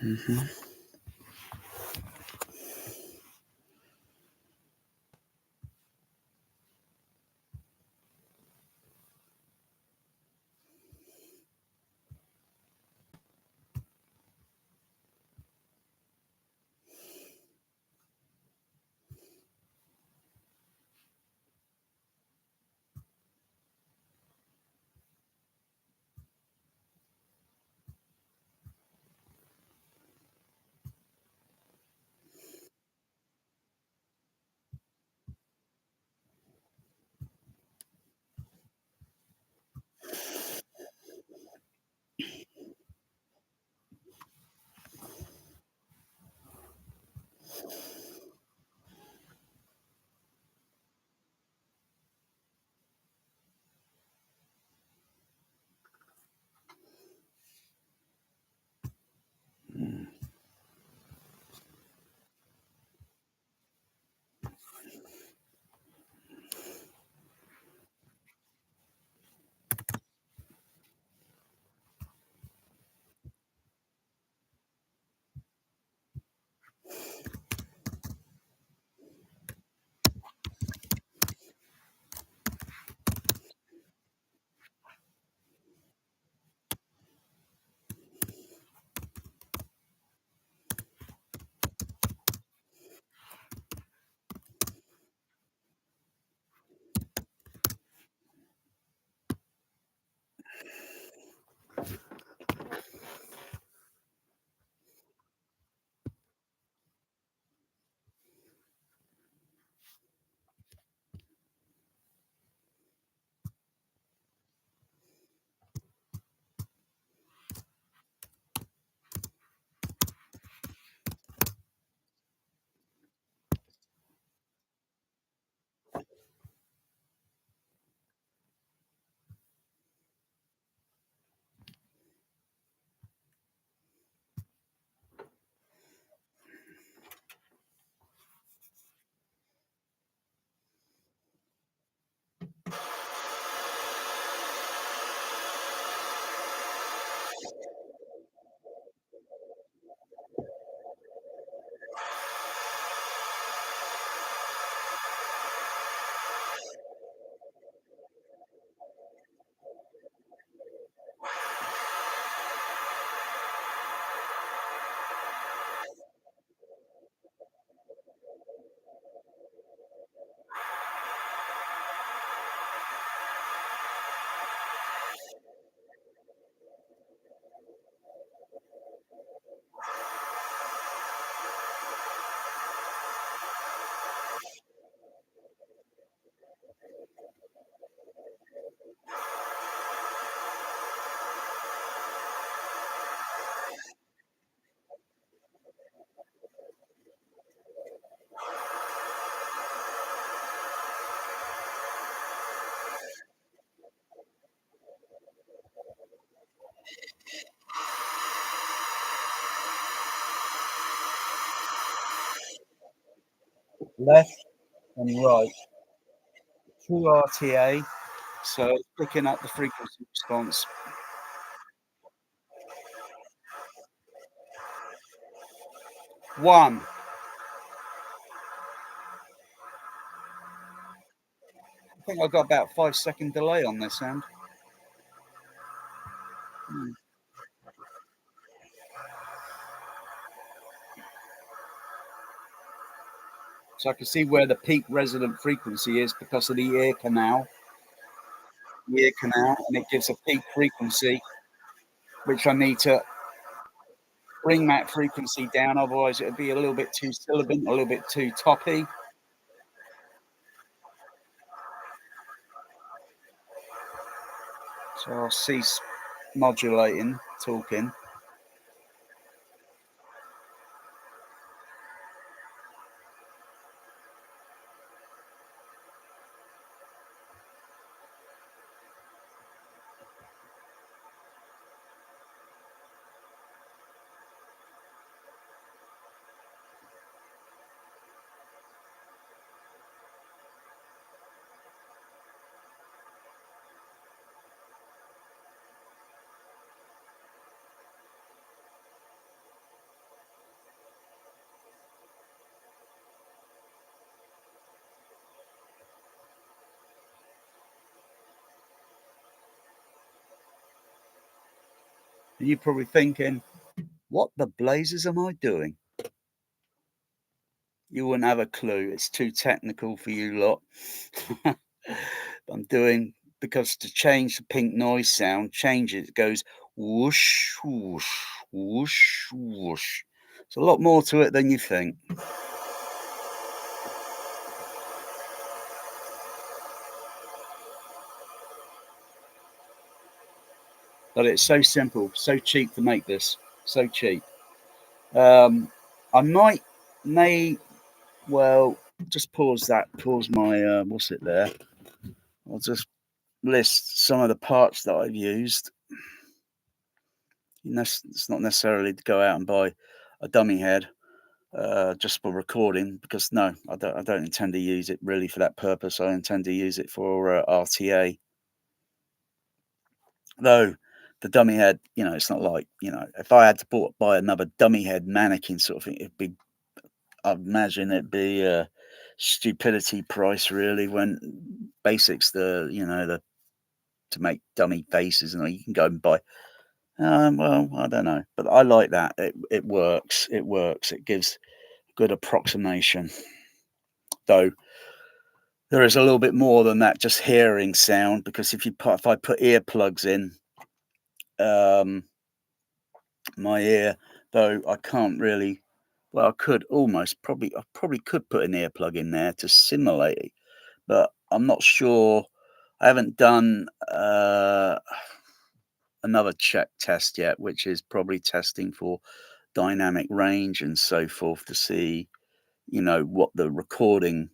Mm-hmm. Left and right. True RTA, so picking up the frequency response. One. I think I've got about 5-second delay on this end. So I can see where the peak resonant frequency is because of the ear canal. And it gives a peak frequency, which I need to bring that frequency down, otherwise it'll be a little bit too sibilant, a little bit too toppy. So I'll cease modulating, talking. And you're probably thinking, what the blazes am I doing? You wouldn't have a clue. It's too technical for you lot. I'm doing, because to change the pink noise sound, change it. It goes whoosh, whoosh, whoosh, whoosh. There's a lot more to it than you think. But it's so simple, so cheap to make this. So cheap. I well, just pause my, what's it there? I'll just list some of the parts that I've used. It's not necessarily to go out and buy a dummy head just for recording, because no, I don't intend to use it really for that purpose. I intend to use it for RTA. Though the dummy head, it's not like, if I had to buy another dummy head mannequin sort of thing, I'd imagine it'd be a stupidity price really, when basics, the to make dummy faces, and you can go and buy. Well, I don't know, but I like that. It works. It works. It gives good approximation. Though there is a little bit more than that, just hearing sound. Because if I put earplugs in my ear, though I can't really. Well, I could I probably could put an earplug in there to simulate it, but I'm not sure. I haven't done another check test yet, which is probably testing for dynamic range and so forth, to see, what the recording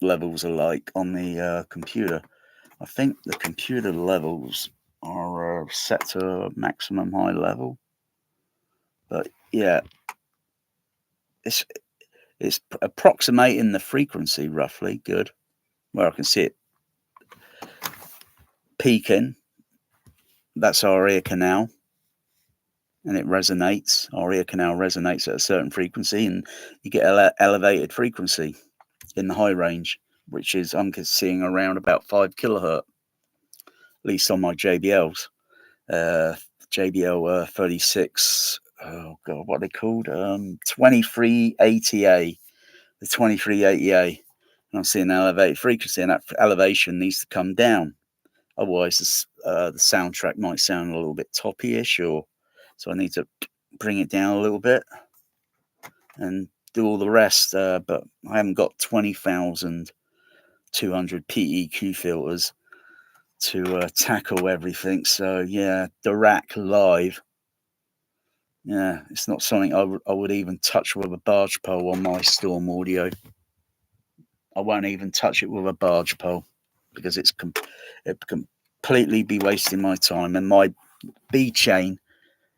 levels are like on the computer. I think the computer levels are set to maximum high level, but yeah, it's approximating the frequency roughly good, where I can see it peaking. That's our ear canal, and it resonates. Our ear canal resonates at a certain frequency, and you get elevated frequency in the high range, which is, I'm seeing around about 5 kilohertz, at least on my JBLs. JBL 36. Oh god, what are they called? 2380A. The 2380A. And I'm seeing an elevated frequency, and that elevation needs to come down. Otherwise, the soundtrack might sound a little bit toppy-ish, so I need to bring it down a little bit and do all the rest. But I haven't got 20,200 PEQ filters to tackle everything. So yeah, Dirac Live. Yeah, it's not something I would even touch with a barge pole on my Storm Audio. I won't even touch it with a barge pole, because it completely be wasting my time. And my B chain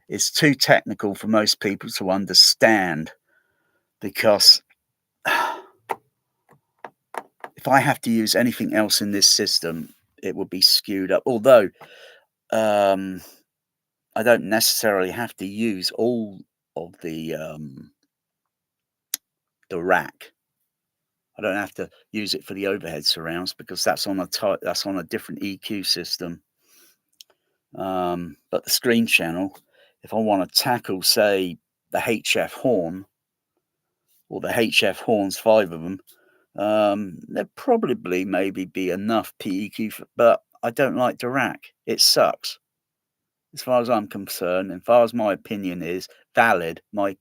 is too technical for most people to understand, because if I have to use anything else in this system, it would be skewed up. Although I don't necessarily have to use all of the rack. I don't have to use it for the overhead surrounds, because that's on a different EQ system. But the screen channel, if I want to tackle, say, the HF horn, or the HF horns, 5 of them, there'd probably maybe be enough PEQ, but I don't like Dirac. It sucks. As far as I'm concerned, and as far as my opinion is valid, my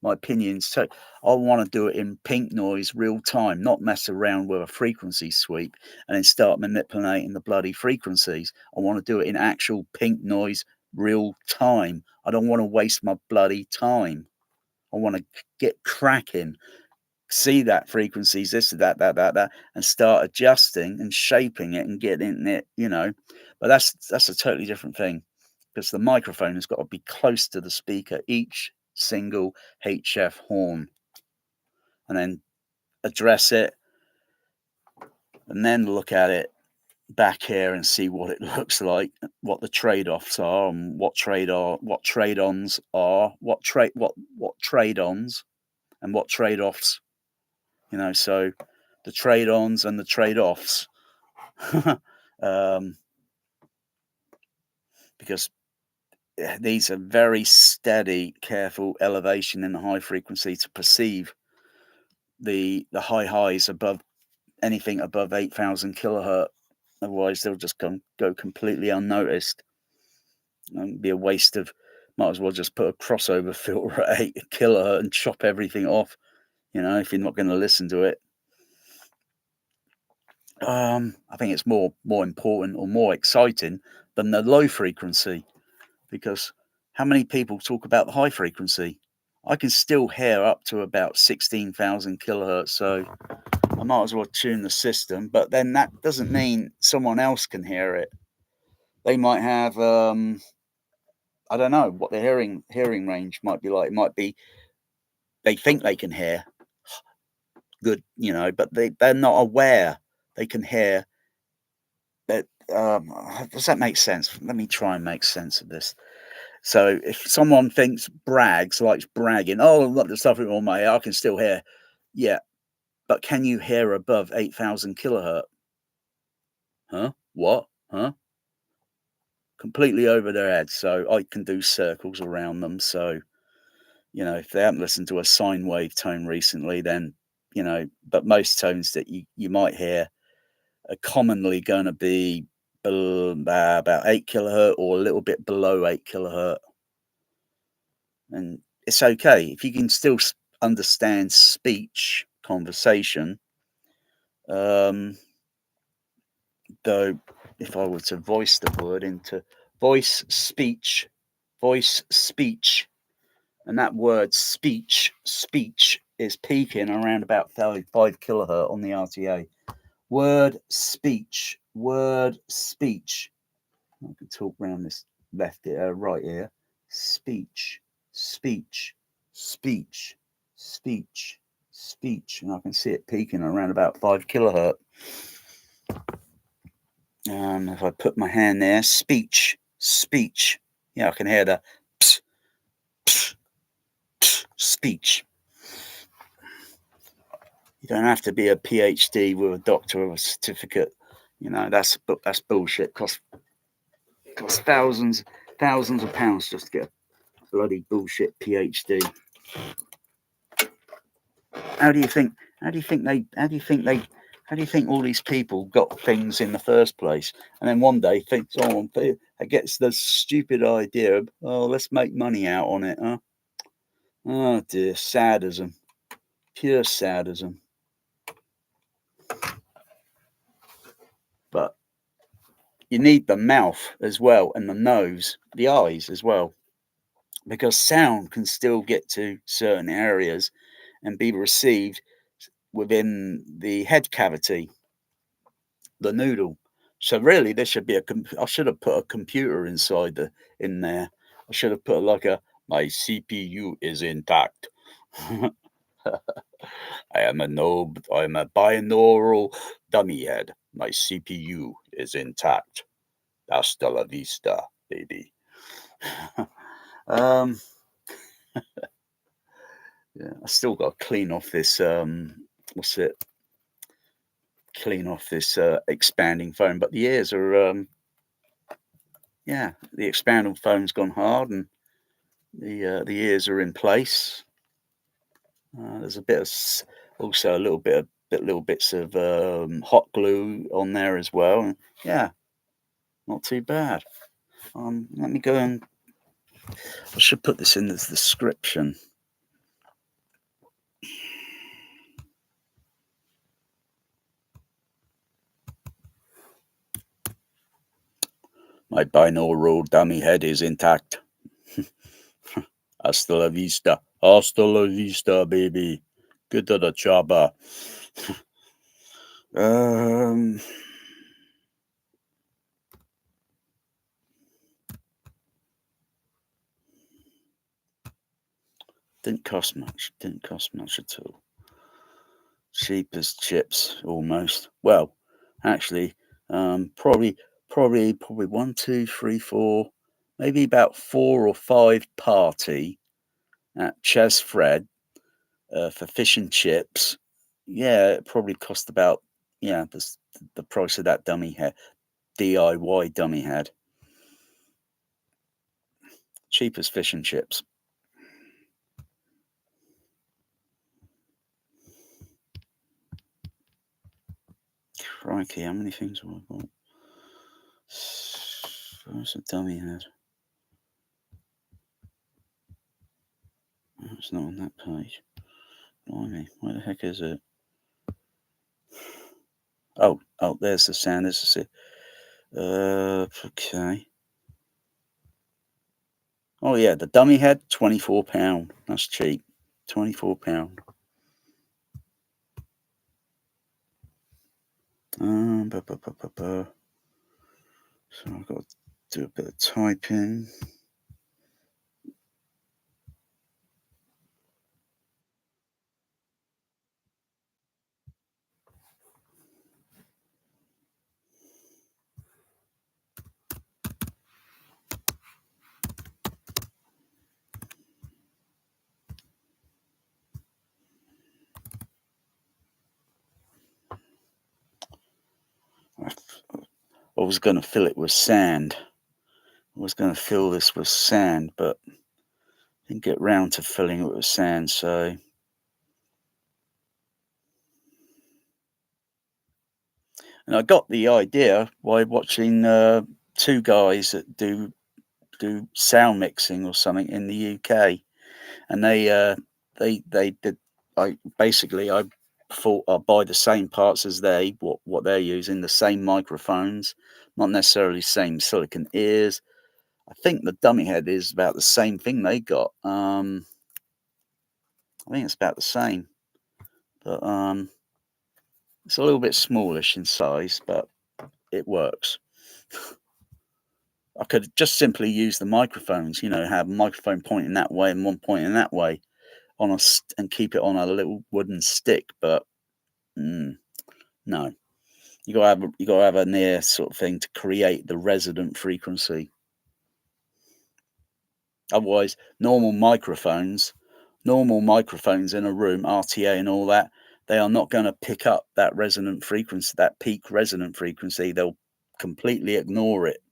opinion's so I want to do it in pink noise real time, not mess around with a frequency sweep and then start manipulating the bloody frequencies. I want to do it in actual pink noise real time. I don't want to waste my bloody time. I want to get cracking, see that frequencies, this, that, and start adjusting and shaping it and getting it, But that's a totally different thing, because the microphone has got to be close to the speaker, each single HF horn, and then address it, and then look at it back here and see what it looks like, what the trade-offs are, and what trade-ons are, what trade-ons and what trade-offs. So the trade-ons and the trade-offs, because these are very steady, careful elevation in the high frequency to perceive the high highs above anything above 8,000 kilohertz. Otherwise, they'll just go completely unnoticed and be a waste of. Might as well just put a crossover filter at 8 kilohertz and chop everything off. If you're not going to listen to it. I think it's more important or more exciting than the low frequency, because how many people talk about the high frequency? I can still hear up to about 16,000 kilohertz, so I might as well tune the system. But then that doesn't mean someone else can hear it. They might have, I don't know what the hearing range might be like. It might be they think they can hear good, but they're not aware they can hear that. Does that make sense? Let me try and make sense of this. So if someone likes bragging, oh, look, the stuff on my ear, I can still hear. Yeah, but can you hear above 8,000 kilohertz? Huh? What? Huh? Completely over their heads. So I can do circles around them. So, if they haven't listened to a sine wave tone recently, then, but most tones that you might hear are commonly going to be about 8 kilohertz or a little bit below 8 kilohertz. And it's okay if you can still understand speech, conversation. Though, if I were to voice the word into voice, speech, and that word speech is peaking around about 5 kilohertz on the RTA. Word, speech. I can talk around this right ear. Speech, and I can see it peaking around about 5 kilohertz. If I put my hand there, speech. Yeah, I can hear the pss, pss, pss, speech. You don't have to be a PhD with a doctor or a certificate. That's bullshit. Costs thousands of pounds just to get a bloody bullshit PhD. How do you think all these people got things in the first place? And then one day someone gets the stupid idea of, oh, let's make money out on it, huh? Oh dear, sadism. Pure sadism. But you need the mouth as well, and the nose, the eyes as well, because sound can still get to certain areas and be received within the head cavity, the noodle. So really, there should be I should have put a computer in there. I should have put my CPU is intact. I'm a binaural dummy head. My CPU is intact. Hasta la vista, baby. Yeah, I still got to clean off this. Clean off this expanding foam, but the ears are. The expanding foam's gone hard, and the ears are in place. There's also a little bits of hot glue on there as well. Yeah, not too bad. Let me go and I should put this in the description. My binaural dummy head is intact. Hasta la vista. Hasta la vista, baby. Good to the chopper. Didn't cost much at all. Cheap as chips, almost. Well, actually, probably 1, 2, 3, 4, maybe about 4 or 5 party at Ches Fred for fish and chips. Yeah, it probably cost about the price of that dummy head, DIY dummy head. cheap as fish and chips. Crikey, how many things have I got? Where's the dummy head? Oh, it's not on that page. Blimey, where the heck is it? Oh, there's the sound. There's the okay. Oh yeah, the dummy head, £24. That's cheap. £24. So I've got to do a bit of typing. I was going to fill it with sand. I was going to fill this with sand, but didn't get round to filling it with sand. So, and I got the idea by watching two guys that do sound mixing or something in the UK, and they did. I thought I'd buy the same parts as what they're using, the same microphones, not necessarily same silicon ears. I think the dummy head is about the same thing they got. I think it's about the same, but it's a little bit smallish in size, but it works. I could just simply use the microphones, have a microphone pointing that way and one pointing that way and keep it on a little wooden stick. But no, you gotta have a near sort of thing to create the resonant frequency. Otherwise, normal microphones in a room, RTA and all that, they are not going to pick up that resonant frequency, that peak resonant frequency. They'll completely ignore it.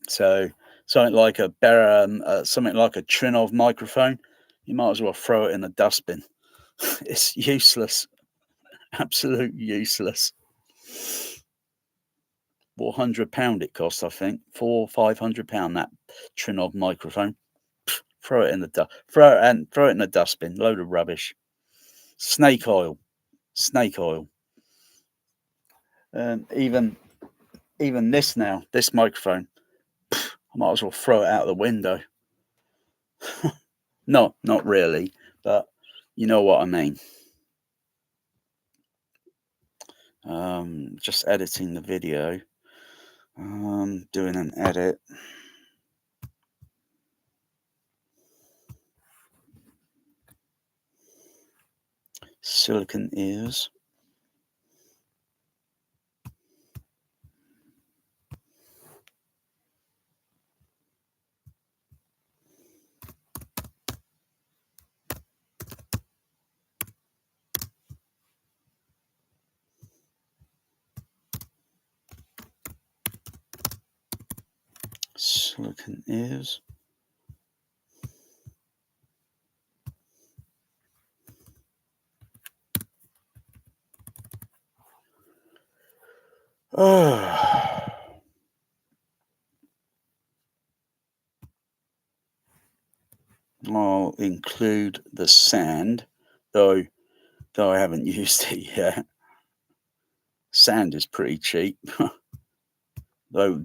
So something like a Trinov microphone, you might as well throw it in the dustbin. It's useless, absolute useless. £400 it costs, I think. £500 that Trinov microphone. Throw it in the throw it in the dustbin. Load of rubbish. Snake oil. Even this microphone, I might as well throw it out the window. Not really, but you know what I mean. Just editing the video. Doing an edit. Silicon ears. Silicon ears. I'll include the sand, though I haven't used it yet. Sand is pretty cheap. though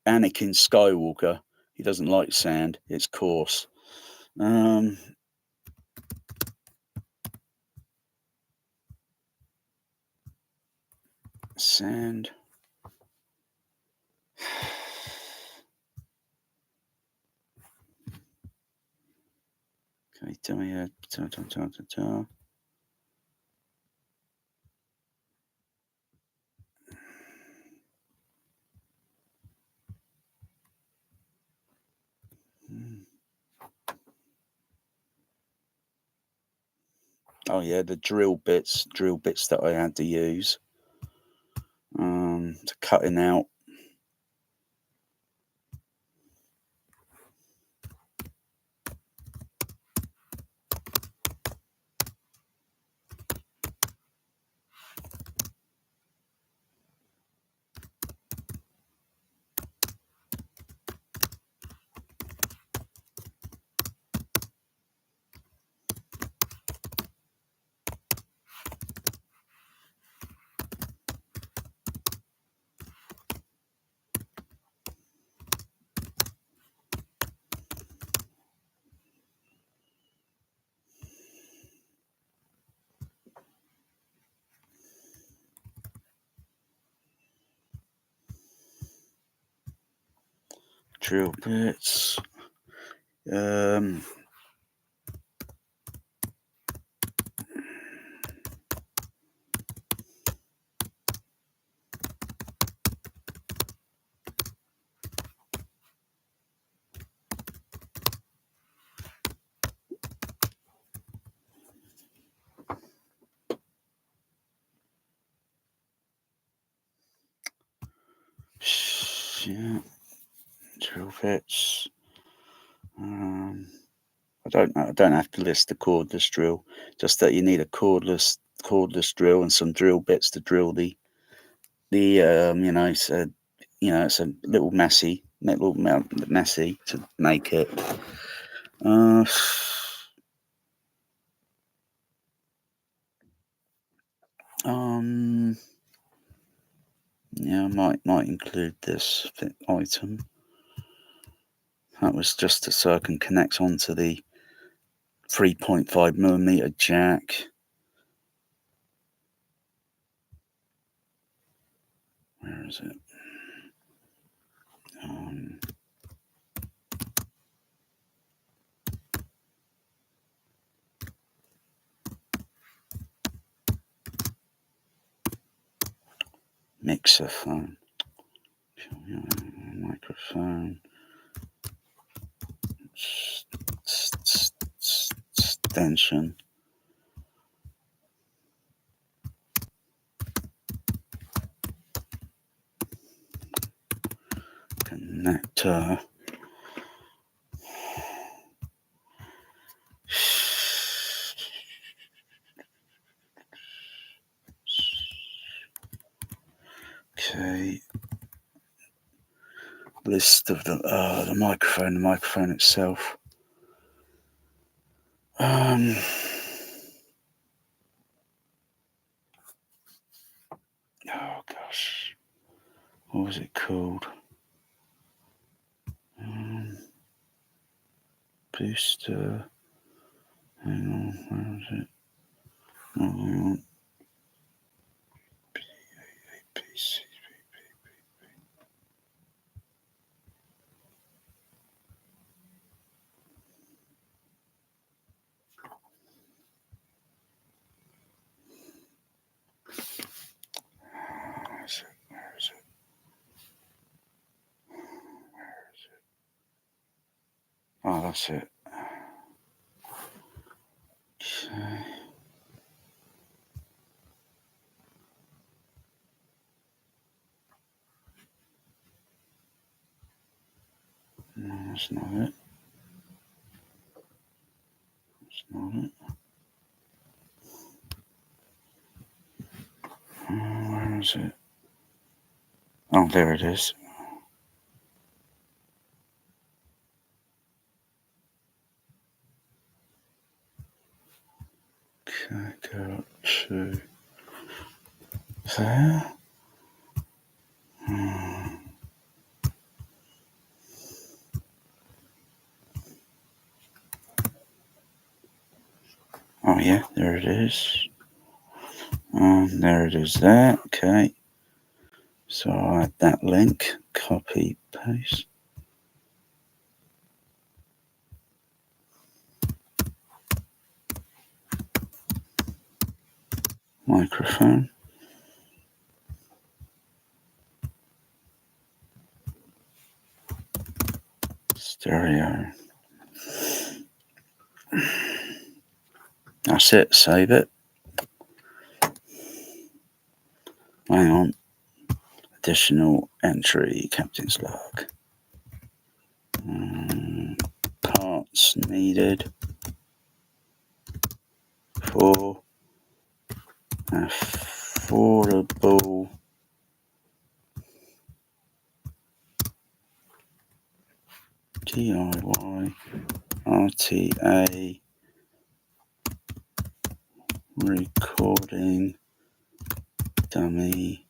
Anakin Skywalker, he doesn't like sand. It's coarse. Sand. Okay, tell me Oh yeah, the drill bits that I had to use to cutting out drill bits. Yeah, drill bits. I don't have to list the cordless drill. Just that you need a cordless drill and some drill bits to drill the it's a little messy to make it. Yeah, I might include this item. That was just so I can connect onto the 3.5mm jack. Where is it? Mixer phone. Microphone. Extension. Connector. Okay. List of the microphone itself. Oh gosh, what was it called? Booster. Hang on, where is it? Oh, hang on. PC. Where is it? Oh, that's it. Okay. No, that's not it. That's not it. Where is it? Oh, there it is. Okay, go to there. Oh yeah, there it is. There it is there. Okay. So I'll add that link. Copy, paste. Microphone. Stereo. That's it. Save it. Hang on. Additional entry. Captain's log. Parts needed for affordable DIY RTA recording dummy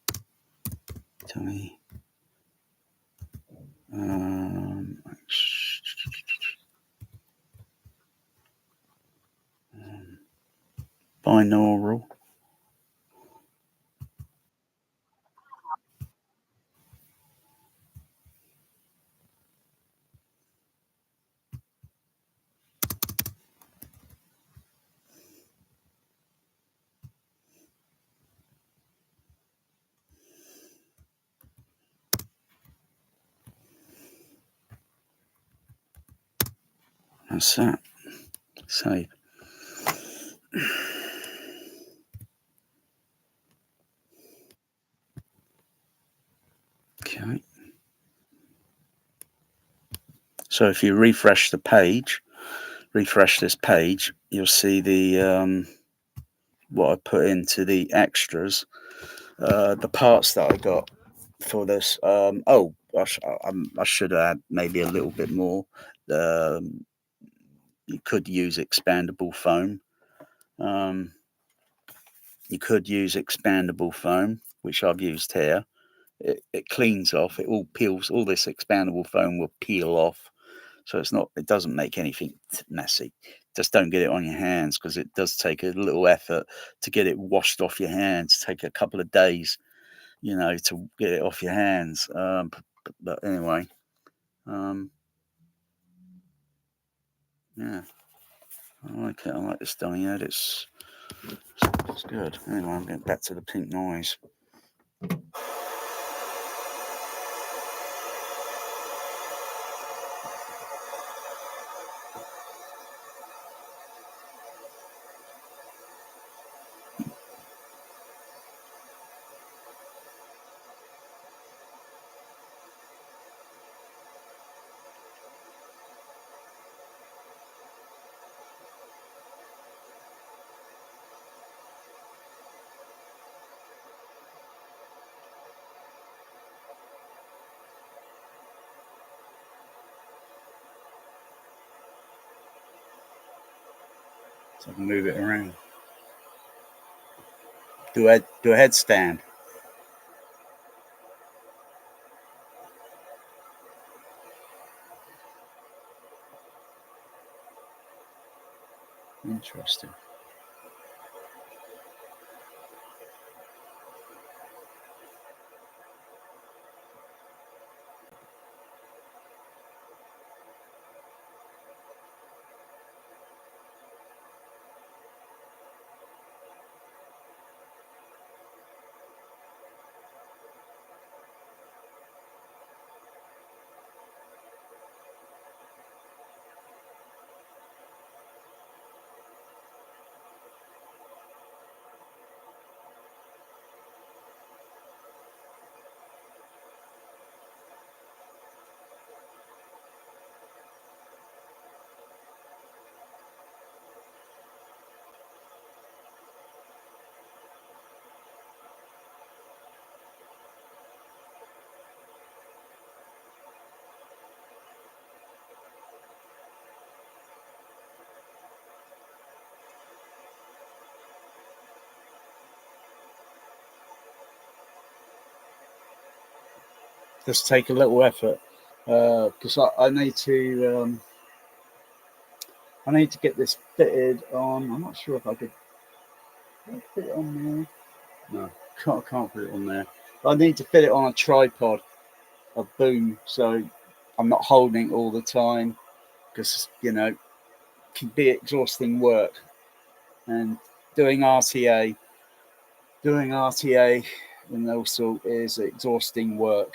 binaural That's that. So, okay. So if you refresh this page, you'll see the what I put into the extras, the parts that I got for this. Oh, I should add maybe a little bit more. Um, you could use expandable foam. Um, you could use expandable foam, which I've used here. It cleans off. It all peels. All this expandable foam will peel off, so it's not. It doesn't make anything messy. Just don't get it on your hands, because it does take a little effort to get it washed off your hands. Take a couple of days, to get it off your hands. But anyway, um, yeah, I like it. I like this dummy head. It's good. Anyway, I'm getting back to the pink noise. So I can move it around. Do a headstand. Interesting. Just take a little effort, because I need to. I need to get this fitted on. I'm not sure if I could. Can I fit it on there? No, can't put it on there. But I need to fit it on a tripod, a boom, so I'm not holding it all the time, because it can be exhausting work. And doing RTA, doing RTA, and also is exhausting work.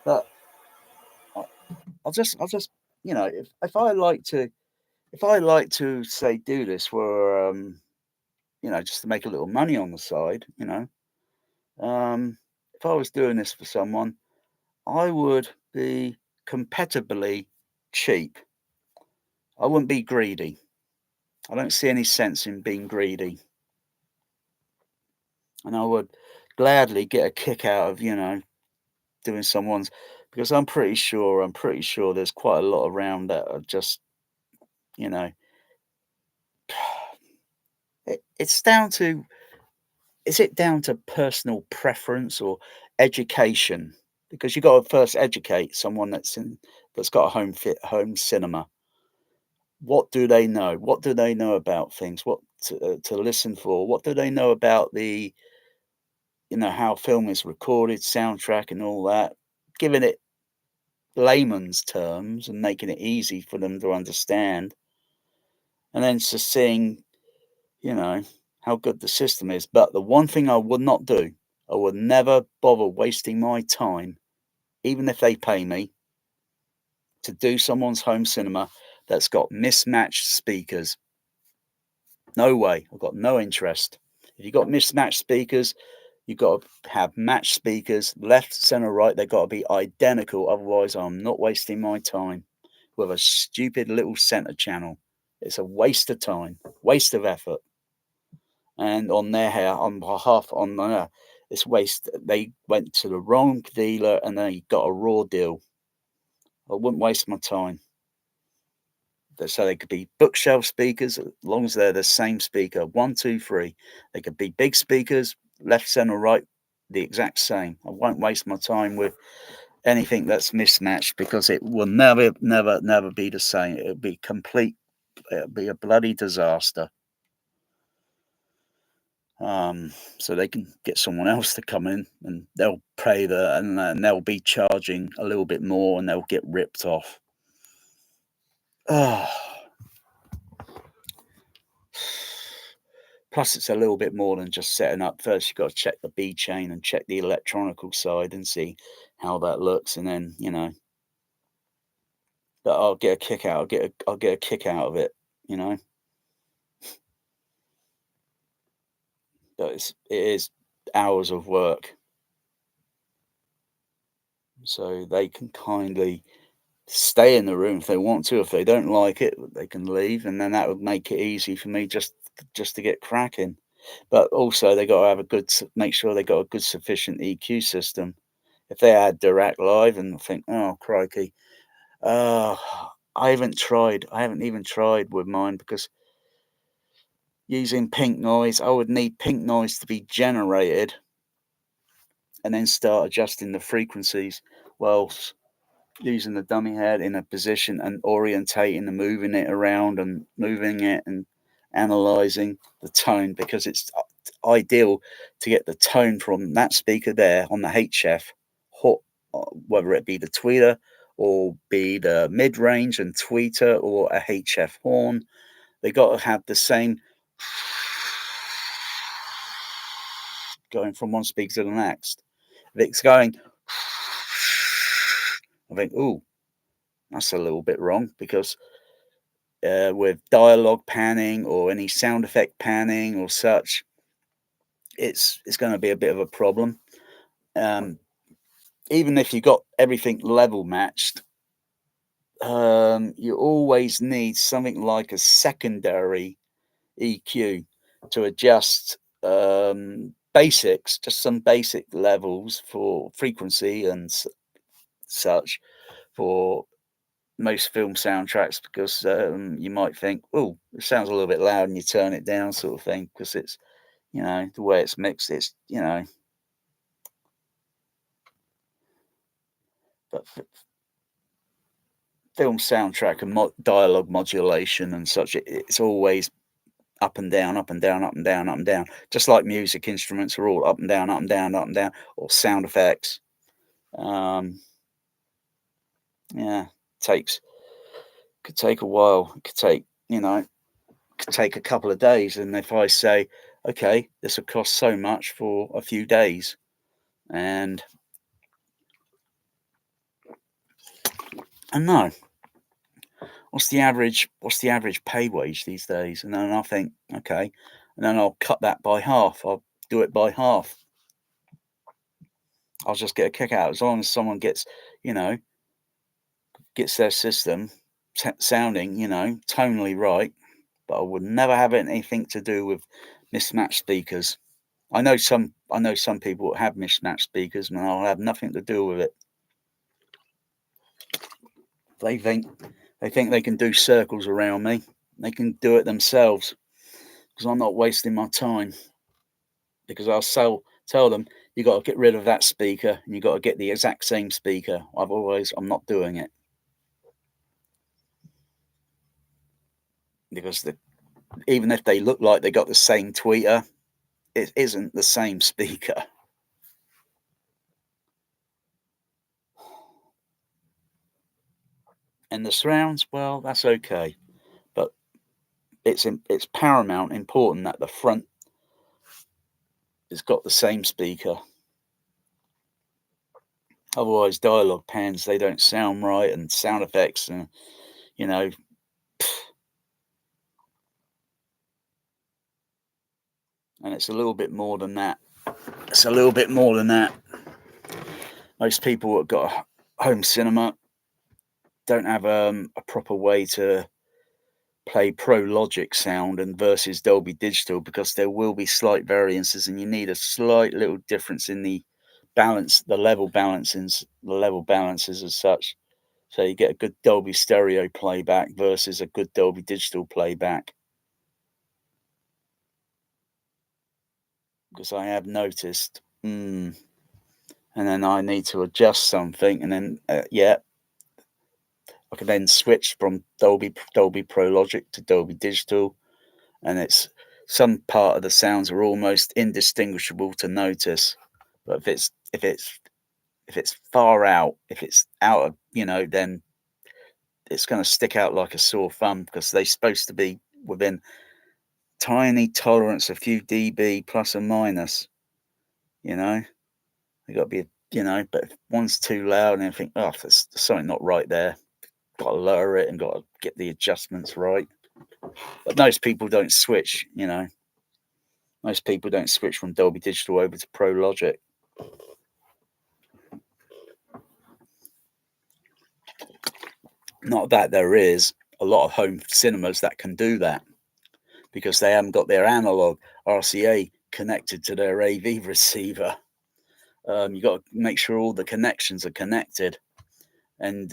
But I'll just, if I like to say do this for just to make a little money on the side, if I was doing this for someone, I would be compatibly cheap. I wouldn't be greedy. I don't see any sense in being greedy, and I would gladly get a kick out of doing someone's, because I'm pretty sure there's quite a lot around that are just you know it's down to, is it down to personal preference or education? Because you've got to first educate someone that's got a home cinema. What do they know? What do they know about things? What to listen for? What do they know about the how film is recorded, soundtrack, and all that? Giving it layman's terms and making it easy for them to understand, and then to seeing you know, how good the system is. But the one thing I would not do, I would never bother wasting my time, even if they pay me, to do someone's home cinema that's got mismatched speakers. No way. I've got no interest. If you've got mismatched speakers, you've got to have matched speakers, left, center, right. They've got to be identical. Otherwise, I'm not wasting my time with a stupid little center channel. It's a waste of time, waste of effort. And on their hair, on behalf, on it's waste. They went to the wrong dealer and they got a raw deal. I wouldn't waste my time. So they could be bookshelf speakers as long as they're the same speaker. 1, 2, 3. They could be big speakers, left, center, right, the exact same. I won't waste my time with anything that's mismatched because it will never, never, never be the same. It'll be complete. It'll be a bloody disaster. So they can get someone else to come in and they'll pay and they'll be charging a little bit more and they'll get ripped off. Oh. Plus, it's a little bit more than just setting up. First, you've got to check the B chain and check the electronical side and see how that looks, and then but I'll get a kick out. I'll get a kick out of it, you know. But it is hours of work, so they can kindly stay in the room if they want to. If they don't like it, they can leave, and then that would make it easy for me just to get cracking. But also, they got to have make sure they got a good sufficient EQ system. If they had direct live and think, oh crikey, I haven't even tried with mine because using pink noise, I would need pink noise to be generated and then start adjusting the frequencies whilst using the dummy head in a position and orientating and moving it around and moving it and analyzing the tone because it's ideal to get the tone from that speaker there on the HF, whether it be the tweeter or be the mid-range and tweeter or a HF horn. They got to have the same going from one speaker to the next. If it's going, I think, ooh, that's a little bit wrong because with dialogue panning or any sound effect panning or such, it's going to be a bit of a problem. Even if you got everything level matched, you always need something like a secondary EQ to adjust basics, just some basic levels for frequency and such for most film soundtracks because you might think, oh, it sounds a little bit loud and you turn it down sort of thing because it's, the way it's mixed, it's, but film soundtrack and dialogue modulation and such, it's always up and down, up and down, up and down, up and down. Just like music instruments are all up and down, up and down, up and down, or sound effects. Yeah, could take a while. It could take a couple of days. And if I say, okay, this will cost so much for a few days, and no, what's the average pay wage these days? And then I think, okay, and then I'll cut that by half. I'll do it by half. I'll just get a kick out as long as someone gets their system sounding, tonally right. But I would never have anything to do with mismatched speakers. I know some people have mismatched speakers, and I'll have nothing to do with it. They think they can do circles around me. They can do it themselves because I'm not wasting my time. Because I'll tell them you got to get rid of that speaker and you got to get the exact same speaker. I'm not doing it because even if they look like they got the same tweeter, it isn't the same speaker. And the surrounds, well, that's okay, but it's paramount important that the front has got the same speaker. Otherwise, dialogue pans, they don't sound right, and sound effects, and you know, and it's a little bit more than that. It's a little bit more than that. Most people that got a home cinema don't have a proper way to play Pro Logic sound and versus Dolby Digital, because there will be slight variances, and you need a slight little difference in the balance, the level balances as such. So you get a good Dolby stereo playback versus a good Dolby Digital playback. Because I have noticed, and then I need to adjust something, and then yeah, I can then switch from Dolby Pro Logic to Dolby Digital, and it's some part of the sounds are almost indistinguishable to notice. But if it's far out, if it's out of, then it's going to stick out like a sore thumb, because they're supposed to be within tiny tolerance, a few dB plus or minus. You know, they got to be, But if one's too loud, and I think, oh, there's something not right there. Got to lower it and got to get the adjustments right. But most people don't switch. Most people don't switch from Dolby Digital over to Pro Logic. Not that there is a lot of home cinemas that can do that, because they haven't got their analog RCA connected to their AV receiver. You got to make sure all the connections are connected, and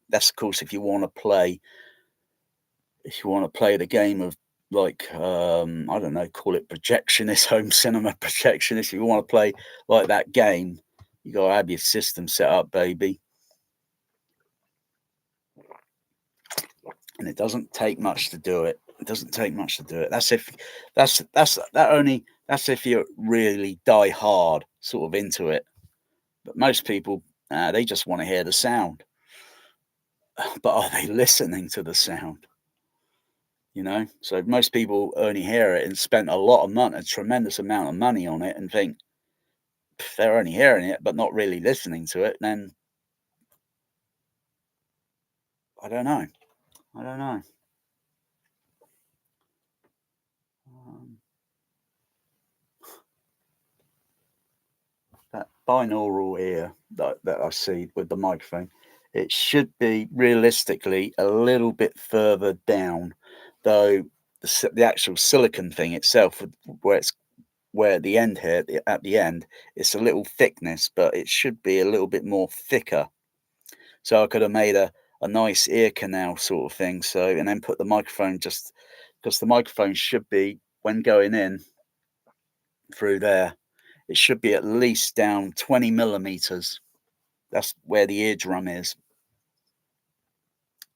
that's, of course, if you want to play the game of, like, I don't know, call it projectionist, home cinema projectionist. If you want to play like that game, you got to have your system set up, baby. And it doesn't take much to do it. It doesn't take much to do it. That's if you're really die hard sort of into it. But most people, they just want to hear the sound. But are they listening to the sound? So most people only hear it and spent a tremendous amount of money on it, and think they're only hearing it but not really listening to it. Then I don't know. I don't know. That binaural ear that I see with the microphone, it should be realistically a little bit further down, though the actual silicone thing itself, where at the end here, at the end, it's a little thickness, but it should be a little bit more thicker. So I could have made a nice ear canal sort of thing. So, and then put the microphone, just because the microphone should be, when going in through there, it should be at least down 20 millimeters. That's where the eardrum is.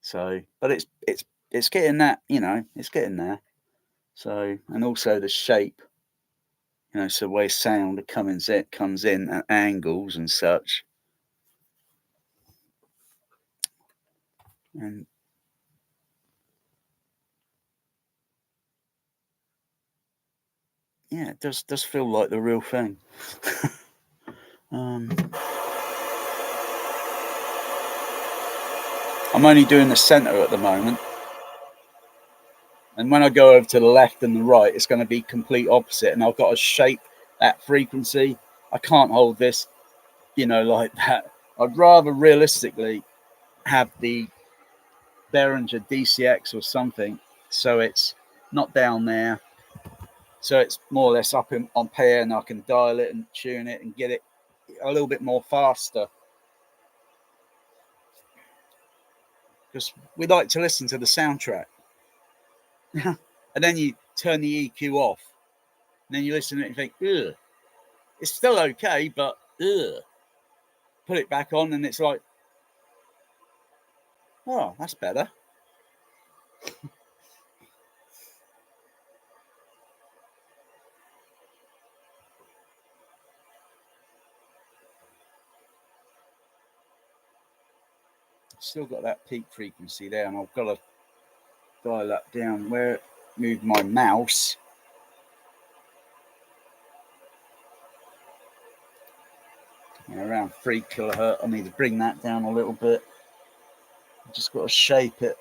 So, but it's getting that, it's getting there. So, and also the shape, so the way sound comes in at angles and such. And yeah, it does feel like the real thing. um, I'm only doing the center at the moment, and when I go over to the left and the right, it's going to be complete opposite, and I've got to shape that frequency. I can't hold this, like that. I'd rather realistically have the Behringer DCX or something, so it's not down there, so it's more or less up on pair, and I can dial it and tune it and get it a little bit more faster, because we like to listen to the soundtrack. And then you turn the EQ off, and then you listen to it and think, ugh, it's still okay, but ugh. Put it back on, and it's like, oh, that's better. Still got that peak frequency there, and I've got to dial that down. Where move my mouse, around 3 kilohertz. I need to bring that down a little bit. I've just got to shape it.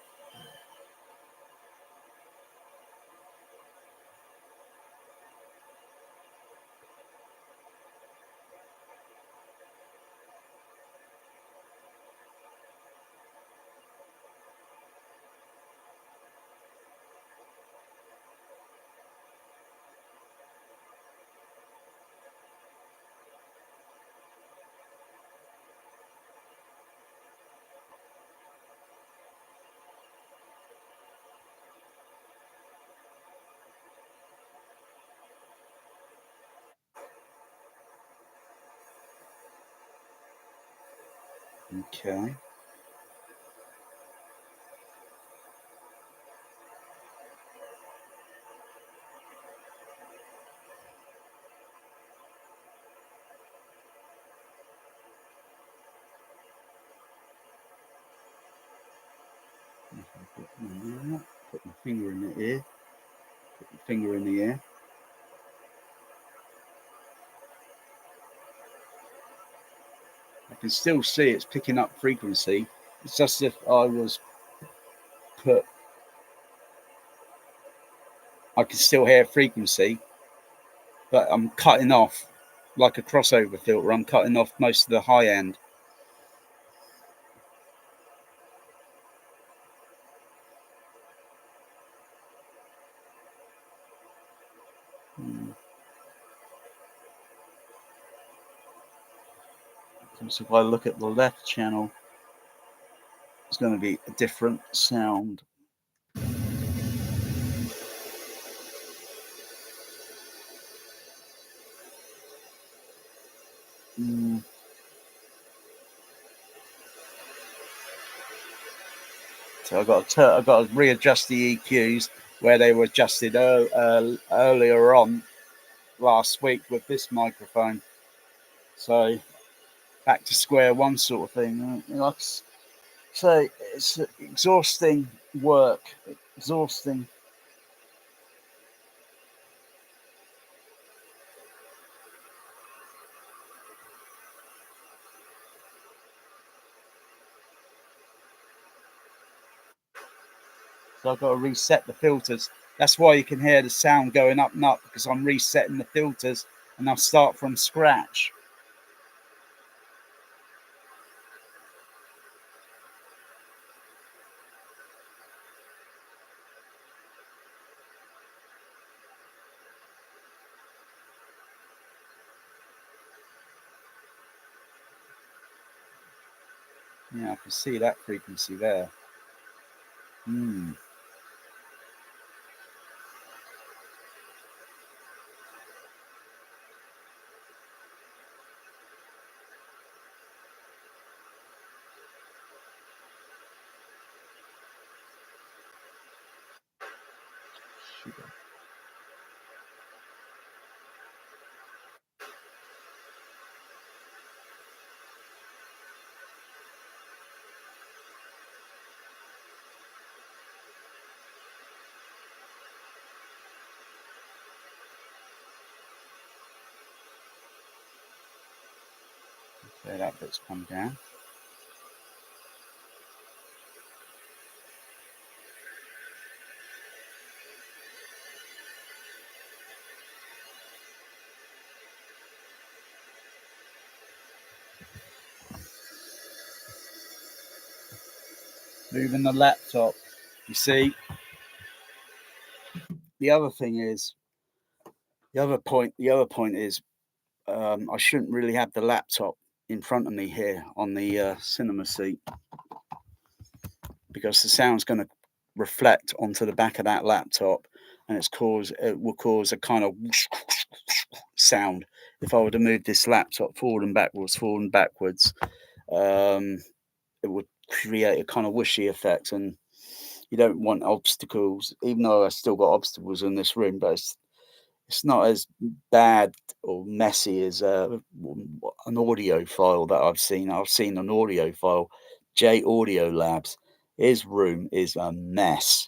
Okay. Put my finger in the ear. Put my finger in the ear. I can still see it's picking up frequency. It's just if I was put, I can still hear frequency, but I'm cutting off like a crossover filter. I'm cutting off most of the high end. So if I look at the left channel, it's going to be a different sound. So I've got to readjust the EQs where they were adjusted earlier on last week with this microphone. So back to square one sort of thing. So it's exhausting work. Exhausting. So I've got to reset the filters. That's why you can hear the sound going up and up, because I'm resetting the filters and I'll start from scratch. Yeah, I can see that frequency there. Okay, that bit's come down. Moving the laptop. You see, the other thing is, the other point is, I shouldn't really have the laptop in front of me here on the cinema seat, because the sound's going to reflect onto the back of that laptop, and it will cause a kind of sound. If I were to move this laptop forward and backwards, it would create a kind of whooshy effect, and you don't want obstacles. Even though I still got obstacles in this room, but it's not as bad or messy as an audio file that I've seen. I've seen an audio file, J Audio Labs. His room is a mess.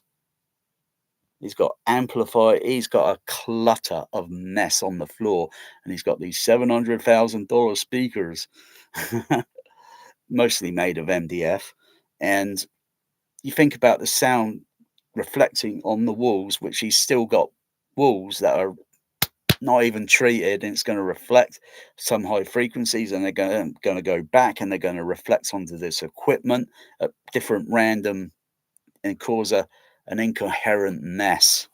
He's got amplifier. He's got a clutter of mess on the floor, and he's got these $700,000 speakers, mostly made of MDF. And you think about the sound reflecting on the walls, which he's still got walls that are not even treated, and it's going to reflect some high frequencies, and they're going to go back, and they're going to reflect onto this equipment at different random and cause an incoherent mess.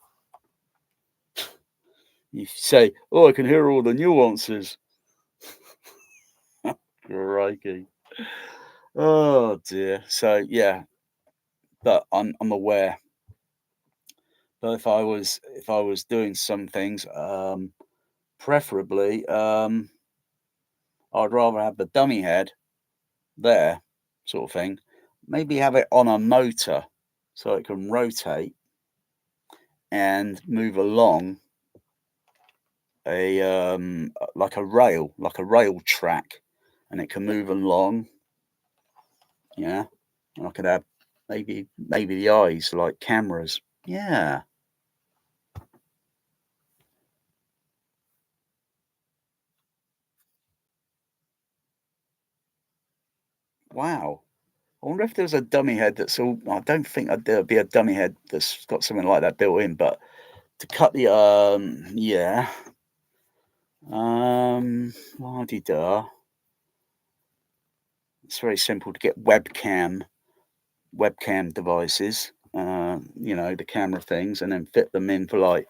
You say, "Oh, I can hear all the nuances." Crikey. Oh dear. So yeah, but I'm aware. But if I was doing some things, preferably, I'd rather have the dummy head there, sort of thing. Maybe have it on a motor so it can rotate and move along like a rail track, and it can move along. Yeah, and I could have maybe the eyes like cameras. Yeah. Wow. I wonder if there's a dummy head that's all. I don't think there'd be a dummy head that's got something like that built in, but to cut the yeah. La-di-da. It's very simple to get webcam devices, the camera things, and then fit them in for like,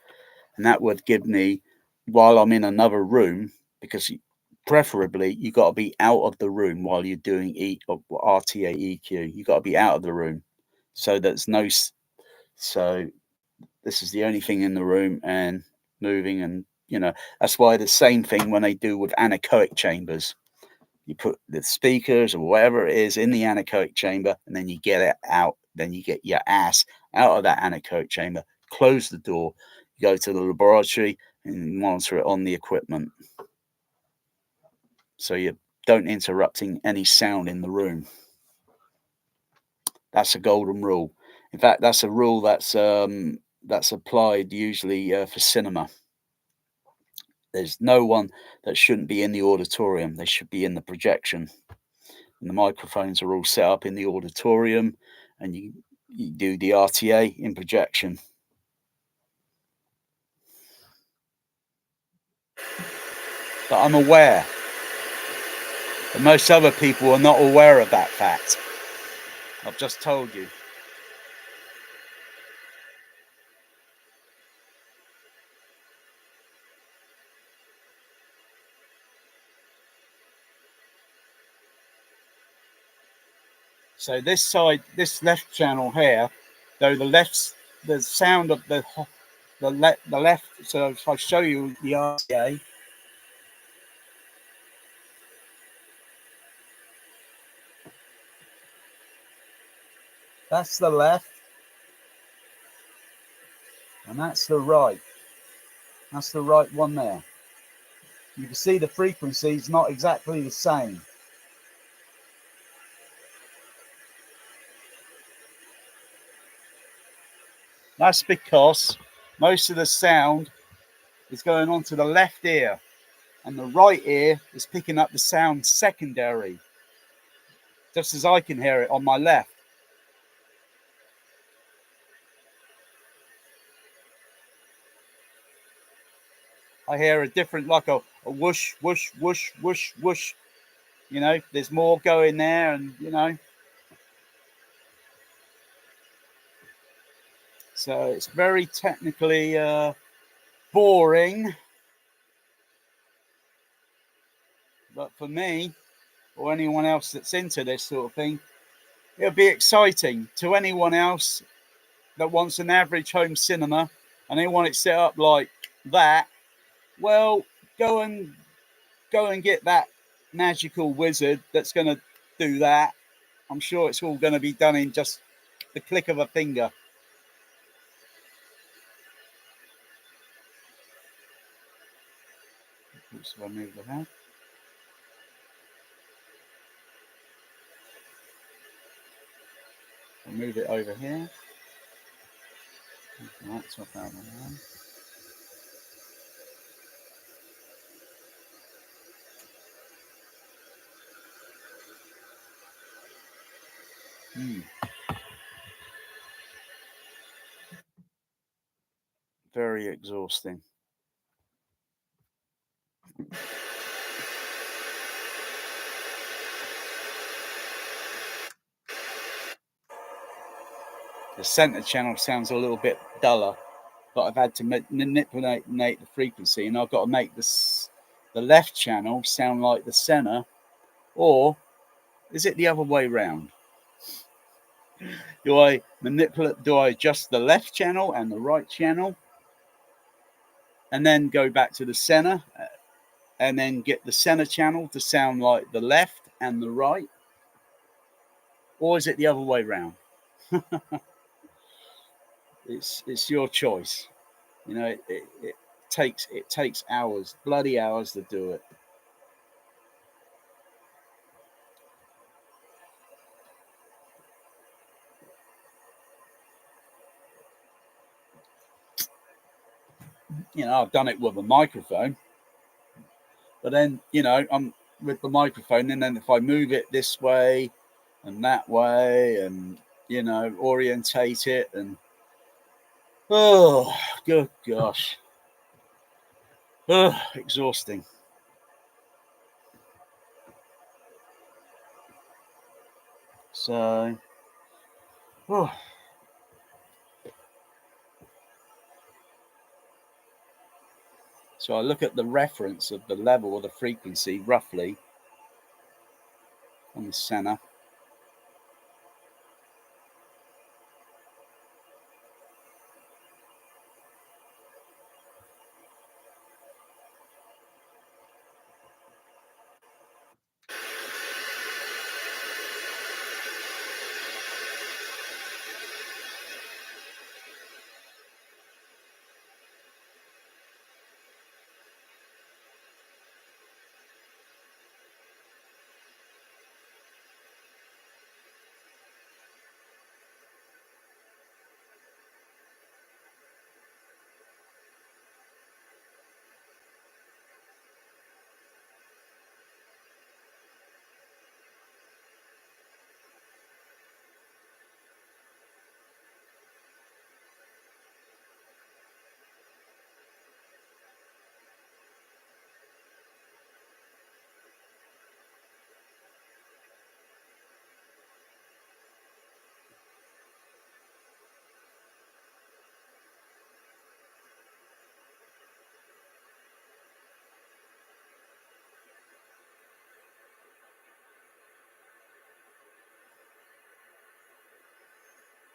and that would give me, while I'm in another room, because preferably you got to be out of the room while you're doing RTA EQ. You got to be out of the room, so there's no. So this is the only thing in the room and moving, and that's why the same thing when they do with anechoic chambers. You put the speakers or whatever it is in the anechoic chamber, and then you get it out. Then you get your ass out of that anechoic chamber, close the door, you go to the laboratory, and monitor it on the equipment. So you don't interrupting any sound in the room. That's a golden rule. In fact, that's a rule that's applied usually for cinema. There's no one that shouldn't be in the auditorium. They should be in the projection. And the microphones are all set up in the auditorium, and you do the RTA in projection. But I'm aware that most other people are not aware of that fact. I've just told you. So this side, this left channel here, though the sound of the left. So if I show you the RTA, that's the left, and that's the right. That's the right one there. You can see the frequency is not exactly the same. That's because most of the sound is going on to the left ear, and the right ear is picking up the sound secondary, just as I can hear it on my left. I hear a different, like a whoosh, whoosh, whoosh, whoosh, whoosh. There's more going there, and so it's very technically boring. But for me, or anyone else that's into this sort of thing, it'll be exciting. To anyone else that wants an average home cinema and they want it set up like that, well, go and get that magical wizard that's going to do that. I'm sure it's all going to be done in just the click of a finger. Oops, if I move the head. I'll move it over here. Laptop out of the way. Very exhausting. The center channel sounds a little bit duller, but I've had to manipulate the frequency, and I've got to make the left channel sound like the center, or is it the other way round? Do I adjust the left channel and the right channel, and then go back to the center, and then get the center channel to sound like the left and the right? Or is it the other way round? It's your choice. You know, it takes hours, bloody hours to do it. You know, I've done it with a microphone, but then, you know, I'm with the microphone, and then if I move it this way and that way, and, you know, orientate it, and oh, good gosh, oh, exhausting. So, oh. So I look at the reference of the level or the frequency roughly on the center.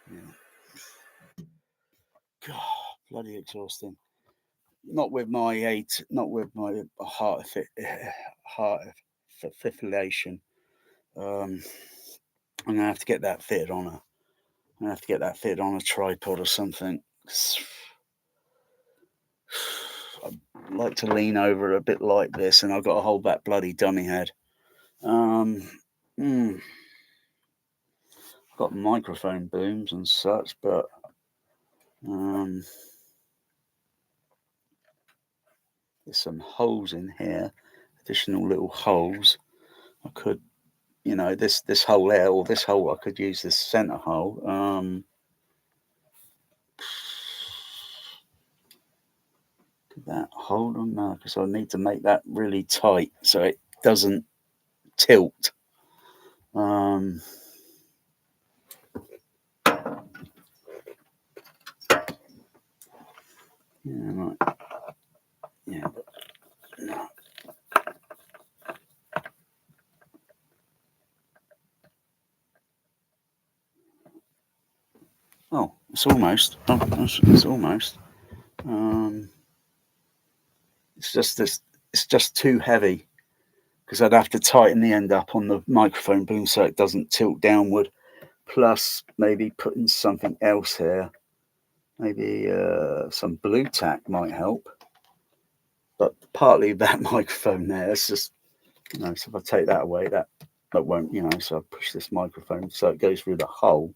Yeah. God, bloody exhausting. Not with my heart fibrillation. Um, I'm gonna have to get that fitted on a. I'm gonna have to get that fitted on a tripod or something. I'd like to lean over a bit like this, and I've got to hold that bloody dummy head. Um, mm, I've got microphone booms and such, but um, there's some holes in here, additional little holes. I could, you know, this hole there, or this hole, I could use this center hole. Could that hold on now? Because I need to make that really tight so it doesn't tilt. Um, yeah, right. Yeah, but no. Oh, it's almost. Oh, it's almost. Um, it's just this. It's just too heavy because I'd have to tighten the end up on the microphone boom so it doesn't tilt downward. Plus, maybe putting something else here. Maybe some blue tack might help. But partly that microphone there, it's just, you know, so if I take that away, that won't, you know, so I push this microphone so it goes through the hole.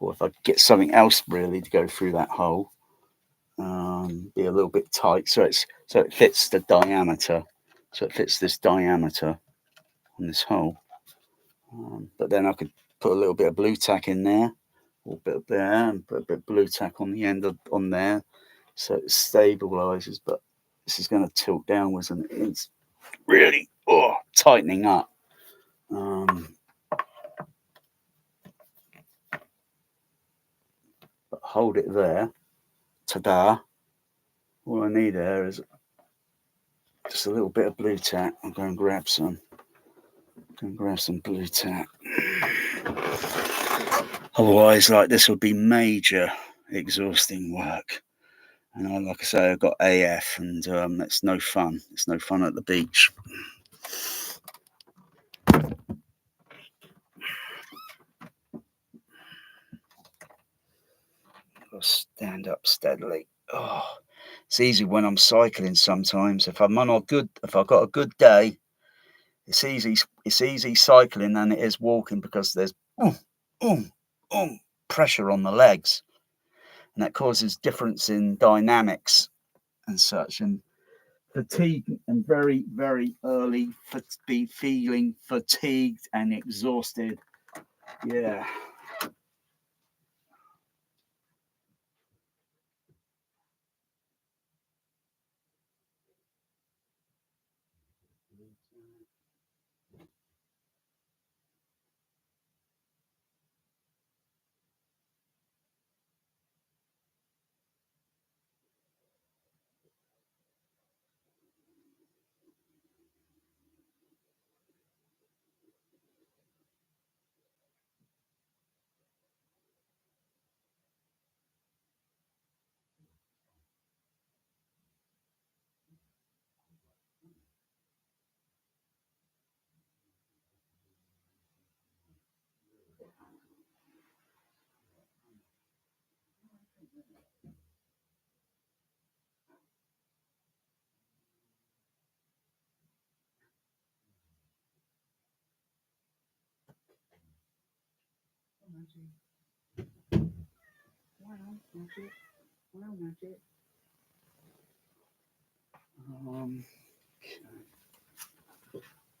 or if I get something else really to go through that hole, be a little bit tight, so it fits the diameter, so it fits this diameter on this hole. But then I could put a little bit of blue tack in there, or a bit up there, and put a bit of blue tack on the end of on there, so it stabilizes. But this is going to tilt downwards, and it's really tightening up. But hold it there. Ta-da! All I need there is just a little bit of blue tack. I'll go and grab some. Blue tack. Otherwise, like, this would be major exhausting work. And like I say, I've got AF, and that's no fun. It's no fun at the beach. I'll stand up steadily. Oh, it's easy when I'm cycling sometimes. If I've got a good day, it's easy cycling than it is walking, because there's pressure on the legs, and that causes difference in dynamics and such, and fatigue, and very, very early be feeling fatigued and exhausted. Yeah.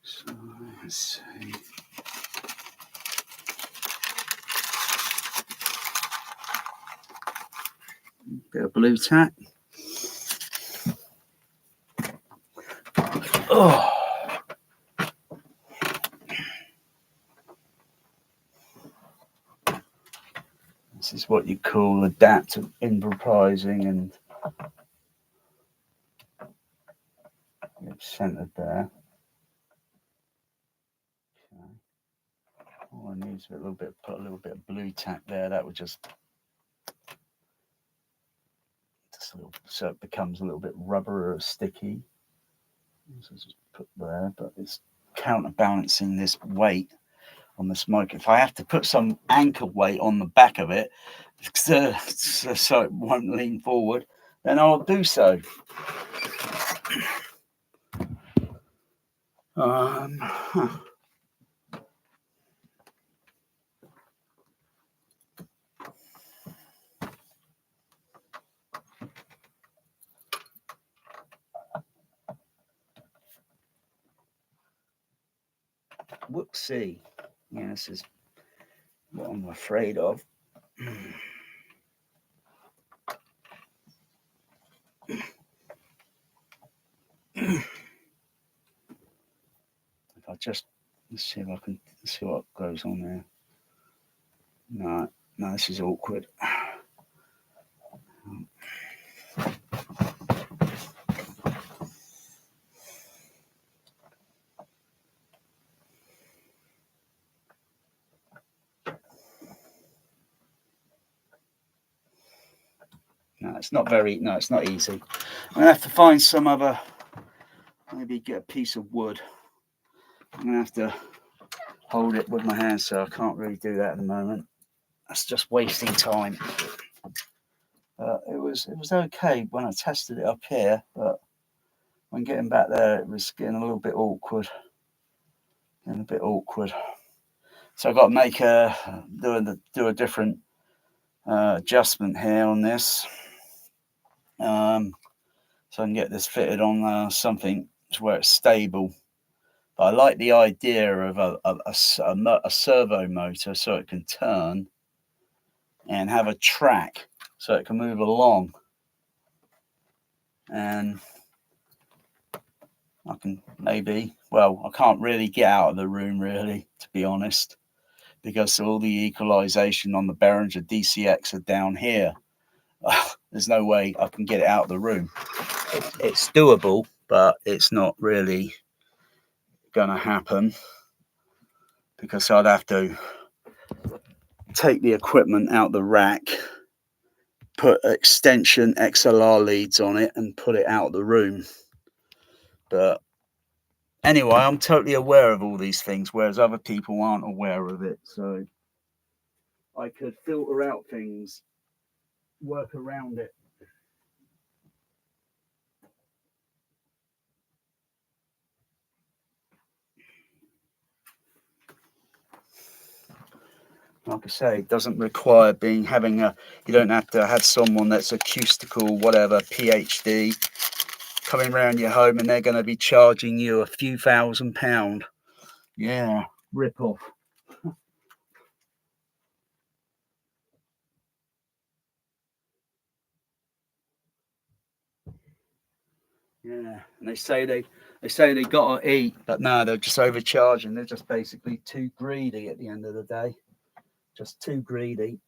So let's see. Bit of blue tack. Oh. This is what you call adaptive improvising, and it's centered there. Okay. All I need is put a little bit of blue tack there. That would just so it becomes a little bit rubber or sticky. So just put there, but it's counterbalancing this weight on this mic. If I have to put some ankle weight on the back of it so it won't lean forward, then I'll do so. Whoopsie. Yeah, this is what I'm afraid of. If I just let's see what goes on there. No, this is awkward. No, it's not easy. I'm gonna have to find some other, maybe get a piece of wood. I'm gonna have to hold it with my hands, so I can't really do that at the moment. That's just wasting time. It was okay when I tested it up here, but when getting back there, it was getting a little bit awkward. So I've got to do a different adjustment here on this, so I can get this fitted on something where it's stable. But I like the idea of a servo motor so it can turn and have a track so it can move along. And I can maybe, well, I can't really get out of the room really, to be honest, because all the equalization on the Behringer DCX are down here. There's no way I can get it out of the room. It's doable, but it's not really gonna happen because I'd have to take the equipment out the rack, put extension XLR leads on it and put it out of the room. But anyway, I'm totally aware of all these things, whereas other people aren't aware of it. So I could filter out things, work around it. Like I say, it doesn't require you don't have to have someone that's acoustical, whatever, PhD, coming around your home and they're going to be charging you a few £1,000. Yeah, rip off. Yeah, and they say they gotta eat, but no, they're just overcharging. They're just basically too greedy at the end of the day. Just too greedy.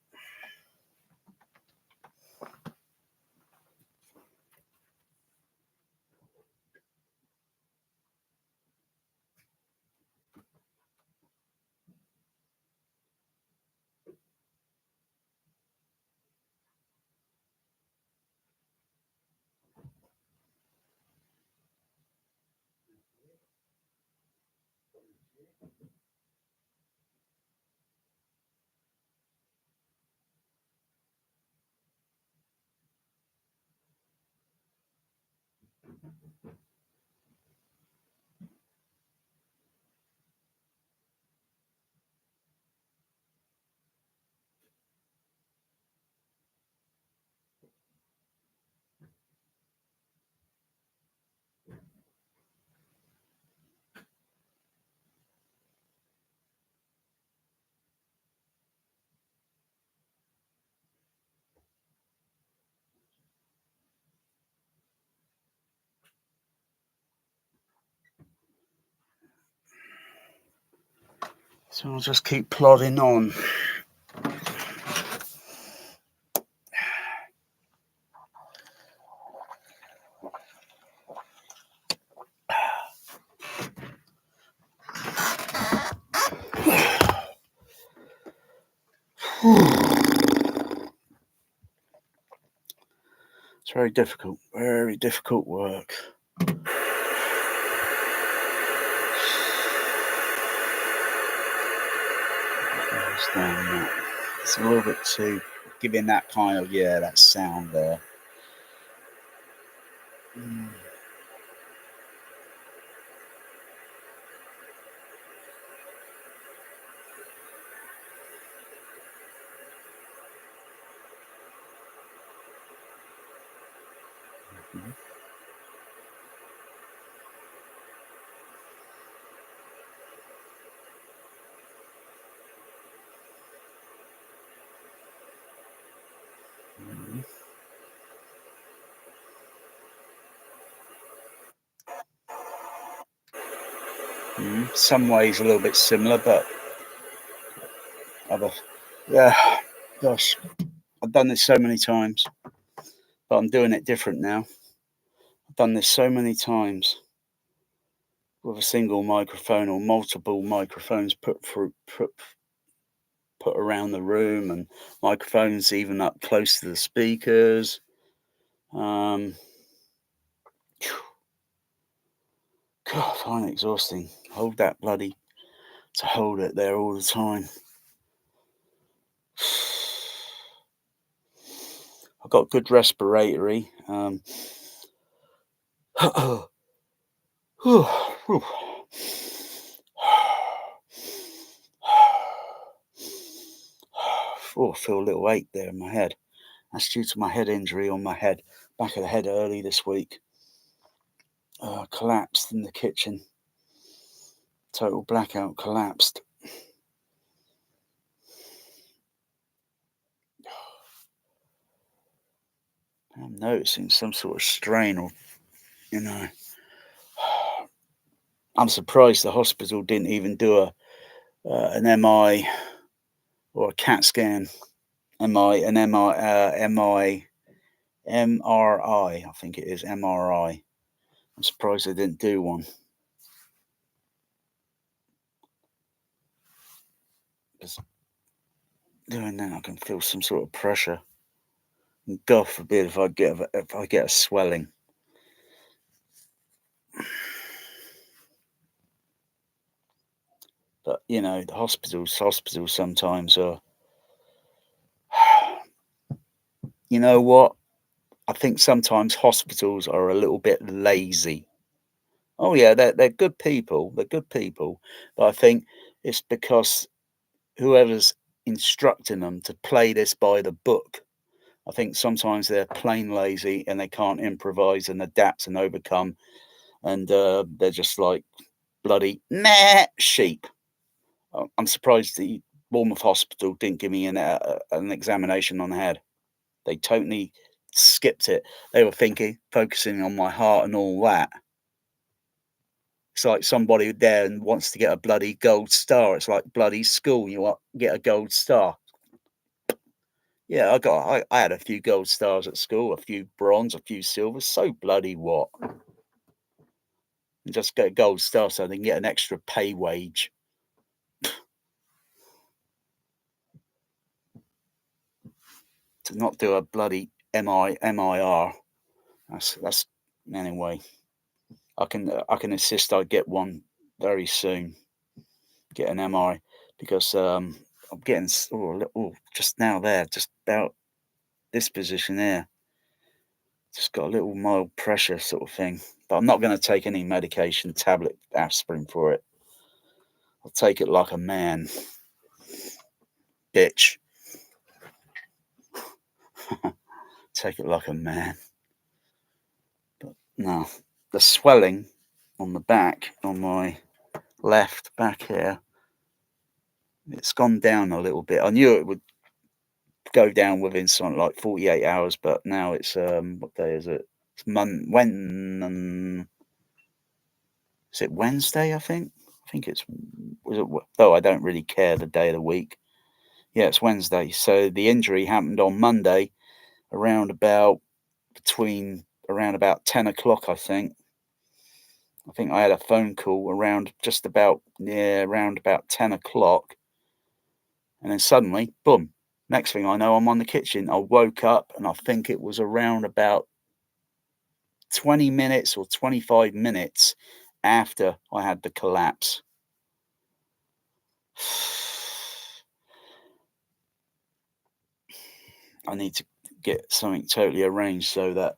So I'll just keep plodding on. It's very difficult work. It's a little bit too giving that kind of that sound there. Some ways a little bit similar, but gosh, I've done this so many times, but I'm doing it different now. I've done this so many times with a single microphone or multiple microphones put around the room, and microphones even up close to the speakers. God, I find it exhausting. Hold it there all the time. I've got good respiratory. Oh, I feel a little ache there in my head. That's due to my head injury on my head, back of the head early this week. Collapsed in the kitchen. Total blackout, collapsed. I'm noticing some sort of strain, or, you know. I'm surprised the hospital didn't even do an MI or a CAT scan. MRI, I think it is MRI. I'm surprised they didn't do one. Because doing that, I can feel some sort of pressure. And God forbid if I get a swelling. But you know, the hospitals sometimes are. You know what? I think sometimes hospitals are a little bit lazy. Oh yeah, they're good people. They're good people, but I think it's because whoever's instructing them to play this by the book. I think sometimes they're plain lazy and they can't improvise and adapt and overcome, and they're just like bloody meh sheep. I'm surprised the Bournemouth Hospital didn't give me an examination on the head. They totally skipped it. They were focusing on my heart and all that. It's like somebody there and wants to get a bloody gold star. It's like bloody school. Get a gold star. Yeah, I had a few gold stars at school, a few bronze, a few silvers. So bloody what? And just get a gold star so they can get an extra pay wage. To not do a bloody MIR. That's anyway. I can insist I get one very soon. Get an MI because I'm getting just now there, just about this position there. Just got a little mild pressure sort of thing. But I'm not going to take any medication, tablet, aspirin for it. I'll take it like a man, bitch. Take it like a man. But no, the swelling on the back, on my left back here, it's gone down a little bit. I knew it would go down within something like 48 hours, but now it's what day is it? It's is it Wednesday? I think. I think it's was it. Though I don't really care the day of the week. Yeah, it's Wednesday. So the injury happened on Monday, around about around about 10 o'clock. I think. I think I had a phone call around around about 10 o'clock, and then suddenly, boom! Next thing I know, I'm on the kitchen. I woke up, and I think it was around about 20 minutes or 25 minutes after I had the collapse. I need to get something totally arranged so that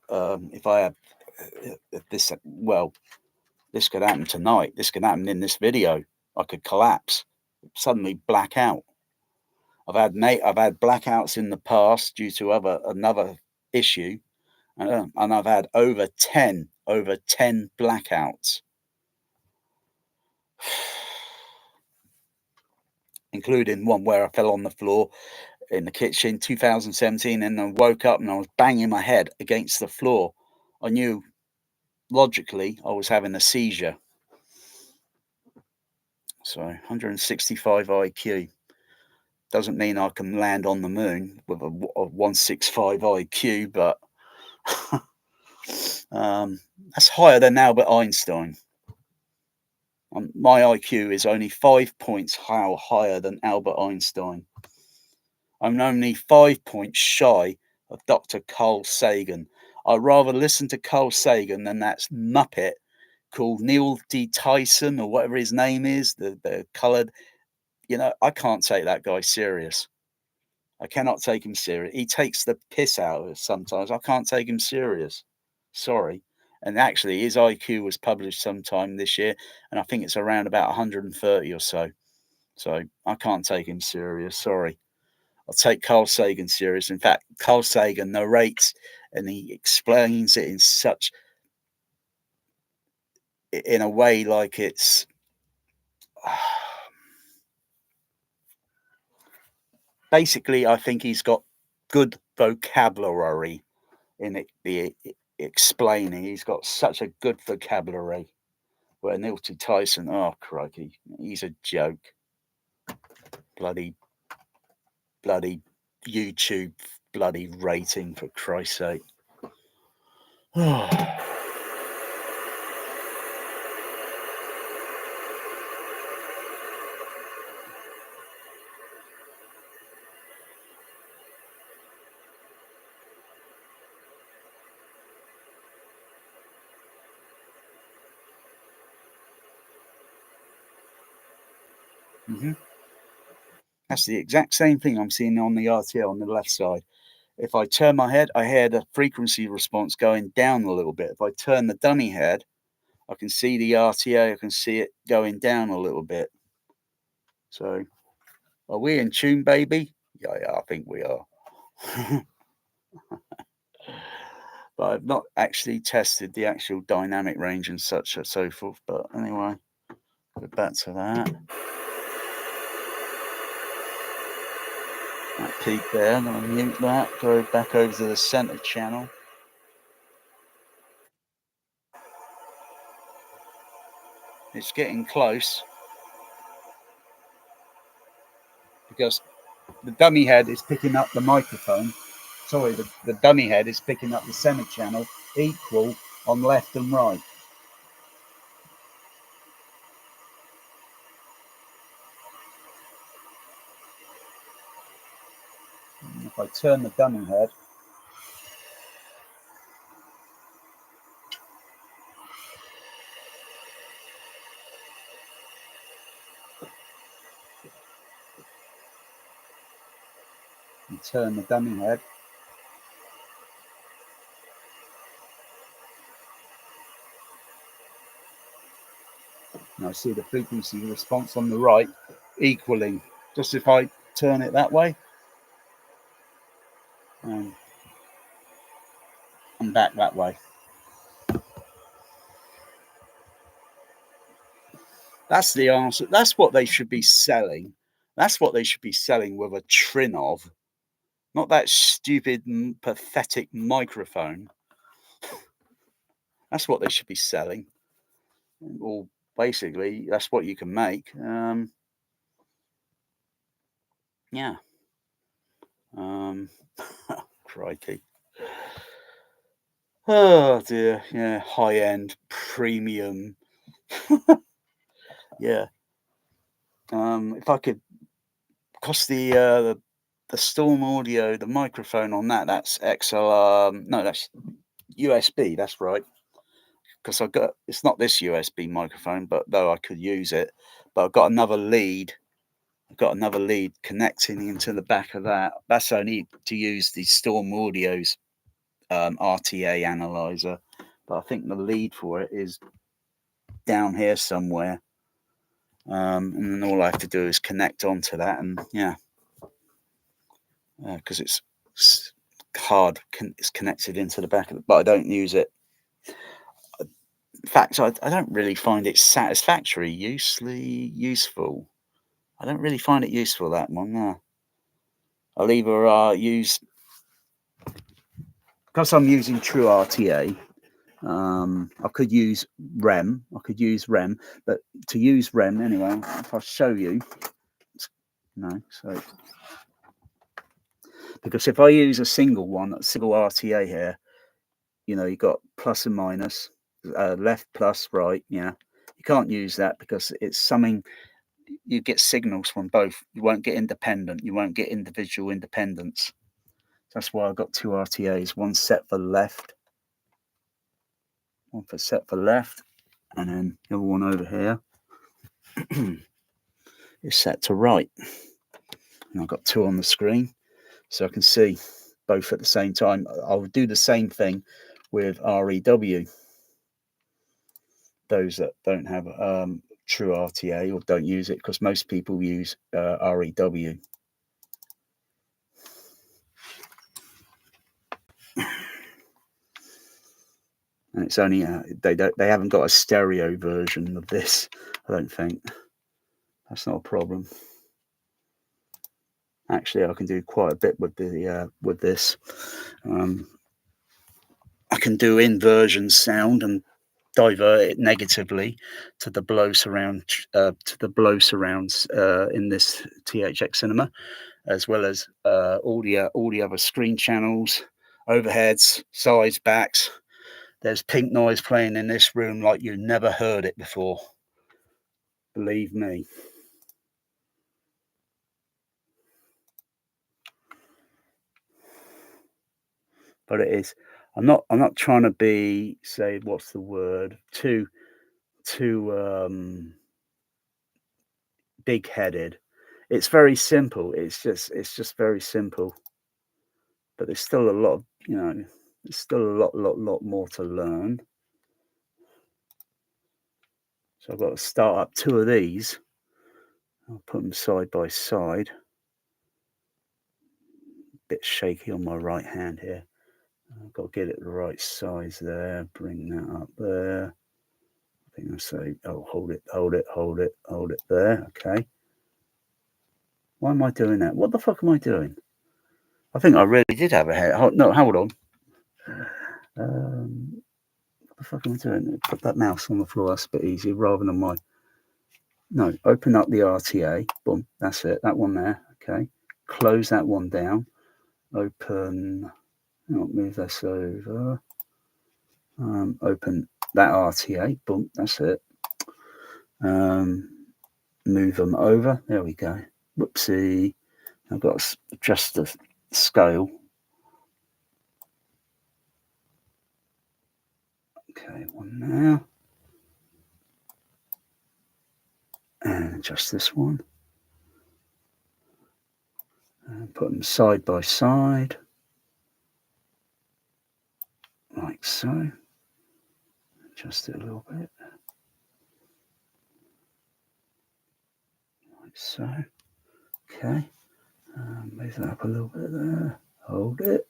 if I have if this well, this could happen tonight. This could happen in this video. I could collapse, suddenly black out. I've had blackouts in the past due to another issue, and I've had over ten blackouts, including one where I fell on the floor in the kitchen 2017, and I woke up and I was banging my head against the floor. I knew logically I was having a seizure. So 165 IQ doesn't mean I can land on the moon with a 165 IQ, but that's higher than Albert Einstein. My IQ is only 5 points higher than Albert Einstein. I'm only 5 points shy of Dr. Carl Sagan. I'd rather listen to Carl Sagan than that muppet called Neil D. Tyson or whatever his name is, the coloured. I can't take that guy serious. I cannot take him serious. He takes the piss out of us sometimes. I can't take him serious. Sorry. And actually, his IQ was published sometime this year, and I think it's around about 130 or so. So I can't take him serious. Sorry. I take Carl Sagan serious. In fact, Carl Sagan narrates and he explains it in a way like it's basically, I think he's got good vocabulary in it, explaining. He's got such a good vocabulary. Where Neil T. Tyson, oh crikey, he's a joke. Bloody YouTube bloody rating, for Christ's sake. That's the exact same thing I'm seeing on the RTA on the left side. If I turn my head, I hear the frequency response going down a little bit. If I turn the dummy head, I can see the RTA, I can see it going down a little bit. So, are we in tune, baby? Yeah, I think we are. But I've not actually tested the actual dynamic range and such and so forth. But anyway, go back to that. That peak there, I'm going to mute that, go back over to the center channel. It's getting close because the dummy head is picking up the microphone. Sorry, the dummy head is picking up the center channel equal on left and right. And if I turn the dummy head, and turn the dummy head, and I see the frequency response on the right equaling. Just if I turn it that way, and back that way. That's the answer. That's what they should be selling. That's what they should be selling with a Trinov, not that stupid, pathetic microphone. That's what they should be selling. Well, basically, that's what you can make. Yeah. Crikey. Oh dear. Yeah. High end, premium. Yeah. If I could, cost the Storm Audio, the microphone on that's XL. No, that's USB. That's right. Because it's not this USB microphone, but though I could use it, but I've got another lead. I've got another lead connecting into the back of that. That's only to use the Storm Audio's RTA analyzer, but I think the lead for it is down here somewhere. And then all I have to do is connect onto that, and yeah, because it's hard, it's connected into the back of it, but I don't use it. In fact, I don't really find it satisfactory, useful. I don't really find it useful, that one. No. I'll either use, because I'm using true RTA. I could use REM. But to use REM anyway, if I show you, no. So because if I use a single RTA here, you got plus and minus, left, plus, right. Yeah, you can't use that because it's something. You get signals from both. You won't get independent. You won't get individual independence. That's why I've got two RTAs. One set for left, and then the other one over here is set to right. And I've got two on the screen, so I can see both at the same time. I'll do the same thing with REW. Those that don't have true RTA or don't use it, because most people use REW. and it's only they haven't got a stereo version of this. I don't think that's not a problem. Actually, I can do quite a bit with the with this. I can do inversion sound and divert it negatively to the blow surrounds in this THX Cinema, as well as all the other screen channels, overheads, sides, backs. There's pink noise playing in this room like you never heard it before. Believe me. But it is. I'm not trying to be, say, what's the word? Too big-headed. It's very simple. It's just very simple. But there's still a lot of, there's still a lot more to learn. So I've got to start up 2 of these. I'll put them side by side. A bit shaky on my right hand here. I've got to get it the right size there. Bring that up there. I think I'll say, oh, hold it there. Okay. Why am I doing that? What the fuck am I doing? I think I really did have a head. No, hold on. What the fuck am I doing? Put that mouse on the floor. That's a bit easier rather than my... No, open up the RTA. Boom. That's it. That one there. Okay. Close that one down. Open... I'll move this over. Open that RTA. Boom. That's it. Move them over. There we go. Whoopsie. I've got to adjust the scale. Okay, one now. And adjust this one. And put them side by side. Like so. Adjust it a little bit. Like so. Okay. Move that up a little bit there. Hold it.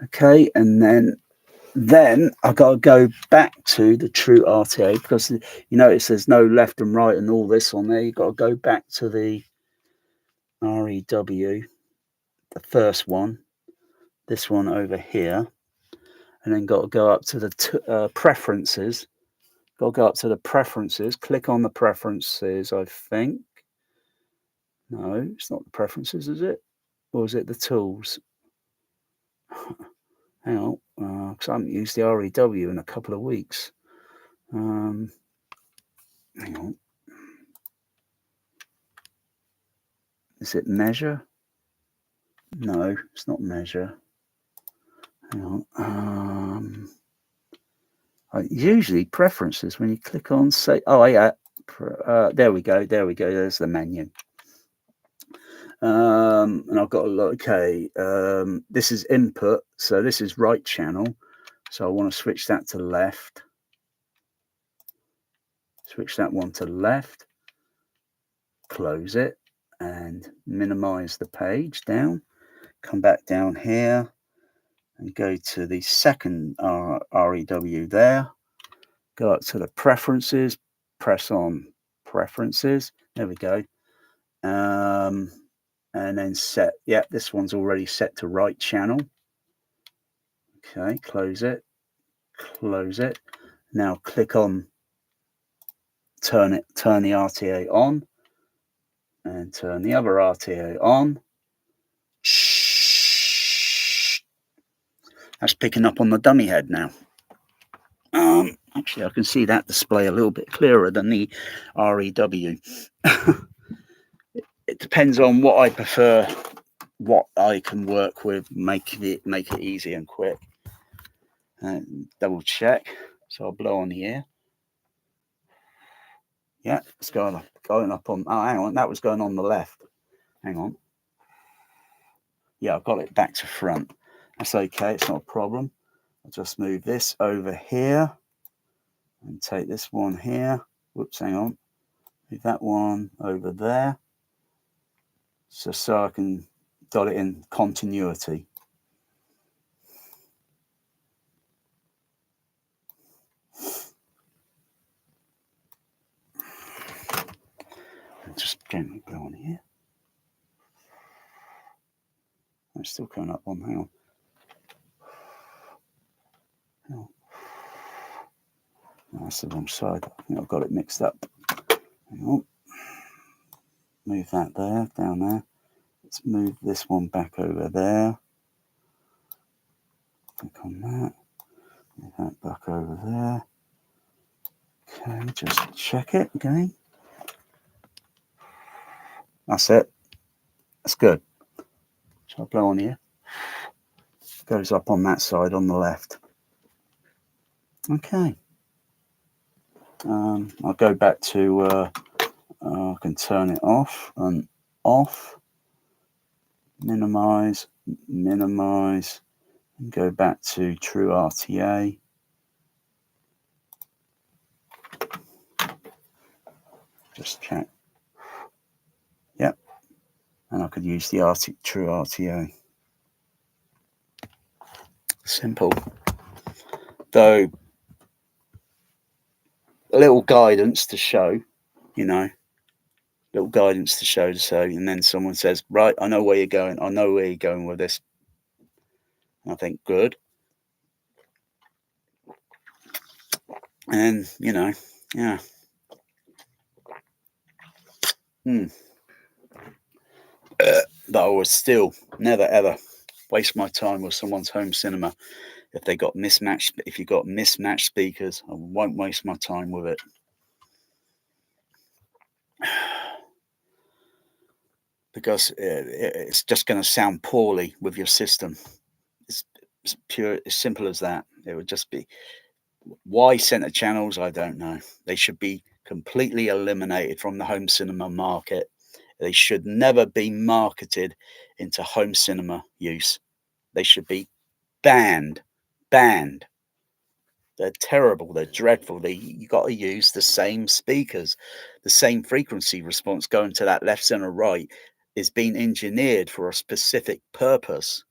Okay, and then I've got to go back to the true RTA because you notice there's no left and right and all this on there. You've got to go back to the REW, the first one, this one over here, and then got to go up to the preferences. Got to go up to the preferences, click on the preferences, I think. No, it's not the preferences, is it? Or is it the tools? Hang on, because I haven't used the REW in a couple of weeks. Hang on. Is it measure? No, it's not measure. Hang on. Usually preferences when you click on say, oh yeah, there we go. There's the menu. And I've got a lot. Okay, this is input, so this is right channel. So I want to switch that to left. Switch that one to left. Close it and minimize the page down. Come back down here and go to the second REW there. Go up to the preferences. Press on preferences. There we go. And then set. Yeah, this one's already set to right channel. Okay, close it. Close it. Now click on turn the RTA on and turn the other RTA on. Shh. That's picking up on the dummy head now. Actually, I can see that display a little bit clearer than the REW. It depends on what I prefer, what I can work with, make it easy and quick. Double check. So I'll blow on the ear. Yeah, it's going up on. Oh, hang on, that was going on the left. Hang on. Yeah, I've got it back to front. That's okay. It's not a problem. I'll just move this over here and take this one here. Whoops, hang on. Move that one over there. So I can got it in continuity. just gently blow on here. It's still coming up on. Hang on. Oh, that's the wrong side. I think I've got it mixed up. Hang on. Move that there, down there. Let's move this one back over there. Click on that. Move that back over there. Okay, just check it again. That's it. That's good. Shall I blow on here? Goes up on that side on the left. Okay. I'll go back to, I can turn it off and off. Minimize, minimize, and go back to true RTA. Just check. Yep. And I could use the true RTA. Simple. Though, a little guidance to show, you know, little guidance to show, and then someone says, right, I know where you're going. I know where you're going with this. And I think, good. And, you know, yeah. But I would still never ever waste my time with someone's home cinema if they got mismatched. If you got mismatched speakers, I won't waste my time with it. Because it's just going to sound poorly with your system. It's pure, as simple as that. It would just be. Why center channels? I don't know. They should be completely eliminated from the home cinema market. They should never be marketed into home cinema use. They should be banned. Banned. They're terrible. They're dreadful. You got to use the same speakers, the same frequency response going to that left, center, right is being engineered for a specific purpose,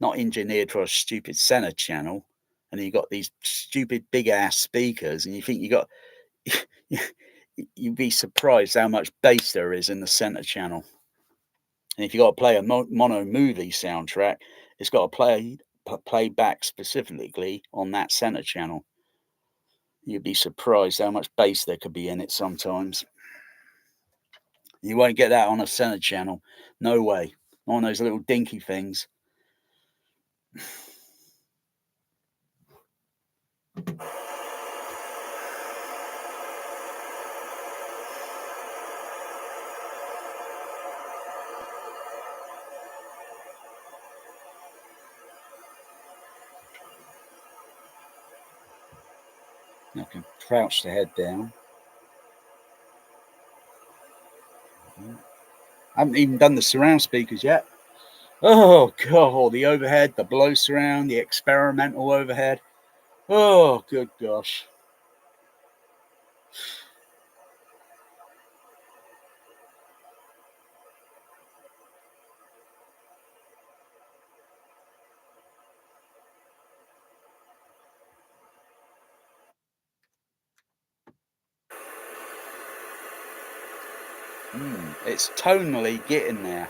not engineered for a stupid center channel. And you got these stupid big ass speakers, and you think you got. You'd be surprised how much bass there is in the center channel. And if you got to play a mono movie soundtrack, it's got to play back specifically on that center channel. You'd be surprised how much bass there could be in it sometimes. You won't get that on a center channel. No way. Not on those little dinky things. I can crouch the head down. I haven't even done the surround speakers yet. Oh, God, the overhead, the below surround, the experimental overhead. Oh, good gosh. It's tonally getting there.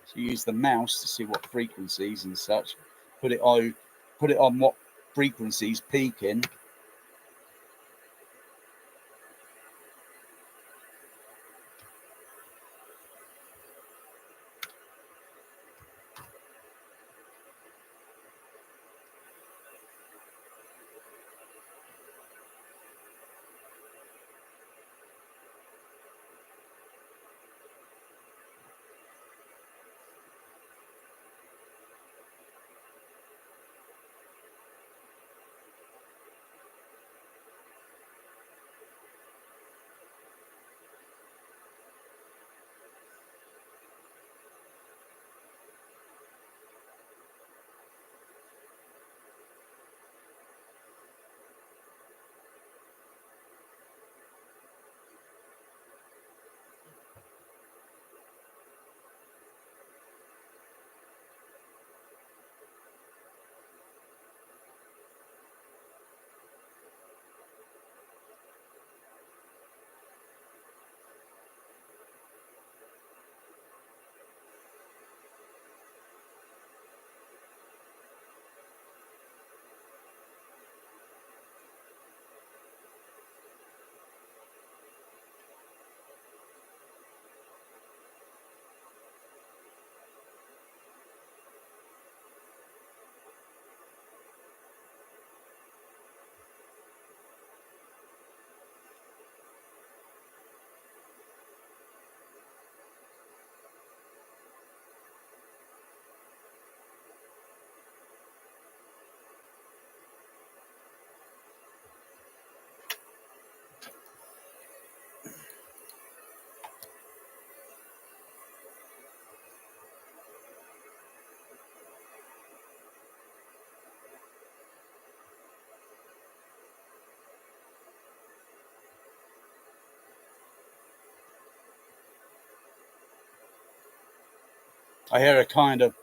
So you use the mouse to see what frequencies and such. Put it on what frequencies peaking. I hear a kind of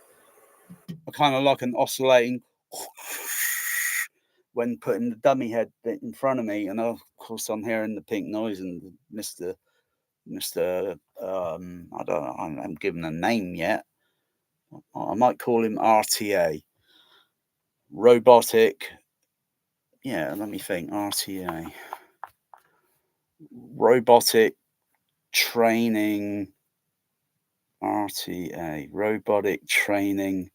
like an oscillating when putting the dummy head in front of me, and of course I'm hearing the pink noise and Mister. I don't know. I haven't given a name yet. I might call him RTA, robotic. Yeah, let me think. RTA, robotic training. RTA, robotic training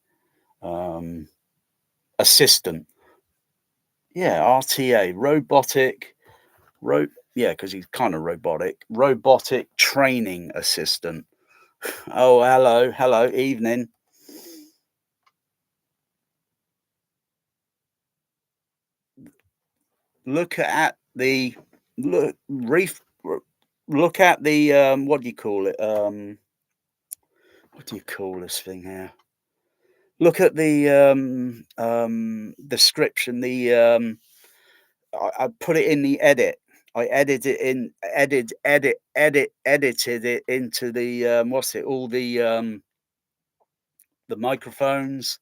assistant. Yeah, RTA, robotic. Yeah, because he's kind of robotic. Robotic training assistant. Oh, hello, evening. Look at the look reef. Look at the what do you call it? What do you call this thing here? Look at the description. I put it in the edit. I edited it into the what's it? All the microphones,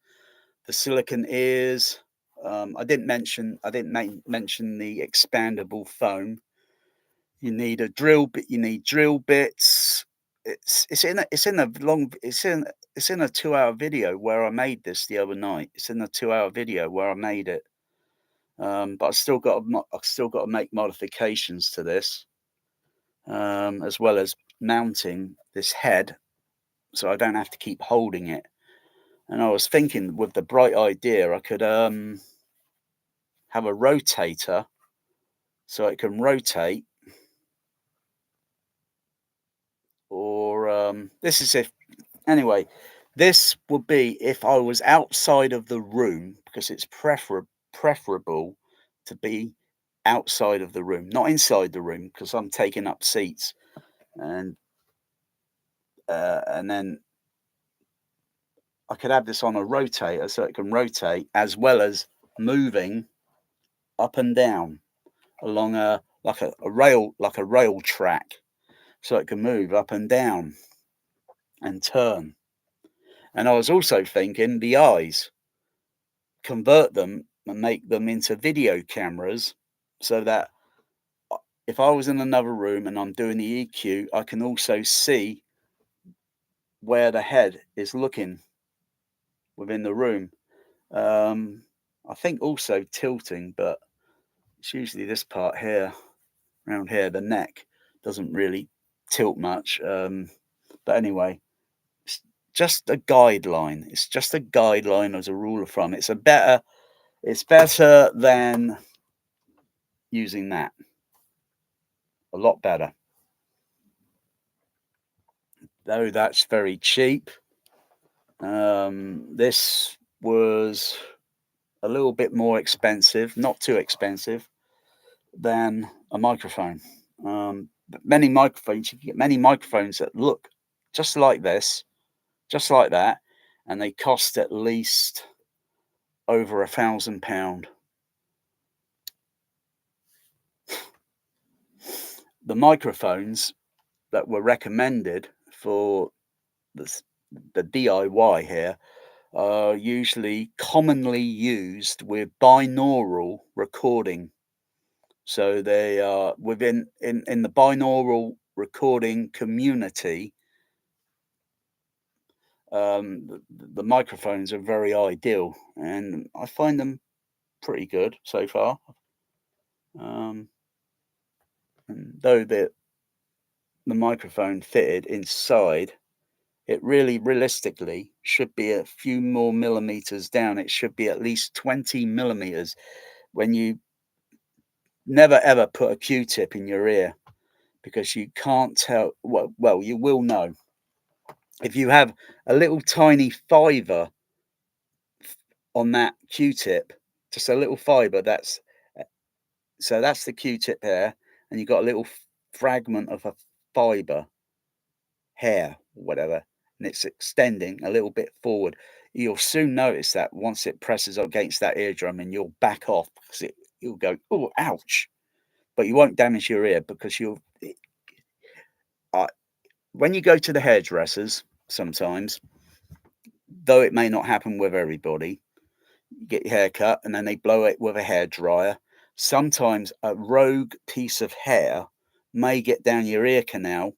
the silicone ears. I didn't mention the expandable foam. You need a drill bit. You need drill bits. It's in a 2 hour video where I made this the other night. It's in a 2 hour video where I made it. But I've still got to make modifications to this, as well as mounting this head so I don't have to keep holding it. And I was thinking, with the bright idea, I could have a rotator so it can rotate, or this is if anyway. This would be if I was outside of the room, because it's preferable to be outside of the room, not inside the room, because I'm taking up seats, and then I could have this on a rotator so it can rotate as well as moving up and down along a rail track, so it can move up and down and turn. And I was also thinking the eyes, convert them and make them into video cameras, so that if I was in another room and I'm doing the EQ, I can also see where the head is looking within the room. I think also tilting, but it's usually this part here, around here, the neck doesn't really tilt much. But anyway, it's just a guideline. It's just a guideline as a rule of thumb. It's better than using that. A lot better. Though that's very cheap. This was a little bit more expensive, not too expensive, than a microphone. But many microphones, you can get many microphones that look just like this, just like that, and they cost at least over £1,000. The microphones that were recommended for the DIY here are usually commonly used with binaural recording. So they are in the binaural recording community. The microphones are very ideal, and I find them pretty good so far. And though the microphone fitted inside, it really realistically should be a few more millimeters down. It should be at least 20 millimeters. When you never ever put a Q-tip in your ear, because you can't tell. Well, you will know if you have a little tiny fiber on that Q-tip, just a little fiber. That's the Q-tip there, and you've got a little fragment of a fiber, hair, whatever, and it's extending a little bit forward. You'll soon notice that once it presses against that eardrum, and you'll back off because you'll go, oh, ouch, but you won't damage your ear because uh, when you go to the hairdressers, sometimes though it may not happen with everybody, you get your hair cut and then they blow it with a hairdryer. Sometimes a rogue piece of hair may get down your ear canal.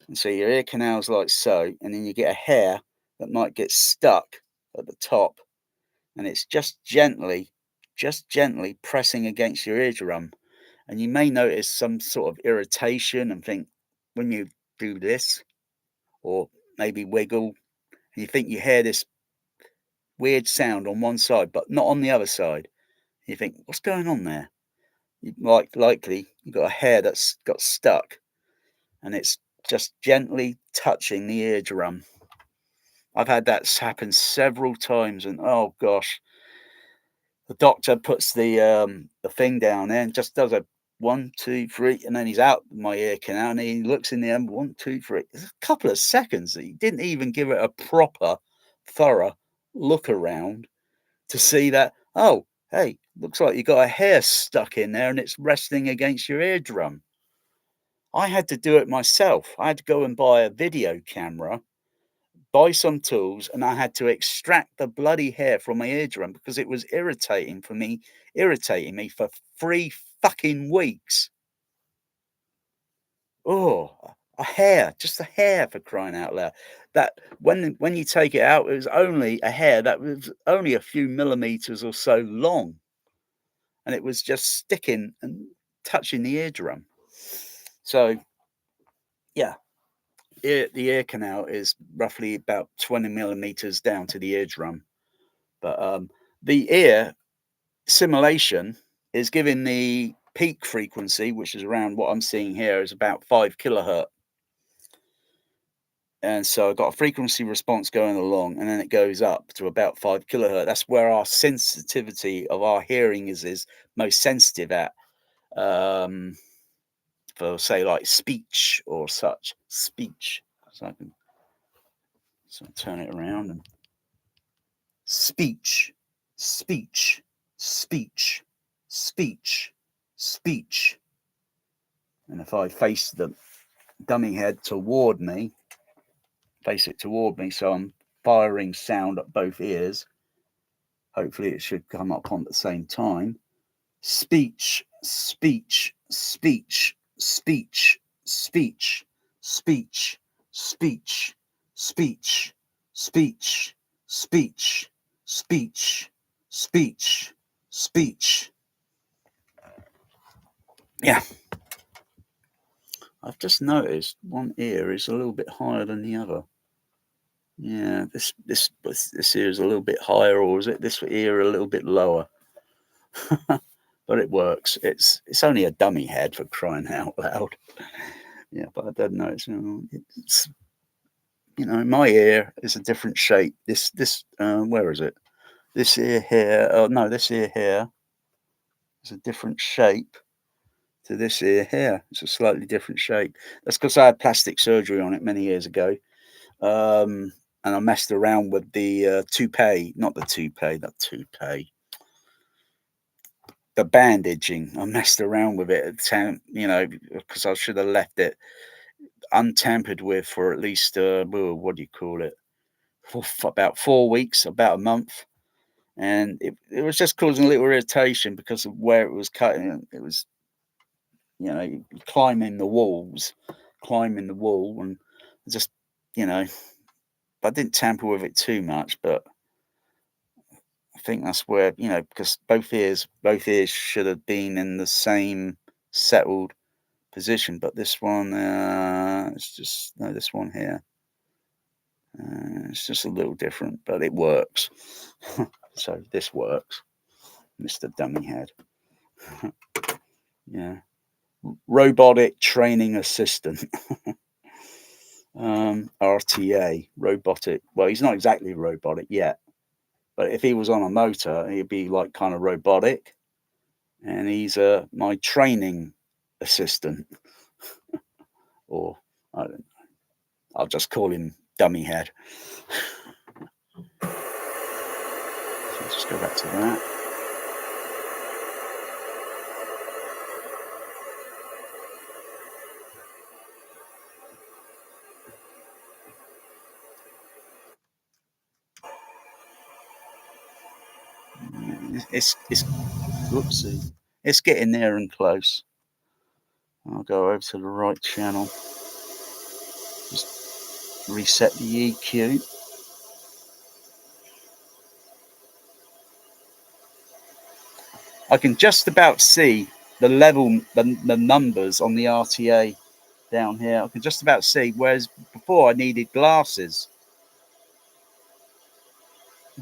And so your ear canal's like so, and then you get a hair that might get stuck at the top, and it's just gently pressing against your eardrum. And you may notice some sort of irritation and think when you do this, or maybe wiggle, and you think you hear this weird sound on one side, but not on the other side. You think, what's going on there? Likely you've got a hair that's got stuck, and it's just gently touching the eardrum. I've had that happen several times, and oh gosh, the doctor puts the thing down there and just does a 1, 2, 3, and then he's out my ear canal, and he looks in the end 1, 2, 3. It's a couple of seconds. He didn't even give it a proper, thorough look around to see that. Oh, hey, looks like you got a hair stuck in there, and it's resting against your eardrum. I had to do it myself. I had to go and buy a video camera, buy some tools, and I had to extract the bloody hair from my eardrum because it was irritating me for 3 fucking weeks. Oh, a hair, just a hair, for crying out loud. That when you take it out, it was only a hair that was only a few millimeters or so long, and it was just sticking and touching the eardrum. So, yeah, the ear canal is roughly about 20 millimeters down to the eardrum. But the ear simulation is giving the peak frequency, which is around what I'm seeing here, is about 5 kilohertz. And so I've got a frequency response going along, and then it goes up to about 5 kilohertz. That's where our sensitivity of our hearing is most sensitive at, for say like speech or such. Speech. So I can turn it around and speech, speech, speech, speech, speech. And if I face the dummy head toward me, face it toward me, so I'm firing sound at both ears. Hopefully it should come up on at the same time. Speech, speech, speech, speech, speech, speech, speech, speech, speech, speech, speech, speech, speech. Yeah. I've just noticed one ear is a little bit higher than the other. Yeah, this ear is a little bit higher, or is it this ear a little bit lower? But it works. It's only a dummy head, for crying out loud. Yeah, but I don't know. It's my ear is a different shape. This where is it? This ear here. Oh no, this ear here is a different shape to this ear here. It's a slightly different shape. That's because I had plastic surgery on it many years ago. And I messed around with the toupee, not the toupee, the bandaging. I messed around with it because I should have left it untampered with for at least, what do you call it? For about 4 weeks, about a month. And it was just causing a little irritation because of where it was cutting. It was, climbing the walls, climbing the wall, and just, I didn't tamper with it too much, but I think that's where, because both ears should have been in the same settled position, but this one, it's just, no, this one here, it's just a little different, but it works. So this works, Mr. Dummy Head. Yeah. Robotic training assistant. RTA, robotic. Well, he's not exactly robotic yet, but if he was on a motor, he'd be like kind of robotic. And he's my training assistant, or I don't know. I'll just call him Dummy Head. So let's just go back to that. It's whoopsie. It's getting there and close. I'll go over to the right channel. Just reset the EQ. I can just about see the level, the numbers on the RTA down here. I can just about see, whereas before I needed glasses.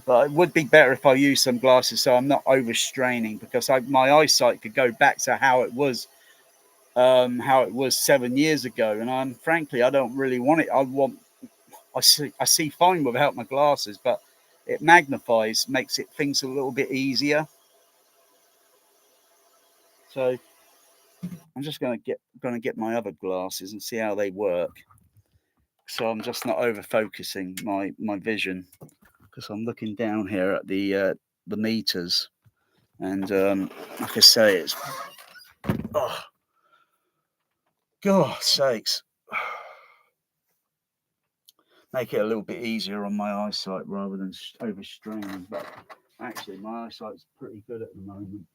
But it would be better if I used some glasses so I'm not overstraining, because my eyesight could go back to how it was 7 years ago, and frankly I don't really want it. I see fine without my glasses, but it magnifies, makes it things a little bit easier. So I'm just going to get my other glasses and see how they work. So I'm just not over focusing my vision, because I'm looking down here at the meters, and like I say, it's oh God sakes, make it a little bit easier on my eyesight rather than overstraining. But actually, my eyesight's pretty good at the moment.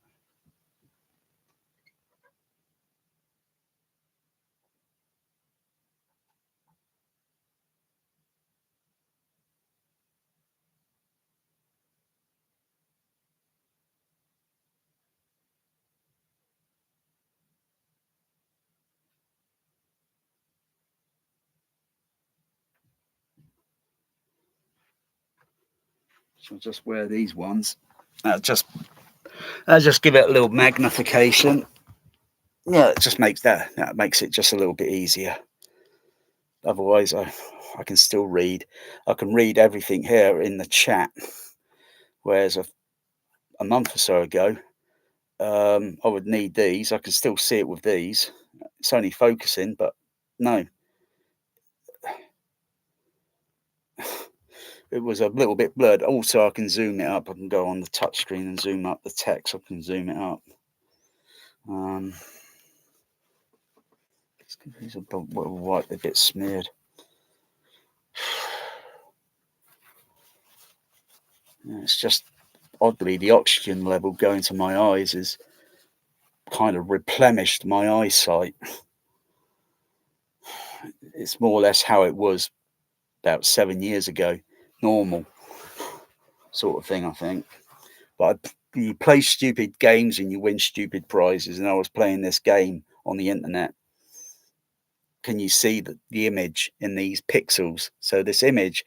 So I'll just wear these ones. I'll just give it a little magnification. Yeah, it just makes that makes it just a little bit easier. Otherwise, I can still read. I can read everything here in the chat. Whereas a month or so ago, I would need these. I can still see it with these. It's only focusing, but no, it was a little bit blurred. Also, I can zoom it up. I can go on the touchscreen and zoom up the text. I can zoom it up. These are white, a bit smeared. It's just oddly the oxygen level going to my eyes has kind of replenished my eyesight. It's more or less how it was about 7 years ago, normal sort of thing, I think. But you play stupid games and you win stupid prizes, and I was playing this game on the internet. Can you see the image in these pixels? So this image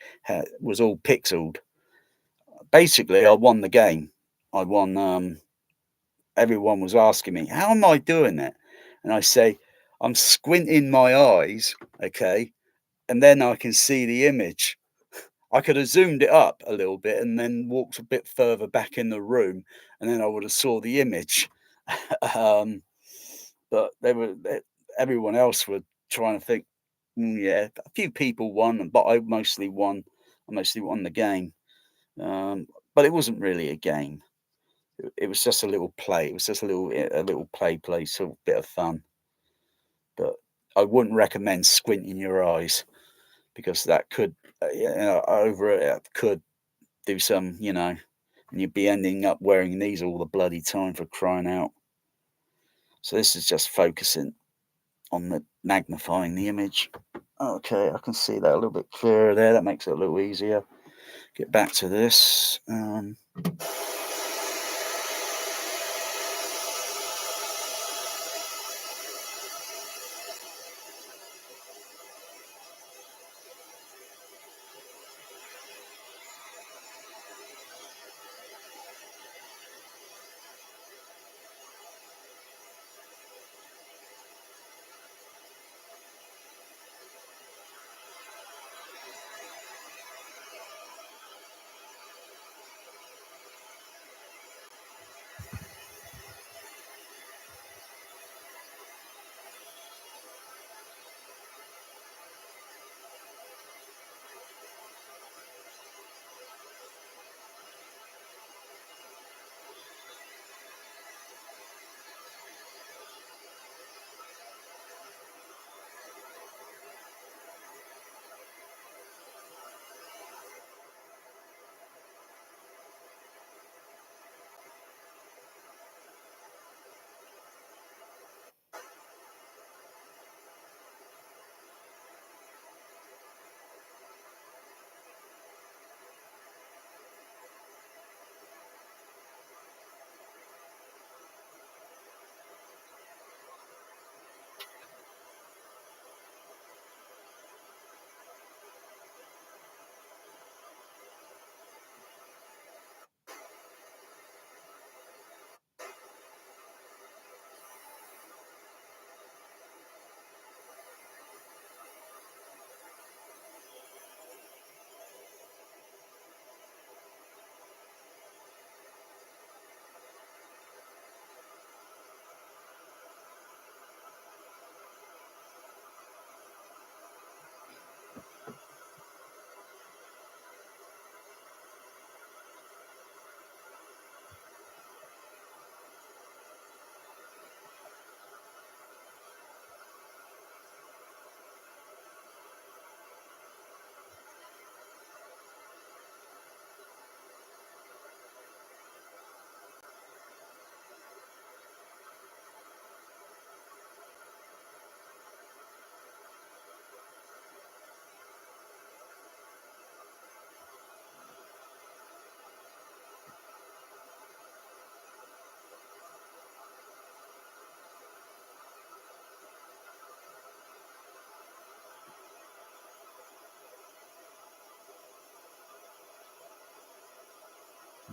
was all pixeled. Basically, I won the game. I won. Everyone was asking me, how am I doing it? And I say, I'm squinting my eyes, okay, and then I can see the image. I could have zoomed it up a little bit and then walked a bit further back in the room, and then I would have saw the image. um, but everyone else were trying to think, yeah, a few people won, but I mostly won. I mostly won the game. But it wasn't really a game. It was just a little play. It was just a little play, sort of bit of fun. But I wouldn't recommend squinting your eyes, because that could, could do some, and you'd be ending up wearing these all the bloody time, for crying out. So this is just focusing on the magnifying the image. Okay, I can see that a little bit clearer there. That makes it a little easier. Get back to this.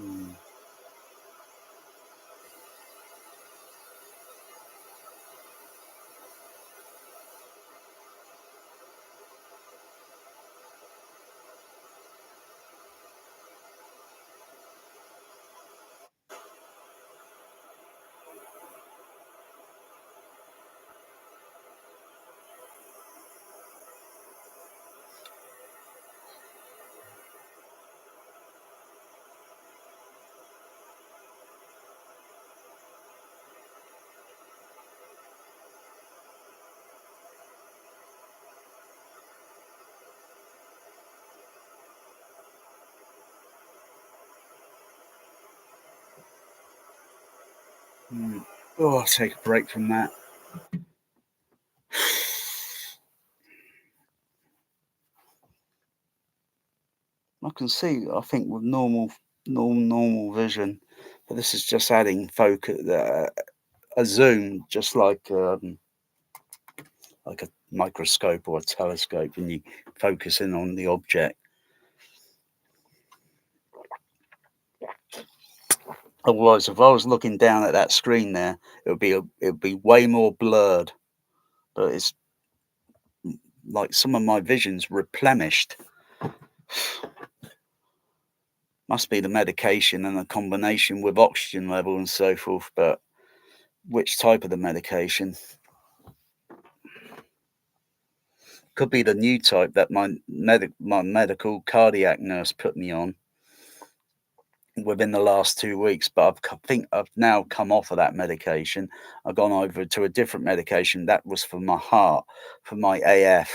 Mm. Mm. Oh, I'll take a break from that. I can see, I think, with normal vision, but this is just adding focus, a zoom, just like a microscope or a telescope, and you focus in on the object. Otherwise, if I was looking down at that screen there, it would be way more blurred. But it's like some of my vision's replenished. Must be the medication and the combination with oxygen level and so forth. But which type of the medication? Could be the new type that my medical cardiac nurse put me on within the last 2 weeks. But think I've now come off of that medication. I've gone over to a different medication that was for my heart, for my AF,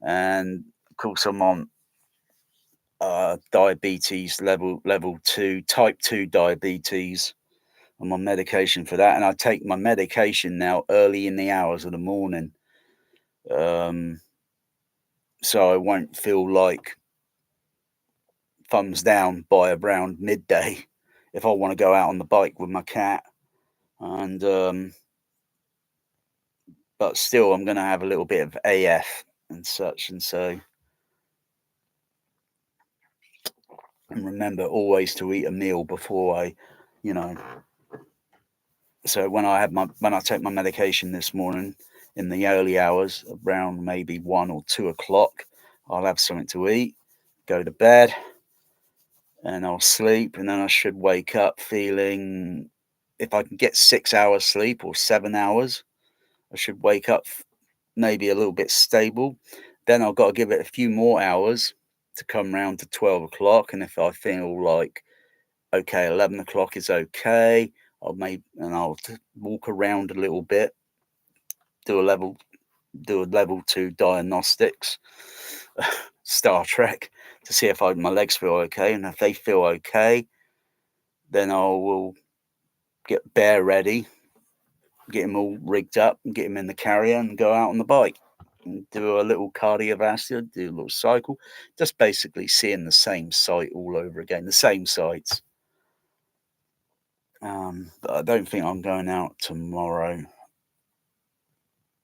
and of course I'm on diabetes level 2, type 2 diabetes. I'm on medication for that, and I take my medication now early in the hours of the morning, um, so I won't feel like thumbs down by around midday if I want to go out on the bike with my cat. And but still, I'm going to have a little bit of AF and such, and so and remember always to eat a meal before you know. So when I take my medication this morning in the early hours, around maybe 1 or 2 o'clock, I'll have something to eat, go to bed, and I'll sleep, and then I should wake up feeling, if I can get 6 hours sleep or 7 hours, I should wake up maybe a little bit stable. Then I've got to give it a few more hours to come round to 12 o'clock. And if I feel like, okay, 11 o'clock is okay, I'll walk around a little bit, do a level do a level 2 diagnostics, Star Trek, to see if my legs feel okay. And if they feel okay, then I will get Bear ready, get him all rigged up, and get him in the carrier and go out on the bike and do a little cardiovascular, do a little cycle, just basically seeing the same site all over again, the same sites. But I don't think I'm going out tomorrow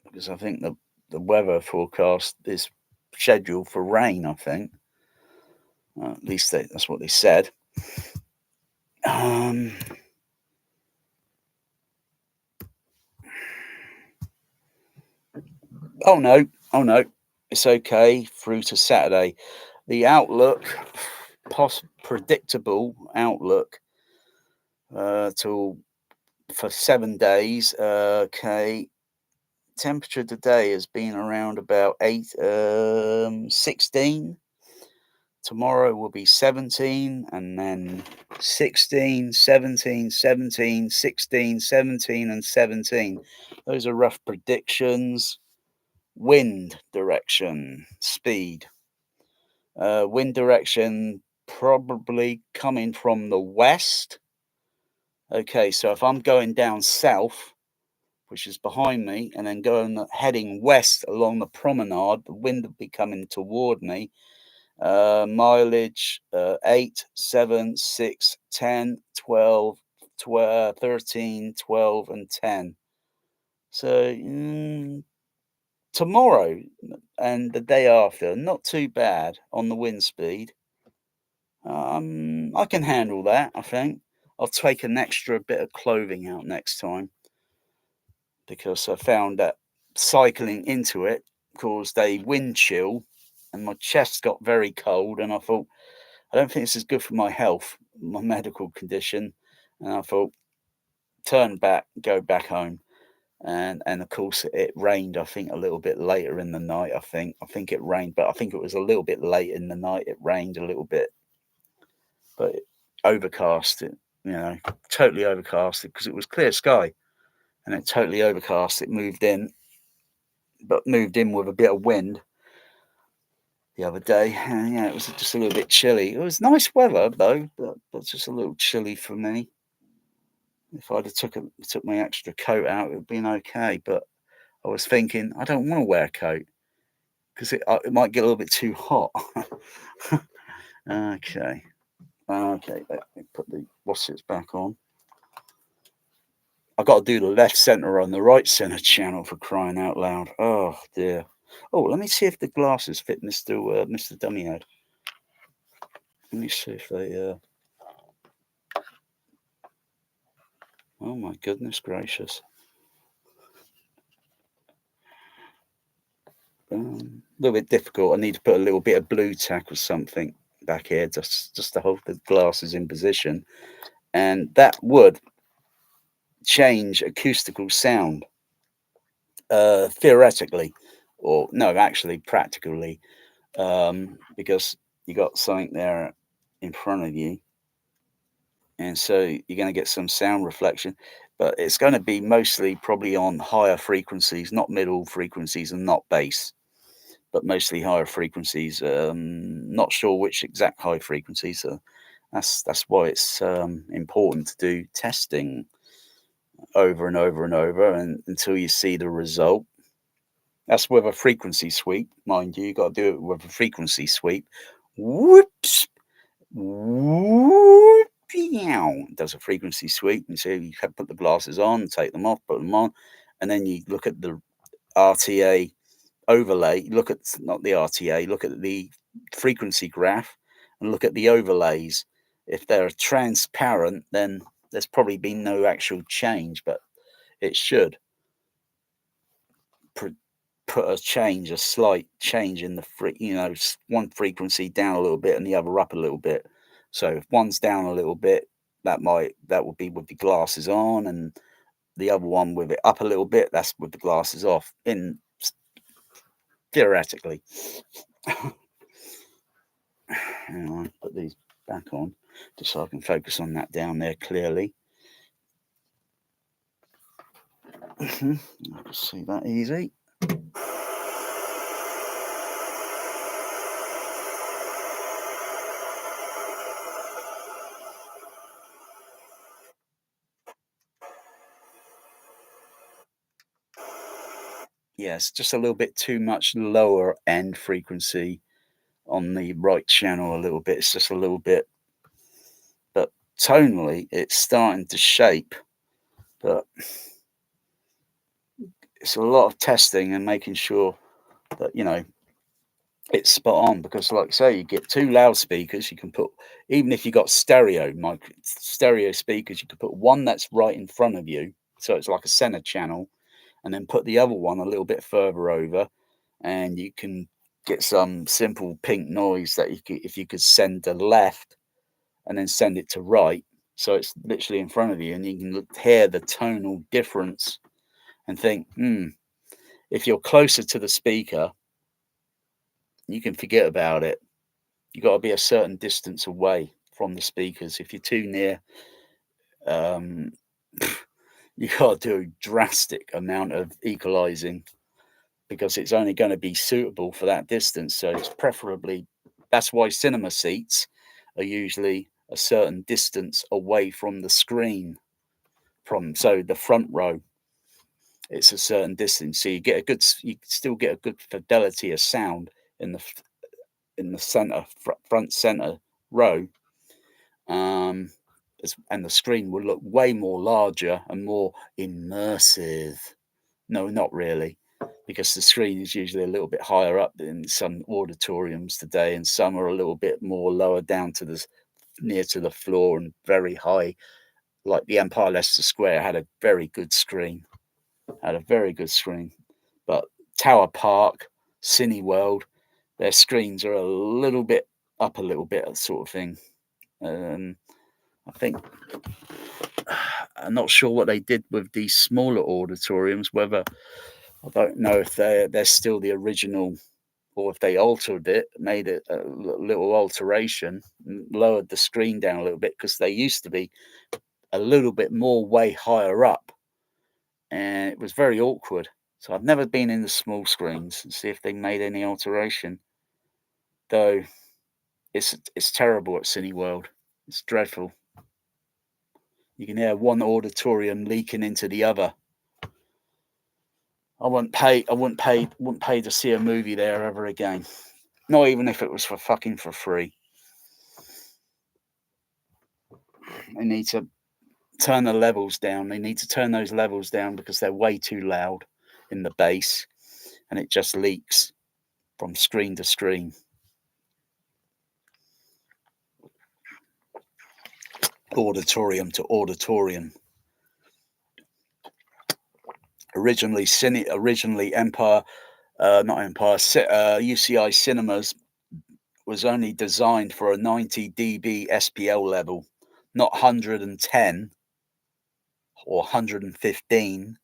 because I think the weather forecast is scheduled for rain. I think at least that's what they said. Um, oh no, oh no, it's okay through to Saturday. The outlook, predictable outlook, till for 7 days. Okay, temperature today has been around about 16. Tomorrow will be 17, and then 16, 17, 17, 16, 17, and 17. Those are rough predictions. Wind direction, speed. Wind direction probably coming from the west. Okay, so if I'm going down south, which is behind me, and then heading west along the promenade, the wind will be coming toward me. Mileage 8, 7, 6, 10, 12, 12, 13, 12, and 10. So tomorrow and the day after, not too bad on the wind speed. I can handle that, I think. I'll take an extra bit of clothing out next time because I found that cycling into it caused a wind chill and my chest got very cold. And I thought, I don't think this is good for my health, my medical condition. And I thought, turn back, go back home. And of course it rained, I think, a little bit later in the night. I think it rained, but I think it was a little bit late in the night. It rained a little bit, but overcast it, totally overcast it because it was clear sky and it totally overcast. It moved in, but moved in with a bit of wind the other day. And yeah, it was just a little bit chilly. It was nice weather though, but just a little chilly for me. If I'd have took my extra coat out, it would have been okay. But I was thinking, I don't want to wear a coat because it might get a little bit too hot. Okay. Okay, let me put the wassets back on. I got to do the left center on the right center channel for crying out loud. Oh dear. Oh, let me see if the glasses fit Mr. Dummyhead. Let me see if they. Oh my goodness gracious. A little bit difficult. I need to put a little bit of blue tack or something back here just to hold the glasses in position, and that would change acoustical sound. Theoretically, or no, actually, practically, because you got something there in front of you, and so you're going to get some sound reflection, but it's going to be mostly probably on higher frequencies, not middle frequencies, and not bass, but mostly higher frequencies. Not sure which exact high frequencies. That's why it's important to do testing over and over and over, and until you see the result. That's with a frequency sweep, mind you. You got to do it with a frequency sweep. Whoops, whoop, does a frequency sweep, and so you have to put the glasses on, take them off, put them on, and then you look at the RTA overlay. Look at not the RTA. Look at the frequency graph, and look at the overlays. If they're transparent, then there's probably been no actual change, but it should put a slight change in one frequency down a little bit and the other up a little bit. So if one's down a little bit, that would be with the glasses on, and the other one with it up a little bit, that's with the glasses off. In theoretically, anyway, put these back on just so I can focus on that down there clearly. I can see that easy. Yes, just a little bit too much lower end frequency on the right channel a little bit. It's just a little bit, but tonally it's starting to shape. But it's a lot of testing and making sure that it's spot on, because like I say, you get two loudspeakers. You can put, even if you got stereo speakers, you could put one that's right in front of you, so it's like a center channel, and then put the other one a little bit further over, and you can get some simple pink noise that if you could send to left and then send it to right, so it's literally in front of you, and you can hear the tonal difference and think, if you're closer to the speaker, you can forget about it. You got to be a certain distance away from the speakers. If you're too near, um, you got to do a drastic amount of equalizing, because it's only going to be suitable for that distance. So it's preferably, that's why cinema seats are usually a certain distance away from the screen. So the front row, it's a certain distance, so you still get a good fidelity of sound in the center, front center row. And the screen will look way more larger and more immersive. No, not really. because the screen is usually a little bit higher up in some auditoriums today, and some are a little bit more lower down to the near to the floor and very high. Like the Empire Leicester Square had a very good screen, had a very good screen, but Tower Park, Cineworld, their screens are a little bit up, a little bit, sort of thing. I think I'm not sure what they did with these smaller auditoriums. Whether I don't know if they're still the original, or if they altered it, made it a little alteration, lowered the screen down a little bit, because they used to be a little bit more way higher up, and it was very awkward. So I've never been in the small screens and see if they made any alteration. Though it's terrible at Cineworld. It's dreadful. You can hear one auditorium leaking into the other. Wouldn't pay to see a movie there ever again. Not even if it was for free. They need to turn the levels down. They need to turn those levels down because they're way too loud in the bass, and it just leaks from screen to screen. Auditorium to auditorium. Originally Empire, not Empire, UCI Cinemas was only designed for a 90 dB SPL level, not 110 or 115,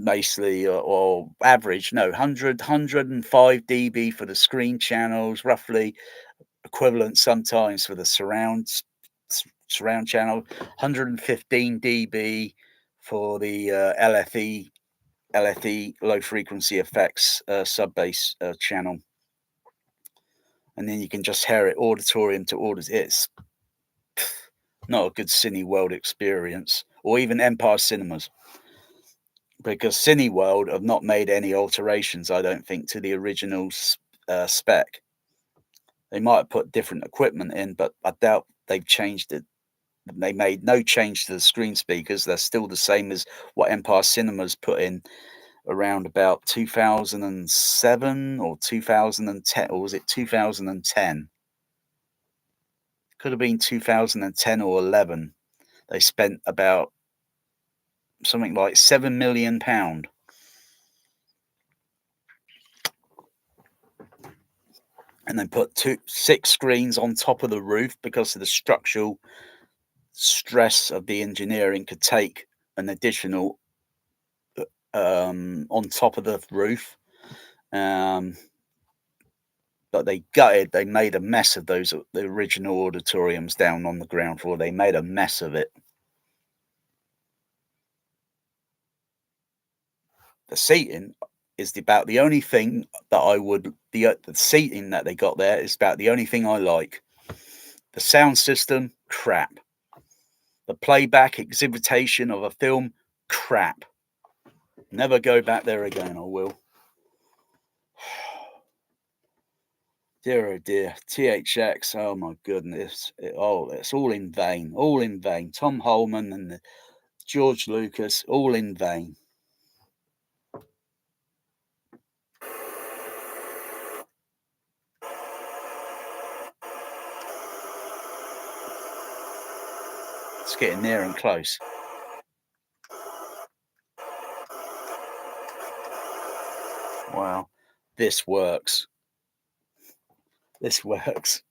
basically, or average. No, 105 dB for the screen channels, roughly equivalent sometimes for the surround channel, 115 dB for the LFE, low frequency effects, sub bass channel, and then you can just hear it auditorium to auditorium. It's not a good Cineworld experience, or even Empire Cinemas, because Cineworld have not made any alterations, I don't think, to the original spec. They might have put different equipment in, but I doubt they've changed it. They made no change to the screen speakers. They're still the same as what Empire Cinemas put in around about 2007 or 2010, or was it 2010? Could have been 2010 or 11. They spent about something like £7 million, and they put 6 screens on top of the roof because of the structural stress of the engineering could take an additional on top of the roof. But they made a mess of the original auditoriums down on the ground floor. They made a mess of it. The seating is about the only thing that the seating that they got there is about the only thing I like. The sound system, crap. The playback exhibition of a film, crap. Never go back there again, I will. Dear, oh dear. THX, oh my goodness. It's all in vain. All in vain. Tom Holman and George Lucas, all in vain. It's getting near and close. Wow. This works. This works.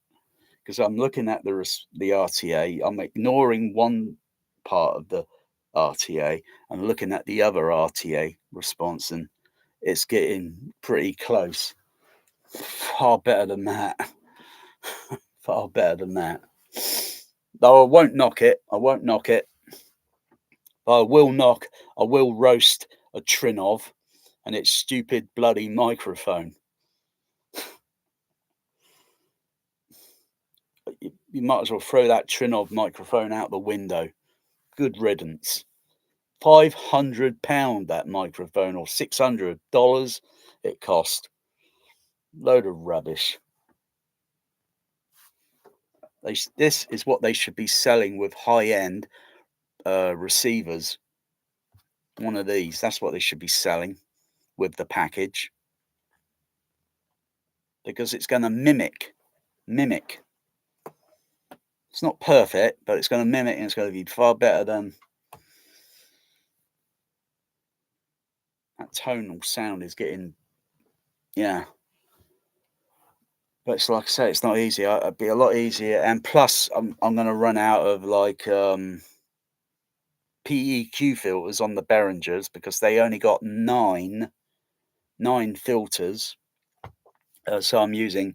Because I'm looking at the RTA. I'm ignoring one part of the RTA and looking at the other RTA response, and it's getting pretty close. Far better than that. Far better than that. Though I won't knock it. I won't knock it. But I will roast a Trinov and its stupid bloody microphone. You might as well throw that Trinov microphone out the window. Good riddance. £500 that microphone, or $600 it cost. Load of rubbish. This is what they should be selling with high-end receivers. One of these. That's what they should be selling with the package, because it's going to mimic. It's not perfect, but it's going to mimic, and it's going to be far better than that tonal sound is getting. Yeah, but it's like I say, it's not easy. It'd be a lot easier, and plus, I'm going to run out of like PEQ filters on the Behringers, because they only got nine filters. So I'm using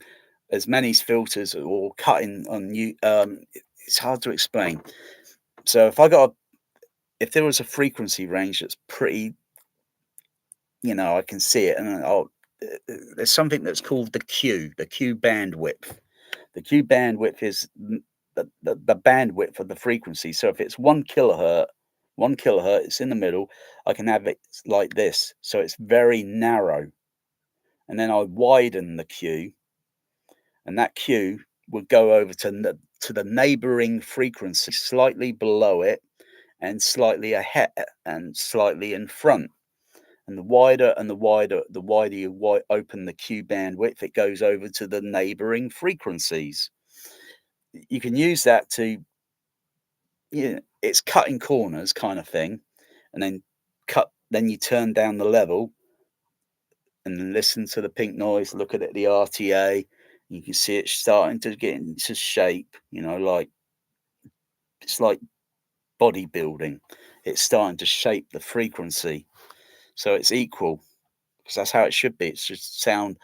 as many filters, or cutting on you. It's hard to explain. So if there was a frequency range that's pretty, I can see it, and there's something that's called the Q bandwidth. The Q bandwidth is the bandwidth of the frequency. So if it's 1 kilohertz, it's in the middle. I can have it like this, so it's very narrow, and then I widen the Q, and that Q would go over to the neighboring frequency, slightly below it, and slightly ahead, and slightly in front. And the wider you open the Q bandwidth, it goes over to the neighboring frequencies. You can use that to, it's cutting corners kind of thing, and then you turn down the level and listen to the pink noise, look at it, the RTA. You can see it starting to get into shape, like it's like bodybuilding. It's starting to shape the frequency, so it's equal, because that's how it should be. It should sound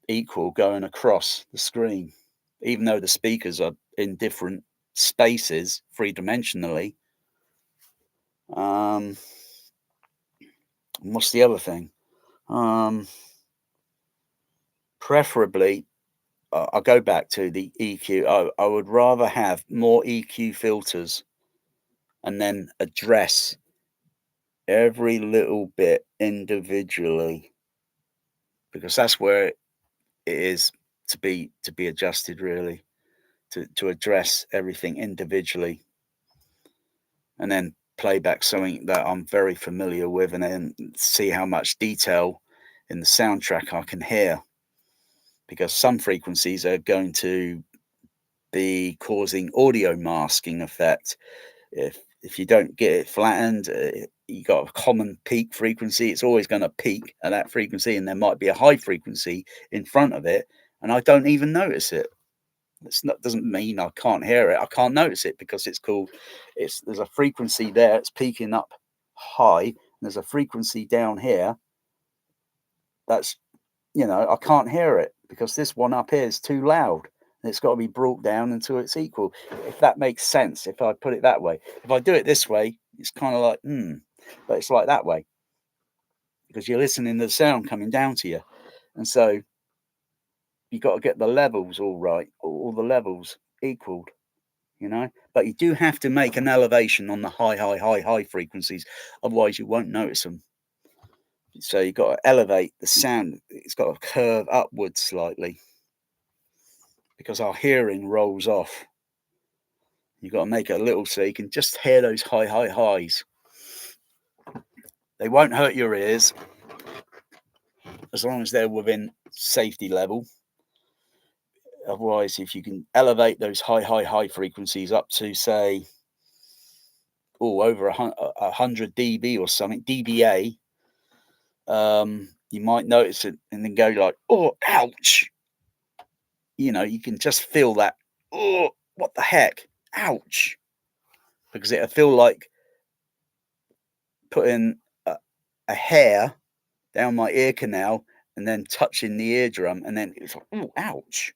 equal going across the screen, even though the speakers are in different spaces three-dimensionally. What's the other thing? Preferably, I'll go back to the EQ. I would rather have more EQ filters, and then address every little bit individually, because that's where it is to be adjusted, really, to address everything individually, and then play back something that I'm very familiar with, and then see how much detail in the soundtrack I can hear, because some frequencies are going to be causing audio masking effect. If you don't get it flattened, you got a common peak frequency, it's always going to peak at that frequency, and there might be a high frequency in front of it, and I don't even notice it. It's not doesn't mean I can't hear it. I can't notice it, because there's a frequency there, it's peaking up high, and there's a frequency down here that's, I can't hear it, because this one up here is too loud, and it's got to be brought down until it's equal. If that makes sense, if I put it that way. If I do it this way, it's kind of like, but it's like that way, because you're listening to the sound coming down to you. And so you got to get the levels all right, all the levels equaled, But you do have to make an elevation on the high frequencies, otherwise you won't notice them. So you've got to elevate the sound. It's got to curve upwards slightly, because our hearing rolls off. You've got to make it a little, so you can just hear those highs. They won't hurt your ears, as long as they're within safety level. Otherwise, if you can elevate those high frequencies up to, say, over 100 dB or something, dBA, you might notice it and then go like, oh, ouch. You can just feel that, oh, what the heck, ouch. Because it'll feel like putting a hair down my ear canal and then touching the eardrum, and then it's like, oh, ouch.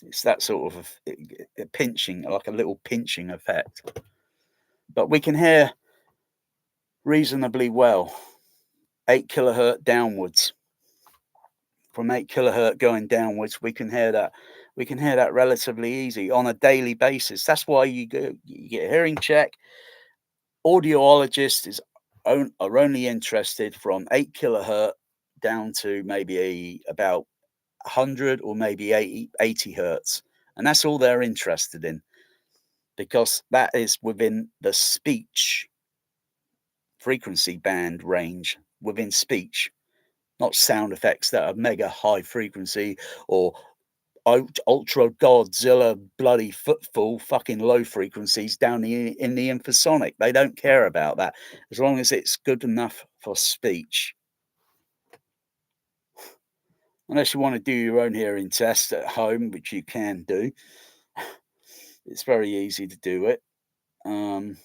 It's that sort of a pinching, like a little pinching effect. But we can hear reasonably well 8 kilohertz downwards. From 8 kilohertz going downwards, we can hear that. We can hear that relatively easy on a daily basis. That's why you get a hearing check. Audiologists are only interested from 8 kilohertz down to maybe about 100 or maybe 80 hertz, and that's all they're interested in. because that is within the speech frequency band range, within speech, not sound effects that are mega high frequency or ultra Godzilla bloody footfall fucking low frequencies down in the infrasonic. They don't care about that as long as it's good enough for speech. Unless you want to do your own hearing test at home, which you can do, it's very easy to do it. Um,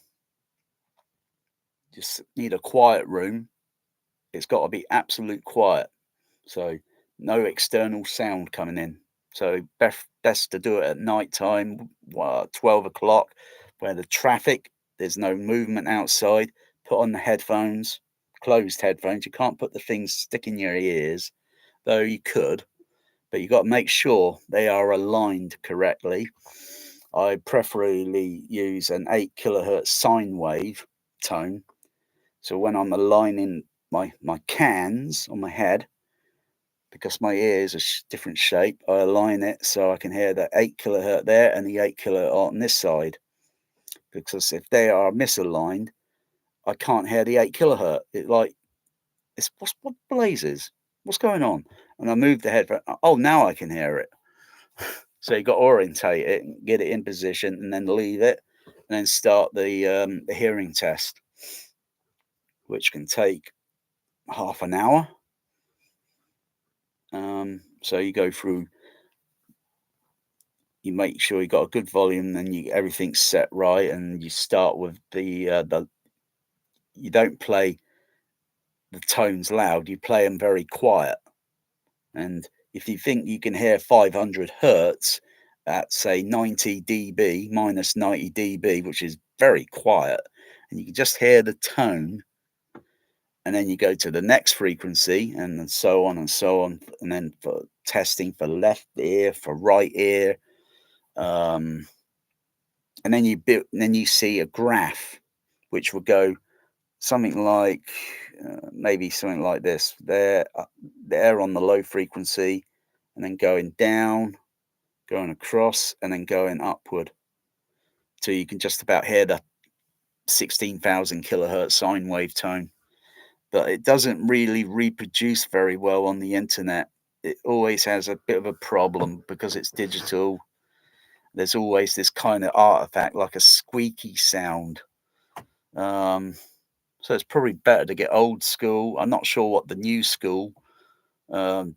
just need a quiet room. It's got to be absolute quiet, so no external sound coming in. So best to do it at night time, 12 o'clock, where the traffic, there's no movement outside. Put on the headphones, closed headphones. You can't put the things stick in your ears, though you could, but you got to make sure they are aligned correctly. I preferably use an 8 kilohertz sine wave tone. So when I'm aligning my cans on my head, because my ears are different shape, I align it so I can hear the 8 kilohertz there and the 8 kilohertz on this side. Because if they are misaligned, I can't hear the 8 kilohertz. It's what blazes? What's going on? And I move the headphone. Oh, now I can hear it. So you got to orientate it, and get it in position, and then leave it, and then start the hearing test, which can take half an hour. So you go through, you make sure you got a good volume, then everything's set right, and you start with the you don't play the tones loud, you play them very quiet. And if you think you can hear 500 hertz at say 90 dB minus 90 dB, which is very quiet, and you can just hear the tone, and then you go to the next frequency, and then so on and so on, and then for testing for left ear, for right ear, and then you see a graph which will go something like maybe something like this. They're on the low frequency, and then going down, going across, and then going upward, so you can just about hear the 16,000 kilohertz sine wave tone. But it doesn't really reproduce very well on the internet. It always has a bit of a problem because it's digital. There's always this kind of artifact, like a squeaky sound. So it's probably better to get old school. I'm not sure what the new school um,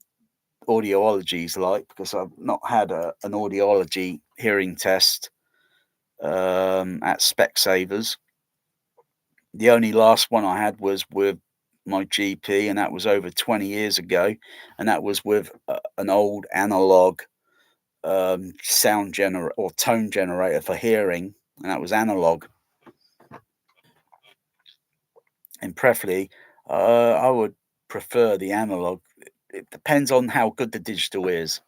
audiology is like, because I've not had an audiology hearing test at Specsavers. The only last one I had was with my GP, and that was over 20 years ago, and that was with an old analog sound generator or tone generator for hearing, and that was analog. And preferably, I would prefer the analog. It depends on how good the digital is,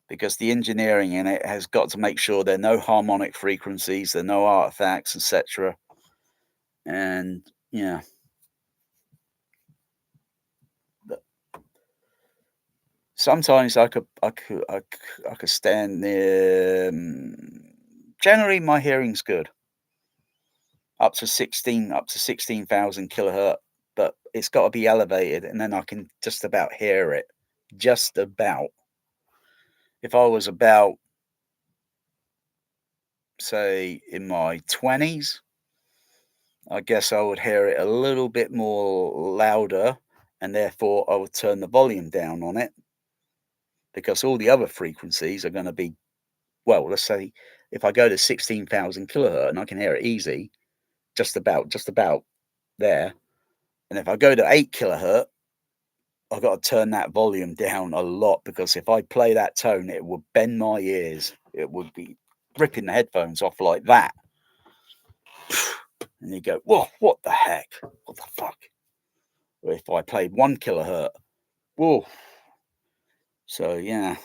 because the engineering in it has got to make sure there are no harmonic frequencies, there are no artifacts, etc. And yeah, sometimes I could stand near. Generally, my hearing's good up to 16,000 kilohertz, but it's got to be elevated, and then I can just about hear it. Just about. If I was about, say, in my 20s, I guess I would hear it a little bit more louder, and therefore I would turn the volume down on it, because all the other frequencies are going to be, well, let's say if I go to 16,000 kilohertz and I can hear it easy, just about there. And if I go to 8 kilohertz, I've got to turn that volume down a lot, because if I play that tone, it would bend my ears. It would be ripping the headphones off like that. And you go, whoa, what the heck? What the fuck? Or if I played 1 kilohertz, whoa. So yeah,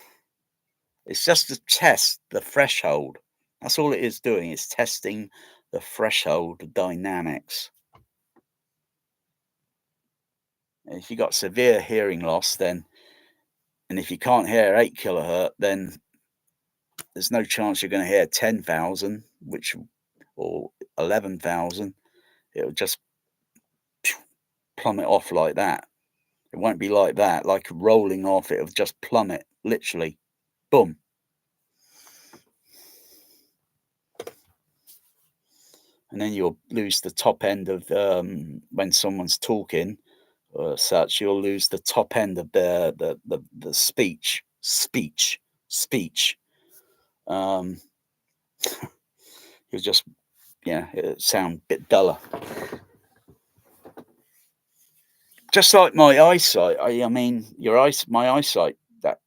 it's just to test the threshold. That's all it is doing. It's testing the threshold dynamics. And if you got severe hearing loss, then, and if you can't hear 8 kilohertz, then there's no chance you're going to hear 10,000, or 11,000. It'll just plummet off like that. It won't be like that, like rolling off. It'll just plummet, literally, boom. And then you'll lose the top end of when someone's talking or such. You'll lose the top end of the speech. Um, you'll just, yeah, it'll sound a bit duller. Just like my eyesight. I mean, my eyesight. That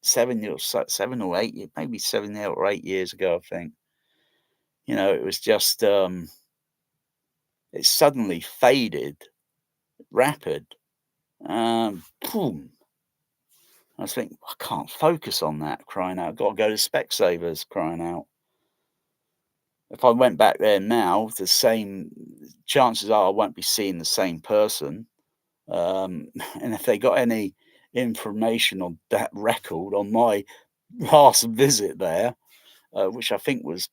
7 or 8, maybe 7 or 8 years ago, I think. It was just it suddenly faded, rapid. Boom. I was thinking, I can't focus on that, crying out. I've got to go to Specsavers, crying out. If I went back there now, the same chances are I won't be seeing the same person. And if they got any information on that record on my last visit there, which I think was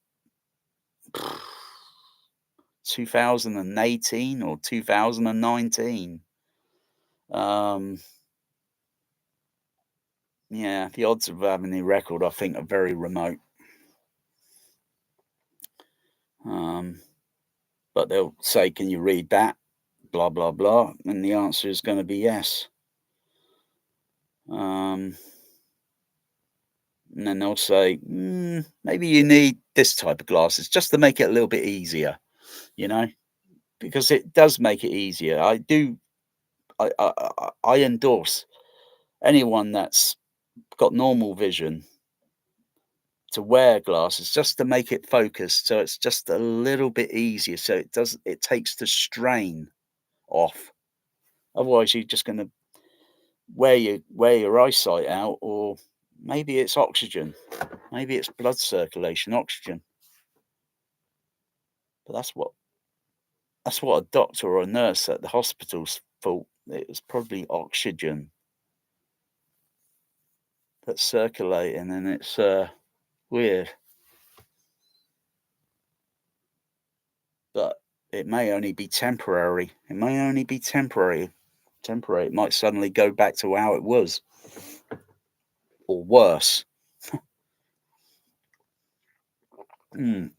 2018 or 2019. Yeah, the odds of having the record, I think, are very remote. But they'll say, "Can you read that?" Blah blah blah, and the answer is going to be yes. And then they'll say, "Maybe you need this type of glasses just to make it a little bit easier," because it does make it easier. I endorse anyone that's got normal vision to wear glasses just to make it focused, so it's just a little bit easier, so it takes the strain off. Otherwise you're just going to wear your eyesight out, or maybe it's oxygen, maybe it's blood circulation, oxygen. But that's what a doctor or a nurse at the hospitals thought. It was probably oxygen that's circulating, and it's weird. But it may only be temporary. It may only be temporary. It might suddenly go back to how it was, or worse. Mm.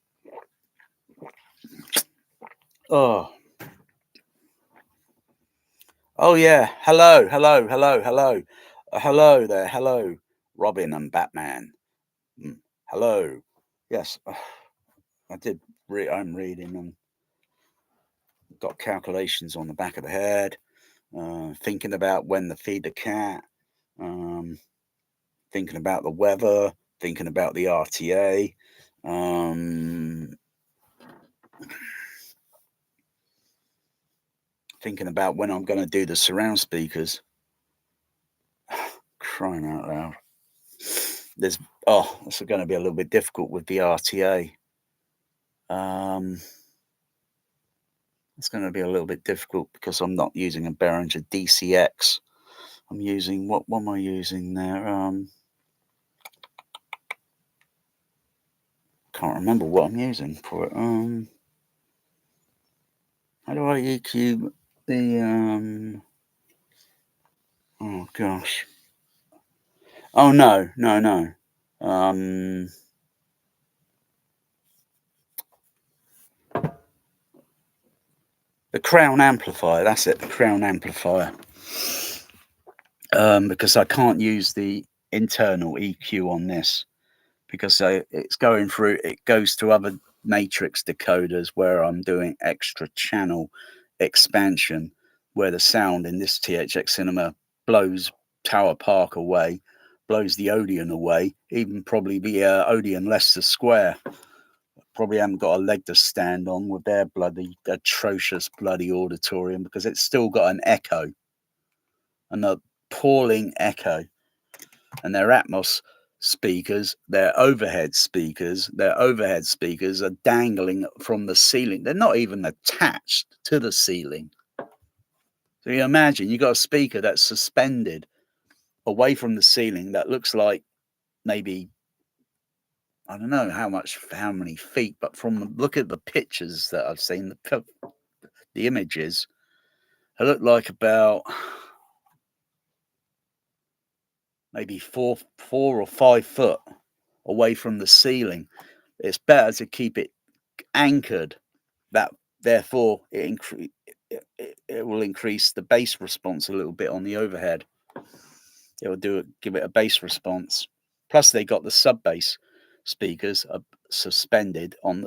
Oh, oh yeah. Hello, hello, hello, hello, hello there. Hello, Robin and Batman. Hello. Yes, I did. I'm reading and got calculations on the back of the head. Thinking about when to feed the cat. Thinking about the weather. Thinking about the RTA. Thinking about when I'm going to do the surround speakers. Crying out loud. This is going to be a little bit difficult with the RTA. It's going to be a little bit difficult because I'm not using a Behringer DCX. I'm using, what am I using there? Can't remember what I'm using for it. How do I EQ the oh gosh. Oh no. The Crown amplifier, that's it, the Crown amplifier. Because I can't use the internal EQ on this, because it's going through, it goes to other matrix decoders where I'm doing extra channel expansion, where the sound in this THX Cinema blows Tower Park away, blows the Odeon away, even probably the Odeon Leicester Square. Probably haven't got a leg to stand on with their bloody atrocious bloody auditorium, because it's still got an echo, an appalling echo. And their Atmos speakers, their overhead speakers are dangling from the ceiling. They're not even attached to the ceiling. So you imagine you got a speaker that's suspended away from the ceiling that looks like maybe I don't know how many feet, but from the look at the pictures that I've seen, the images, it looked like about maybe 4 or 5 foot away from the ceiling. It's better to keep it anchored. That therefore it will increase the bass response a little bit on the overhead. It will give it a bass response. Plus, they got the sub bass speakers suspended on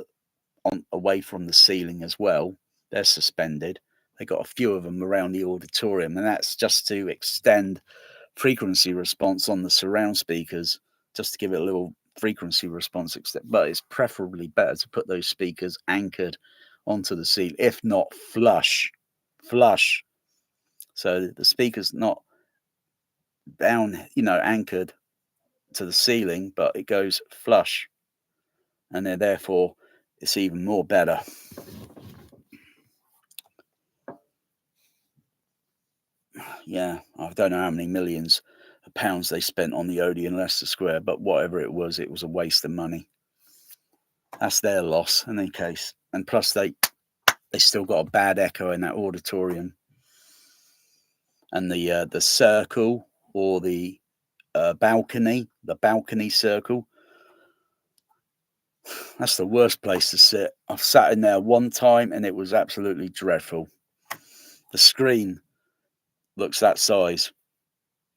away from the ceiling as well. They're suspended. They got a few of them around the auditorium, and that's just to extend frequency response on the surround speakers, just to give it a little frequency response. But it's preferably better to put those speakers anchored onto the ceiling, if not flush. So the speaker's not down, anchored to the ceiling, but it goes flush, and then therefore it's even more better. Yeah, I don't know how many millions of pounds they spent on the Odeon Leicester Square, but whatever it was a waste of money. That's their loss in any case. And plus they still got a bad echo in that auditorium. And the circle, or the balcony circle, that's the worst place to sit. I've sat in there one time and it was absolutely dreadful. The screen looks that size.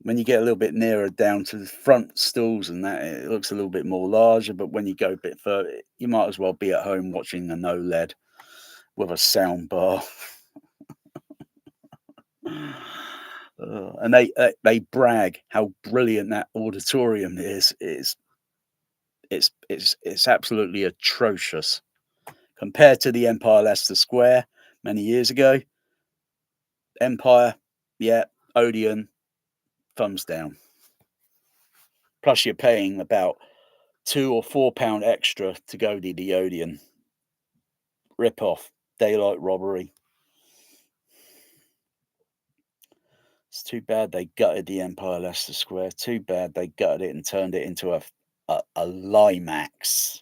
When you get a little bit nearer down to the front stools and that, it looks a little bit more larger. But when you go a bit further, you might as well be at home watching an OLED with a sound bar. And they brag how brilliant that auditorium is. It's absolutely atrocious compared to the Empire Leicester Square many years ago. Empire, yeah, Odeon, thumbs down. Plus, you're paying about £2 or £4 extra to go to the Odeon. Rip off, daylight robbery. It's too bad they gutted the Empire Leicester Square. Too bad they gutted it and turned it into a Limax.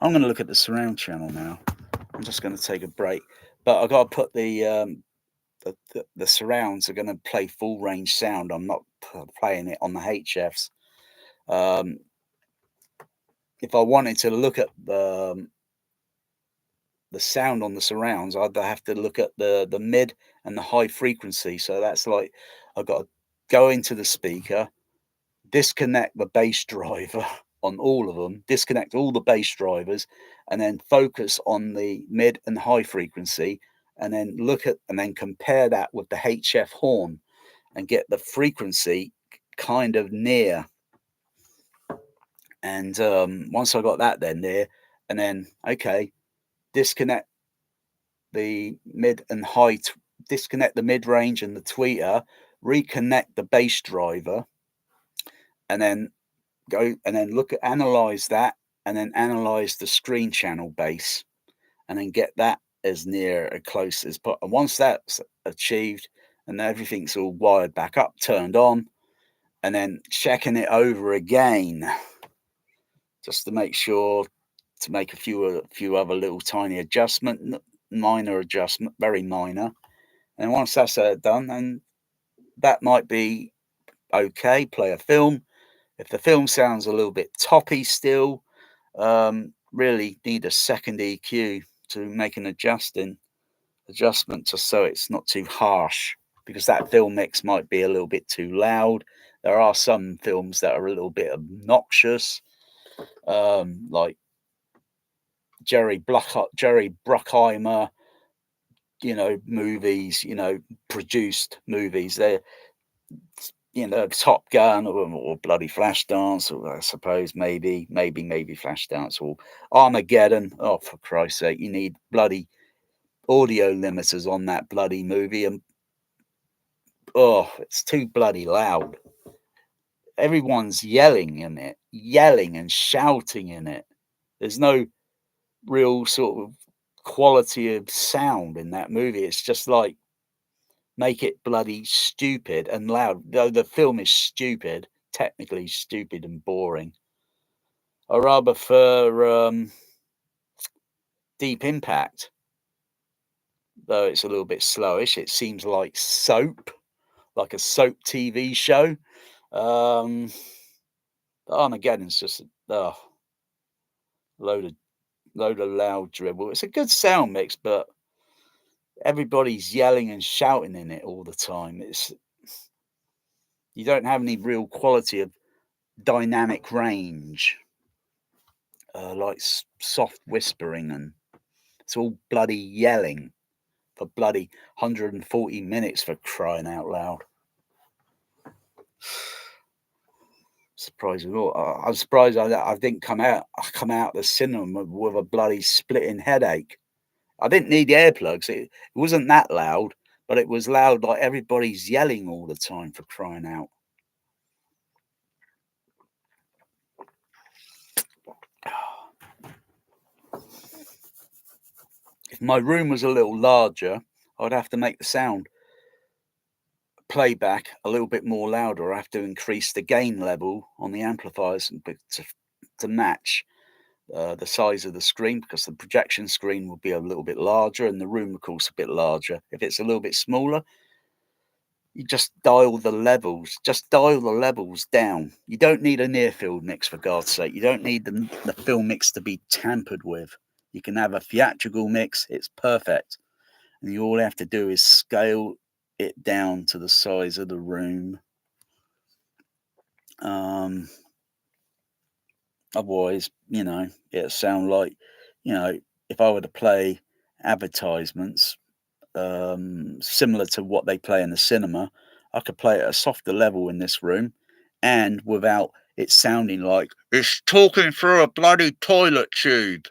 I'm going to look at the surround channel now. I'm just going to take a break, but I've got to put the surrounds are going to play full range sound. I'm not playing it on the HFs. If I wanted to look at the sound on the surrounds, I'd have to look at the mid and the high frequency. So that's like I've got to go into the speaker, disconnect the bass driver on all of them, disconnect all the bass drivers, and then focus on the mid and high frequency, and then and then compare that with the HF horn and get the frequency kind of near. And once I got that then near, and then okay, disconnect the mid and high, disconnect the mid range and the tweeter, reconnect the bass driver, and then go and then analyze that, and then analyze the screen channel bass, and then get that as near as close as possible. And once that's achieved and everything's all wired back up, turned on, and then checking it over again just to make sure to make a few other little tiny minor adjustment, very minor. And once that's done, then that might be okay. Play a film. If the film sounds a little bit toppy still, really need a second EQ to make an adjustment just so it's not too harsh, because that film mix might be a little bit too loud. There are some films that are a little bit obnoxious, like Jerry Bruckheimer, movies, produced movies. They're, Top Gun or bloody Flashdance, or I suppose maybe Flashdance or Armageddon. Oh, for Christ's sake, you need bloody audio limiters on that bloody movie, and it's too bloody loud. Everyone's yelling in it, yelling and shouting in it. There's no real sort of quality of sound in that movie. It's just like make it bloody stupid and loud. Though the film is stupid, technically stupid and boring. I rather prefer Deep Impact, though it's a little bit slowish. It seems like soap, like a soap TV show. Armageddon's just load of load of loud dribble. It's a good sound mix, but everybody's yelling and shouting in it all the time. You don't have any real quality of dynamic range, like soft whispering, and it's all bloody yelling for bloody 140 minutes, for crying out loud. Surprised at all. I'm surprised I didn't come out the cinema with a bloody splitting headache. I didn't need the earplugs. It wasn't that loud, but it was loud like everybody's yelling all the time, for crying out. If my room was a little larger, I'd have to make the sound playback a little bit more louder. I have to increase the gain level on the amplifiers to match the size of the screen, because the projection screen will be a little bit larger and the room, of course, a bit larger. If it's a little bit smaller, you just dial the levels. Just dial the levels down. You don't need a near field mix, for God's sake. You don't need the film mix to be tampered with. You can have a theatrical mix. It's perfect. And you all have to do is scale it down to the size of the room. Otherwise, it'll sound like, if I were to play advertisements similar to what they play in the cinema, I could play it at a softer level in this room, and without it sounding like it's talking through a bloody toilet tube.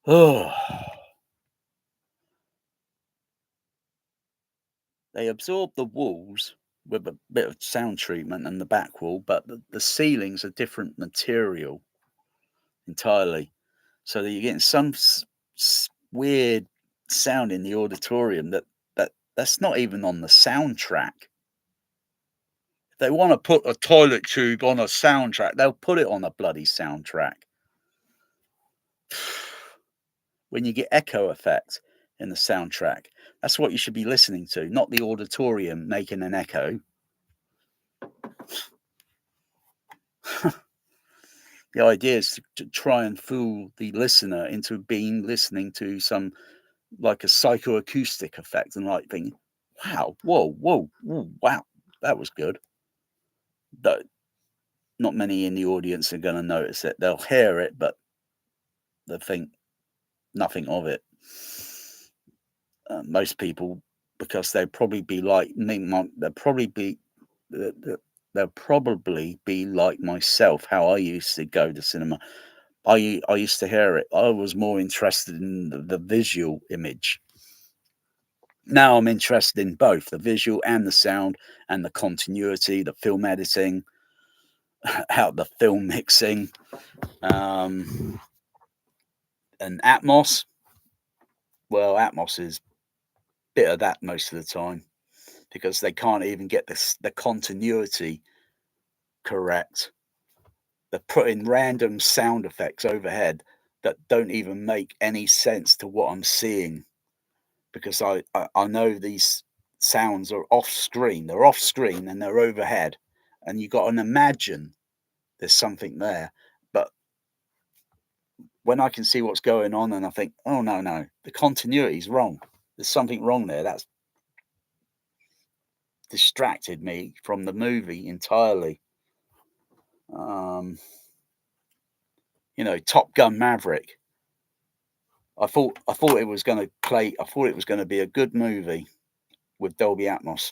Oh. They absorb the walls with a bit of sound treatment and the back wall, but the ceiling's a different material entirely. So that you're getting some weird sound in the auditorium that's not even on the soundtrack. If they want to put a toilet tube on a soundtrack, they'll put it on a bloody soundtrack. When you get echo effect in the soundtrack, that's what you should be listening to, not the auditorium making an echo. The idea is to try and fool the listener into listening to some, like, a psychoacoustic effect, and like thinking, wow, whoa, wow, that was good. But not many in the audience are going to notice it. They'll hear it, but they'll think nothing of it. Most people, because they'll probably be like they'll probably be like myself, how I used to go to cinema. I used to hear it. I was more interested in the visual image. Now I'm interested in both the visual and the sound and the continuity, the film editing, how the film mixing, and Atmos. Well, Atmos is a bit of that most of the time, because they can't even get the continuity correct. They're putting random sound effects overhead that don't even make any sense to what I'm seeing, because I know these sounds are off screen. They're off screen and they're overhead, and you got to imagine there's something there. But when I can see what's going on, and I think, oh no, the continuity's wrong. There's something wrong there. That's distracted me from the movie entirely. Top Gun Maverick. I thought it was going to play. I thought it was going to be a good movie with Dolby Atmos,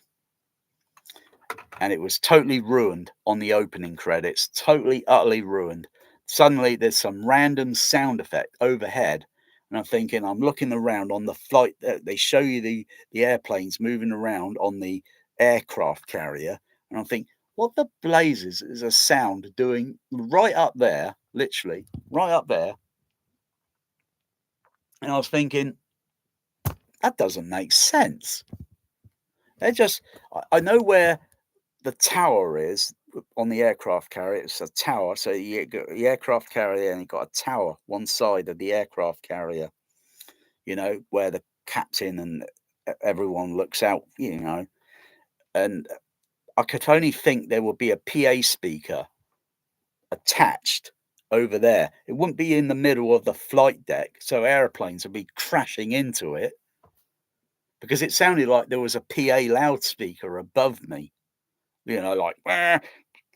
and it was totally ruined on the opening credits. Totally, utterly ruined. Suddenly, there's some random sound effect overhead, and I'm looking around on the flight. They show you the airplanes moving around on the aircraft carrier, and I'm thinking, what the blazes is a sound doing right up there, literally right up there? And I was thinking, that doesn't make sense. They're just. I know where the tower is on the aircraft carrier. It's a tower, so you got the aircraft carrier, and you got a tower one side of the aircraft carrier. Where the captain and everyone looks out. And I could only think there would be a PA speaker attached over there. It wouldn't be in the middle of the flight deck, so airplanes would be crashing into it because it sounded like there was a PA loudspeaker above me, like,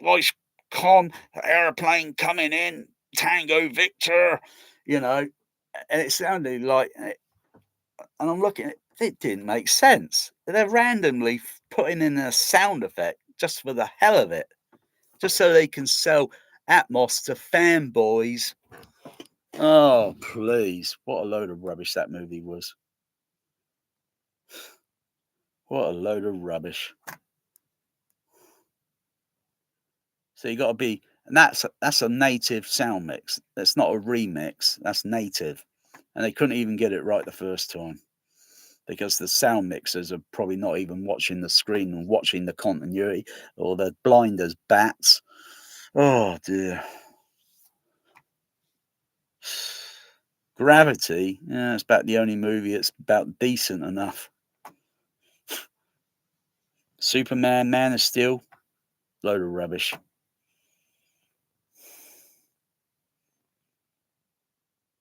voice com, airplane coming in, Tango Victor, you know, and it sounded like, and I'm looking at it, it didn't make sense. They're randomly putting in a sound effect just for the hell of it, just so they can sell Atmos to fanboys. Oh, please. What a load of rubbish that movie was. What a load of rubbish. So you got to be, and that's a native sound mix. That's not a remix. That's native, and they couldn't even get it right the first time because the sound mixers are probably not even watching the screen and watching the continuity, or they're blind as bats. Oh dear. Gravity, yeah, it's about the only movie that's about decent enough. Superman, Man of Steel, load of rubbish.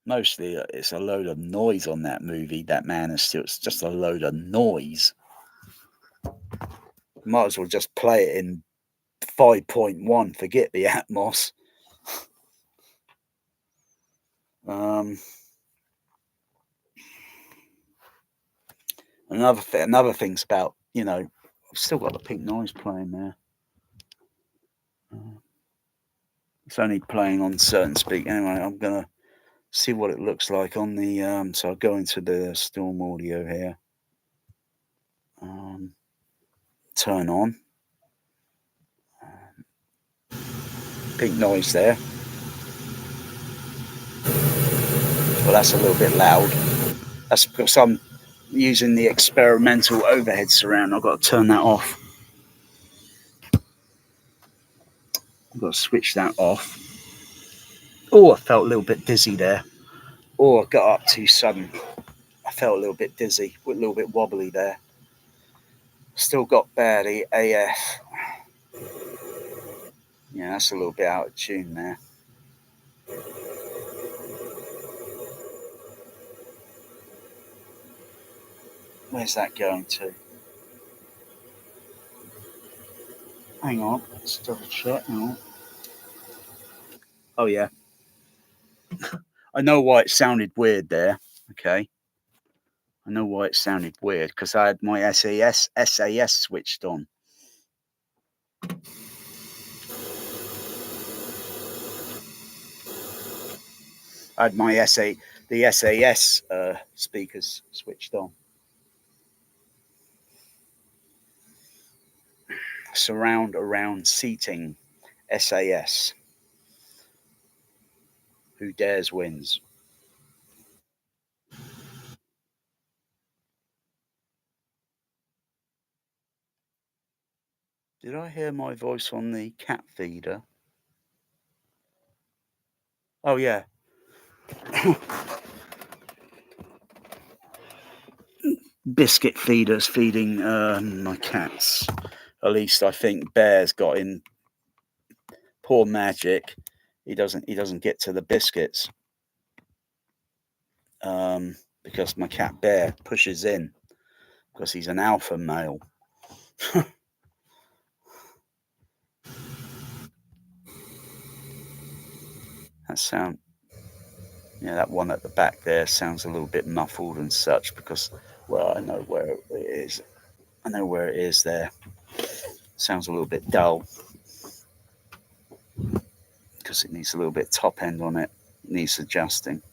Mostly it's a load of noise on that movie, that Man of Steel. It's just a load of noise. Might as well just play it in 5.1, forget the Atmos. Another thing's about, I've still got the pink noise playing there. It's only playing on certain speak. Anyway, I'm going to see what it looks like on the, so I'll go into the Storm Audio here. Turn on. Pink noise there. Well, that's a little bit loud. That's because I'm using the experimental overhead surround. I've got to turn that off. I've got to switch that off. Oh, I felt a little bit dizzy there. Oh, I got up too sudden. I felt a little bit dizzy, a little bit wobbly there. Still got barely AF. Yeah, that's a little bit out of tune there. Where's that going to? Hang on, let's double check. Hang on. Oh, yeah. I know why it sounded weird there. Okay. I know why it sounded weird because I had my SAS switched on. I had my the SAS speakers switched on. Surround around seating, SAS. Who dares wins. Did I hear my voice on the cat feeder? Oh, yeah. Biscuit feeders feeding my cats. At least I think Bear's got in. Poor Magic. He doesn't get to the biscuits. Because my cat Bear pushes in because he's an alpha male. That one at the back there sounds a little bit muffled and such because, well, I know where it is. I know where it is there. Sounds a little bit dull because it needs a little bit top end on it. Needs adjusting.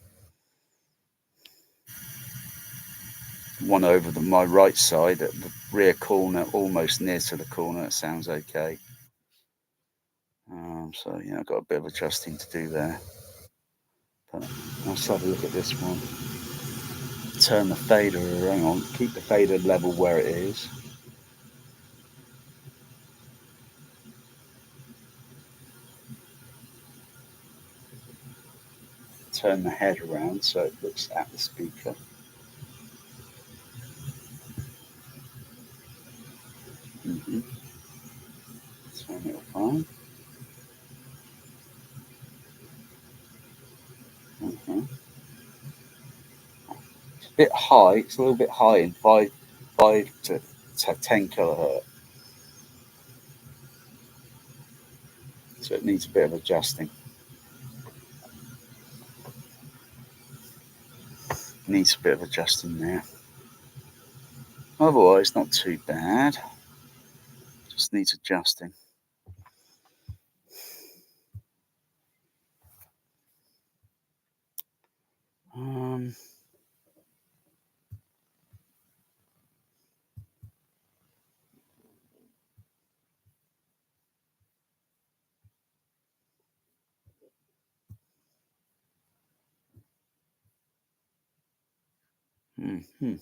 One over my right side at the rear corner, almost near to the corner, it sounds okay. So, I've got a bit of adjusting to do there. But let's have a look at this one. Turn the fader, hang on, keep the fader level where it is. turn the head around so it looks at the speaker. Mm-hmm. Turn it on. Mm-hmm. It's a bit high. It's a little bit high in 5 to 10 kilohertz. So it needs a bit of adjusting. Needs a bit of adjusting there. Otherwise, not too bad. Just needs adjusting. Um, mm-hmm.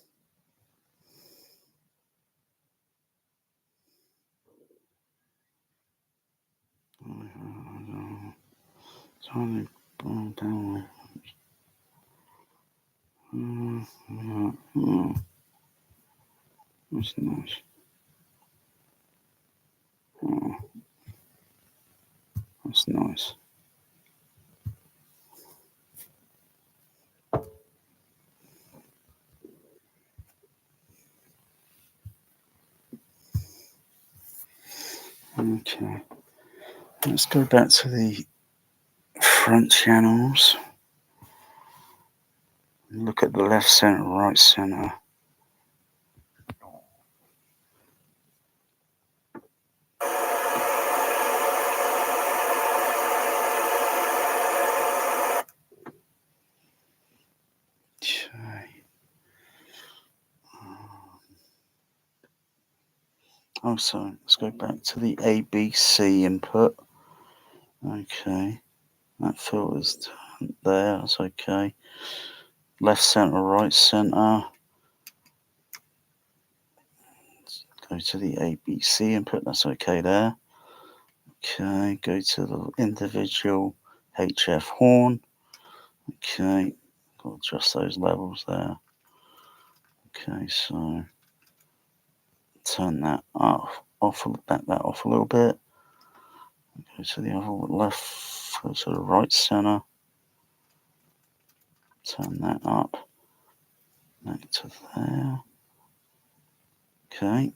Tiny down. That's nice. Oh, that's nice. Okay. Let's go back to the front channels. Look at the left center, right center. Okay. So let's go back to the ABC input. Okay. That filter's there. That's okay. Left center, right center. Go to the ABC input. That's okay there. Okay. Go to the individual HF horn. Okay. Got to adjust those levels there. Okay. So turn that off. Back that off a little bit. Go to the other left. Go to the right center. Turn that up. Back to there. Okay.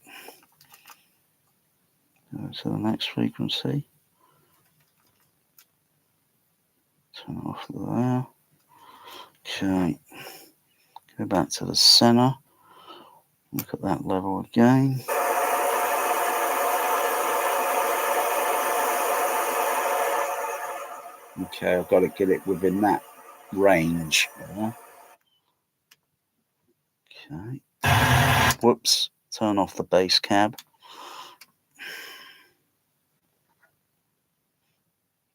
Go to the next frequency. Turn it off there. Okay. Go back to the center. Look at that level again. Okay, I've got to get it within that range. Yeah. Okay. Whoops. Turn off the bass cab.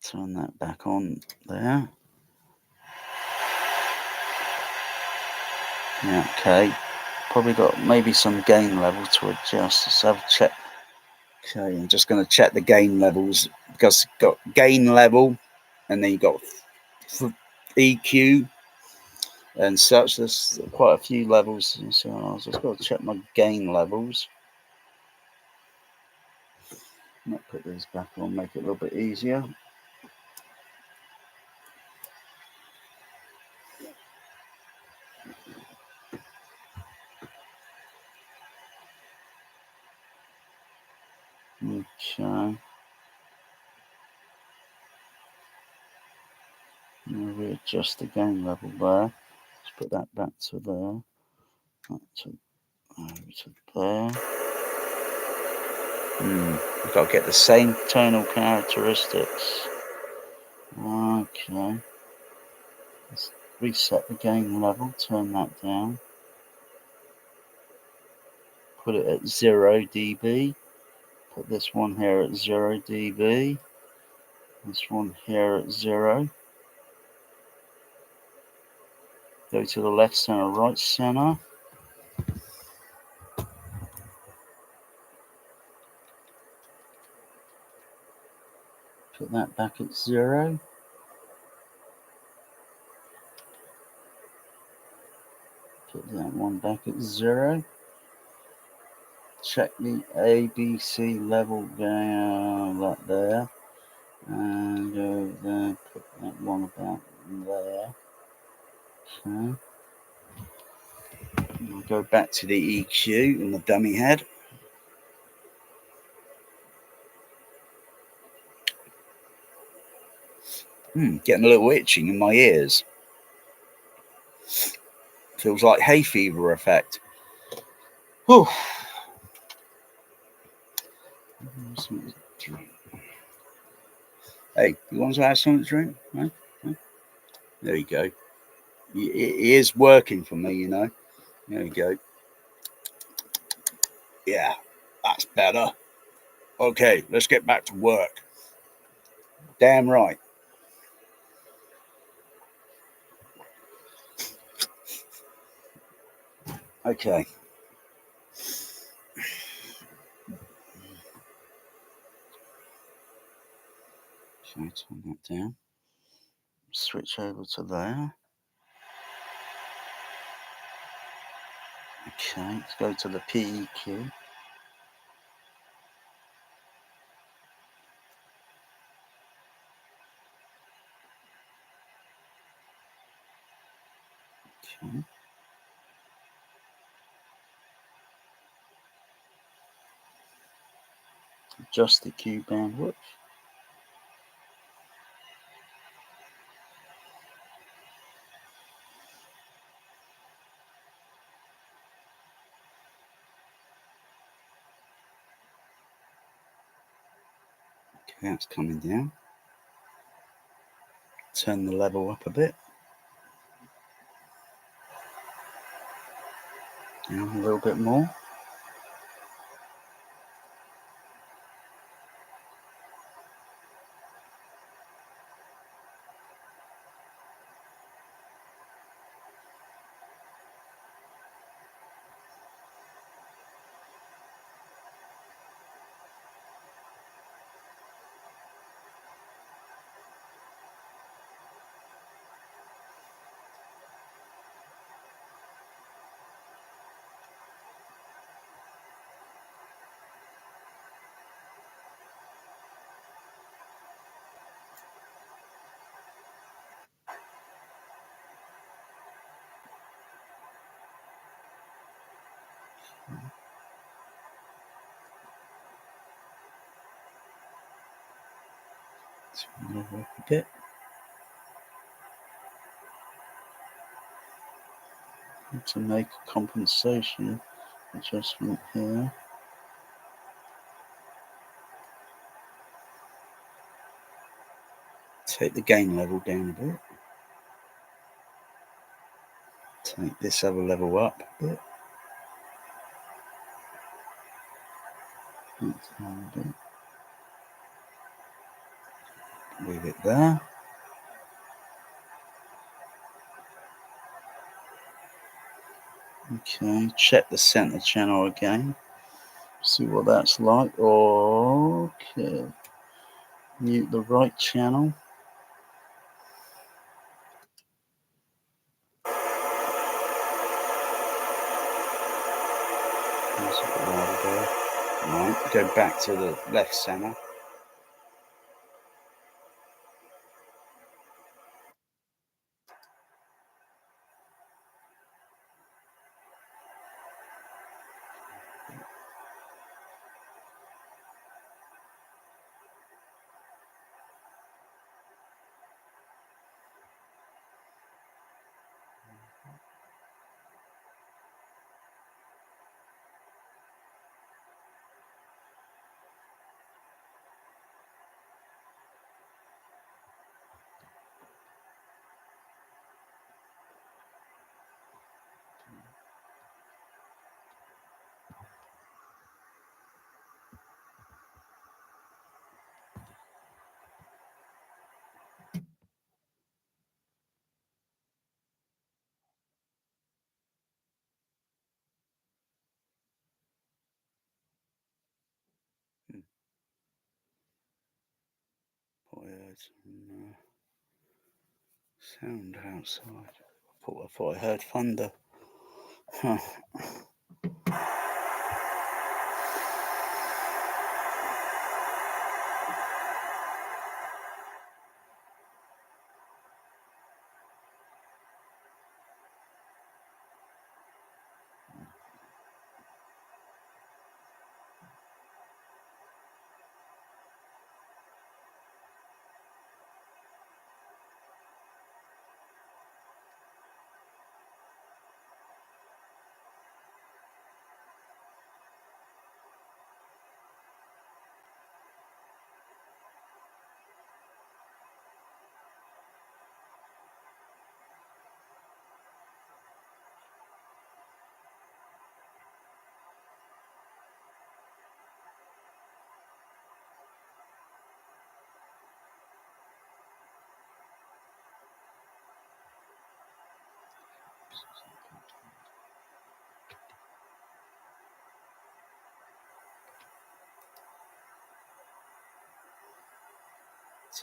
Turn that back on there. Yeah, okay. Probably got maybe some gain level to adjust. Let's have a check. Okay, I'm just going to check the gain levels because you've got gain level and then you've got EQ and such. There's quite a few levels. So I've just got to check my gain levels. Might put these back on, make it a little bit easier. Okay. Readjust the gain level there. Let's put that back to there. Back to over to there. I've got to get the same tonal characteristics. Okay. Let's reset the gain level, turn that down. Put it at 0 dB. Put this one here at 0 dB. This one here at 0. Go to the left center, right center. Put that back at 0. that one back at 0. Check the ABC level down right there. And go there, put that one about there. Okay. I'll go back to the EQ and the dummy head. Getting a little itching in my ears. Feels like hay fever effect. Whew. Hey, you want to have something to drink? No? No? There you go. It is working for me, you know. There you go. Yeah, that's better. Okay, let's get back to work. Damn right. Okay. Shall I turn that down? Switch over to there. Okay, let's go to the PEQ. Okay. Adjust the Q bandwidth. Okay, that's coming down. Turn the level up a bit. Down a little bit more. Turn it up a bit. To make a compensation adjustment here. Take the gain level down a bit. Take this other level up a bit. Leave it there. Okay, check the center channel again. See what that's like. Okay. Mute the right channel. Right, go back to the left center. Sound outside. I thought I heard thunder. Huh.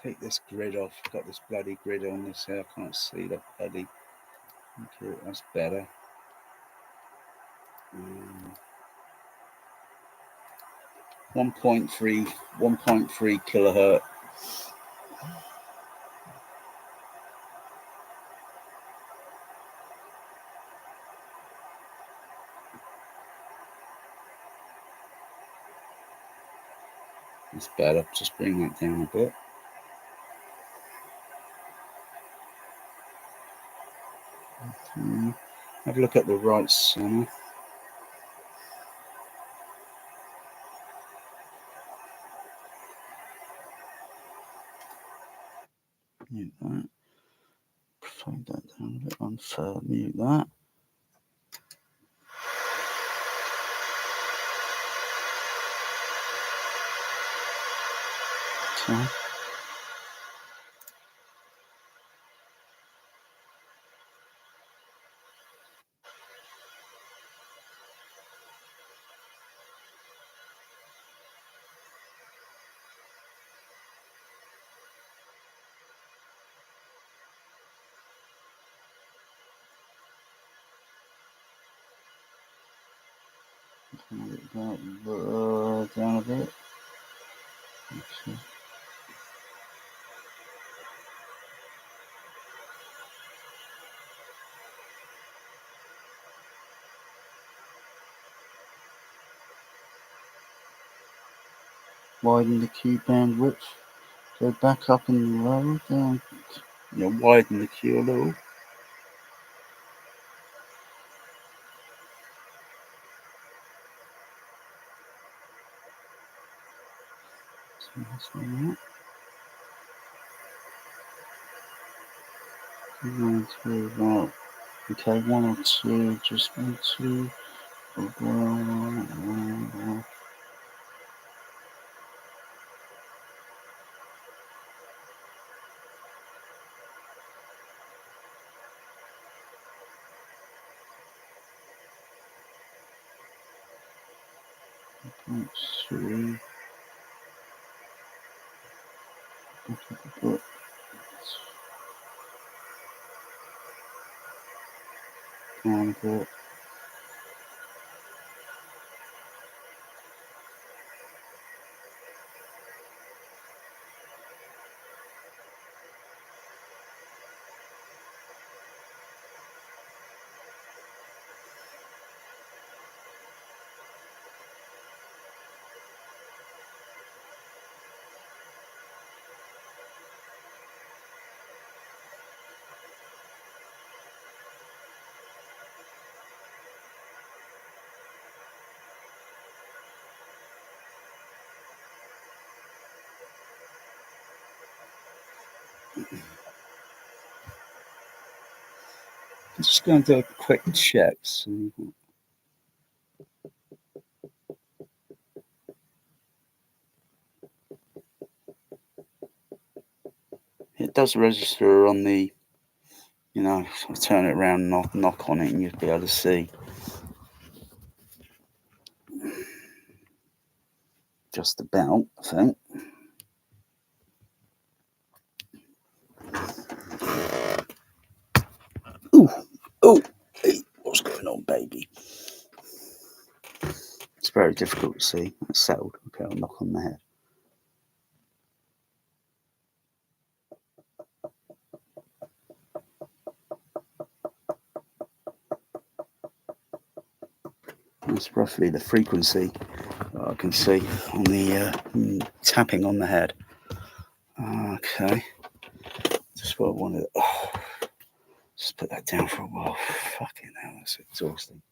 Take this grid off. I've got this bloody grid on this here. I can't see the bloody. Okay, that's better. 1.3 kilohertz. It's better. Just bring that down a bit. Have a look at the right center. Mute that. Fade that down a bit. Unfair. Mute that. Okay. Down a bit. Okay. Widen the cue band width. Go back up and lower down. Widen the cue a little. So that's like that. 1, 2, right. Okay, 1 or 2, just 1, 2. 3. Down a bit. I'm just going to do a quick check. So it does register on the, if I turn it around and knock on it, and you'll be able to see. Just about, I think. Oh, hey, what's going on, baby. It's very difficult to see. It's settled. Okay, I'll knock on the head. That's roughly the frequency that I can see on the tapping on the head. Okay. Just what I wanted. Oh, just put that down for a while. Fucking hell, that's exhausting.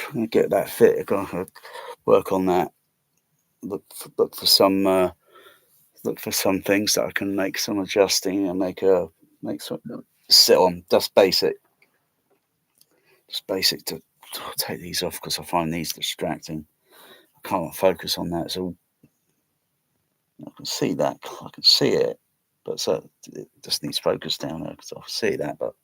I'm gonna get that fit. I'm gonna work on that. Look for some things that I can make some adjusting and make some sit on. Just basic to take these off because I find these distracting. I can't focus on that. So I can see that. I can see it, but so it just needs focus down there because I see that. But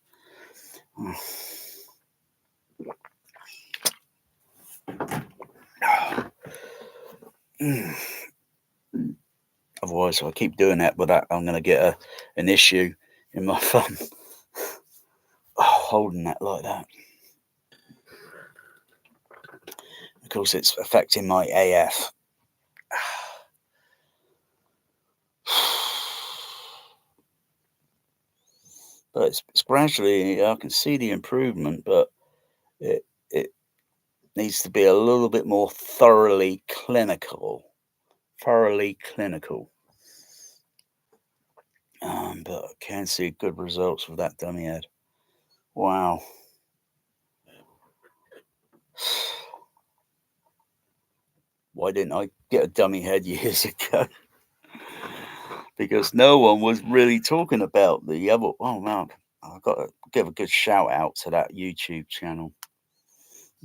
otherwise, if I keep doing that, with that, I'm going to get an issue in my thumb. Holding that like that. Of course, it's affecting my AF. But it's gradually, I can see the improvement, but it needs to be a little bit more thoroughly clinical. But I can see good results with that dummy head. Wow. Why didn't I get a dummy head years ago? Because no one was really talking about the other. Oh man, I've got to give a good shout out to that YouTube channel.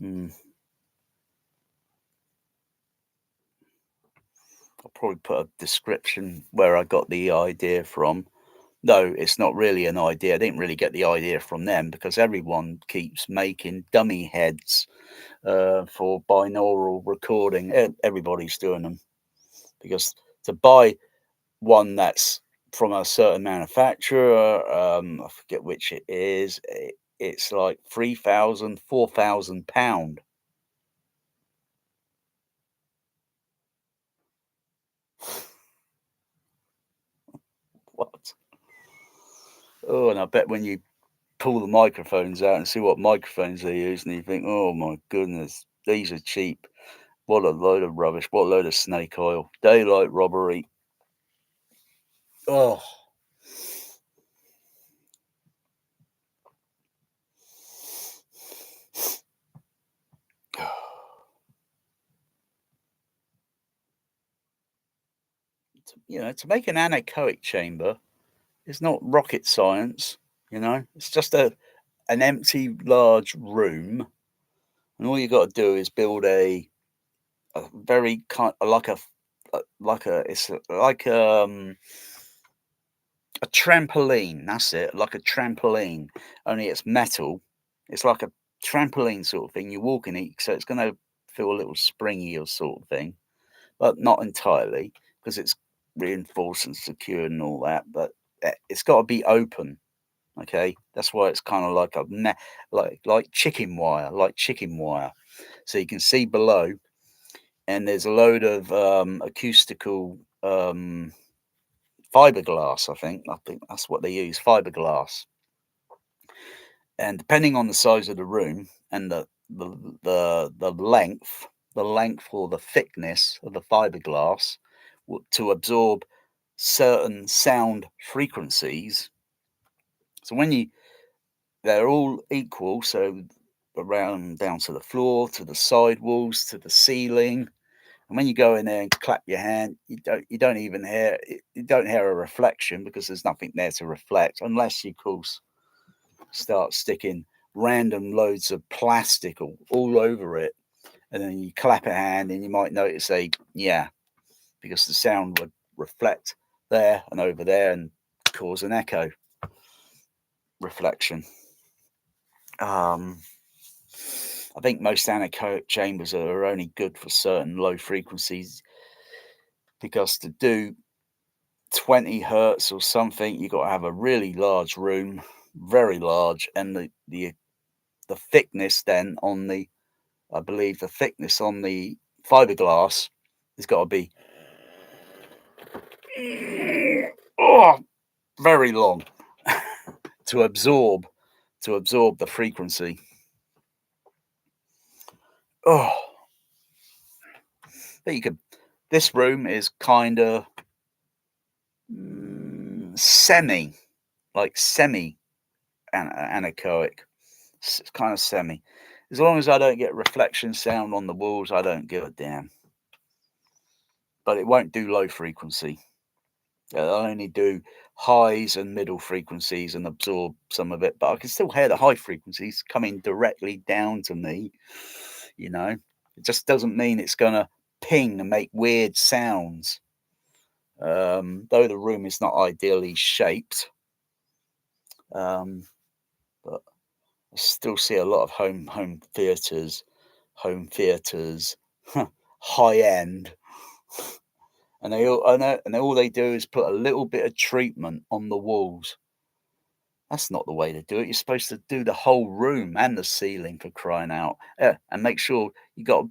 I'll probably put a description where I got the idea from. No, it's not really an idea. I didn't really get the idea from them because everyone keeps making dummy heads for binaural recording. Everybody's doing them because to buy one that's from a certain manufacturer, I forget which it is, it's like £3,000, £4,000. What? Oh, and I bet when you pull the microphones out and see what microphones they use, and you think, oh my goodness, these are cheap. What a load of rubbish. What a load of snake oil. Daylight robbery. Oh. To make an anechoic chamber is not rocket science, It's just an empty large room, and all you got to do is build a very kind a trampoline. That's it, like a trampoline. Only it's metal. It's like a trampoline sort of thing. You walk in it, so it's going to feel a little springy or sort of thing, but not entirely because it's reinforced and secured and all that. But it's got to be open. Okay, that's why it's kind of like like chicken wire, so you can see below, and there's a load of acoustical fiberglass. I think that's what they use, fiberglass. And depending on the size of the room and the length or the thickness of the fiberglass to absorb certain sound frequencies. So they're all equal, so around down to the floor, to the sidewalls, to the ceiling. And when you go in there and clap your hand, you don't even hear you don't hear a reflection because there's nothing there to reflect, unless you, of course, start sticking random loads of plastic all over it, and then you clap a hand, and you might notice because the sound would reflect there and over there and cause an echo reflection. I think most anechoic chambers are only good for certain low frequencies, because to do 20 hertz or something, you've got to have a really large room, very large, and the the thickness then on the, I believe the thickness on the fiberglass has got to be oh, very long to absorb the frequency. Oh, but you could. This room is kind of semi, like semi anechoic. It's kind of semi. As long as I don't get reflection sound on the walls, I don't give a damn. But it won't do low frequency. It'll only do highs and middle frequencies and absorb some of it. But I can still hear the high frequencies coming directly down to me. You know, it just doesn't mean it's going to ping and make weird sounds. Though the room is not ideally shaped, but I still see a lot of home theaters, high end, and all they do is put a little bit of treatment on the walls. That's not the way to do it. You're supposed to do the whole room and the ceiling, for crying out, and make sure you got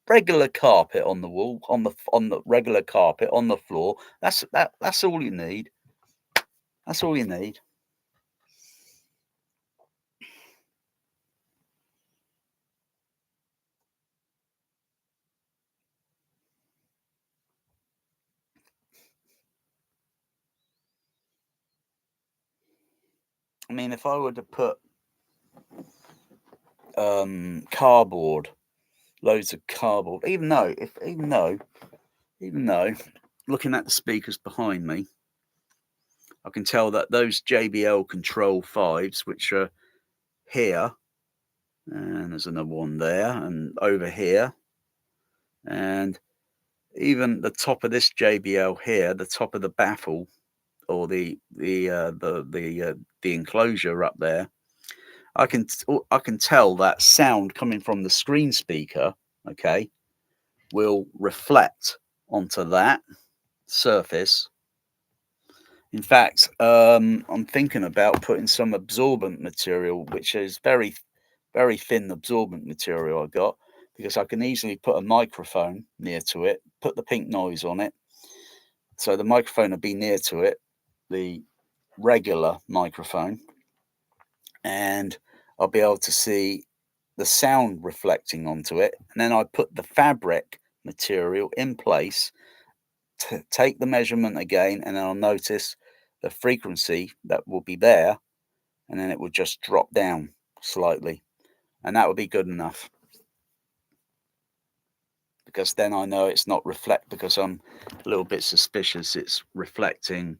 regular carpet on the wall, on the regular carpet on the floor. That's all you need. That's all you need. I mean, if I were to put cardboard, loads of cardboard, even though looking at the speakers behind me, I can tell that those JBL Control 5s, which are here, and there's another one there, and over here, and even the top of this JBL here, the top of the baffle, or the enclosure up there, I can tell that sound coming from the screen speaker, okay, will reflect onto that surface. In fact, I'm thinking about putting some absorbent material, which is very, very thin absorbent material I got, because I can easily put a microphone near to it, put the pink noise on it, so the microphone will be near to it, the regular microphone, and I'll be able to see the sound reflecting onto it. And then I put the fabric material in place to take the measurement again, and then I'll notice the frequency that will be there, and then it will just drop down slightly, and that would be good enough, because then I know it's not because I'm a little bit suspicious it's reflecting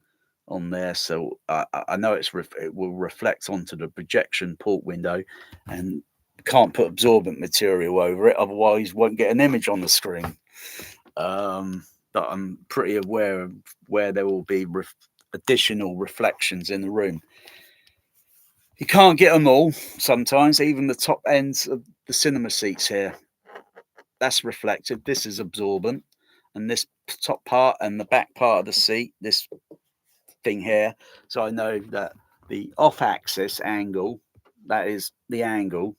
on there. So I know it will reflect onto the projection port window, and can't put absorbent material over it, otherwise won't get an image on the screen. But I'm pretty aware of where there will be additional reflections in the room. You can't get them all sometimes, even the top ends of the cinema seats here. That's reflective. This is absorbent. And this top part and the back part of the seat, this thing here. So I know that the off-axis angle, that is the angle,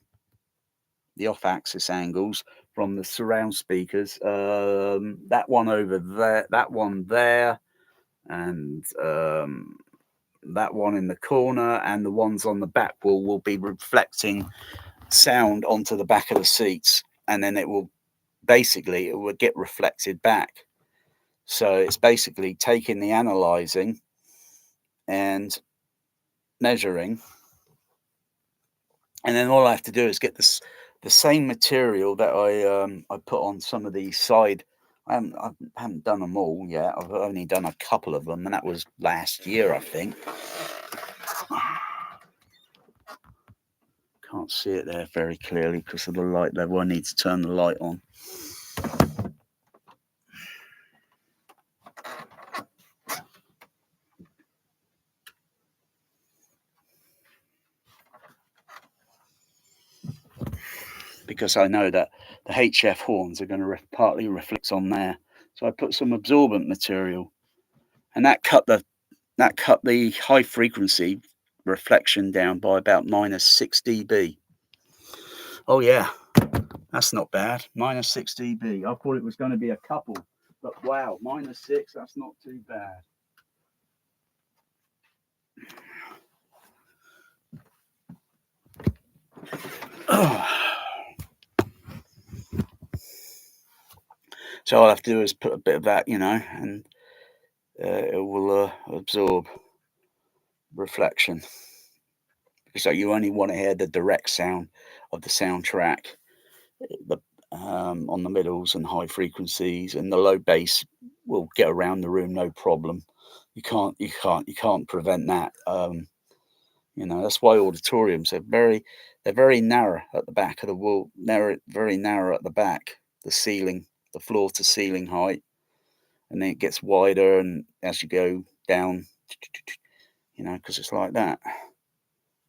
the off-axis angles from the surround speakers. That one over there, that one there, and that one in the corner, and the ones on the back will be reflecting sound onto the back of the seats, and then it will get reflected back. So it's basically taking the analyzing and measuring, and then all I have to do is get the same material that I put on some of the side. I haven't done them all yet. I've only done a couple of them, and that was last year, I think. Can't see it there very clearly because of the light level. I need to turn the light on. Because I know that the HF horns are going to partly reflect on there. So I put some absorbent material, and that cut the high frequency reflection down by about -6 dB. Oh yeah, that's not bad. -6 dB. I thought it was going to be a couple, but wow, -6. That's not too bad. Oh. So all I have to do is put a bit of that, and it will absorb reflection. So you only want to hear the direct sound of the soundtrack, the on the middles and high frequencies, and the low bass will get around the room no problem. You can't prevent that. That's why auditoriums they're very narrow at the back of the wall, very narrow at the back. The ceiling, the floor to ceiling height, and then it gets wider, and as you go down, because it's like that.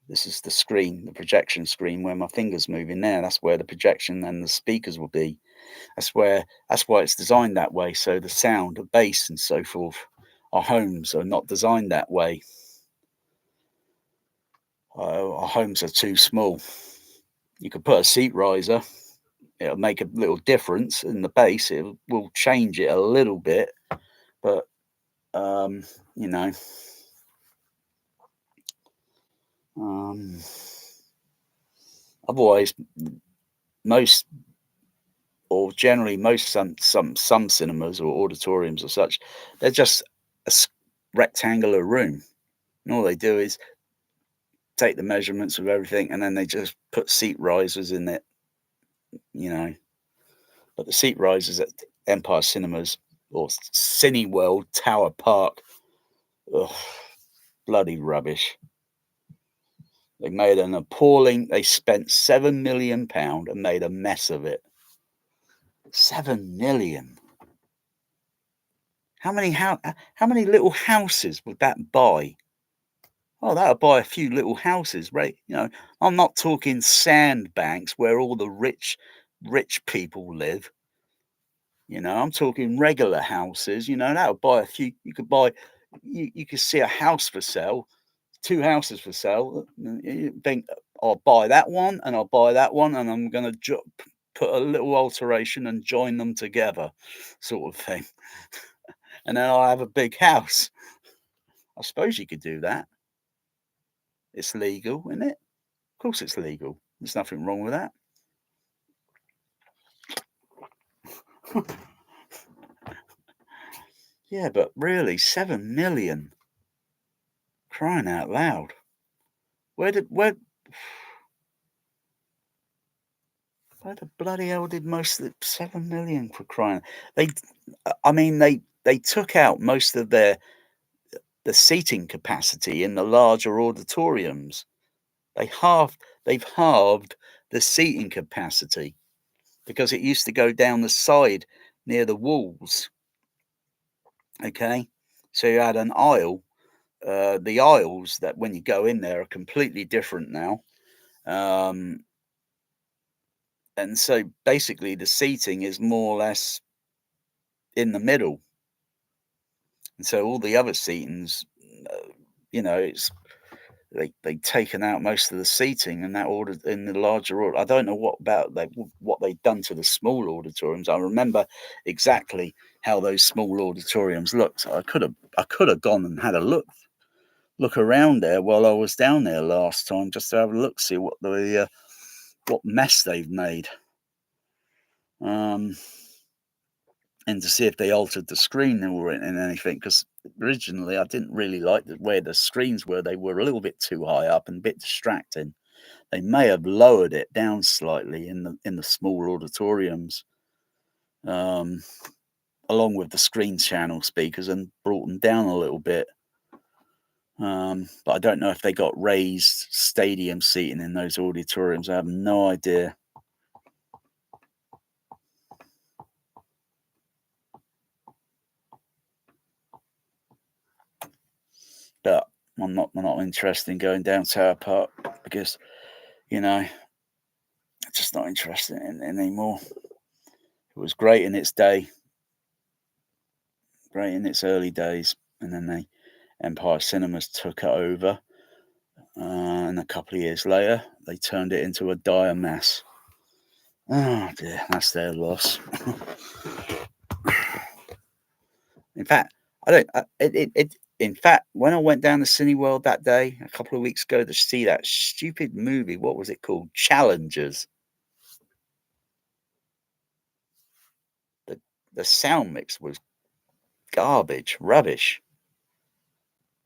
This is the screen, the projection screen, where my finger's moving there. That's where the projection and the speakers will be. That's why it's designed that way. So the sound, the bass, and so forth. Our homes are not designed that way. Our homes are too small. You could put a seat riser. It'll make a little difference in the bass. It will change it a little bit, but um, you know, um, otherwise, most or generally most some cinemas or auditoriums or such, they're just a rectangular room, and all they do is take the measurements of everything, and then they just put seat risers in it, you know. But the seat risers at Empire Cinemas or Cineworld Tower Park, ugh, bloody rubbish. They spent £7 million and made a mess of it. 7 million. How many little houses would that buy? Oh, that'll buy a few little houses, right? I'm not talking sandbanks where all the rich people live. I'm talking regular houses. That'll buy a few. You could see a house for sale, two houses for sale. You think I'll buy that one and I'll buy that one, and I'm going to put a little alteration and join them together, sort of thing, and then I'll have a big house. I suppose you could do that. It's legal, isn't it? Of course, it's legal. There's nothing wrong with that. Yeah, but really, 7 million, crying out loud. Where the bloody hell did most of the 7 million, for crying? They, I mean, they took out most of the seating capacity in the larger auditoriums. They've halved the seating capacity because it used to go down the side near the walls. Okay, so you had an aisle. The aisles that when you go in there are completely different now. Um, and so basically the seating is more or less in the middle. And so all the other seatings, it's they've taken out most of the seating in that order in the larger order. I don't know what they've done to the small auditoriums. I remember exactly how those small auditoriums looked. I could have gone and had a look around there while I was down there last time, just to have a look, see what mess they've made, and to see if they altered the screen or in anything. Because originally I didn't really like where the screens were. They were a little bit too high up and a bit distracting. They may have lowered it down slightly in the small auditoriums, um, along with the screen channel speakers, and brought them down a little bit. But I don't know if they got raised stadium seating in those auditoriums. I have no idea. But I'm not interested in going down Tower Park because, I'm just not interested in it anymore. It was great in its day, great in its early days, and then the Empire Cinemas took it over, and a couple of years later, they turned it into a dire mess. Oh dear, that's their loss. In fact, I don't. In fact, when I went down to Cineworld that day a couple of weeks ago to see that stupid movie, what was it called? Challengers. The the sound mix was garbage, rubbish.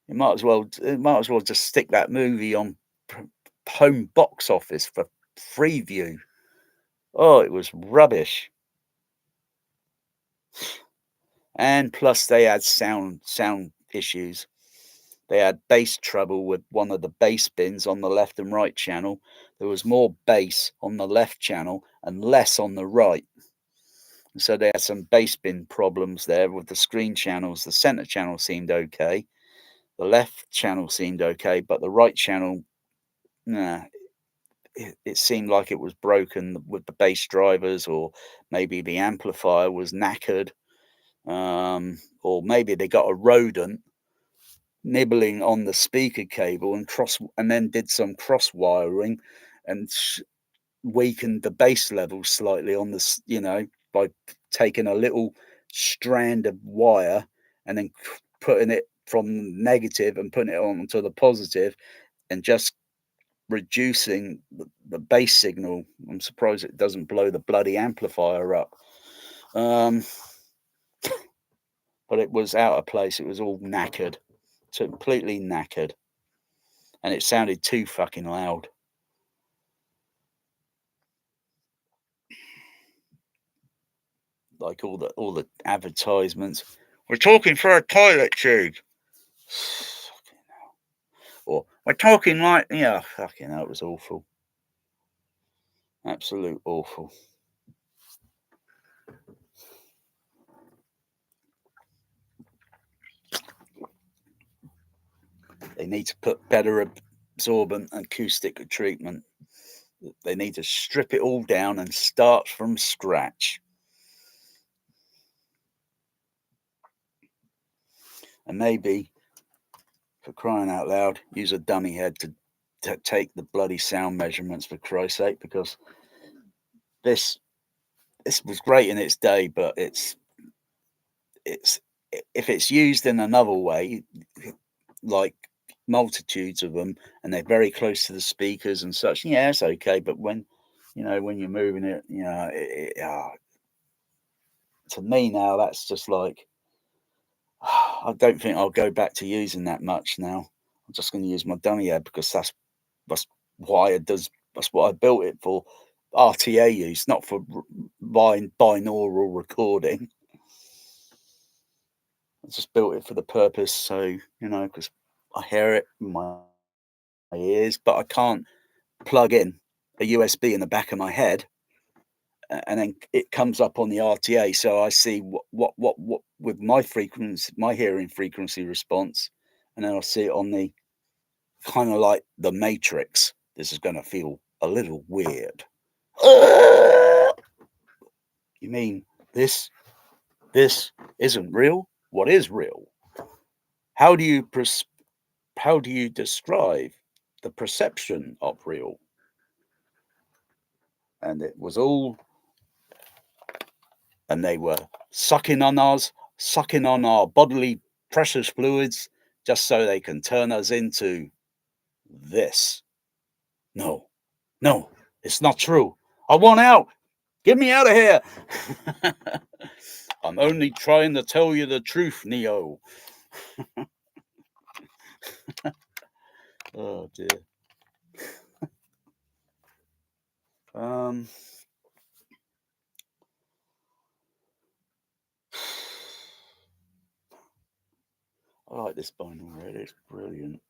It might as well just stick that movie on home box office for free view. Oh, it was rubbish. And plus, they had sound issues. They had bass trouble with one of the bass bins on the left and right channel. There was more bass on the left channel and less on the right. And so they had some bass bin problems there with the screen channels. The center channel seemed okay. The left channel seemed okay, but the right channel, nah, it seemed like it was broken with the bass drivers, or maybe the amplifier was knackered, or maybe they got a rodent nibbling on the speaker cable and then did some cross wiring and weakened the bass level slightly on by taking a little strand of wire and then putting it from negative and putting it onto the positive and just reducing the bass signal. I'm surprised it doesn't blow the bloody amplifier up. Um, but it was out of place. It was all knackered, completely knackered, and it sounded too fucking loud. Like all the advertisements. We're talking for a toilet tube. Or we're talking like, yeah, fucking hell, it was awful. Absolute awful. They need to put better absorbent acoustic treatment. They need to strip it all down and start from scratch. And maybe, for crying out loud, use a dummy head to take the bloody sound measurements, for Christ's sake, because this this was great in its day, but it's if it's used in another way, like multitudes of them, and they're very close to the speakers and such, yeah, it's okay. But when you're moving it, to me now, that's just like, I don't think I'll go back to using that much now. I'm just going to use my dummy head because that's why it does. That's what I built it for. RTA use, not for binaural recording. I just built it for the purpose, so because I hear it in my ears, but I can't plug in a USB in the back of my head, and then it comes up on the RTA, so I see what with my frequency, my hearing frequency response, and then I'll see it on the kind of like the Matrix. This is going to feel a little weird. You mean this? This isn't real? What is real? How do you how do you describe the perception of real? And it was all, and they were sucking on us, sucking on our bodily precious fluids, just so they can turn us into this. No, no, it's not true. I want out. Get me out of here. I'm only trying to tell you the truth, Neo. Oh dear. Um, I like this binaural radio. It's brilliant.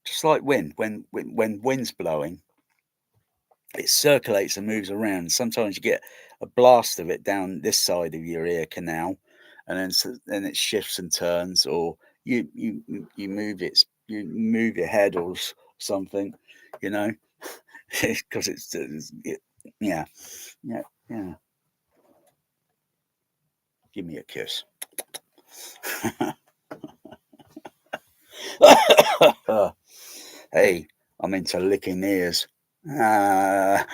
Just like wind, when wind's blowing, it circulates and moves around. Sometimes you get a blast of it down this side of your ear canal, and then it shifts and turns, or you move your head or something, you know, because yeah, yeah, yeah. Give me a kiss. Hey, I'm into licking ears. Ah.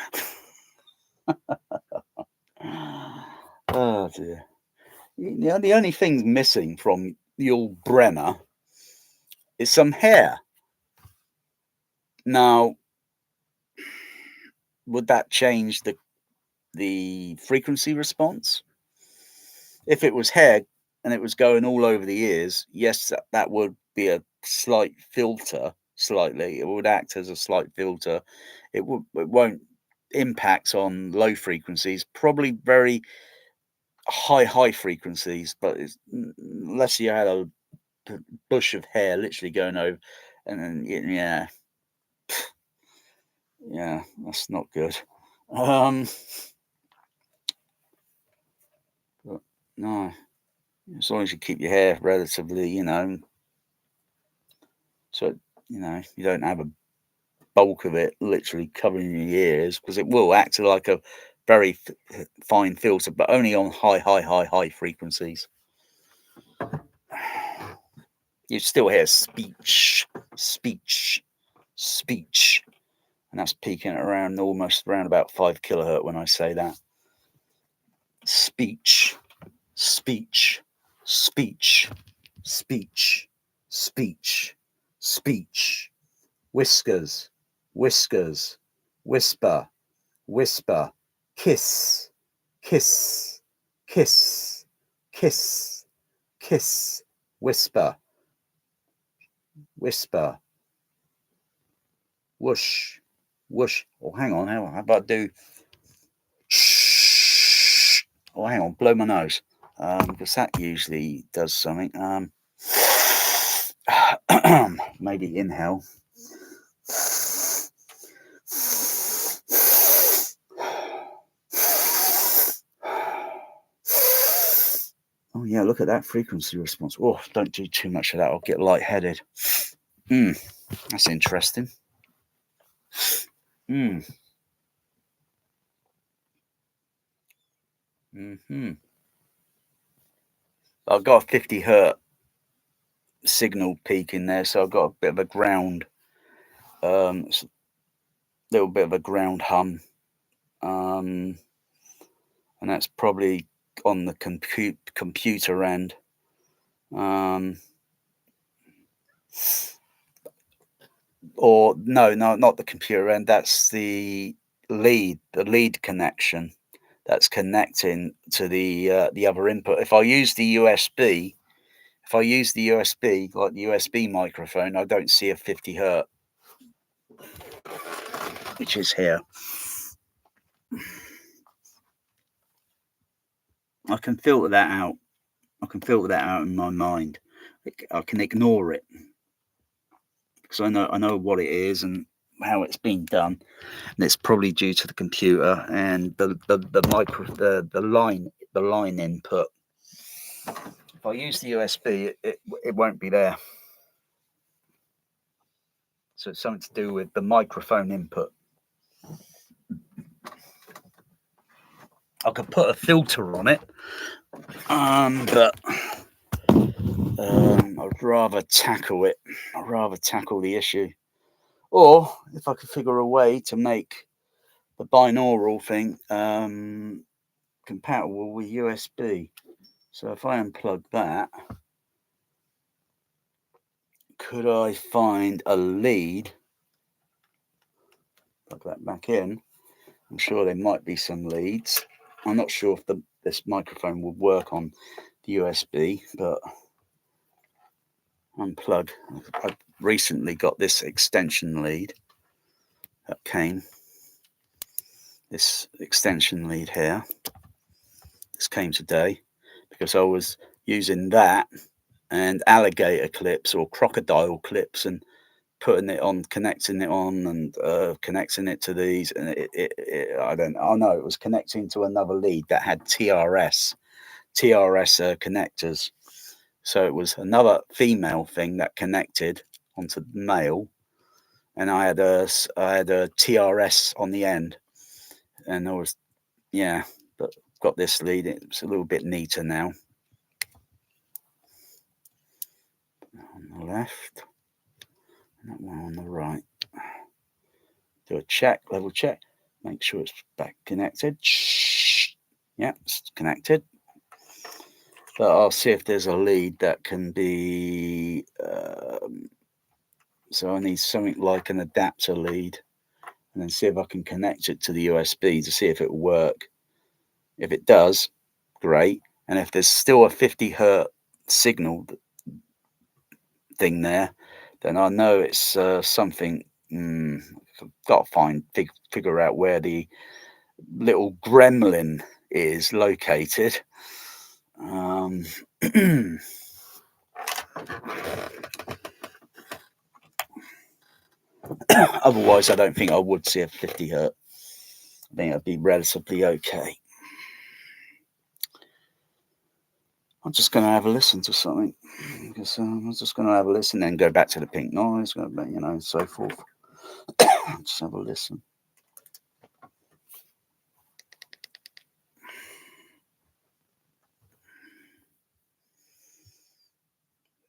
Oh dear. The only thing missing from the old Brenner is some hair. Now, would that change the frequency response? If it was hair and it was going all over the ears, yes, that would be a slight filter. Slightly, it would act as a slight filter. It won't impact on low frequencies. Probably very high frequencies, but unless you had a bush of hair literally going over, and then yeah, that's not good. But no, as long as you keep your hair relatively, so you don't have a bulk of it literally covering your ears, because it will act like a very fine filter, but only on high frequencies. You still hear speech, and that's peaking at almost around about 5 kilohertz when I say that. Speech, speech, speech, speech, speech, speech, whiskers, whiskers, whisper, whisper, kiss, kiss, kiss, kiss, kiss, whisper, whisper, whoosh, whoosh. Oh, hang on, how about I do shh? Oh, hang on, blow my nose, because that usually does something. Maybe inhale. Oh yeah, look at that frequency response. Oh, don't do too much of that, I'll get lightheaded. That's interesting. Mm. Mm-hmm. I've got a 50 hertz signal peak in there, so I've got a bit of a ground, little bit of a ground hum, and that's probably on the computer end. Or no, not the computer end. That's the lead connection that's connecting to the other input. If I use the USB, like the USB microphone, I don't see a 50 hertz, which is here. I can filter that out. In my mind. I can ignore it because I know what it is and how it's being done, and it's probably due to the computer and the line input. If I use the USB, it won't be there. So it's something to do with the microphone input. I could put a filter on it, but I'd rather tackle it. I'd rather tackle the issue. Or if I could figure a way to make the binaural thing compatible with USB. So if I unplug that, could I find a lead? Plug that back in. I'm sure there might be some leads. I'm not sure if this microphone would work on the USB, but unplug. I've recently got this extension lead that came. This extension lead here. This came today because I was using that and alligator clips or crocodile clips and putting it on, connecting it on, and connecting it to these, and I don't. Oh no, it was connecting to another lead that had TRS connectors. So it was another female thing that connected onto the male, and I had a TRS on the end, and there was but got this lead. It's a little bit neater now. the left, and that one on the right. Do a check, level check. Make sure it's back connected. Yeah, it's connected. But I'll see if there's a lead that can be. So I need something like an adapter lead, and then see if I can connect it to the USB to see if it will work. If it does, great. And if there's still a 50 hertz signal thing there, then I know it's something. I've got to figure out where the little gremlin is located. Otherwise, I don't think I would see a 50 hertz. I think it'd be relatively okay. I'm just going to have a listen to something, because I'm just going to have a listen and go back to the pink noise, and so forth. Just have a listen.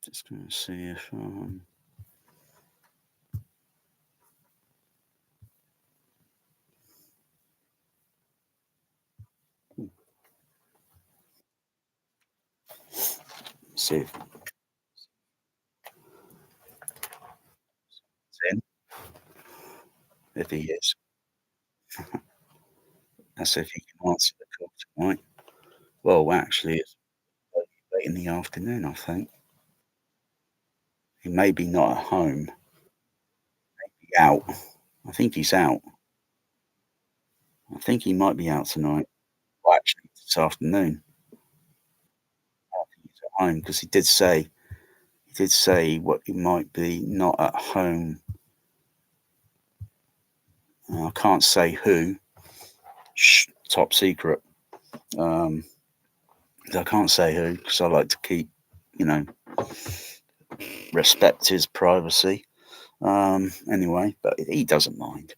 Just going to see if see if it's in. If he is, that's if he can answer the call tonight. Well, actually, it's late in the afternoon, I think. He may be not at home. He's out. I think he's out. I think he might be out tonight. Well, actually, this afternoon. I think he's at home because he did say what he might be not at home. I can't say who. Shh, top secret. I can't say who because I like to keep, respect his privacy. Anyway, but he doesn't mind.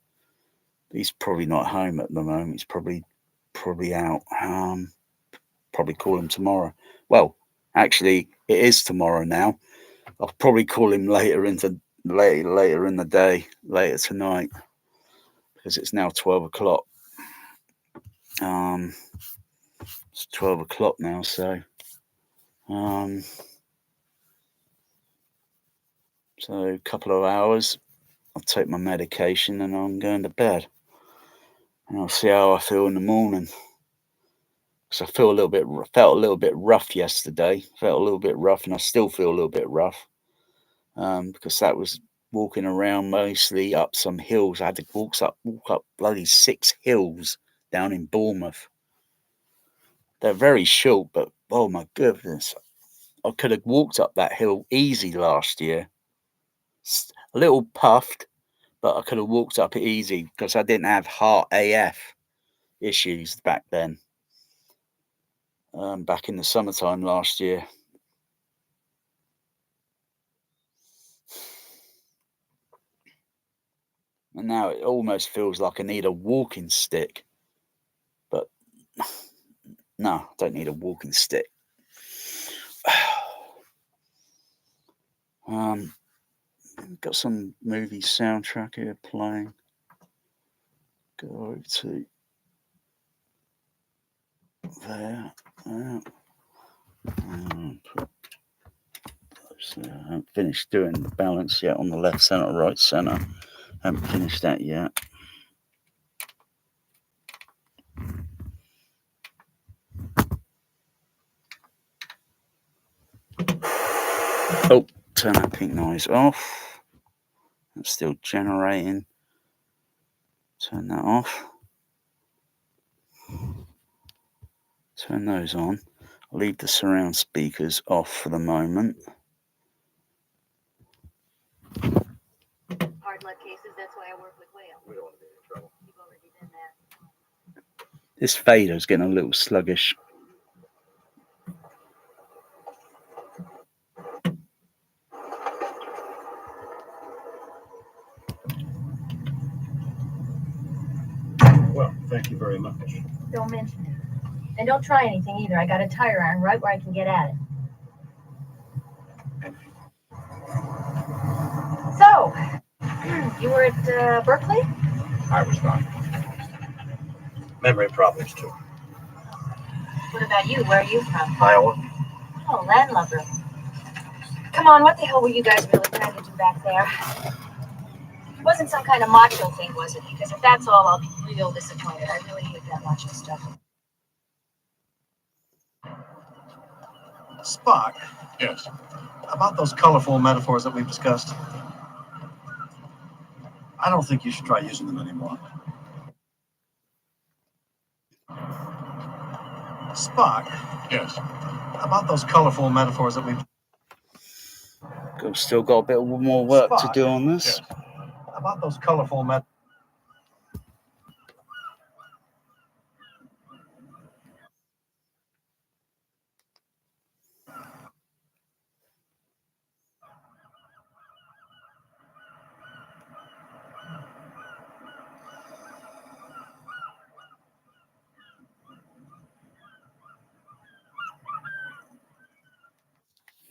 He's probably not home at the moment. He's probably out. Probably call him tomorrow. Well, actually, it is tomorrow now. I'll probably call him later in the day, later tonight, because it's now 12 o'clock. It's 12 o'clock now, so a couple of hours. I'll take my medication and I'm going to bed. And I'll see how I feel in the morning. Because I felt a little bit rough yesterday. Felt a little bit rough, and I still feel a little bit rough. Because that was walking around mostly up some hills. I had to walk up bloody 6 hills down in Bournemouth. They're very short, but oh my goodness, I could have walked up that hill easy last year. A little puffed, but I could have walked up it easy because I didn't have heart AF issues back then. Back in the summertime last year. And now it almost feels like I need a walking stick. But no, I don't need a walking stick. Got some movie soundtrack here playing. Go over to there. I haven't finished doing the balance yet on the left center, right center. Haven't finished that yet. Oh, turn that pink noise off. It's still generating. Turn that off. Turn those on. I'll leave the surround speakers off for the moment. Hard luck cases, that's why I work with Whale. We don't want to be in trouble. You've already done that. This fader's getting a little sluggish. Well, thank you very much. Don't mention it. And don't try anything either. I got a tire iron right where I can get at it. You were at Berkeley? I was not. Memory problems, too. What about you? Where are you from? Iowa. Oh, landlubber. Come on, what the hell were you guys really trying to do back there? It wasn't some kind of macho thing, was it? Because if that's all, I'll be real disappointed. I really hate that macho stuff. Spock. Yes. About those colorful metaphors that we've discussed, I don't think you should try using them anymore. Spock. Yes. About those colorful metaphors that we've... Still got a bit more work to do on this. Yes. About those colorful metaphors.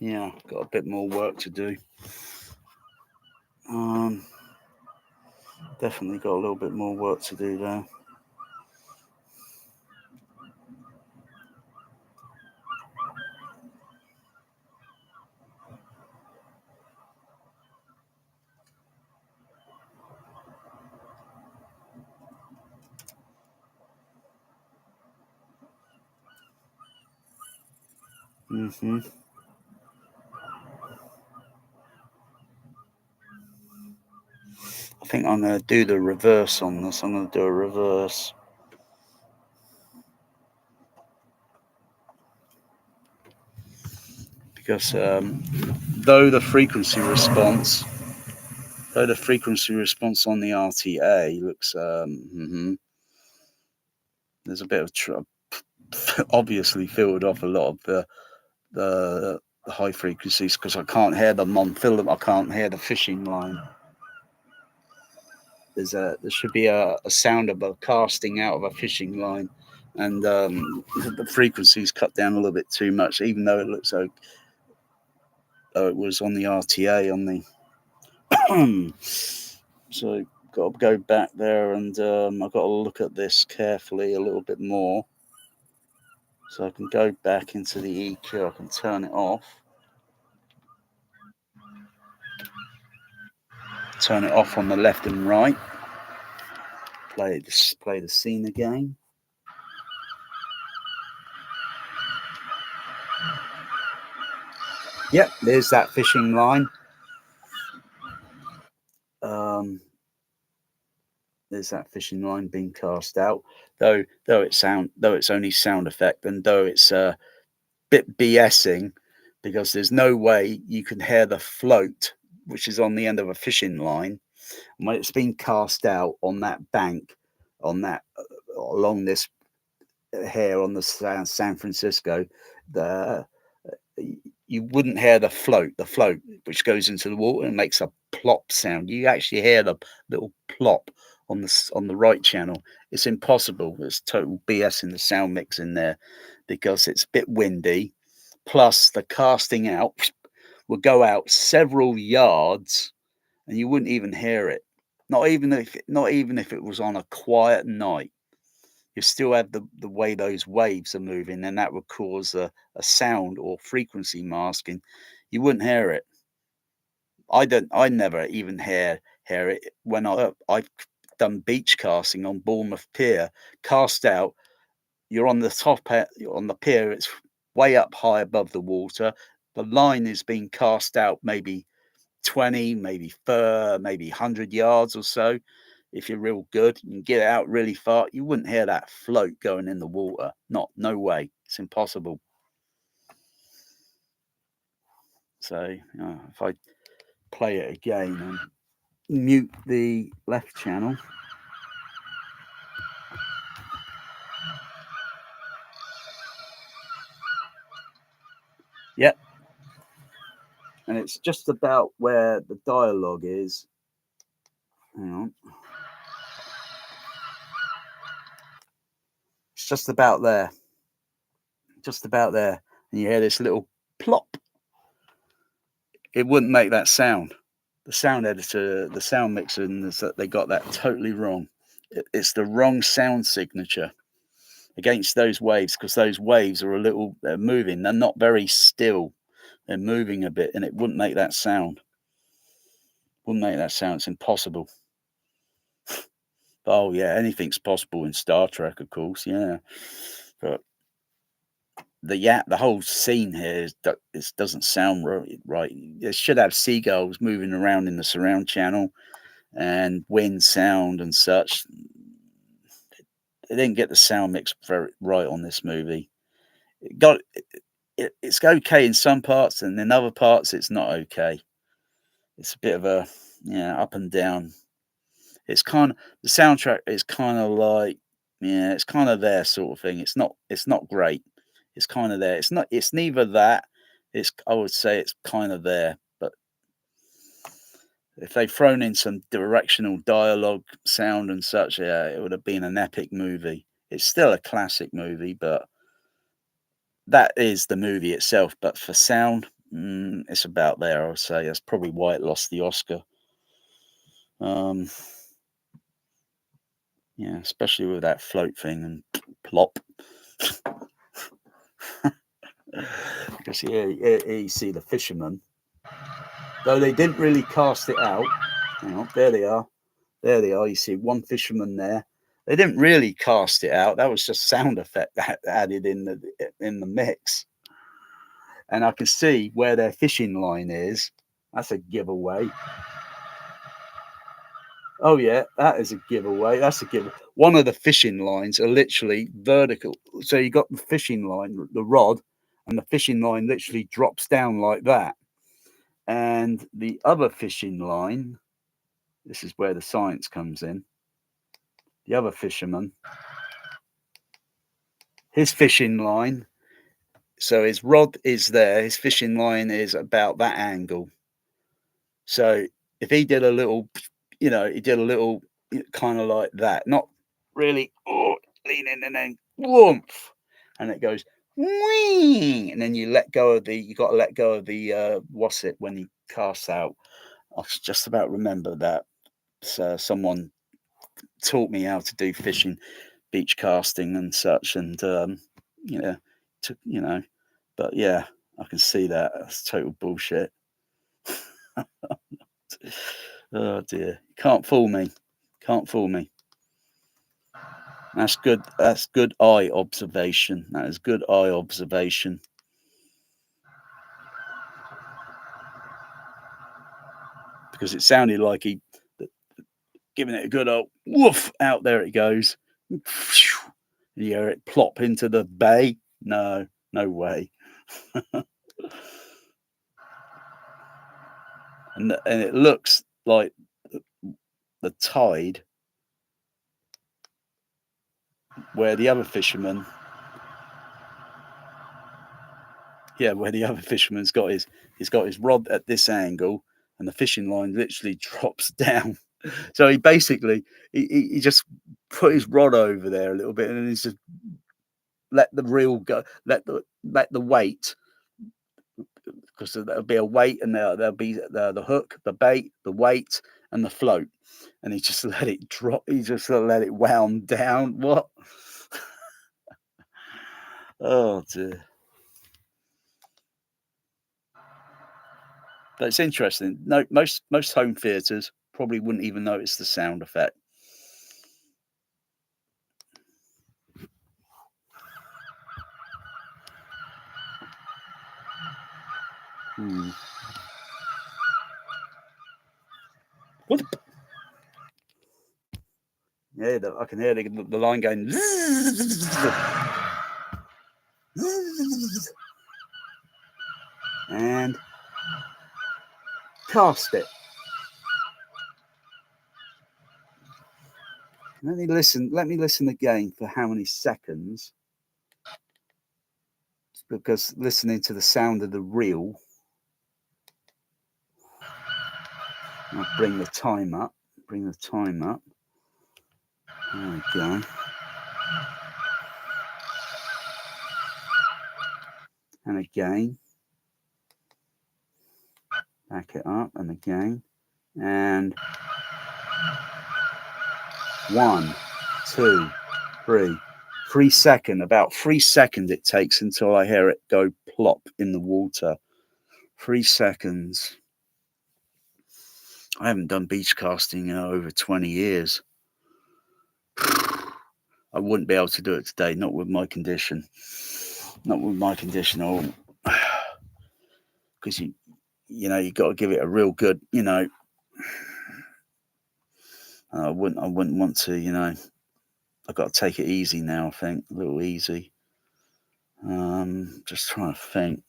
Yeah, got a bit more work to do. Definitely got a little bit more work to do there. I think I'm going to do the reverse on this. I'm going to do a reverse. Because though the frequency response on the RTA looks there's a bit of obviously filtered off a lot of the high frequencies because I can't hear them on film. I can't hear the fishing line. There should be a sound of a casting out of a fishing line, and the frequency's cut down a little bit too much, even though it looks like it was on the RTA on the. So got to go back there, and I've got to look at this carefully a little bit more. So I can go back into the EQ. I can turn it off. Turn it off on the left and right. Play the scene again. Yep, there's that fishing line. There's that fishing line being cast out. Though it's only sound effect, and though it's a bit BSing, because there's no way you can hear the float, which is on the end of a fishing line, and when it's been cast out on that bank, along this here on the San Francisco, you wouldn't hear the float which goes into the water and makes a plop sound. You actually hear the little plop on the right channel. It's impossible. There's total BS in the sound mix in there because it's a bit windy. Plus the casting out will go out several yards and you wouldn't even hear it. Not even if it was on a quiet night. You still have the way those waves are moving, and that would cause a sound or frequency masking. You wouldn't hear it. I never even hear it when I've done beach casting on Bournemouth Pier. Cast out, you're on the top on the pier. It's way up high above the water. The line is being cast out maybe 20, maybe 100 yards or so. If you're real good, you can get it out really far. You wouldn't hear that float going in the water. No way. It's impossible. So if I play it again and mute the left channel. Yep. And it's just about where the dialogue is. Hang on. It's just about there. Just about there. And you hear this little plop. It wouldn't make that sound. sound editor, the sound mixer, and they got that totally wrong. It's the wrong sound signature against those waves, because those waves are they're moving. They're not very still. They're moving a bit, and it wouldn't make that sound. Wouldn't make that sound. It's impossible. Oh yeah, anything's possible in Star Trek, of course. Yeah, but the whole scene here doesn't sound right. It should have seagulls moving around in the surround channel and wind sound and such. They didn't get the sound mix very right on this movie. It's okay in some parts, and in other parts it's not okay. It's a bit of a up and down. It's kind of, the soundtrack is kind of like, it's kind of there sort of thing. It's not great. It's kind of there. It's neither that. I would say it's kind of there, but if they'd thrown in some directional dialogue sound and such, it would have been an epic movie. It's still a classic movie, but that is the movie itself. But for sound, it's about there, I would say. That's probably why it lost the Oscar. Yeah, especially with that float thing and plop. Because here you see the fishermen. Though they didn't really cast it out. Hang on, there they are. There they are. You see one fisherman there. They didn't really cast it out. That was just sound effect that added in the mix. And I can see where their fishing line is. That's a giveaway. Oh yeah, that is a giveaway. That's a giveaway. One of the fishing lines are literally vertical. So you got the fishing line, the rod, and the fishing line literally drops down like that. And the other fishing line, this is where the science comes in. The other fisherman, his fishing line, so his rod is there, his fishing line is about that angle. So if he did a little, he did a little kind of like that, not really leaning, and then whoomph, and it goes wing, and then you got to let go of the what's it when he casts out. I just about remember that. So someone taught me how to do fishing, beach casting and such, and but yeah, I can see that. That's total bullshit. Oh dear, can't fool me. Can't fool me. That's good. That's good eye observation. That is good eye observation. Because it sounded like he giving it a good old woof. Out there it goes. You hear it plop into the bay. No way. and it looks like the tide where the other fisherman's got his rod at this angle, and the fishing line literally drops down. So he basically he just put his rod over there a little bit, and then he's just let the reel go, let the weight, because there'll be a weight, and there'll be the hook, the bait, the weight, and the float, and he just let it drop. He just let it wound down. What? Oh dear. But it's interesting. No, most home theaters probably wouldn't even notice the sound effect. What? Yeah, I can hear the line going. And cast it. Let me listen again for how many seconds, because listening to the sound of the reel, I'll bring the time up. There we go. And again. Back it up, and again. And 1, 2, 3. 3 seconds, about 3 seconds it takes until I hear it go plop in the water. 3 seconds. I haven't done beach casting in over 20 years. I wouldn't be able to do it today, not with my condition. Not with my condition, or because you know, you got to give it a real good, you know. I wouldn't want to, you know. I've got to take it easy now. I think a little easy. Just trying to think.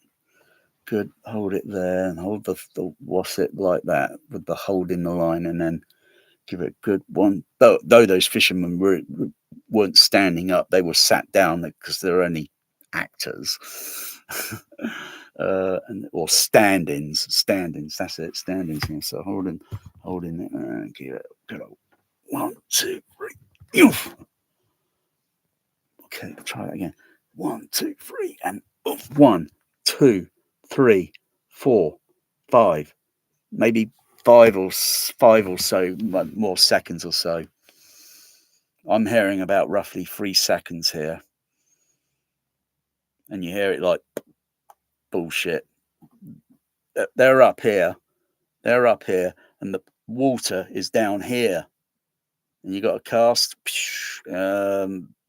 Good, hold it there and hold the wasset like that with the holding the line, and then give it a good one. Though those fishermen weren't standing up, they were sat down because they're only actors. Or stand-ins. That's it, stand-ins. So holding it and give it a good old 1, 2, 3. Oof. Okay, try that again. 1, 2, 3, and oof. 1, 2, 3, 4, 5. Maybe five or so more seconds or so. I'm hearing about roughly 3 seconds here, and you hear it like bullshit. They're up here, and the water is down here, and you got a cast.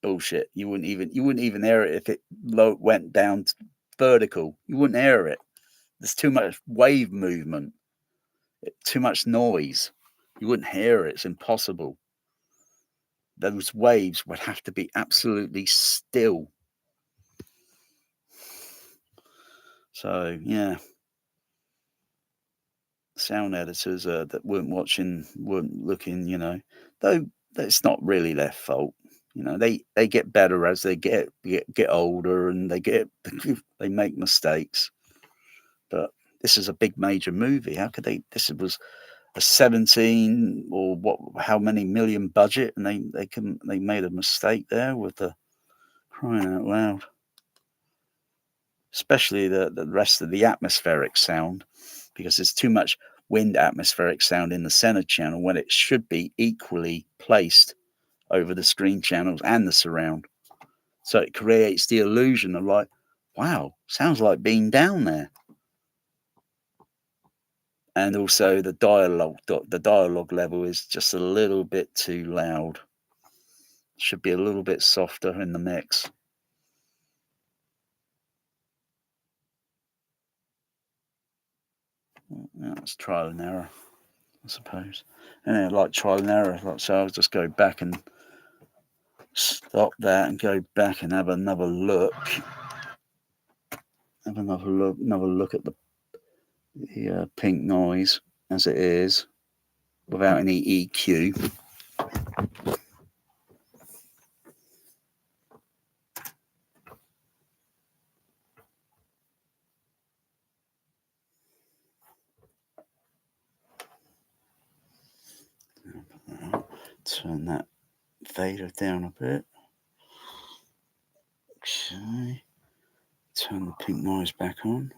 Bullshit. You wouldn't even hear it if it went down vertical. You wouldn't hear it. There's too much wave movement, too much noise. You wouldn't hear it. It's impossible. Those waves would have to be absolutely still. So yeah, sound editors that weren't looking, you know, though it's not really their fault. You know, they get better as they get older, and they make mistakes. But this is a big major movie. How could they? This was a 17 or how many million budget, and they made a mistake there with the crying out loud. Especially the rest of the atmospheric sound, because there's too much wind atmospheric sound in the center channel when it should be equally placed over the screen channels and the surround. So it creates the illusion of like, wow, sounds like being down there. And also the dialogue level is just a little bit too loud. Should be a little bit softer in the mix. Yeah, it's trial and error, I suppose. And like trial and error, so I'll just go back and stop that and go back and have another look. Another look at the pink noise as it is, without any EQ. Turn that fader down a bit. Okay. Turn the pink noise back on.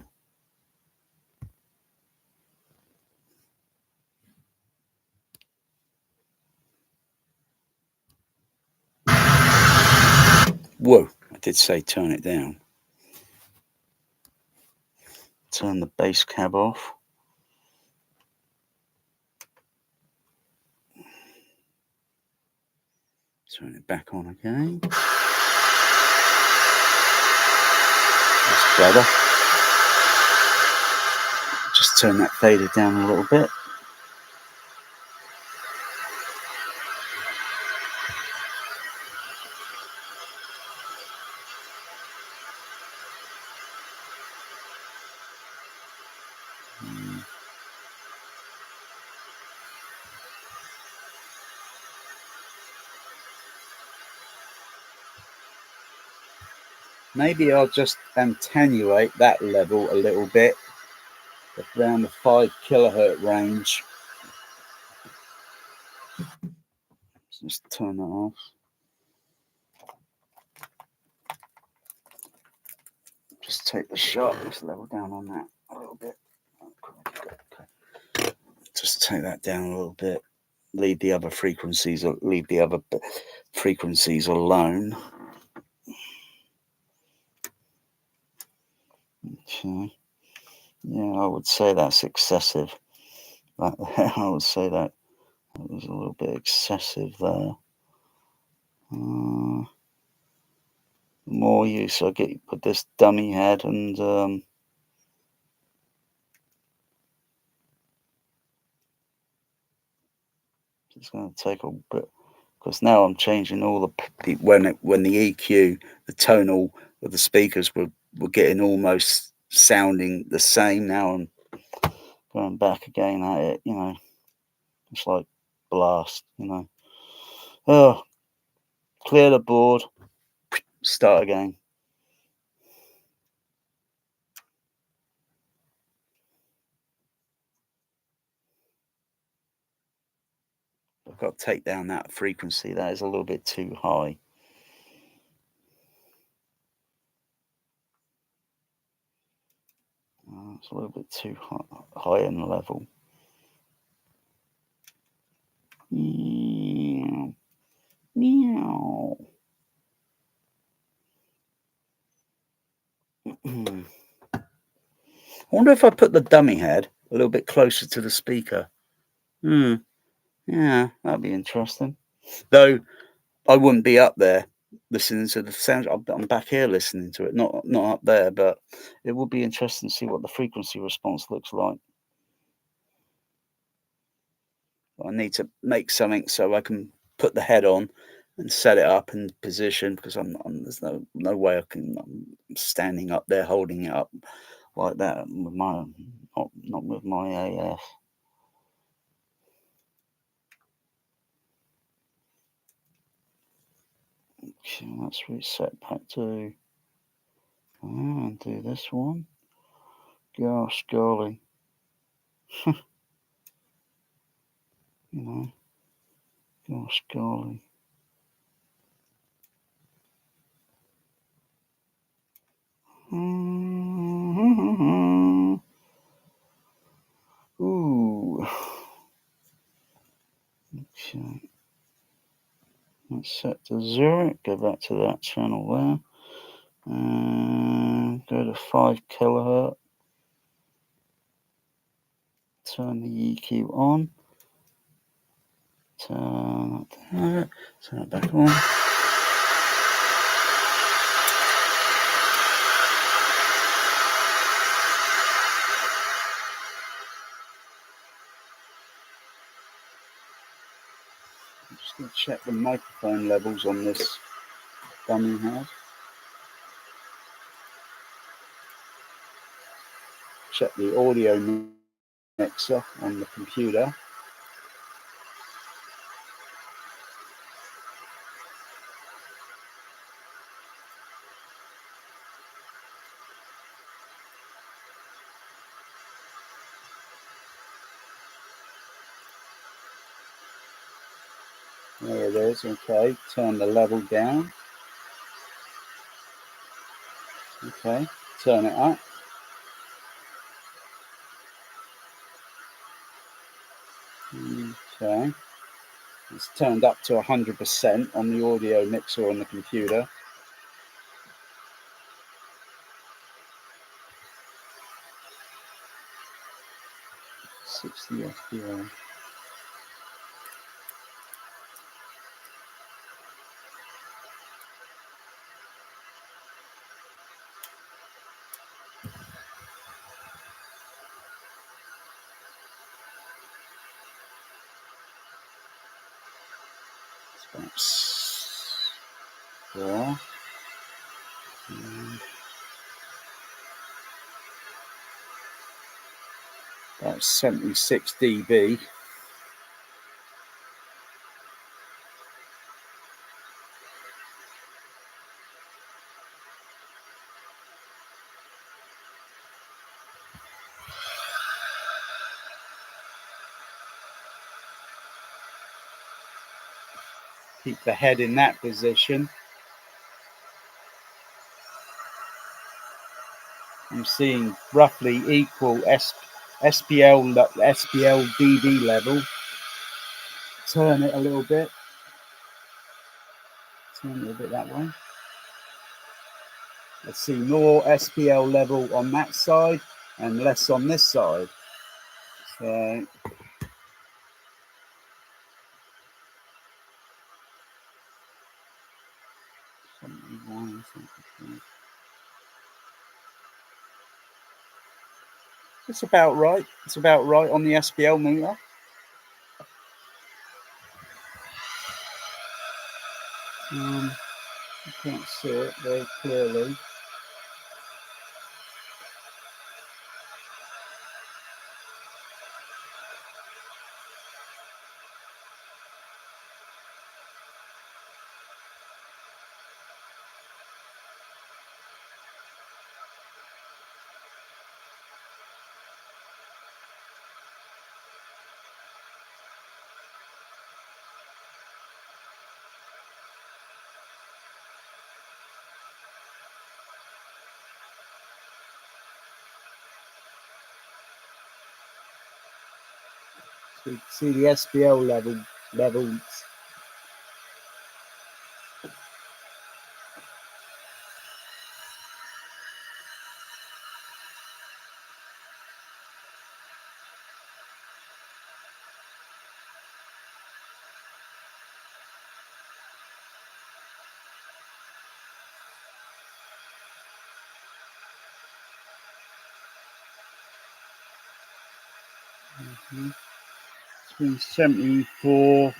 Whoa, I did say turn it down. Turn the bass cab off. Turn it back on again. That's better. Just turn that fader down a little bit. Maybe I'll just attenuate that level a little bit, around the 5 kilohertz range. Just turn that off. Just take the sharpness level down on that a little bit. Okay. Just take that down a little bit. Leave the other frequencies alone. Okay. Yeah, I would say that's excessive. I would say that was a little bit excessive there. The more use I get with this dummy head, and it's going to take a bit, because now I'm changing all the when the EQ, the tonal of the speakers were getting almost sounding the same. Now I'm going back again at it, you know. It's like blast, you know. Oh, clear the board, start again. I've got to take down that frequency. That is a little bit too high. It's a little bit too high in the level. Meow. Meow. I wonder if I put the dummy head a little bit closer to the speaker. Yeah, that'd be interesting. Though I wouldn't be up there listening to the sound. I'm back here listening to it, not up there. But it would be interesting to see what the frequency response looks like. I need to make something so I can put the head on and set it up in position, because there's no way I can. I'm standing up there holding it up like that with my not with my AF. Okay, let's reset back to and do this one. Gosh golly. You know, gosh golly. Ooh. Okay. Let's set to 0. Go back to that channel there. And go to 5 kilohertz. Turn the EQ on. Turn it back on. I'm just going to check the microphone levels on this dummy head. Check the audio mixer on the computer. There it is. Okay, turn the level down. Okay, turn it up. Okay, it's turned up to 100% on the audio mixer on the computer. $60 FPL. There. That's 76 dB. Keep the head in that position. I'm seeing roughly equal SPL DB level. Turn it a little bit. Turn it a bit that way. Let's see, more SPL level on that side and less on this side. So it's about right. It's about right on the SPL meter. You can't see it very clearly. So you can see the SPL levels. It's been 74.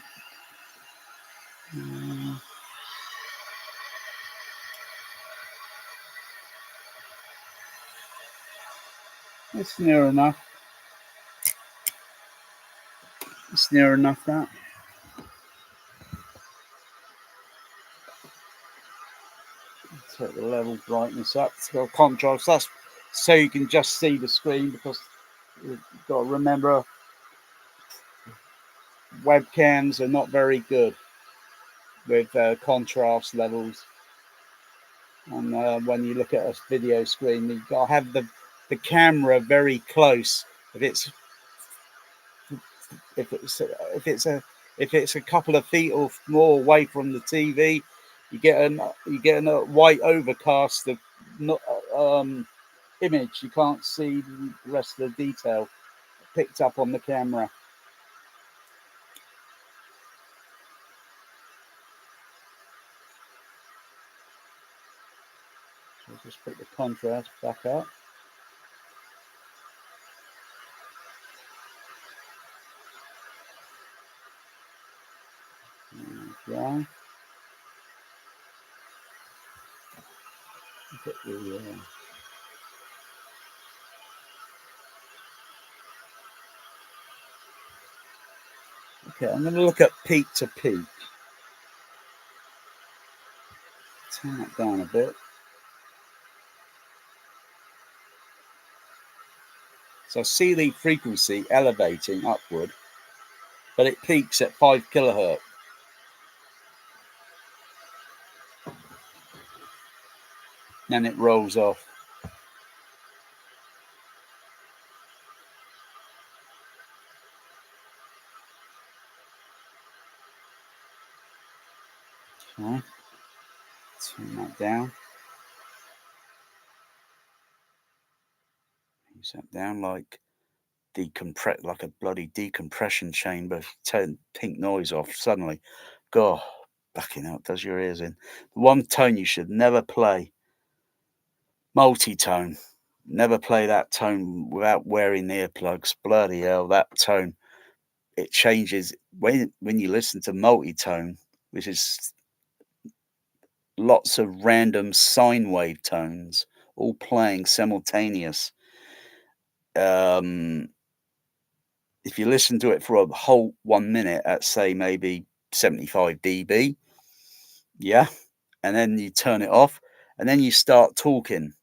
It's near enough. It's near enough that. Take the level brightness up to contrast. That's so you can just see the screen, because you've got to remember webcams are not very good with contrast levels. And when you look at a video screen, you've got to have the camera very close. If it's a couple of feet or more away from the TV, you get a white overcast of image. You can't see the rest of the detail picked up on the camera. So just put the contrast back up. Yeah. Okay, I'm going to look at peak to peak. Turn that down a bit. So I see the frequency elevating upward, but it peaks at 5 kilohertz. Then it rolls off. Okay. Turn that down. Use that down like a bloody decompression chamber. Turn pink noise off suddenly. God, backing out does your ears in. The one tone you should never play, multi-tone. Never play that tone without wearing earplugs. Bloody hell, that tone. It changes when you listen to multi-tone, which is lots of random sine wave tones all playing simultaneous. If you listen to it for a whole 1 minute at, say, maybe 75 dB, yeah, and then you turn it off, and then you start talking,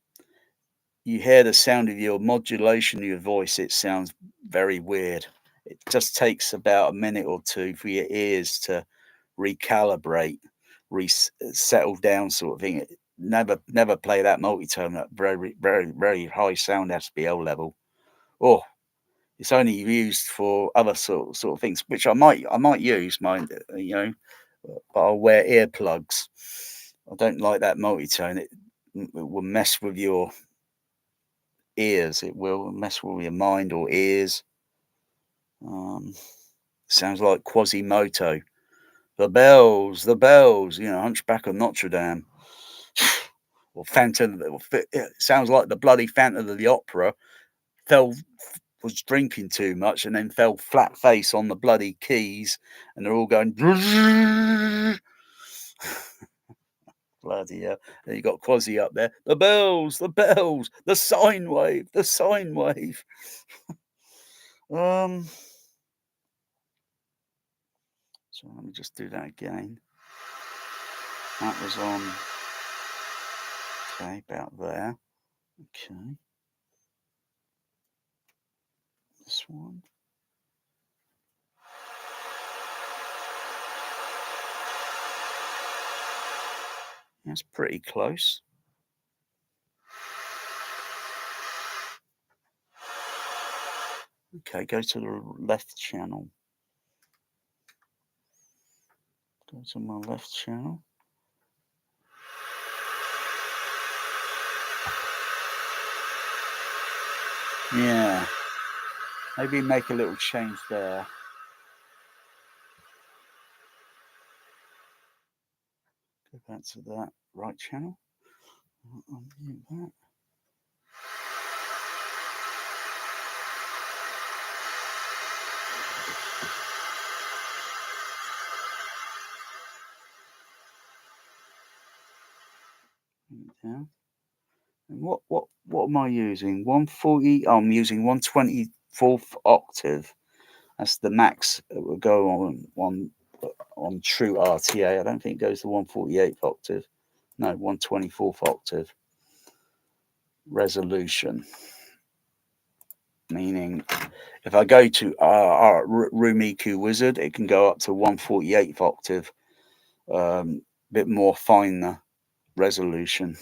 you hear the sound of your modulation of your voice. It sounds very weird. It just takes about a minute or two for your ears to recalibrate, settle down, sort of thing. Never play that multi-tone at very, very, very high sound SPL level. Oh, It's only used for other sort of things, which I might use, mind you know, but I'll wear earplugs. I don't like that multi-tone. It will mess with your ears. It will mess with your mind or ears. Sounds like Quasimodo. The bells, you know, Hunchback of Notre Dame. Or Phantom. It sounds like the bloody Phantom of the Opera was drinking too much and then fell flat face on the bloody keys, and they're all going bloody hell. And you got Quasi up there. The bells, the sine wave. So let me just do that again. That was on, okay, about there. Okay. This one. That's pretty close. Okay, go to the left channel. Go to my left channel. Yeah. Maybe make a little change there. Go back to that right channel. Unmute that. Down. And what am I using? 140. Oh, I'm using 124th octave. That's the max it will go on true RTA. I don't think it goes to 148th octave. No, 124th octave resolution. Meaning, if I go to our Room EQ Wizard, it can go up to 148th octave. Bit more finer resolution.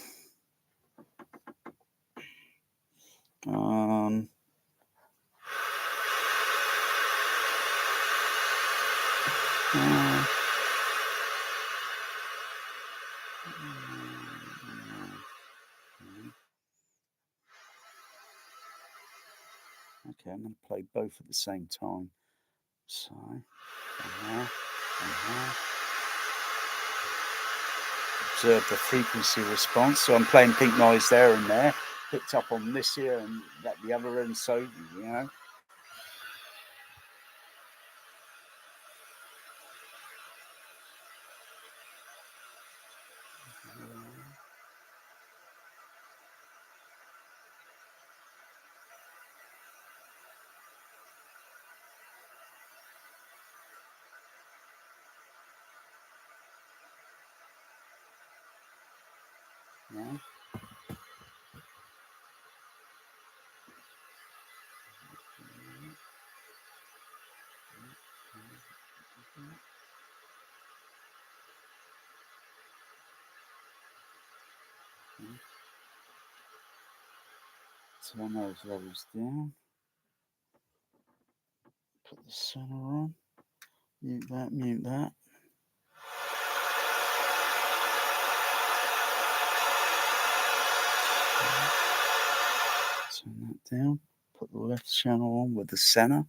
Okay, I'm going to play both at the same time. So, observe the frequency response. So I'm playing pink noise there and there, picked up on this here and that the other end. So, you know. Yeah. Turn those levels down. Put the center on. Mute that. Turn that down. Put the left channel on with the center.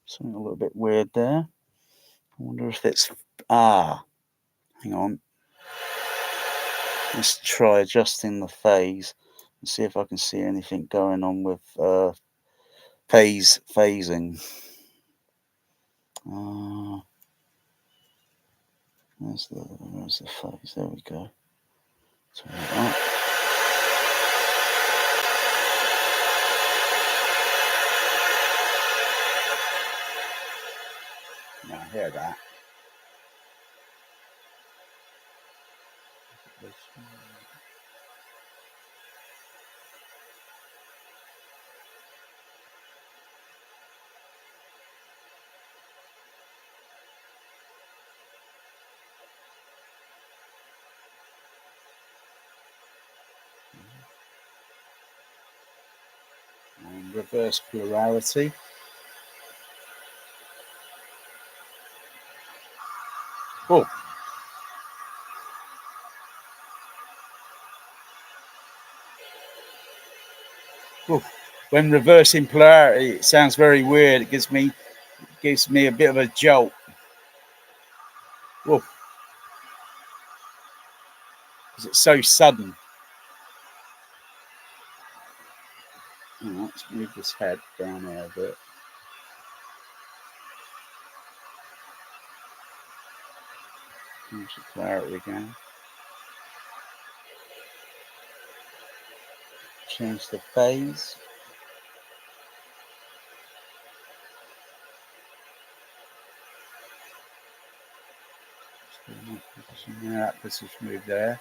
Something a little bit weird there. I wonder if it's hang on. Let's try adjusting the phase and see if I can see anything going on with phasing. Where's the phase? There we go. Turn it up. Now hear that. reverse plurality. Oh. Oh. When reversing polarity, it sounds very weird. It gives me a bit of a jolt. Oh. Because it's so sudden. Oh, let's move this head down there a bit. Change the clarity again. Change the phase. That position move there.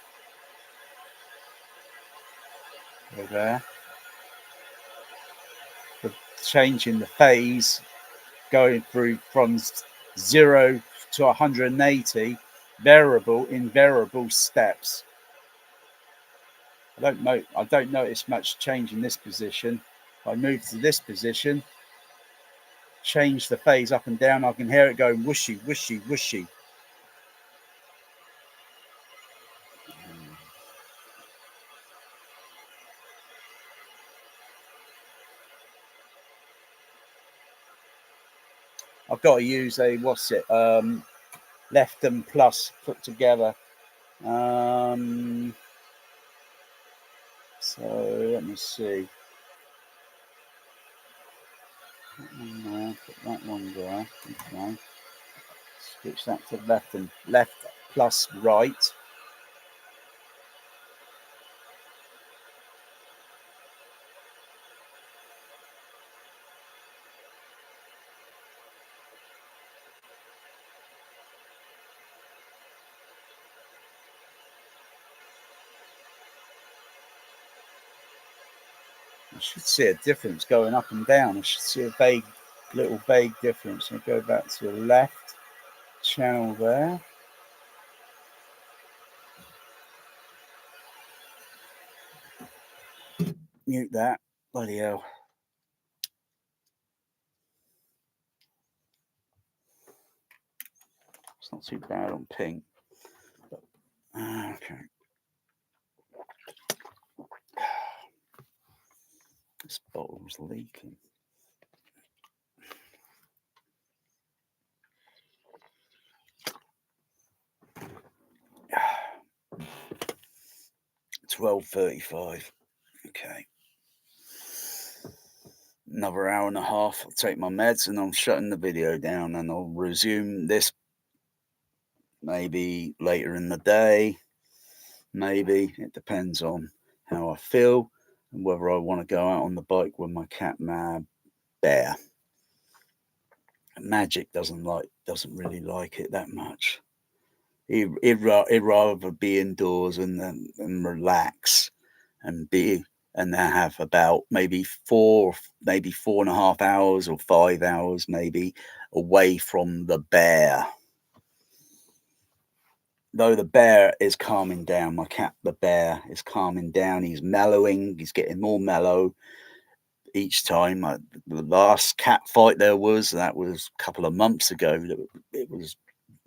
Go there. For changing the phase, going through from 0 to 180, variable steps. I don't notice much change in this position. If I move to this position, change the phase up and down, I can hear it going whooshy, whooshy, whooshy. I've got to use a left and plus put together. So let me see. Put that one there. Okay. Switch that to left plus right. I should see a difference going up and down. I should see a little vague difference. I'll go back to the left channel there. Mute that. Bloody hell. It's not too bad on pink. Okay. This bottle's leaking. $12.35. Okay. Another hour and a half. I'll take my meds and I'm shutting the video down, and I'll resume this maybe later in the day. Maybe. It depends on how I feel and whether I want to go out on the bike with my cat Bear. Magic doesn't really like it that much. He'd rather be indoors and relax and have about maybe 4.5 hours or 5 hours maybe away from the bear. Though the bear is calming down, the bear is calming down. He's mellowing. He's getting more mellow each time. The last cat fight that was a couple of months ago. It was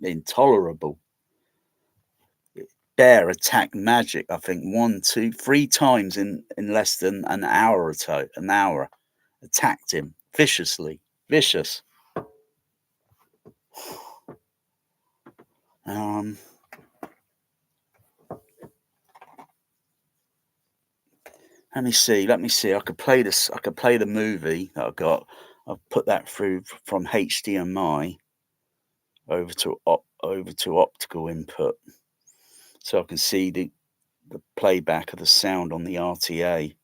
intolerable. Bear attacked Magic, I think 1, 2, 3 times in less than an hour or so. An hour. Attacked him viciously. Vicious. Let me see. I could play this. I could play the movie that I got. I'll put that through from HDMI over to optical input, so I can see the playback of the sound on the RTA,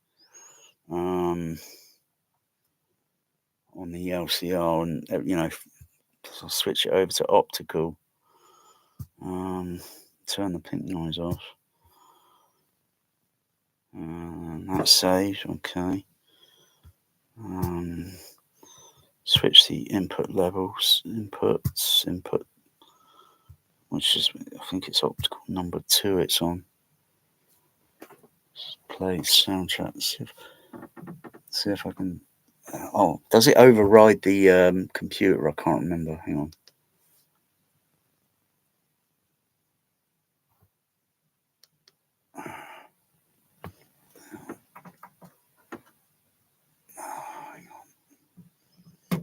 on the LCR, and I'll switch it over to optical. Turn the pink noise off. That's saved. Okay. Switch the input levels. Input, which is, I think it's optical number 2 it's on. Play soundtrack. See if I can Oh, does it override the computer? I can't remember. Hang on.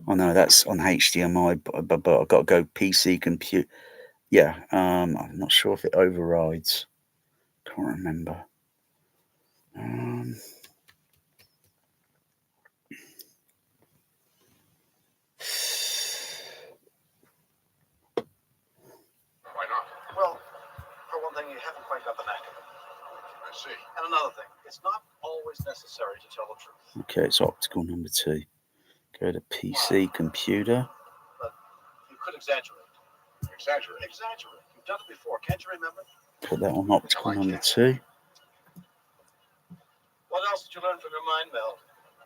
Oh no, that's on HDMI, but I've got to go PC computer. Yeah, I'm not sure if it overrides. Can't remember. Why not? Well, for one thing, you haven't quite got the knack of it. I see. And another thing, it's not always necessary to tell the truth. Okay, it's optical number 2. Go to PC computer. But you could exaggerate. Exaggerate? Exaggerate. You've done it before. Can't you remember? Put that on optical number 2. What else did you learn from your mind meld?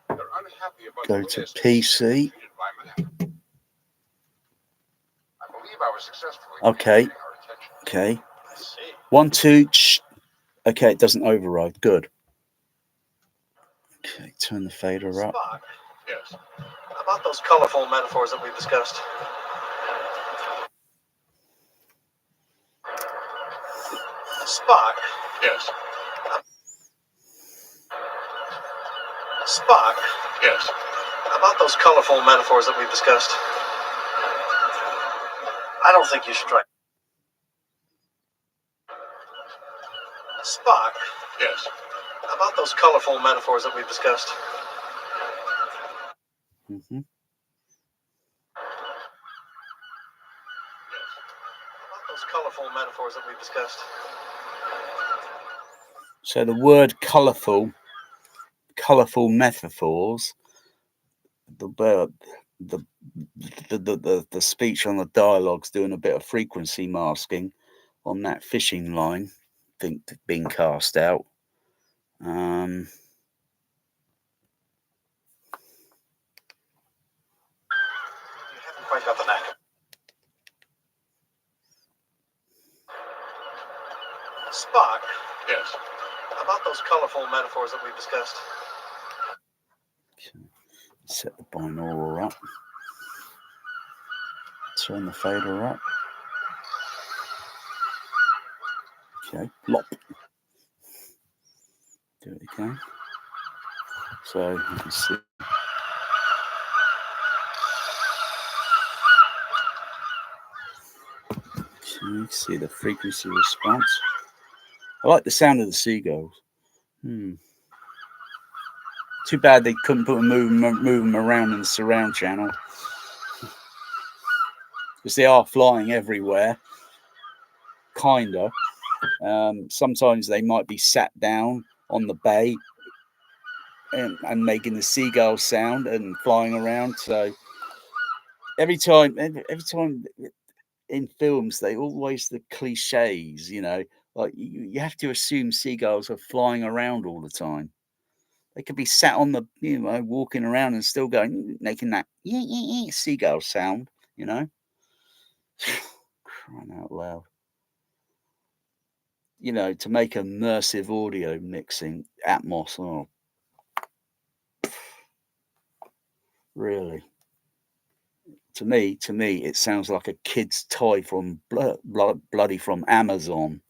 They're unhappy about Go to PC. I believe I was successfully Okay. Okay. 1, 2. Okay, it doesn't override. Good. Okay, turn the fader up. Spock. Yes. About those colorful metaphors that we've discussed. Spock. Yes. Spock. Yes. About those colorful metaphors that we've discussed. I don't think you should try. Spock. Yes. About those colorful metaphors that we've discussed. Mm-hmm. Yes. About those colorful metaphors that we've discussed. So the word colourful metaphors, the speech on the dialogue's doing a bit of frequency masking on that fishing line, I think, being cast out. You haven't quite got the knack. Spock. Yes. About those colorful metaphors that we've discussed. Okay. Set the binaural up. Turn the fader up. Okay, lop. Do it again. So you can see. Okay, you can see the frequency response. I like the sound of the seagulls. Too bad they couldn't move them around in the surround channel, because they are flying everywhere. Kinda. Sometimes they might be sat down on the bay and making the seagull sound and flying around. So every time in films, they always the cliches, like you have to assume seagulls are flying around all the time. They could be sat on the, walking around and still making that seagull sound, Crying out loud. To make immersive audio mixing, Atmos, oh, really. To me, it sounds like a kid's toy from bloody from Amazon.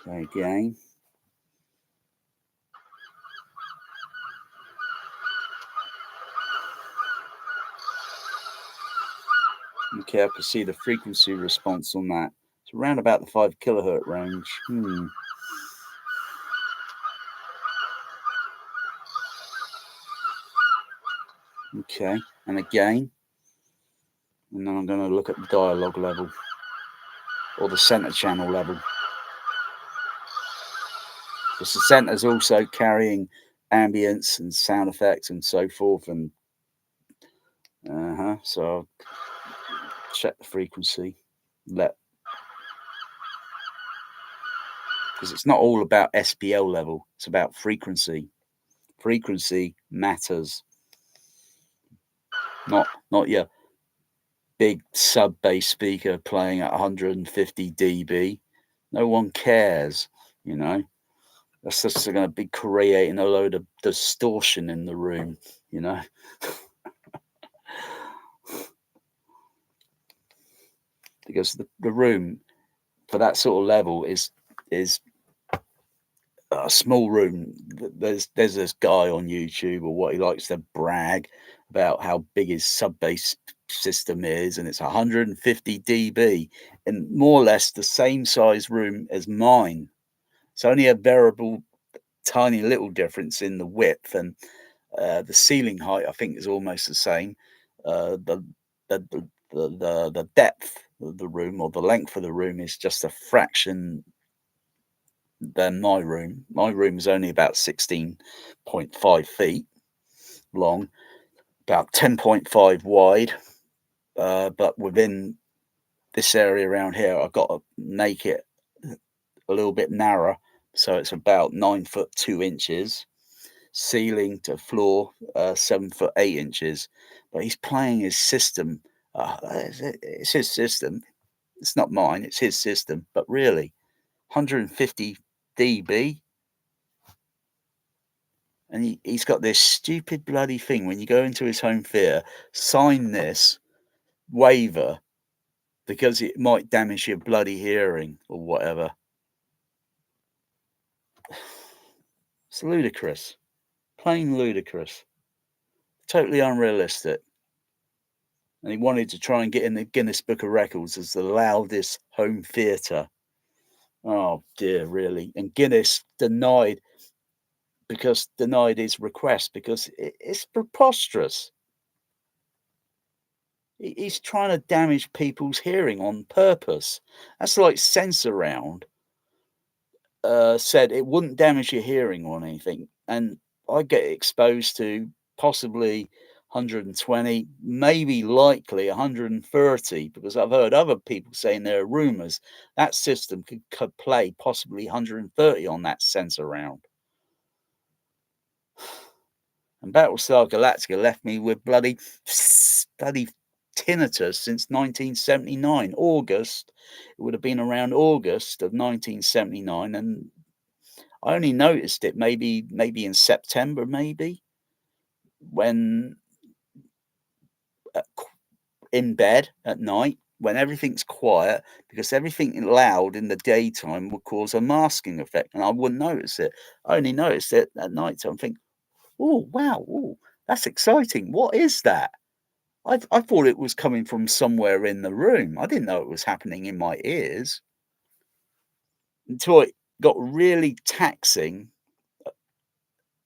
Okay, again. Okay, I can see the frequency response on that. It's around about the 5 kilohertz range. Okay, and again. And then I'm going to look at the dialogue level, or the center channel level. Because the center is also carrying ambience and sound effects and so forth. And so I'll check the frequency. Because it's not all about SPL level. It's about frequency. Frequency matters. not your big sub bass speaker playing at 150 dB. No one cares, you know. That's just going to be creating a load of distortion in the room, you know. Because the room for that sort of level is a small room. There's this guy on YouTube, or what he likes to brag about how big his sub bass system is, and it's 150 dB in more or less the same size room as mine. It's only a variable tiny little difference in the width, and the ceiling height I think is almost the same. The the depth of the room, or the length of the room, is just a fraction than my room. My room is only about 16.5 feet long, about 10.5 wide. But within this area around here, I've got to make it a little bit narrower. So it's about 9 foot 2 inches, ceiling to floor, 7 foot 8 inches. But he's playing his system. It's his system. It's not mine. It's his system. But really, 150 dB. And he's got this stupid bloody thing when you go into his home theatre, sign this waiver because it might damage your bloody hearing or whatever. It's ludicrous. Plain ludicrous. Totally unrealistic. And he wanted to try and get in the Guinness Book of Records as the loudest home theatre. Oh dear, really. And Guinness denied his request because it's preposterous. He's trying to damage people's hearing on purpose. That's like Sensorround said it wouldn't damage your hearing or anything. And I get exposed to possibly 120, maybe likely 130, because I've heard other people saying there are rumours that system could play possibly 130 on that Sensorround. And Battlestar Galactica left me with bloody tinnitus since 1979. August. It would have been around August of 1979, and I only noticed it maybe in September, maybe when in bed at night, when everything's quiet, because everything loud in the daytime would cause a masking effect, and I wouldn't notice it. I only noticed it at night. So I'm thinking, oh wow, oh, that's exciting. What is that? I thought it was coming from somewhere in the room. I didn't know it was happening in my ears until it got really taxing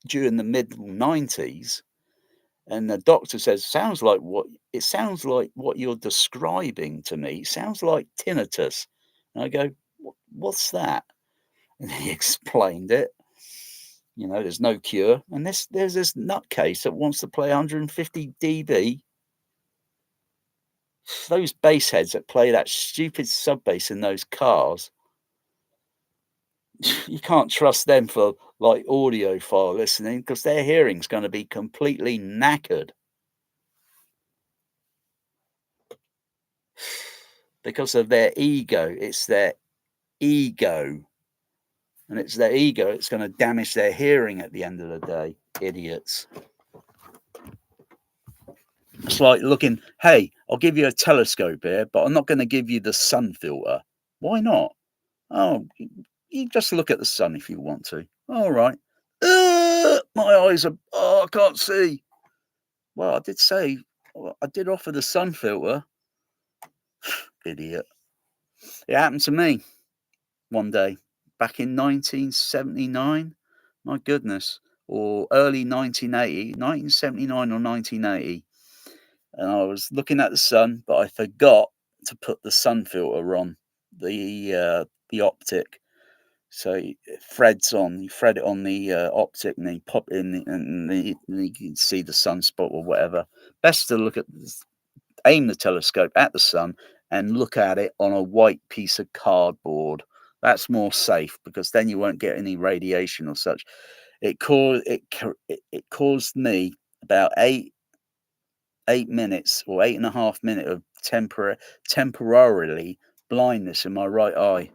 during the mid-90s. And the doctor says, sounds like what you're describing to me. Sounds like tinnitus. And I go, what's that? And he explained it. You know, there's no cure. And there's this nutcase that wants to play 150 dB. Those bass heads that play that stupid sub bass in those cars, you can't trust them for like audiophile listening, because their hearing's going to be completely knackered because of their ego. It's their ego. And it's their ego. It's going to damage their hearing at the end of the day. Idiots. It's like looking, hey, I'll give you a telescope here, but I'm not going to give you the sun filter. Why not? Oh, you just look at the sun if you want to. All right. My eyes are, I can't see. Well, I did offer the sun filter. Idiot. It happened to me one day back in 1979. My goodness. Or early 1980, 1979 or 1980. And I was looking at the sun, but I forgot to put the sun filter on the optic. So it threads on. You thread it on the optic, and then you pop it in, and you can see the sunspot or whatever. Best to aim the telescope at the sun and look at it on a white piece of cardboard. That's more safe, because then you won't get any radiation or such. It caused me about 8 8 minutes or 8.5 minutes of temporarily blindness in my right eye.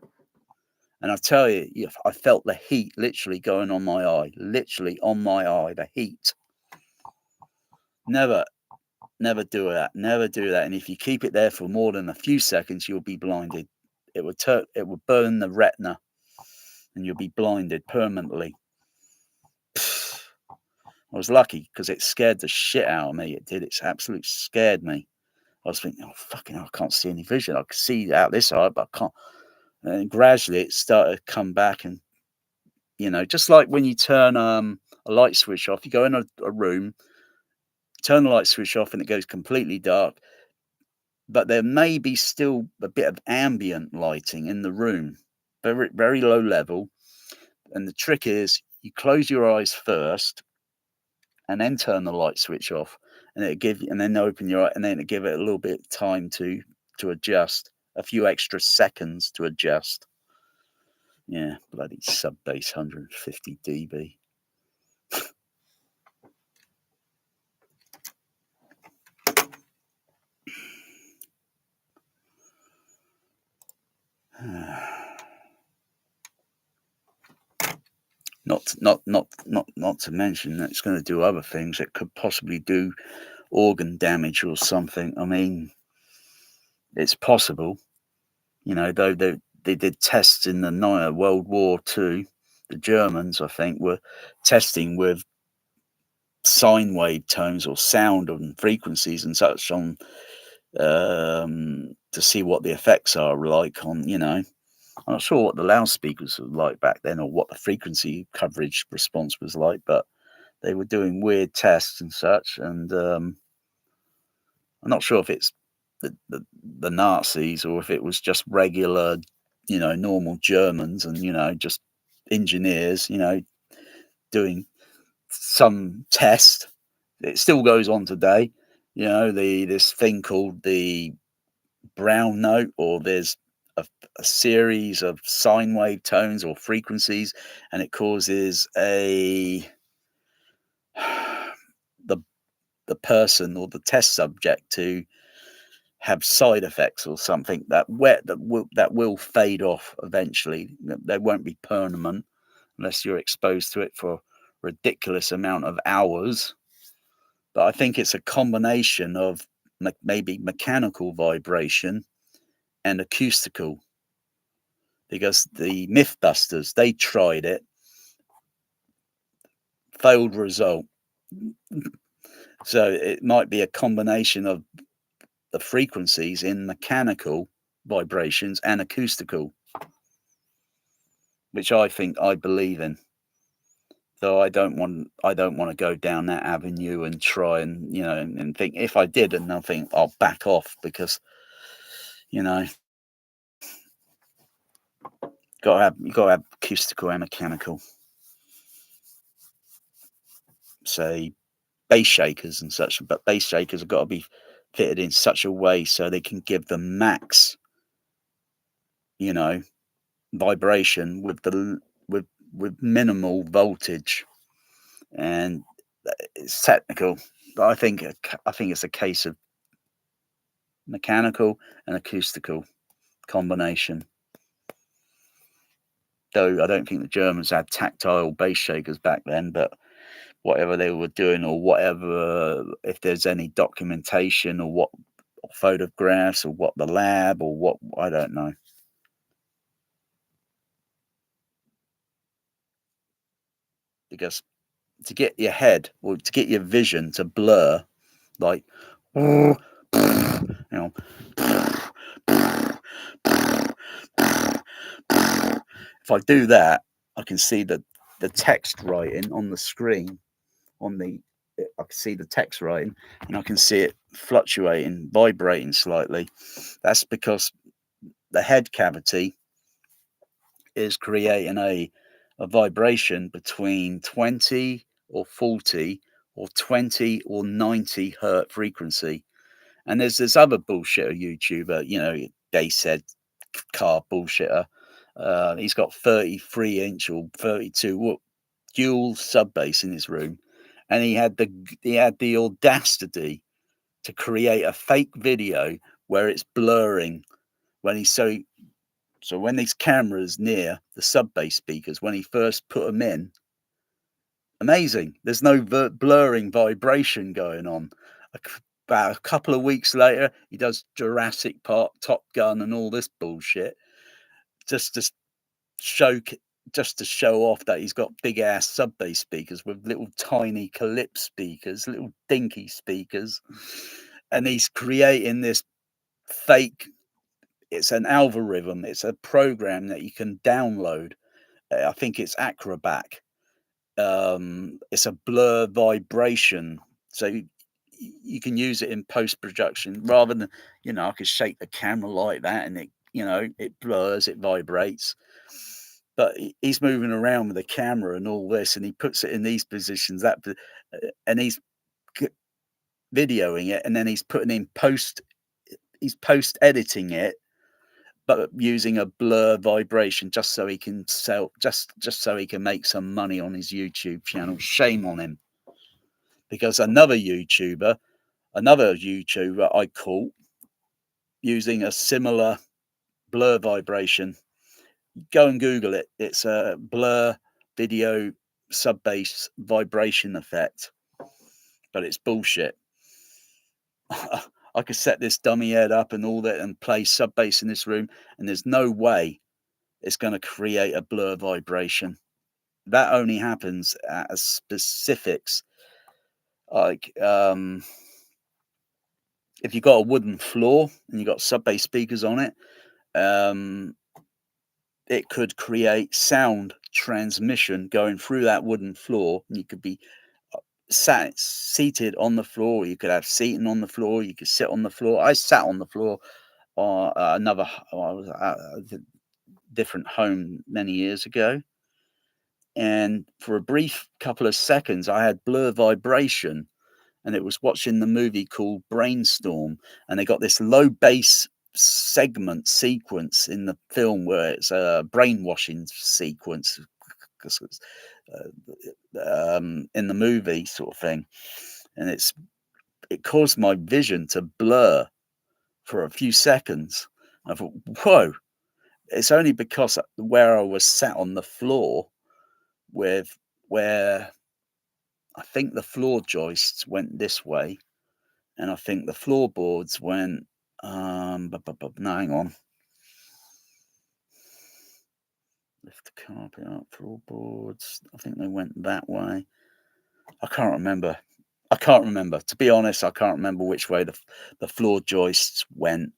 And I tell you, I felt the heat literally going on my eye, literally on my eye, the heat. Never do that. Never do that. And if you keep it there for more than a few seconds, you'll be blinded. It would burn the retina, and you'll be blinded permanently. I was lucky because it scared the shit out of me. It did. It's absolutely scared me. I was thinking, oh fucking hell, I can't see any vision. I can see out this eye, but I can't. And gradually, it started to come back, and just like when you turn a light switch off, you go in a room, turn the light switch off, and it goes completely dark. But there may be still a bit of ambient lighting in the room, very, very low level. And the trick is you close your eyes first and then turn the light switch off, and and then open your eye, and then give it a little bit of time to adjust, a few extra seconds to adjust. Yeah, bloody sub bass 150 dB. Not to mention that it's going to do other things. It could possibly do organ damage or something. I mean, it's possible. Though they did tests in the World War II. The Germans, I think, were testing with sine wave tones or sound and frequencies and such on to see what the effects are like on. I'm not sure what the loudspeakers were like back then or what the frequency coverage response was like, but they were doing weird tests and such. And I'm not sure if it's the Nazis or if it was just regular, normal Germans and, just engineers, doing some test. It still goes on today. This thing called the brown note, or there's a series of sine wave tones or frequencies, and it causes the person or the test subject to have side effects or something that will fade off eventually. They won't be permanent unless you're exposed to it for a ridiculous amount of hours. But I think it's a combination of maybe mechanical vibration and acoustical, because the Mythbusters, they tried it, failed result. So it might be a combination of the frequencies in mechanical vibrations and acoustical, which I believe in. Though I don't want to go down that avenue and try and and think, if I did, and I think I'll back off, because you gotta have acoustical and mechanical. Say bass shakers and such, but bass shakers have got to be fitted in such a way so they can give the max, vibration with minimal voltage, and it's technical. But I think it's a case of mechanical and acoustical combination. Though I don't think the Germans had tactile bass shakers back then, but whatever they were doing, or whatever, if there's any documentation or what photographs or what the lab or what, I don't know. Because to get your head or to get your vision to blur, like if I do that, I can see the text writing on the screen. I can see the text writing, and I can see it fluctuating, vibrating slightly. That's because the head cavity is creating a vibration between 20 or 40 or 20 or 90 hertz frequency. And there's this other bullshitter YouTuber, they said car bullshitter. He's got 33-inch or 32 dual sub bass in his room, and he had the audacity to create a fake video where it's blurring when he's so when these cameras near the sub bass speakers, when he first put them in, amazing. There's no blurring vibration going on. About a couple of weeks later, he does Jurassic Park, Top Gun, and all this bullshit, just to show off that he's got big ass sub bass speakers with little tiny calypso speakers, little dinky speakers, and he's creating this fake. It's an algorithm. It's a program that you can download. I think it's Acrobat. It's a blur vibration, so you can use it in post production rather than, I could shake the camera like that and it blurs, it vibrates. But he's moving around with the camera and all this, and he puts it in these positions, and he's videoing it, and then he's putting in he's post editing it, but using a blur vibration just so he can just so he can make some money on his YouTube channel. Shame on him. Because another YouTuber I caught using a similar blur vibration. Go and Google it. It's a blur video sub bass vibration effect, but it's bullshit. I could set this dummy head up and all that and play sub bass in this room, and there's no way it's going to create a blur vibration. That only happens at specifics. Like if you've got a wooden floor and you've got sub bass speakers on it, it could create sound transmission going through that wooden floor. And you could be seated on the floor. You could have seating on the floor. You could sit on the floor. I sat on the floor on another different home many years ago. And for a brief couple of seconds, I had blur vibration. And it was watching the movie called Brainstorm. And they got this low bass sequence in the film where it's a brainwashing sequence because it's in the movie sort of thing, and it caused my vision to blur for a few seconds. I thought, whoa, it's only because where I was sat on the floor where I think the floor joists went this way, and I think the floorboards went no, hang on. Lift the carpet up, floorboards. I think they went that way. I can't remember. To be honest, I can't remember which way the floor joists went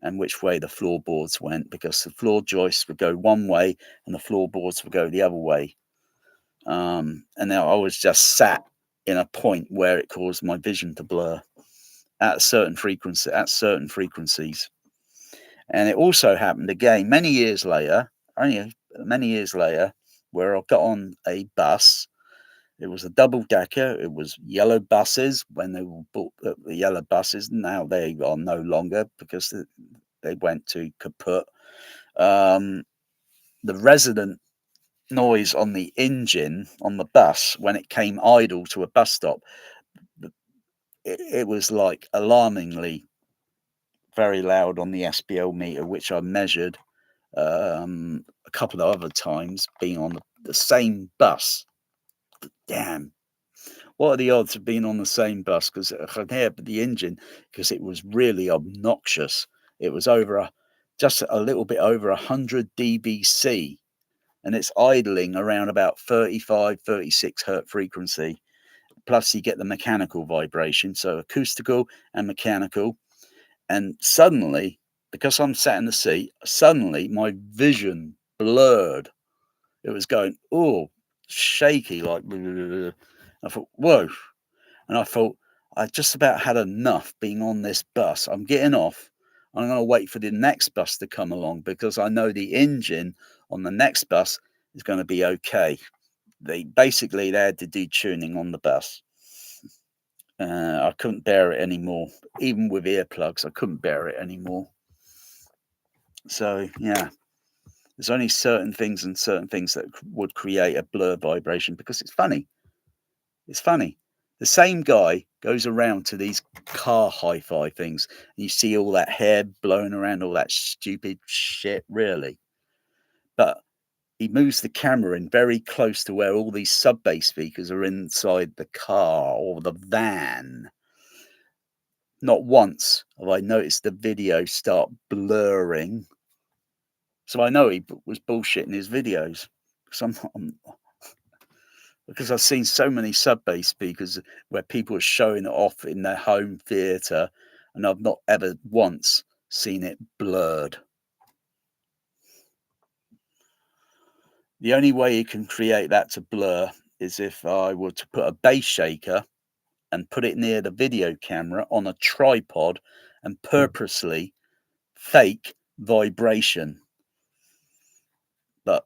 and which way the floorboards went, because the floor joists would go one way and the floorboards would go the other way. And now I was just sat in a point where it caused my vision to blur at certain frequencies. And it also happened again many years later, where I got on a bus. It was a double decker. It was yellow buses when they were bought. The yellow buses, now they are no longer because they went to kaput. The resident noise on the engine on the bus when it came idle to a bus stop, it was like alarmingly very loud on the SPL meter, which I measured a couple of other times being on the same bus. Damn, what are the odds of being on the same bus? Because I could hear the engine, because it was really obnoxious. It was just a little bit over 100 dBc, and it's idling around about 35, 36 hertz frequency. Plus you get the mechanical vibration, so acoustical and mechanical. And suddenly, because I'm sat in the seat, suddenly my vision blurred. It was going, shaky, like, I thought, whoa. And I thought, I just about had enough being on this bus. I'm getting off. I'm going to wait for the next bus to come along, because I know the engine on the next bus is going to be okay. They had to do tuning on the bus. I couldn't bear it anymore. Even with earplugs, I couldn't bear it anymore. So, yeah, there's only certain things that would create a blur vibration, because it's funny. It's funny. The same guy goes around to these car hi-fi things, and you see all that hair blowing around, all that stupid shit, really. But he moves the camera in very close to where all these sub-bass speakers are inside the car or the van. Not once have I noticed the video start blurring. So I know he was bullshitting his videos. Because I've seen so many sub-bass speakers where people are showing it off in their home theatre, and I've not ever once seen it blurred. The only way you can create that to blur is if I were to put a bass shaker and put it near the video camera on a tripod and purposely fake vibration. But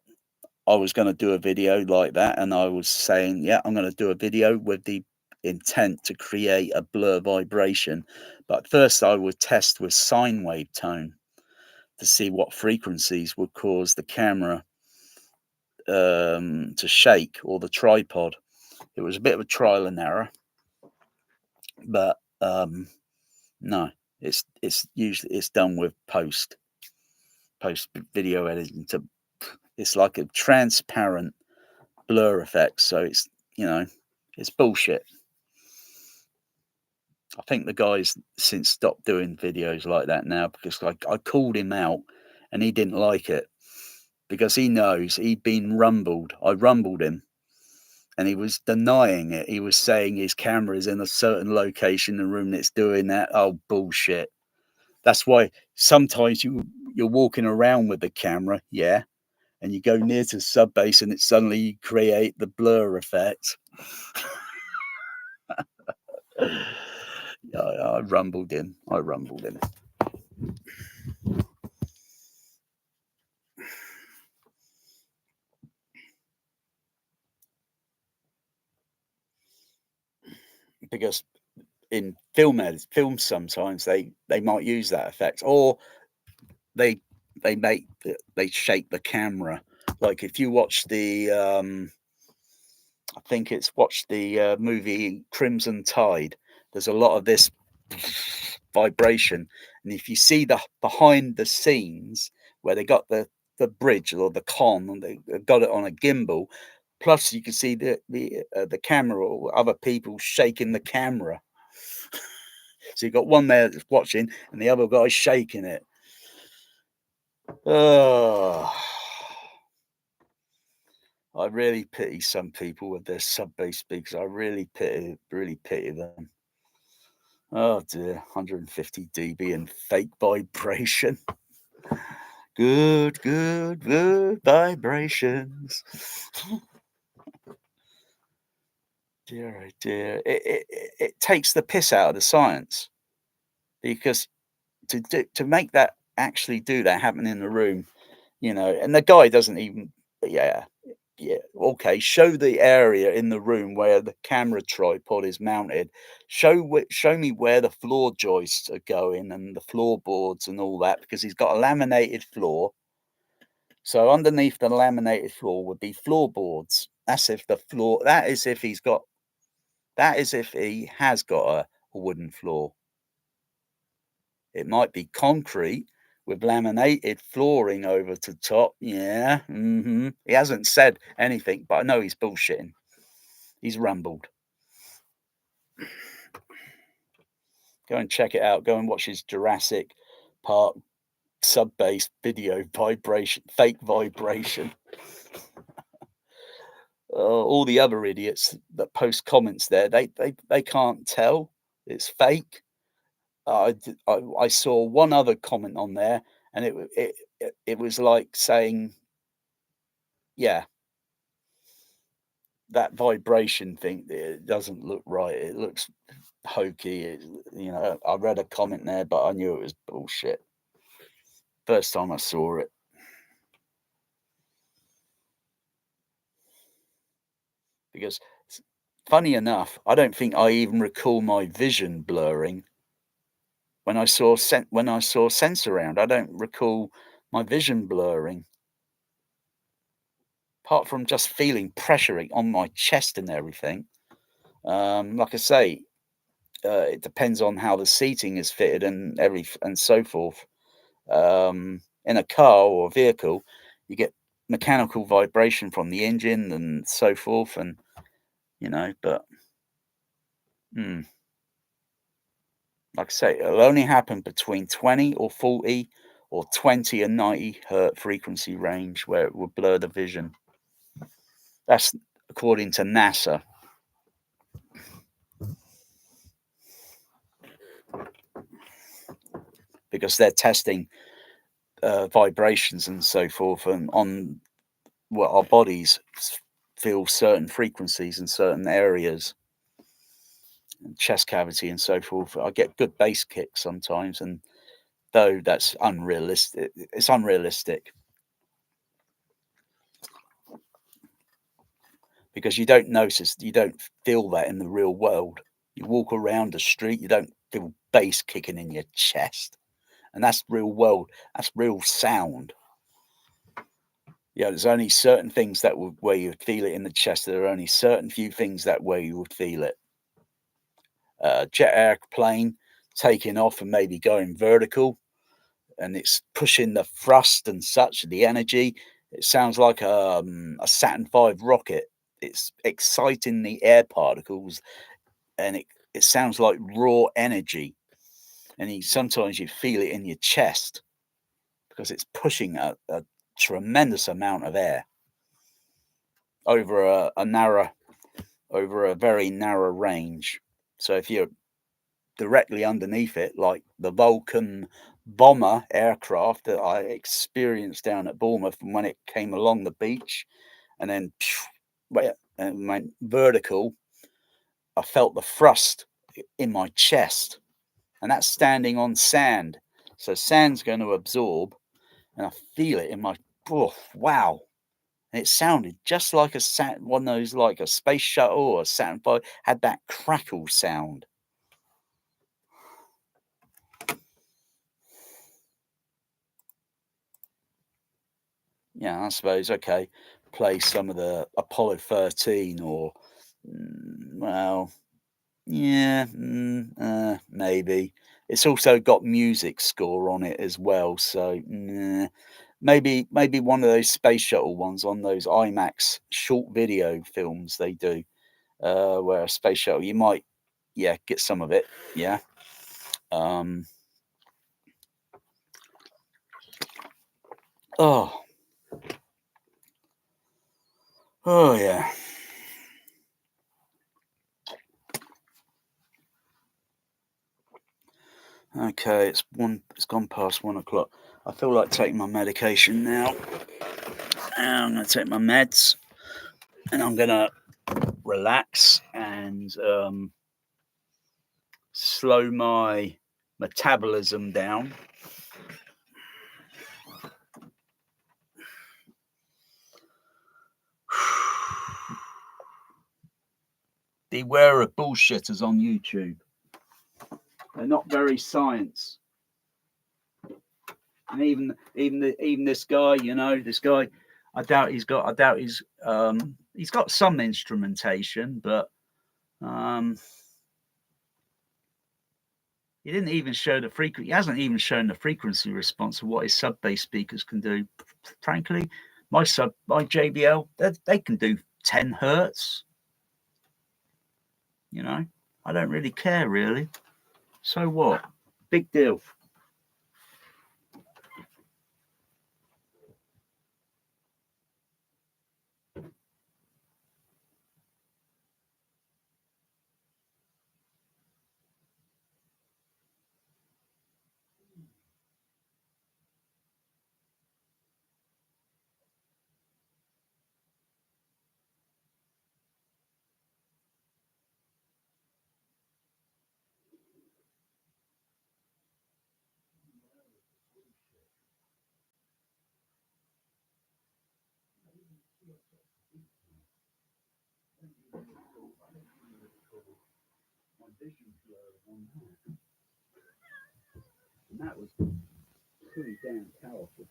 I was going to do a video like that, and I was saying, yeah, I'm going to do a video with the intent to create a blur vibration. But first I would test with sine wave tone to see what frequencies would cause the camera to shake, or the tripod. It was a bit of a trial and error, but no, it's usually done with post video editing. It's like a transparent blur effect, so it's, you know, it's bullshit. I think the guy's since stopped doing videos like that now, because I called him out and he didn't like it, because he knows he'd been rumbled. I rumbled him and he was denying it. He was saying his camera is in a certain location in the room that's doing that. Oh, bullshit. That's why sometimes you're walking around with the camera, yeah, and you go near to sub bass and it suddenly create the blur effect. I rumbled him. Because in films sometimes they might use that effect, or they shake the camera. Like if you watch the I think it's watched the movie Crimson Tide, there's a lot of this vibration, and if you see the behind the scenes where they got the bridge or the con, and they got it on a gimbal, plus you can see the camera or other people shaking the camera. So you got one there that's watching and the other guy's shaking it. Oh, I really pity some people with their sub-bass speakers. I really pity them. Oh dear, 150 dB and fake vibration. Good vibrations. Dear, oh dear. It takes the piss out of the science, because to make that actually do that happen in the room, you know, and the guy doesn't even, yeah, okay, show the area in the room where the camera tripod is mounted. Show me where the floor joists are going and the floorboards and all that, because he's got a laminated floor. So underneath the laminated floor would be floorboards. That is if he has got a wooden floor. It might be concrete with laminated flooring over the top. Yeah. He hasn't said anything, but I know he's bullshitting. He's rumbled. Go and check it out. Go and watch his Jurassic Park sub-bass video vibration, fake vibration. All the other idiots that post comments there, they can't tell it's fake. I saw one other comment on there, and it was like saying, yeah, that vibration thing, it doesn't look right. It looks hokey. You know, I read a comment there, but I knew it was bullshit. First time I saw it. Because funny enough, I don't think I even recall my vision blurring when I saw Sense around. I don't recall my vision blurring, apart from just feeling pressure on my chest and everything. Like I say, it depends on how the seating is fitted and so forth. In a car or a vehicle, you get mechanical vibration from the engine and so forth, and but like I say, it'll only happen between 20 or 40 or 20 and 90 hertz frequency range where it will blur the vision. That's according to NASA. Because they're testing vibrations and so forth, and on what our bodies feel certain frequencies in certain areas, chest cavity and so forth. I get good bass kicks sometimes, and though that's unrealistic, it's unrealistic because you don't feel that in the real world. You walk around the street, you don't feel bass kicking in your chest, and that's real world. That's real sound. Yeah, there's only certain things where you would feel it in the chest. There are only certain few things that where you would feel it. Jet airplane taking off and maybe going vertical, and it's pushing the thrust and such, the energy. It sounds like a Saturn V rocket. It's exciting the air particles, and it sounds like raw energy. And sometimes you feel it in your chest because it's pushing a tremendous amount of air over a very narrow range. So if you're directly underneath it, like the Vulcan bomber aircraft that I experienced down at Bournemouth when it came along the beach and then went vertical, I felt the thrust in my chest, and that's standing on sand. So sand's going to absorb, and I feel it in my, oh, wow. And it sounded just like one of those, like a space shuttle or a Saturn V, had that crackle sound. Yeah, I suppose, okay, play some of the Apollo 13 or, well, yeah, maybe. It's also got music score on it as well, so maybe one of those space shuttle ones on those IMAX short video films they do, where a space shuttle, you might, yeah, get some of it, yeah. Oh, oh yeah. Okay, it's gone past 1 o'clock. I feel like taking my medication now. I'm going to take my meds, and I'm going to relax and slow my metabolism down. Beware of bullshitters on YouTube. They're not very science. And even this guy, this guy, I doubt he's got some instrumentation, but he didn't even show the frequency. He hasn't even shown the frequency response of what his sub bass speakers can do. Frankly, my JBL, they can do 10 hertz. I don't really care, really. So what? Big deal. And that was pretty damn powerful.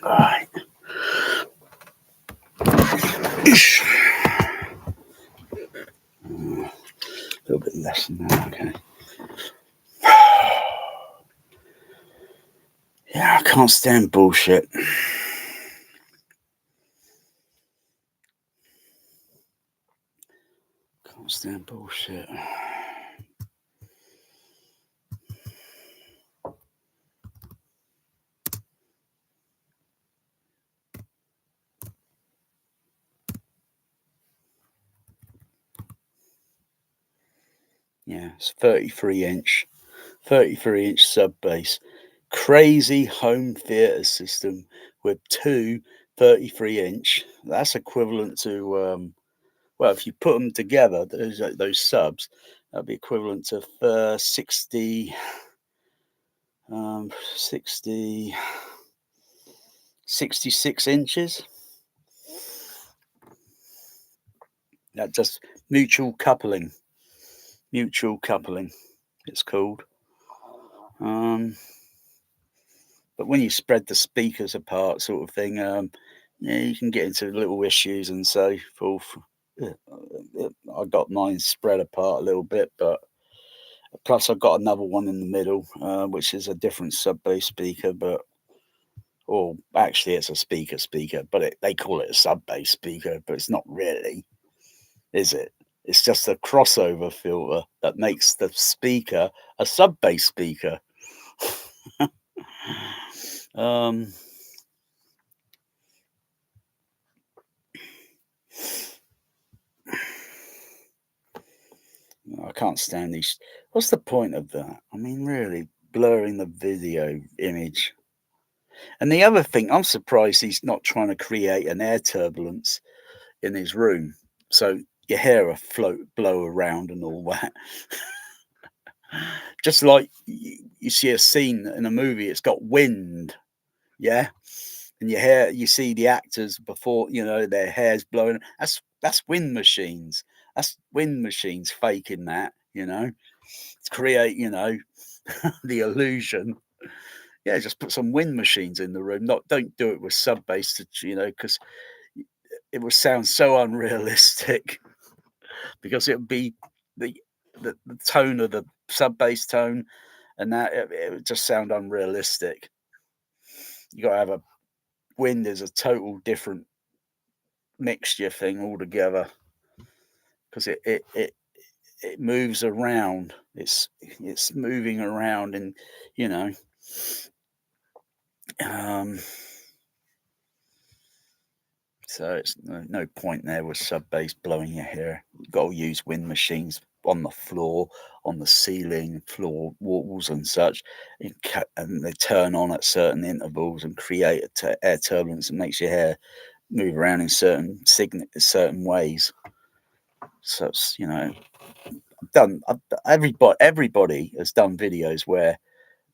Alright. A little bit less than that, okay. Yeah, I can't stand bullshit. Can't stand bullshit. Yeah, it's 33-inch sub bass. Crazy home theater system with two 33-inch. That's equivalent to well, if you put them together, those subs, that'd be equivalent to 60, 66 inches. That just mutual coupling, it's called. But when you spread the speakers apart, sort of thing, yeah, you can get into little issues and so forth. I got mine spread apart a little bit, but plus I've got another one in the middle, which is a different sub bass speaker, or actually it's a speaker, but they call it a sub bass speaker, but it's not really, is it? It's just a crossover filter that makes the speaker a sub bass speaker. I can't stand these. What's the point of that? I mean, really, blurring the video image. And the other thing, I'm surprised he's not trying to create an air turbulence in his room, so your hair will blow around and all that. Just like you see a scene in a movie, it's got wind, yeah, and your hair, you see the actors before, their hair's blowing. That's wind machines. That's wind machines faking that, to create, the illusion. Yeah, just put some wind machines in the room. Don't do it with sub bass, because it would sound so unrealistic. Because it would be the the tone of the sub bass tone, and that it would just sound unrealistic. You got to have a wind is a total different mixture thing altogether, because it moves around. It's moving around, and you know, um, so it's no point there with sub bass blowing your hair. You've got to use wind machines on the floor, on the ceiling, floor walls, and such, and they turn on at certain intervals and create air turbulence and makes your hair move around in certain ways. So it's, everybody has done videos where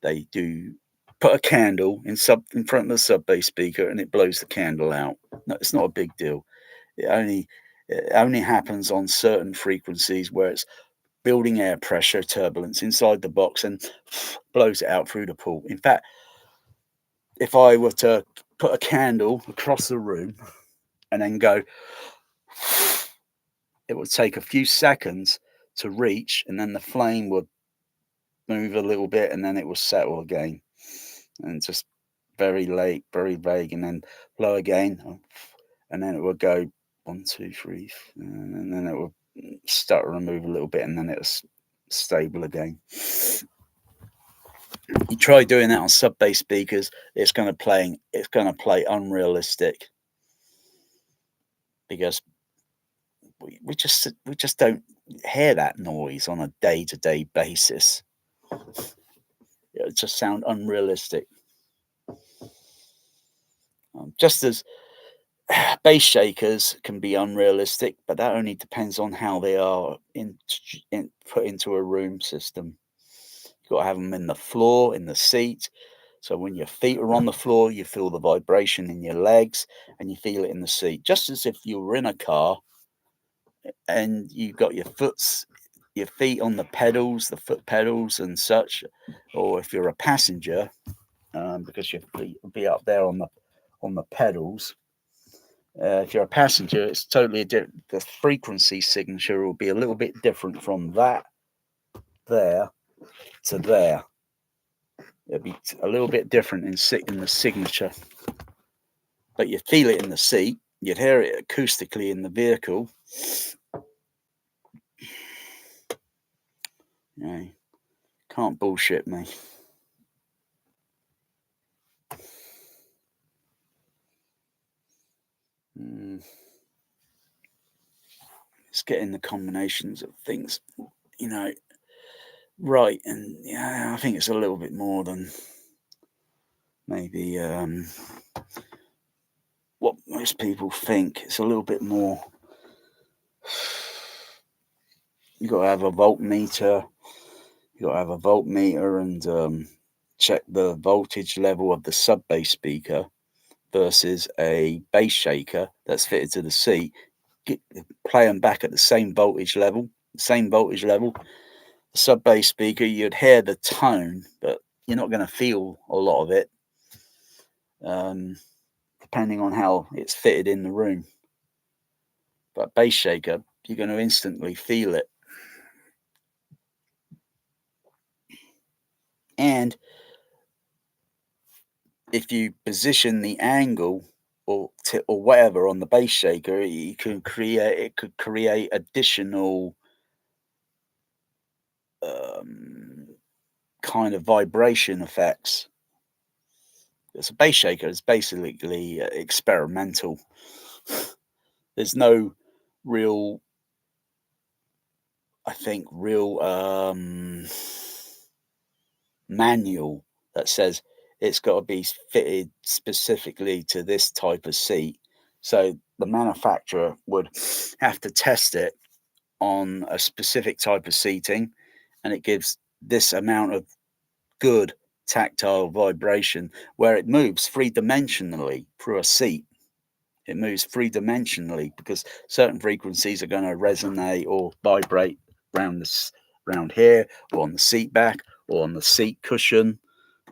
they do put a candle in front of the sub bass speaker and it blows the candle out. No, it's not a big deal. It only happens on certain frequencies where it's building air pressure turbulence inside the box and blows it out through the pool. In fact, if I were to put a candle across the room and then go, it would take a few seconds to reach, and then the flame would move a little bit and then it will settle again, and just very late, very vague, and then blow again, and then it will go 1, 2, 3, and then it will start to move a little bit, and then it's stable again. You try doing that on sub bass speakers, it's going to play unrealistic, because we just don't hear that noise on a day-to-day basis. It just sound unrealistic. Just as bass shakers can be unrealistic, but that only depends on how they are put into a room system. You've got to have them in the floor, in the seat. So when your feet are on the floor, you feel the vibration in your legs and you feel it in the seat. Just as if you were in a car and you've got your feet on the pedals, the foot pedals and such, or if you're a passenger, because your feet will be up there on the pedals. If you're a passenger, it's totally different. The frequency signature will be a little bit different from that there to there. It'll be a little bit different in the signature, but you feel it in the seat. You'd hear it acoustically in the vehicle. Yeah, can't bullshit me. It's getting the combinations of things, right. And yeah, I think it's a little bit more than maybe what most people think. It's a little bit more. You got to have a voltmeter. You got to have a voltmeter and check the voltage level of the sub bass speaker versus a bass shaker that's fitted to the seat. Play them back at the same voltage level. The sub bass speaker, you'd hear the tone, but you're not going to feel a lot of it, depending on how it's fitted in the room. But bass shaker, you're going to instantly feel it. And if you position the angle or whatever on the bass shaker, it could create additional kind of vibration effects. Because a bass shaker is basically experimental. There's no real I think, real manual that says it's got to be fitted specifically to this type of seat. So the manufacturer would have to test it on a specific type of seating, and it gives this amount of good tactile vibration where it moves three-dimensionally through a seat. It moves three-dimensionally because certain frequencies are going to resonate or vibrate around this, around here, or on the seat back, or on the seat cushion,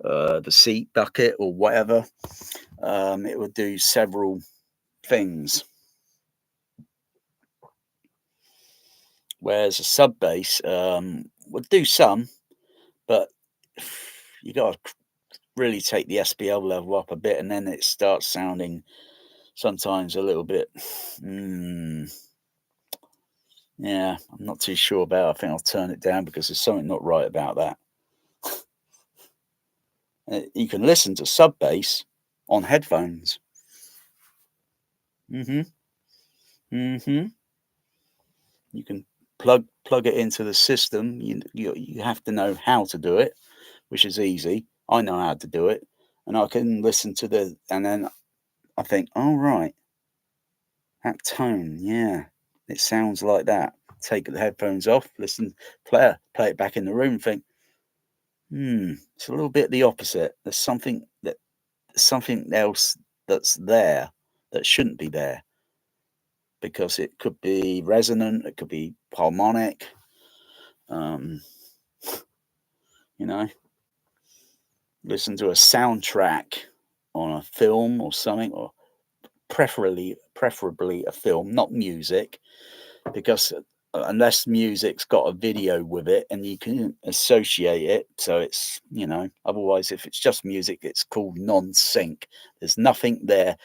the seat bucket, or whatever. It would do several things. Whereas a sub bass would do some, but you got to really take the SPL level up a bit, and then it starts sounding sometimes a little bit. Yeah, I'm not too sure about it. I think I'll turn it down because there's something not right about that. You can listen to sub bass on headphones. You can plug it into the system. You have to know how to do it, which is easy. I know how to do it, and I can listen to and then I think, oh right, that tone, yeah, it sounds like that. Take the headphones off, listen, play it back in the room, and think, it's a little bit the opposite. There's something else that's there that shouldn't be there, because it could be resonant, it could be harmonic, listen to a soundtrack on a film or something, or preferably a film, not music, because unless music's got a video with it and you can associate it, so it's, otherwise if it's just music, it's called non-sync. There's nothing there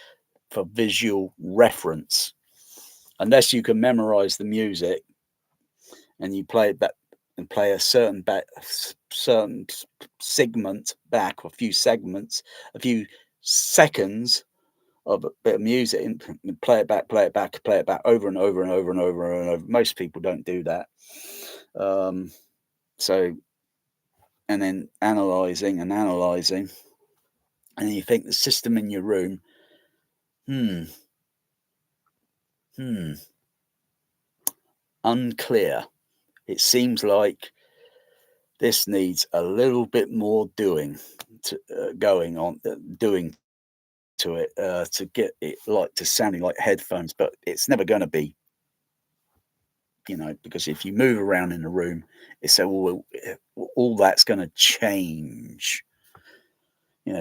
for visual reference unless you can memorize the music and you play it back and play a certain segment back, or a few segments, a few seconds of a bit of music, and play it back over and over and over and over and over. Most people don't do that. So, and then analyzing, and you think the system in your room, unclear. It seems like this needs a little bit more doing to it to get it to sounding like headphones, but it's never going to be, because if you move around in the room, it's all that's going to change.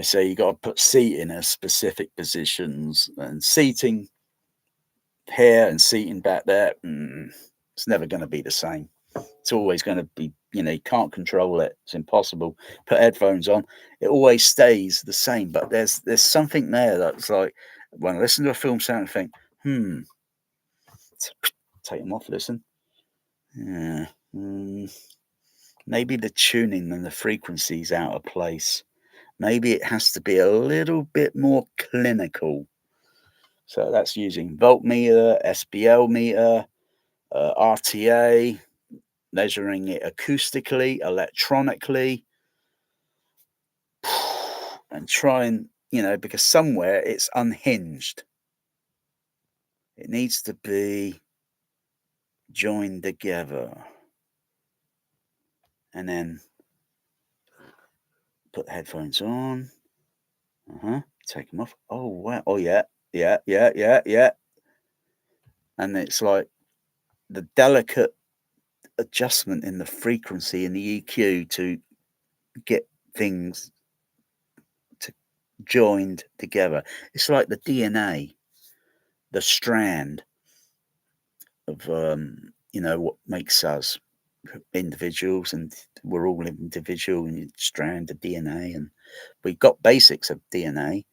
So you got to put seat in a specific positions, and seating here and seating back there. It's never going to be the same. It's always going to be, you can't control it. It's impossible. Put headphones on, it always stays the same. But there's something there that's like, when I listen to a film sound, I think, take them off, listen. Yeah. Maybe the tuning and the frequencies out of place. Maybe it has to be a little bit more clinical. So that's using voltmeter, SPL meter, RTA, measuring it acoustically, electronically, and trying, because somewhere it's unhinged. It needs to be joined together. And then put the headphones on. Take them off. Oh, wow. Oh, yeah. And it's like the delicate adjustment in the frequency and the EQ to get things joined together. It's like the DNA, the strand of what makes us individuals, and we're all individual, and you strand of DNA, and we've got basics of DNA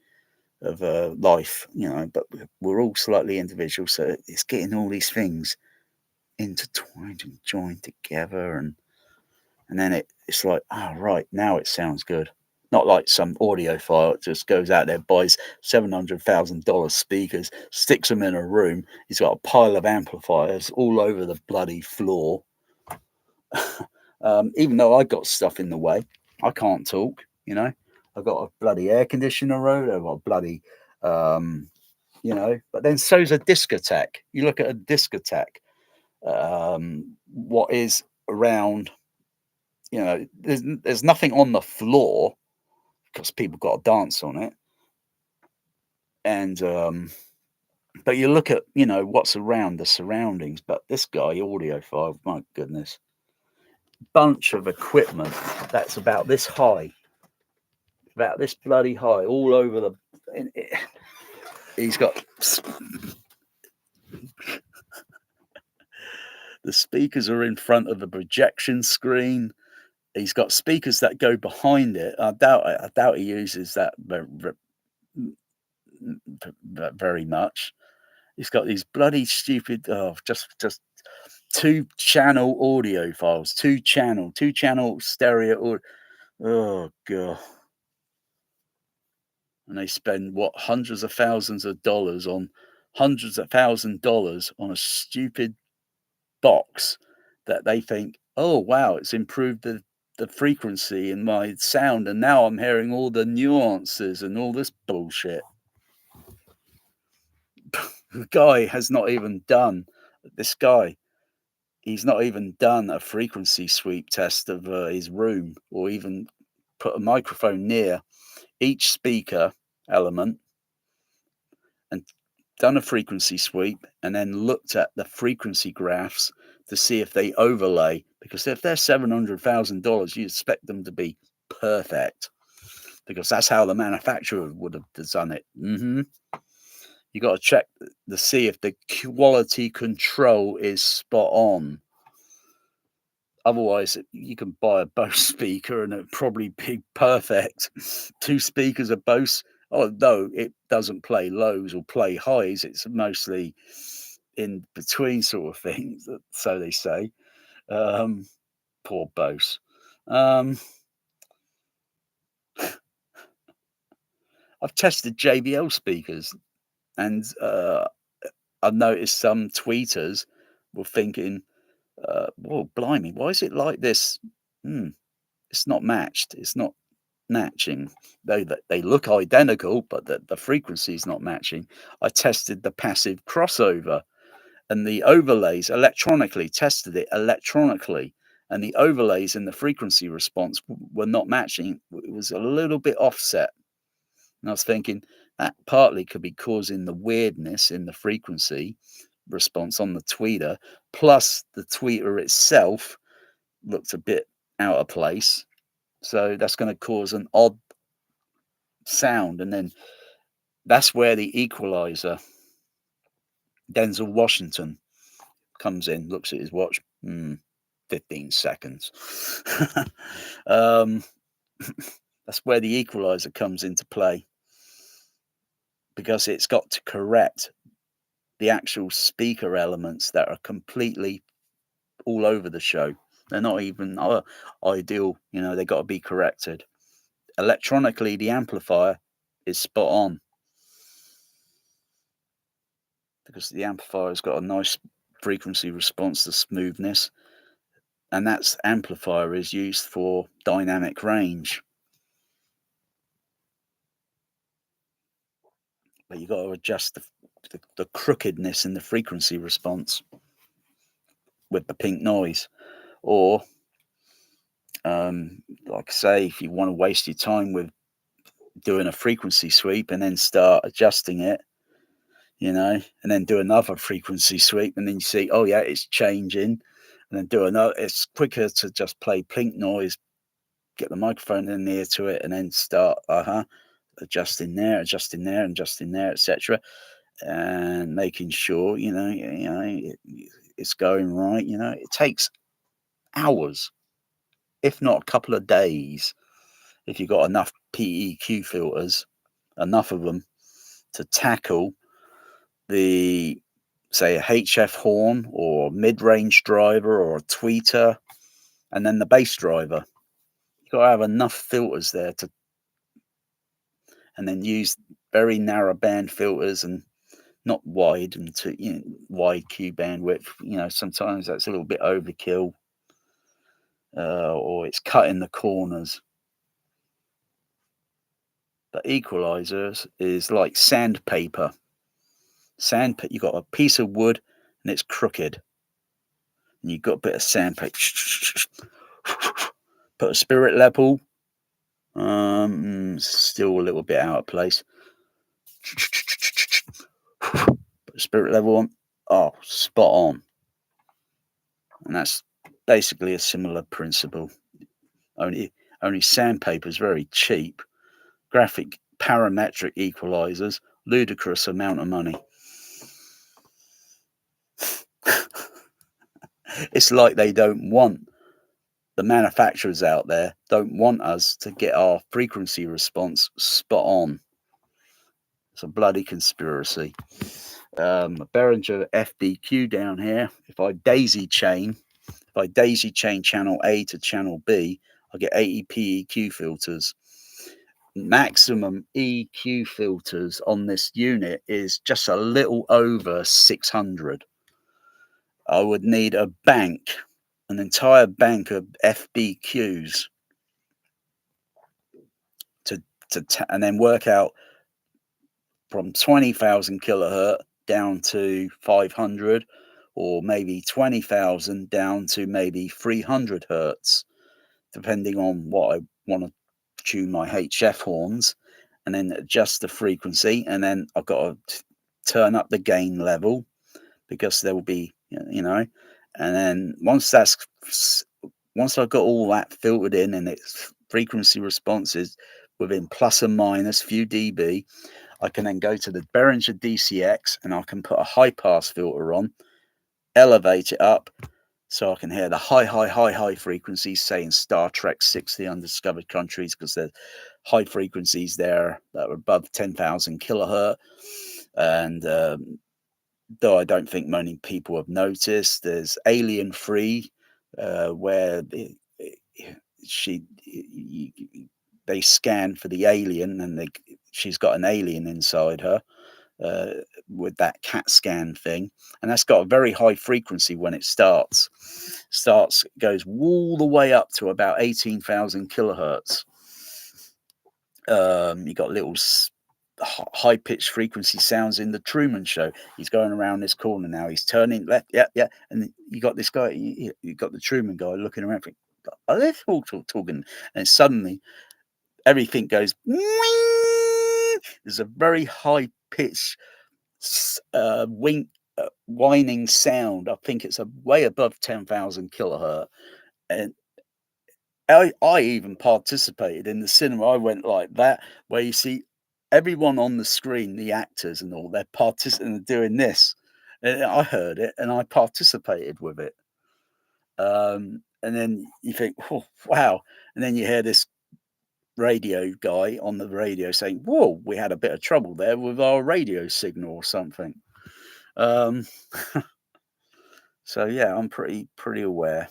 of life, but we're all slightly individual. So it's getting all these things intertwined and joined together, and then it's like, right, now it sounds good. Not like some audiophile that just goes out there, buys $700,000 speakers, sticks them in a room. He's got a pile of amplifiers all over the bloody floor. Even though I got stuff in the way, I can't talk. You know, I've got a bloody air conditioner road. I've got a bloody, you know. But then so's a discotheque. You look at a discotheque. What is around? You know, there's nothing on the floor because people got to dance on it. And but you look at, you know, what's around the surroundings. But this guy, audiophile, my goodness, bunch of equipment that's about this high, about this bloody high, all over the. He's got the speakers are in front of the projection screen. He's got speakers that go behind it. I doubt he uses that very much. He's got these bloody stupid, just 2-channel audio files, 2-channel stereo. Oh god! And they spend what hundreds of thousands of dollars on a stupid box that they think, oh wow, it's improved the frequency in my sound, and now I'm hearing all the nuances and all this bullshit. The guy has not even done this guy. He's not even done a frequency sweep test of his room, or even put a microphone near each speaker element and done a frequency sweep, and then looked at the frequency graphs to see if they overlay. Because if they're $700,000, you expect them to be perfect, because that's how the manufacturer would have done it. You got to check to see if the quality control is spot on. Otherwise, you can buy a Bose speaker and it'd probably be perfect. 2 speakers of Bose. Oh no, it doesn't play lows or play highs. It's mostly in between sort of things. So they say. Poor Bose. I've tested JBL speakers, and I've noticed some tweeters were thinking, "Whoa, blimey, why is it like this? It's not matched. It's not matching. They look identical, but the frequency is not matching." I tested the passive crossover and the overlays electronically, tested it electronically, and the overlays and the frequency response were not matching. It was a little bit offset. And I was thinking that partly could be causing the weirdness in the frequency response on the tweeter, plus the tweeter itself looked a bit out of place. So that's going to cause an odd sound. And then that's where the equalizer, Denzel Washington, comes in, looks at his watch, 15 seconds. That's where the equalizer comes into play, because it's got to correct the actual speaker elements that are completely all over the show. They're not even ideal, you know, they got to be corrected. Electronically, the amplifier is spot on, because the amplifier's got a nice frequency response to smoothness, and that's amplifier is used for dynamic range. But you've got to adjust the crookedness in the frequency response with the pink noise. Or, like I say, if you want to waste your time with doing a frequency sweep and then start adjusting it, you know, and then do another frequency sweep, and then you see, oh yeah, it's changing, and then do another. It's quicker to just play pink noise, get the microphone in near to it, and then start adjusting there, etc., and making sure it's going right. You know, it takes hours, if not a couple of days, if you've got enough PEQ filters, enough of them, to tackle the, say, a HF horn or mid-range driver or a tweeter, and then the bass driver. You've got to have enough filters there and then use very narrow band filters, and not wide, and wide Q bandwidth. You know, sometimes that's a little bit overkill. or it's cutting the corners. But equalizers is like sandpaper. You got a piece of wood and it's crooked, and you've got a bit of sandpaper. Put a spirit level, still a little bit out of place. Put a spirit level on, oh, spot on. And that's basically a similar principle. Only sandpaper is very cheap. Graphic parametric equalizers, ludicrous amount of money. It's like they don't want, the manufacturers out there don't want us to get our frequency response spot on. It's a bloody conspiracy. A Behringer FBQ down here. If I daisy chain channel A to channel B, I get 80 PEQ filters. Maximum EQ filters on this unit is just a little over 600. I would need a bank, an entire bank of FBQs and then work out from 20,000 kilohertz down to 500, or maybe 20,000 down to maybe 300 hertz, depending on what I want to tune my HF horns, and then adjust the frequency. And then I've got to turn up the gain level, because there will be, and then once I've got all that filtered in and its frequency responses within plus or minus few dB, I can then go to the Behringer DCX and I can put a high pass filter on, elevate it up so I can hear the high frequencies, say in Star Trek 6, The Undiscovered Countries, because there's high frequencies there that are above 10,000 kilohertz. And though I don't think many people have noticed, there's Alien Free, where they scan for the alien, and she's got an alien inside her, with that CAT scan thing, and that's got a very high frequency when it goes all the way up to about 18,000 kilohertz. You got little high-pitched frequency sounds in the Truman Show. He's going around this corner now, he's turning left, yeah, and you got this guy, you got the Truman guy looking around thinking, are they all talking? And suddenly everything goes there's a very high pitch whining sound. I think it's way above 10,000 kilohertz, and I even participated in the cinema. I went like that, where you see everyone on the screen, the actors and all, they're participating, doing this, and I heard it and I participated with it. And then you think, oh, wow, and then you hear this radio guy on the radio saying, whoa, we had a bit of trouble there with our radio signal or something. So yeah, I'm pretty aware.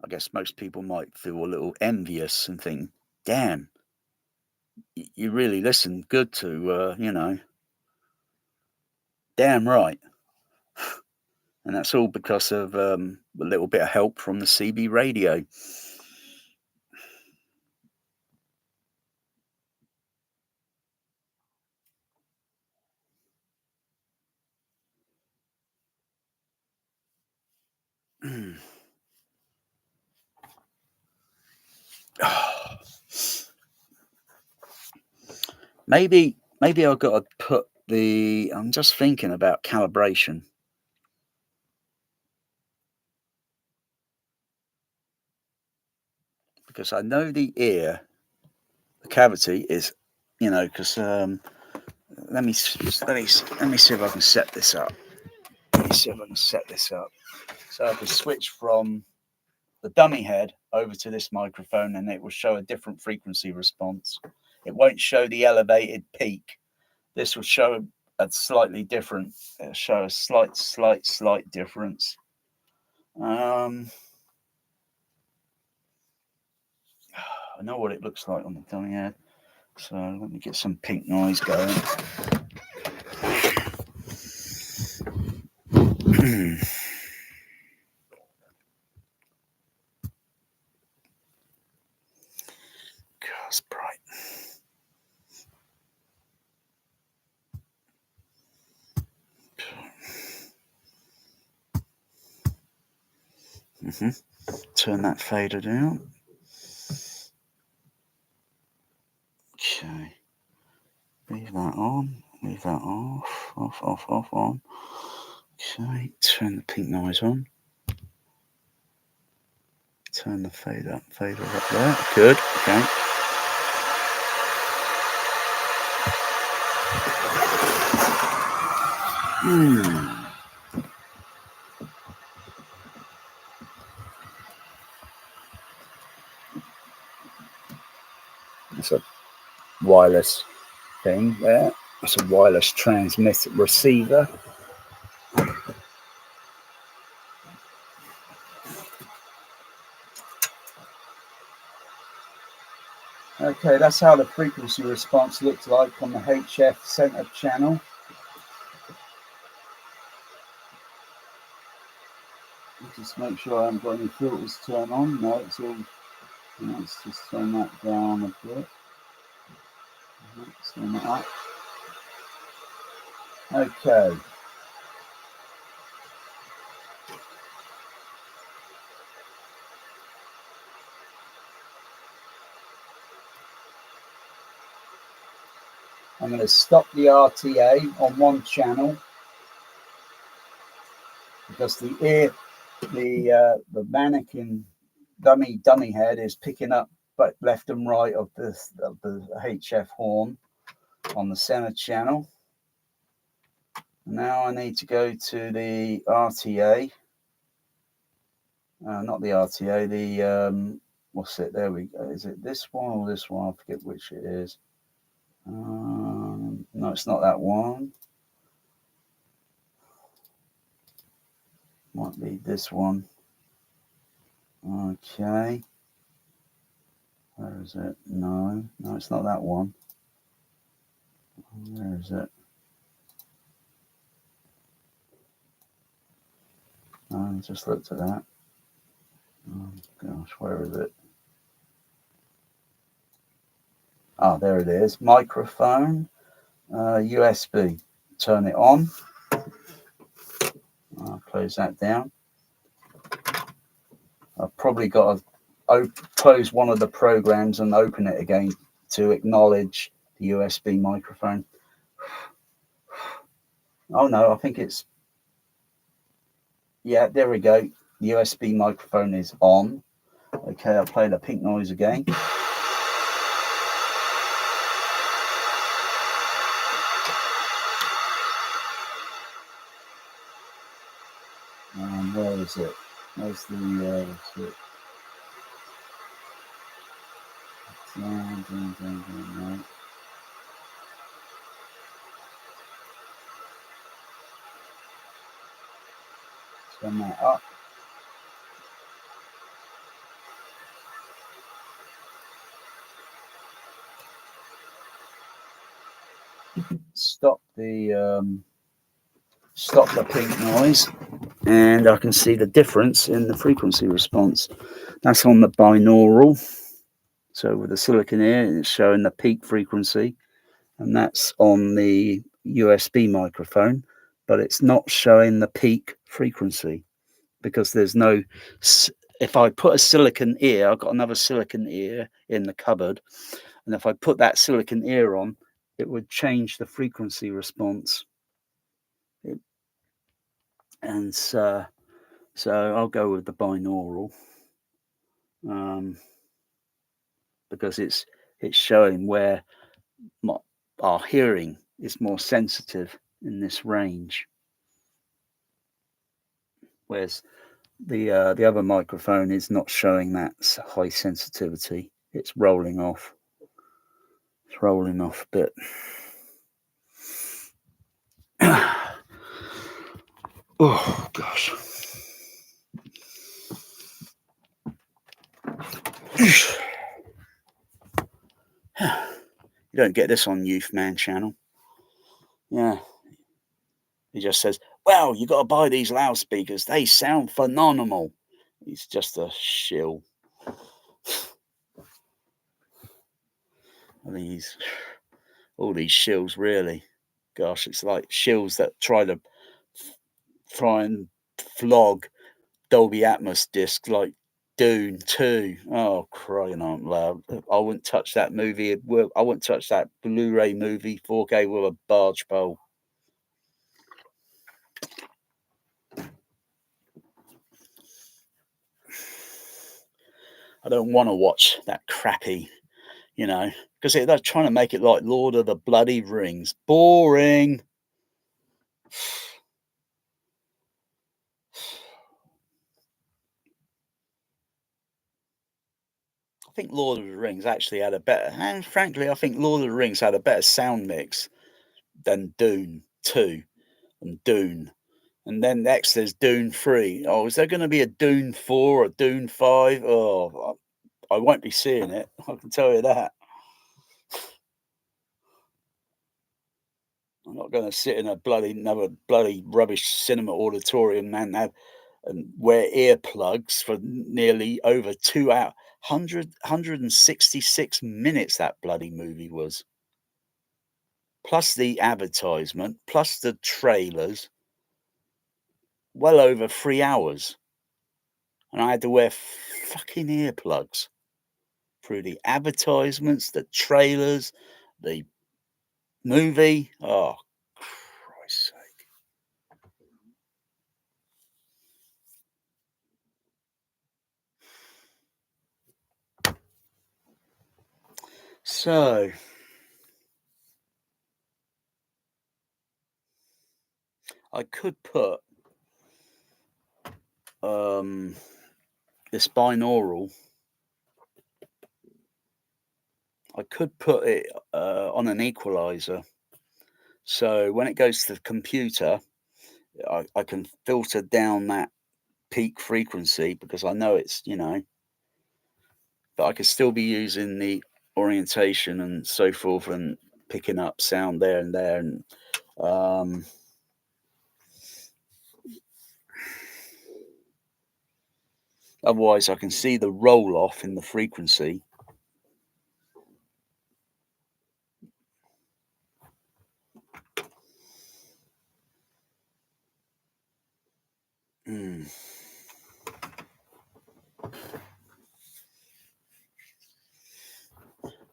I guess most people might feel a little envious and think, damn, you really listen good to, damn right. And that's all because of a little bit of help from the CB radio. Maybe I've got to put I'm just thinking about calibration. Because I know the ear, the cavity is, because let me see if I can set this up. So I can switch from the dummy head over to this microphone, and it will show a different frequency response. It won't show the elevated peak. This will show a slightly different. It'll show a slight difference. I know what it looks like on the dummy head. So let me get some pink noise going. God, it's bright. Turn that fader down. Okay. Leave that on. Leave that off. Off, on. Okay. Turn the pink noise on. Turn the fader up there. Good. Okay. It's a wireless thing there. It's a wireless transmitter receiver. Okay, that's how the frequency response looks like on the HF center channel. Just make sure I haven't got any filters turned on. No, it's all. Let's just turn that down a bit. Let's turn that up. Okay. I'm going to stop the RTA on one channel because the mannequin dummy head is picking up but left and right of the HF horn on the center channel. Now I need to go to the RTA. Not the RTA. The what's it? There we go. Is it this one or this one? I forget which it is. No, it's not that one. Might be this one. Okay. Where is it? No, it's not that one. Where is it? I just looked at that. Oh gosh, where is it? Oh, there it is. Microphone, USB. Turn it on. I'll close that down. I've probably got to close one of the programs and open it again to acknowledge the USB microphone. Oh no, I think it's, yeah, there we go. The USB microphone is on. Okay, I'll play the pink noise again. Where is it? Where's the no. Turn that up. Stop the pink noise, and I can see the difference in the frequency response. That's on the binaural. So with the silicone ear, it's showing the peak frequency, and that's on the USB microphone, but it's not showing the peak frequency because there's no. If I put a silicone ear, I've got another silicone ear in the cupboard, and if I put that silicone ear on, it would change the frequency response. And so I'll go with the binaural because it's showing where our hearing is more sensitive in this range, whereas the other microphone is not showing that high sensitivity. It's rolling off. It's rolling off a bit. Oh gosh. You You don't get this on Youth Man channel. Yeah. He just says, well, you got to buy these loudspeakers. They sound phenomenal. He's just a shill. I think he's all these shills, really. Gosh, it's like shills that try and flog Dolby Atmos discs like Dune 2. Oh, crying out loud. I wouldn't touch that movie. I wouldn't touch that Blu-ray movie 4K with a barge pole. I don't want to watch that crappy, because they're trying to make it like Lord of the Bloody Rings. Boring. I think Lord of the Rings actually had a better, and frankly, I think Lord of the Rings had a better sound mix than Dune 2 and Dune. And then next there's Dune 3. Oh, is there going to be a Dune 4 or Dune 5? Oh, I won't be seeing it. I can tell you that. I'm not going to sit in another bloody rubbish cinema auditorium and wear earplugs for nearly over 2 hours. 166 minutes that bloody movie was. Plus the advertisement, plus the trailers. Well over 3 hours. And I had to wear fucking earplugs through the advertisements, the trailers, the movie. Oh, Christ's sake. So, I could put this binaural, I could put it on an equalizer. So when it goes to the computer, I can filter down that peak frequency because I know it's, but I could still be using the orientation and so forth and picking up sound there and there. And otherwise I can see the roll off in the frequency.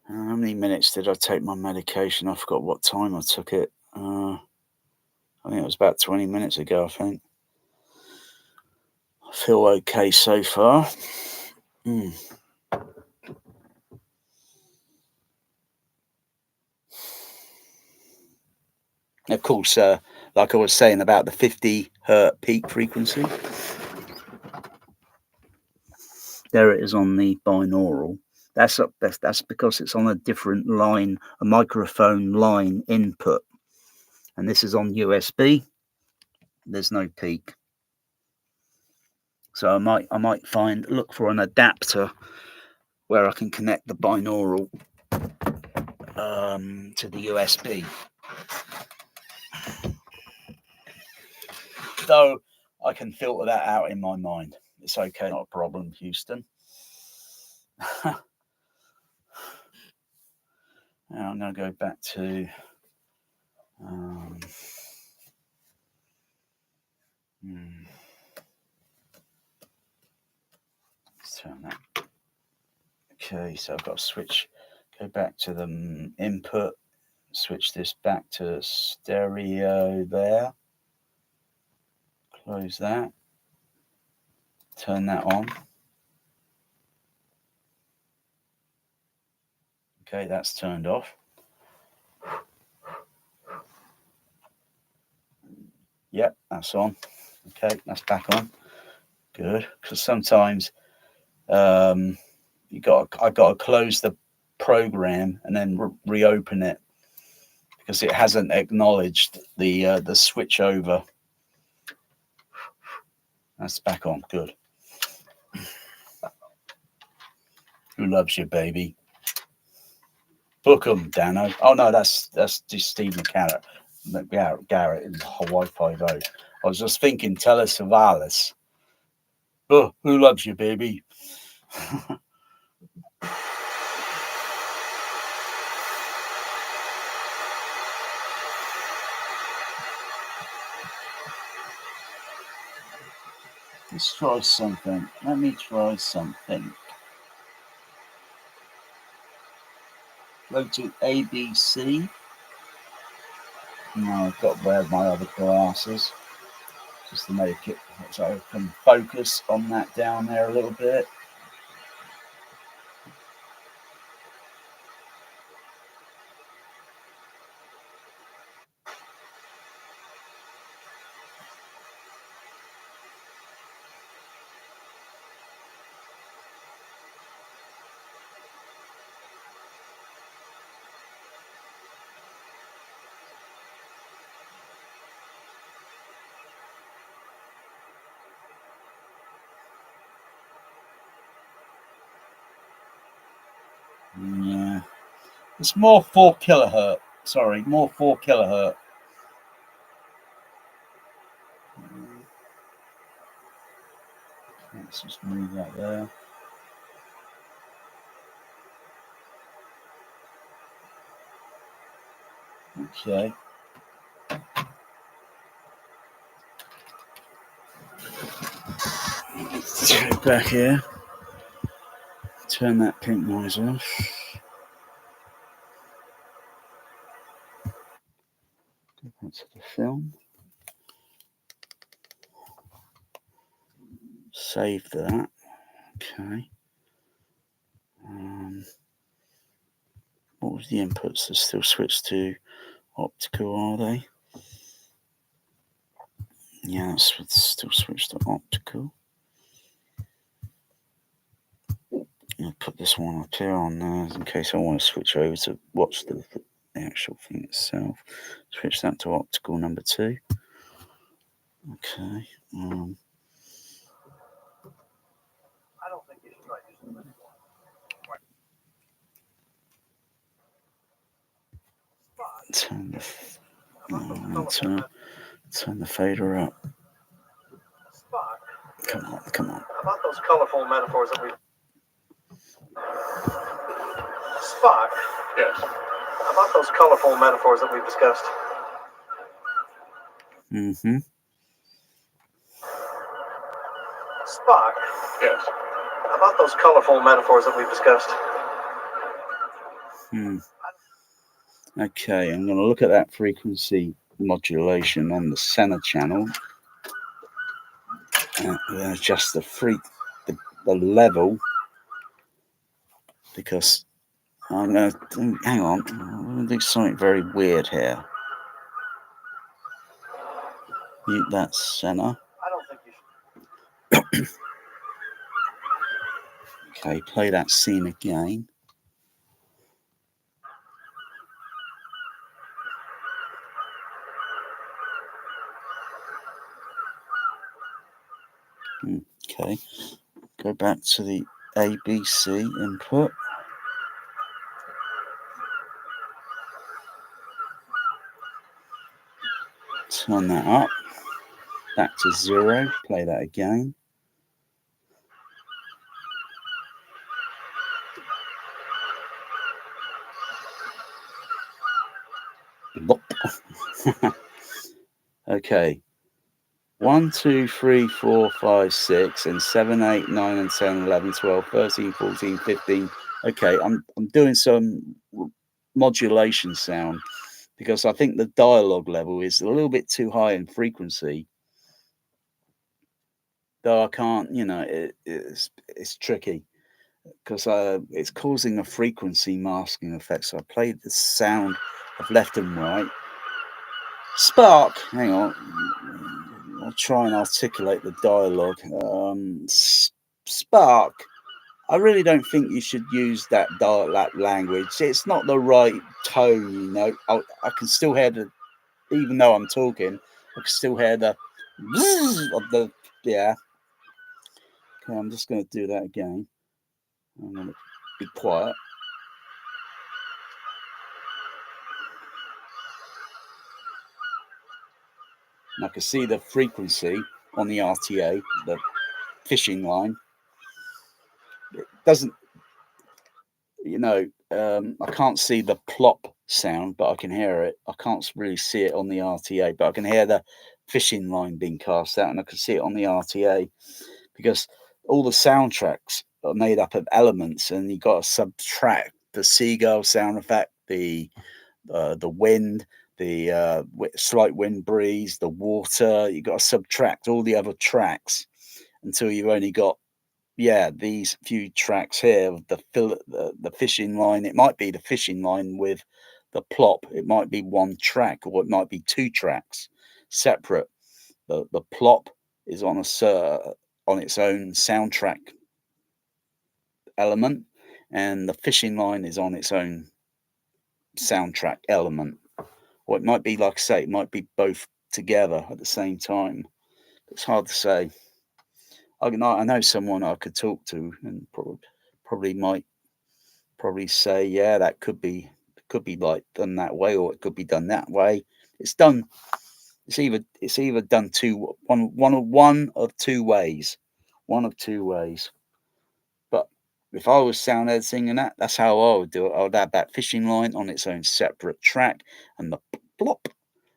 How many minutes did I take my medication? I forgot what time I took it. I think it was about 20 minutes ago, I think. I feel okay so far. Of course, like I was saying about the 50 hertz peak frequency. There it is on the binaural. That's because it's on a different line, a microphone line input. And this is on USB. There's no peak. So I might look for an adapter where I can connect the binaural to the USB. Though I can filter that out in my mind. It's okay, not a problem, Houston. Now I'm going to go back to let's turn that. Okay, so I've got to go back to the input, switch this back to stereo there, close that, turn that on. Okay, that's turned off. Yep, that's on. Okay, that's back on. Good, because sometimes I got to close the program and then reopen it because it hasn't acknowledged the switch over. That's back on. Good. Who loves you, baby? Book 'em, Dano. Oh no, that's just Steve Garrett in Hawaii Five-0. I was just thinking, tell us Savalas. Oh, who loves you, baby? Let's try something. Let me try something. Go to ABC. Now I've got to wear my other glasses just to make it so I can focus on that down there a little bit. Yeah, it's more 4 kilohertz. Sorry, more 4 kilohertz. Let's just move that there. Okay. Let's go back here. Turn that pink noise off. Go back to the film. Save that. Okay. What was the inputs? They're still switched to optical, are they? Yeah, it's still switched to optical. I'll put this one up here on there in case I want to switch over to watch the actual thing itself. Switch that to optical number 2. Okay. I don't think you should try using them anymore. Turn the fader up. Spock. Come on. How about those colorful metaphors that we... Spock. Yes. How about those colorful metaphors that we've discussed? Mm-hmm. Spock. Yes. How about those colorful metaphors that we've discussed? Okay, I'm going to look at that frequency modulation on the center channel. And adjust the level, because I'm going to hang on. I'm going to do something very weird here. Mute that center. I don't think you should. Okay, play that scene again. Okay, go back to the ABC input. Turn that up. Back to 0. Play that again. Okay. 1, 2, 3, 4, 5, 6, and 7, 8, 9, and 10, 11, 12, 13, 14, 15. Okay, I'm doing some modulation sound because I think the dialogue level is a little bit too high in frequency. Though I can't, it's tricky because it's causing a frequency masking effect. So I played the sound of left and right. Spark, hang on. I'll try and articulate the dialogue. Spark, I really don't think you should use that language. It's not the right tone, I can still hear even though I'm talking, I can still hear the of the, yeah. Okay, I'm just going to do that again. I'm going to be quiet. and I can see the frequency on the RTA, the fishing line. It doesn't, I can't see the plop sound, but I can hear it. I can't really see it on the RTA, but I can hear the fishing line being cast out, and I can see it on the RTA because all the soundtracks are made up of elements, and you got to subtract the seagull sound effect, the wind, the slight wind breeze, the water. You got to subtract all the other tracks until you've only got these few tracks here. The fishing line. It might be the fishing line with the plop. It might be one track, or it might be two tracks separate. The plop is on its own soundtrack element, and the fishing line is on its own soundtrack element. Or it might be, like I say, it might be both together at the same time. It's hard to say. I know someone I could talk to, and probably say, yeah, that could be like done that way, or it could be done that way. It's either done one of two ways. One of two ways. But if I was sound editing and that's how I would do it. I would have that fishing line on its own separate track, and the plop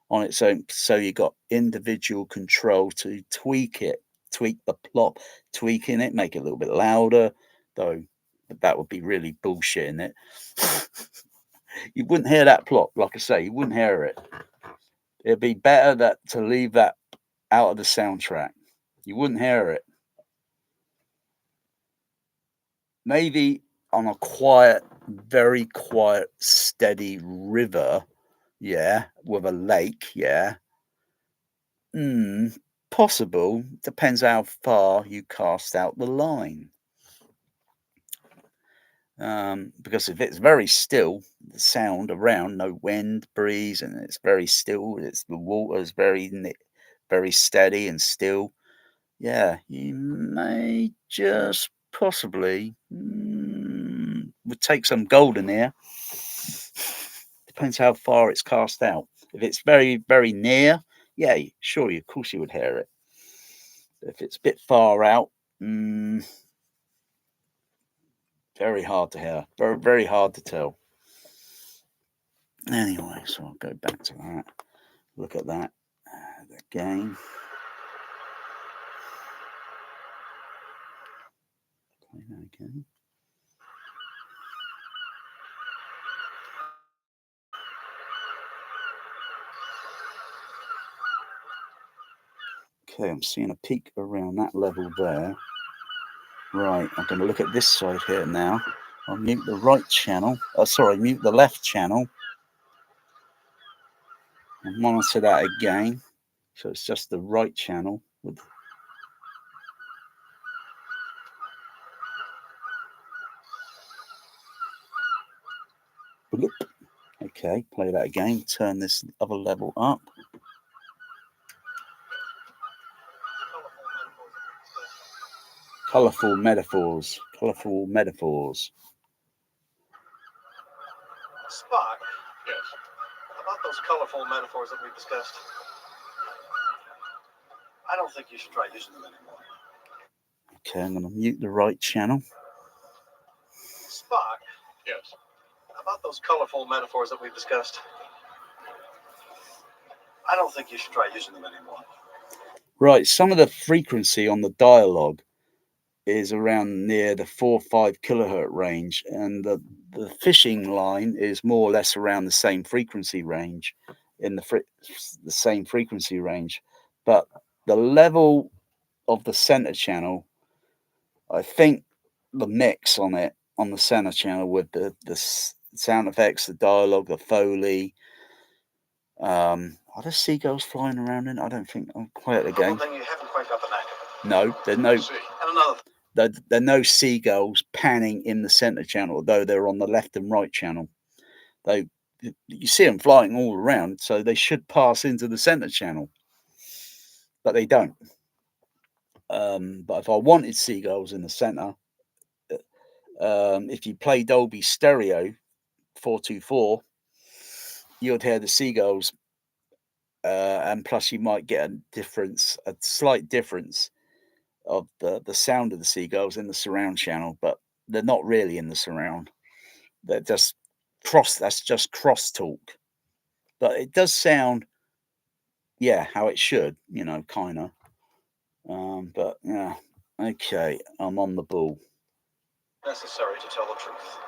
on its own. So you got individual control to tweak the plop, tweaking it, make it a little bit louder, though that would be really bullshitting it. You wouldn't hear that plop, like I say, you wouldn't hear it. It'd be better to leave that out of the soundtrack. You wouldn't hear it. Maybe on a quiet, very quiet, steady river, with a lake, possible. Depends how far you cast out the line. Because if it's very still, the sound around, no wind, breeze, and it's very still, the water's very steady and still. Yeah, you may just possibly would take some golden here. Depends how far it's cast out. If it's very, very near, sure, of course you would hear it. If it's a bit far out, very hard to hear. Very, very hard to tell. Anyway, so I'll go back to that. Look at that again. Play that again. Okay, I'm seeing a peak around that level there. Right, I'm going to look at this side here now. I'll mute the right channel. Mute the left channel. And monitor that again. So it's just the right channel. Okay, play that again. Turn this other level up. Colourful metaphors. Colourful metaphors. Spock. Yes. About those colorful metaphors that we discussed. I don't think you should try using them anymore. Okay, I'm going to mute the right channel. Spock. Yes. About those colorful metaphors that we've discussed. I don't think you should try using them anymore. Right, some of the frequency on the dialogue is around near the 4 or 5 kilohertz range, and the fishing line is more or less around the same frequency range, the same frequency range. But the level of the center channel, I think the mix on the center channel with the sound effects, the dialogue, the Foley. Are there seagulls flying around in? I don't think. I'm quiet again. One thing you haven't quite got the knack of it. No, there's no. And another. There are no seagulls panning in the center channel, although they're on the left and right channel. You see them flying all around, so they should pass into the center channel, but they don't. But if I wanted seagulls in the center, if you play Dolby Stereo 424, you'd hear the seagulls and plus you might get a slight difference of the sound of the seagulls in the surround channel, but they're not really in the surround. They're just that's just crosstalk. But it does sound, yeah, how it should, kind of. But yeah, okay, I'm on the ball. Necessary to tell the truth.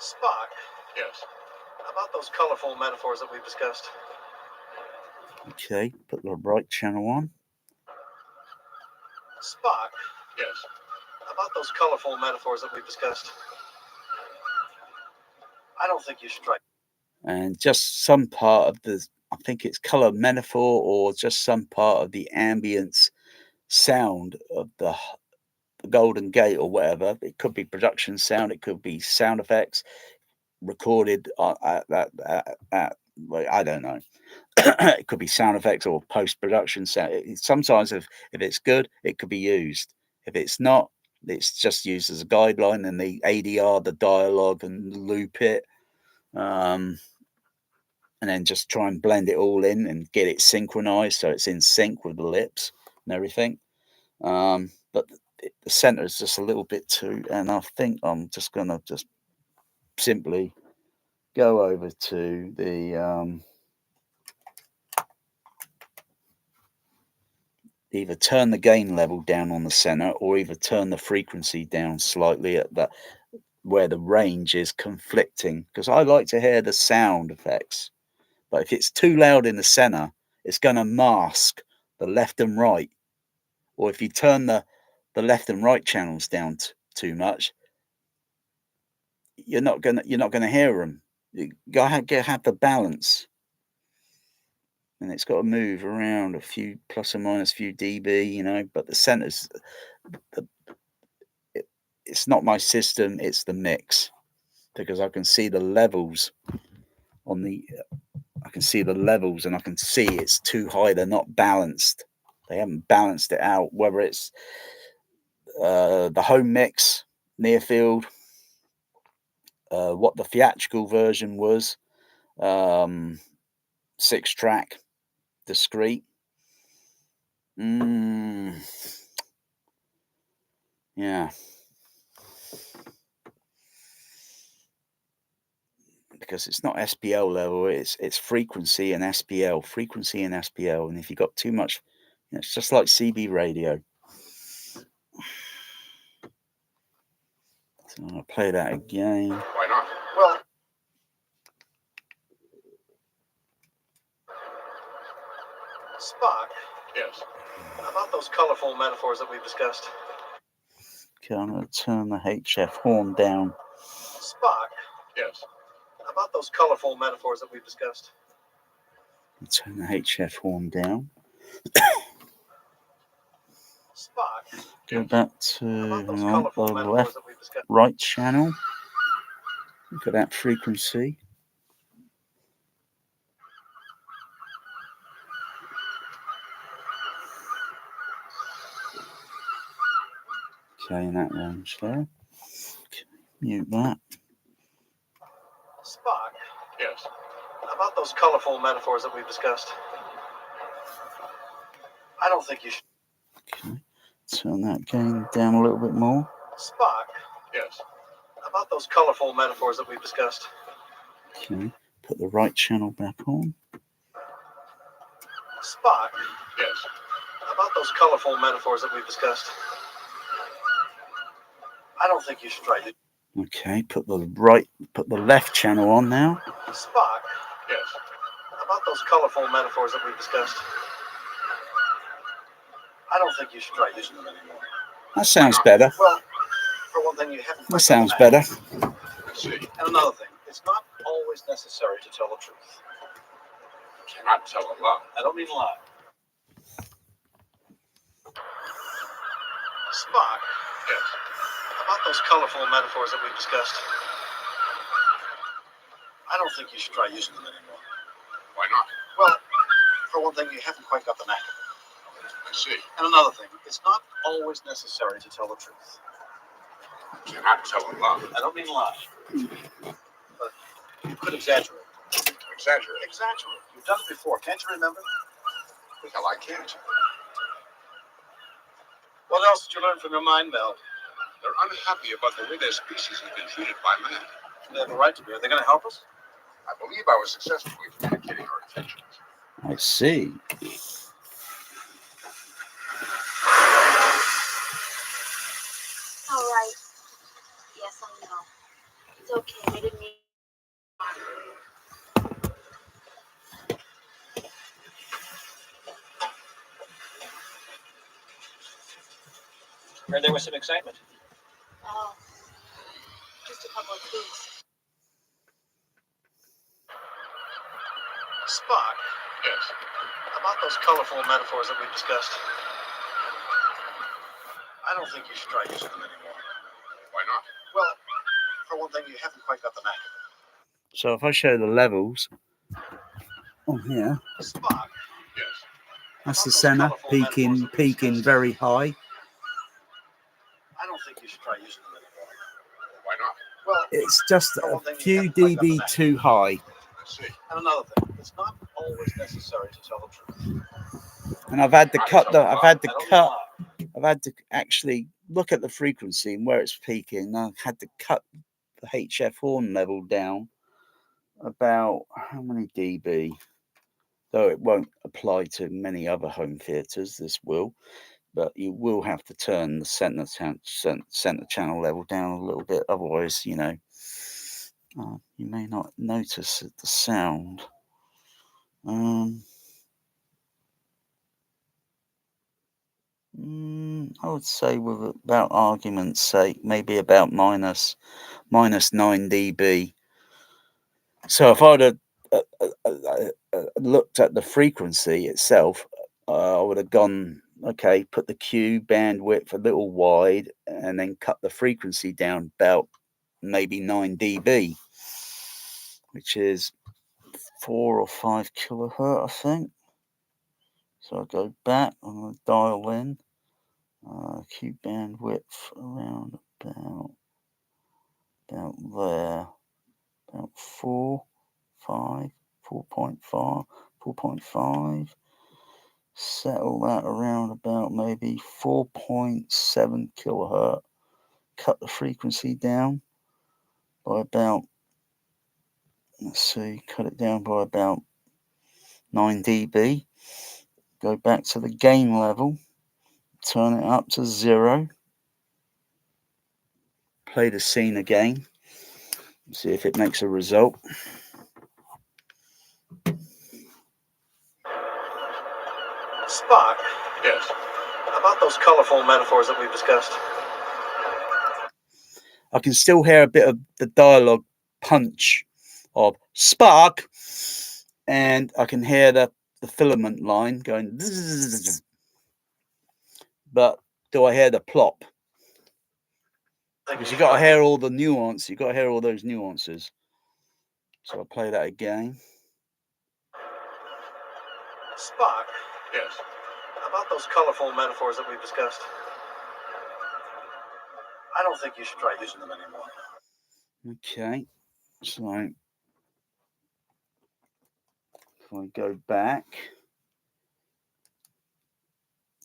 Spock. Yes. About those colorful metaphors that we've discussed. Okay, put the right channel on. Spock. Yes. About those colorful metaphors that we've discussed. I don't think you should try. And just some part of I think it's color metaphor, or just some part of the ambience sound of the Golden Gate or whatever. It could be production sound, it could be sound effects recorded at well, I don't know. It could be sound effects or post-production sound. Sometimes if it's good, it could be used. If it's not, it's just used as a guideline, and the ADR, the dialogue, and loop it, and then just try and blend it all in and get it synchronized so it's in sync with the lips and everything. But the center is just a little bit too, and I think I'm just gonna just simply go over to the either turn the gain level down on the center, or either turn the frequency down slightly at that where the range is conflicting, because I like to hear the sound effects. But if it's too loud in the center, it's going to mask the left and right. Or if you turn the left and right channels down too much, you're not gonna hear them. You gotta have the balance, and it's got to move around a few plus or minus few dB, But the centers, it's not my system; it's the mix, because I can see the levels on the. I can see the levels, and I can see it's too high. They're not balanced. They haven't balanced it out. Whether it's the home mix, near field, what the theatrical version was, 6-track, discrete. Yeah. Because it's not SPL level, it's frequency and SPL, and if you got too much, it's just like CB radio. So I'll play that again. Why not? Well, Spock. Yes. About those colorful metaphors that we've discussed. Okay, I'm going to turn the HF horn down. Spock. Yes. About those colorful metaphors that we've discussed. Turn the HF horn down. Spock. Go back to the left, right channel. Look at that frequency. Okay, in that range there. Okay, mute that. Spock. Yes. About those colorful metaphors that we've discussed. I don't think you should. Okay, turn that gain down a little bit more. Spock. Yes. About those colorful metaphors that we've discussed. Okay, put the right channel back on. Spock. Yes. About those colorful metaphors that we've discussed. I don't think you should try to. Okay, put the left channel on now. Spock. Yes. About those colorful metaphors that we've discussed. I don't think you should try using them anymore. That sounds better. Well, for one thing, you haven't. That sounds better. See. And another thing, it's not always necessary to tell the truth. You cannot tell a lie. I don't mean lie. Spock. Yes. About those colorful metaphors that we've discussed. I don't think you should try using them anymore. Why not? Well, for one thing, you haven't quite got the knack of it. I see. And another thing, it's not always necessary to tell the truth. You cannot tell a lie. I don't mean lie. But you could exaggerate. exaggerate. Exaggerate? You've done it before. Can't you remember? Well, I can't. What else did you learn from your mind meld? They're unhappy about the way their species has been treated by man. They have a right to be. Are they going to help us? I believe I was successfully communicating our intentions. I see. All right. Yes, I know. It's okay. I didn't mean. Heard there was some excitement. Oh, just a couple of tweaks. Spock. Yes. About those colorful metaphors that we've discussed. I don't think you should try using them anymore. Why not? Well, for one thing, you haven't quite got the knack of it. So if I show the levels on here, Spock. Yes. that's the center, peaking very high. I don't think you should try using them anymore. Why not? Well, It's just a few dB too high. I see. And another thing, it's not always necessary to tell the truth. And I've had to actually look at the frequency and where it's peaking. I've had to cut the HF horn level down about how many dB, though it won't apply to many other home theaters. This will, but you will have to turn the center channel level down a little bit, otherwise, you know, you may not notice the sound. I would say, with about argument's sake, maybe about minus 9 dB. So if I'd have looked at the frequency itself, I would have gone, okay, put the Q bandwidth a little wide and then cut the frequency down about maybe 9 dB, which is 4 or 5 kilohertz, I think. So I go back, I'm going to dial in Q bandwidth around about there, about 4, 5, 4.5, 4.5. Settle that around about maybe 4.7 kilohertz. Cut the frequency down by about, let's see, cut it down by about 9 dB. Go back to the gain level, turn it up to 0. Play the scene again. See if it makes a result. Spock. Yes. About those colorful metaphors that we've discussed. I can still hear a bit of the dialogue punch of Spark, and I can hear the filament line going, but do I hear the plop? Because you got to hear all the nuance. You got to hear all those nuances. So I'll play that again. Spock. Yes. About those colorful metaphors that we've discussed. I don't think you should try using them anymore. Okay. So if I go back,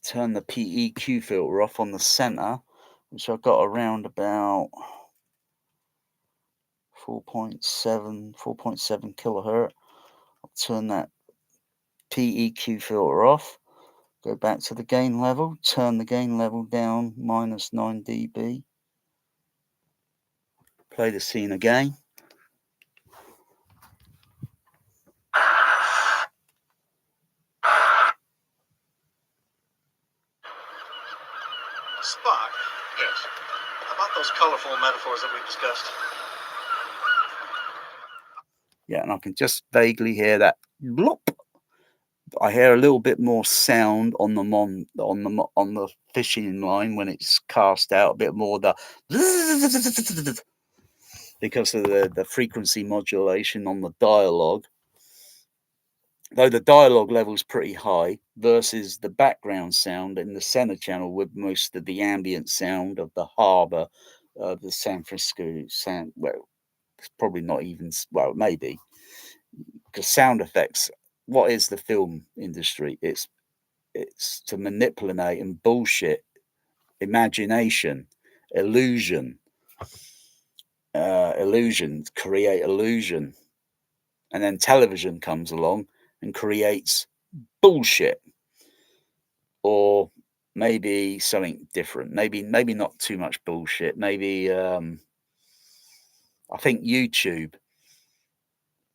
turn the PEQ filter off on the center, which I've got around about 4.7 kilohertz. I'll turn that PEQ filter off, go back to the gain level, turn the gain level down minus 9 dB. Play the scene again. Spock. Yes. About those colorful metaphors that we've discussed. Yeah, and I can just vaguely hear that blop. I hear a little bit more sound on the fishing line when it's cast out, a bit more the because of the frequency modulation on the dialogue. Though the dialogue level's pretty high versus the background sound in the center channel with most of the ambient sound of the harbor, the San Francisco sound. Well, it's probably not even, well, maybe, because because sound effects. What is the film industry? It's to manipulate and bullshit, imagination, illusion, create illusion, and then television comes along and creates bullshit, or maybe something different. Maybe not too much bullshit. Maybe I think YouTube,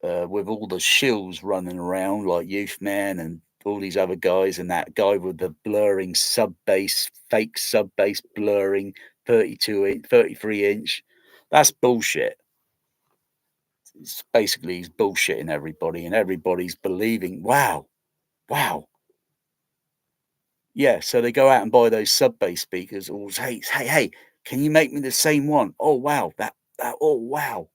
with all the shills running around like Youth Man and all these other guys, and that guy with the blurring sub bass, fake sub bass blurring, 33 inch. That's bullshit. It's basically he's bullshitting everybody, and everybody's believing, wow. Yeah, so they go out and buy those sub bass speakers. Or hey, can you make me the same one? Oh wow, oh wow.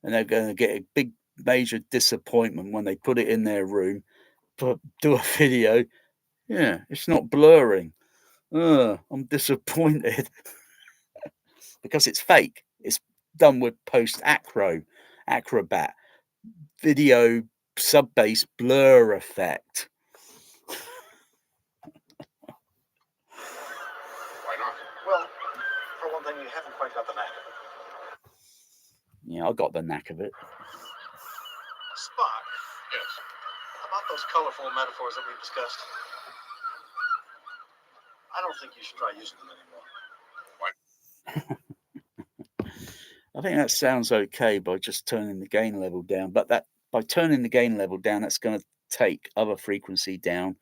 And they're going to get a big major disappointment when they put it in their room, do a video. Yeah, it's not blurring. I'm disappointed because it's fake. It's done with Acrobat video sub bass blur effect. Why not? Well, for one thing, you haven't quite got the knack of it. Yeah, I got the knack of it. Spock. Yes. About those colorful metaphors that we've discussed, I don't think you should try using them anymore. I think that sounds okay by just turning the gain level down, but that by turning the gain level down, that's going to take other frequency down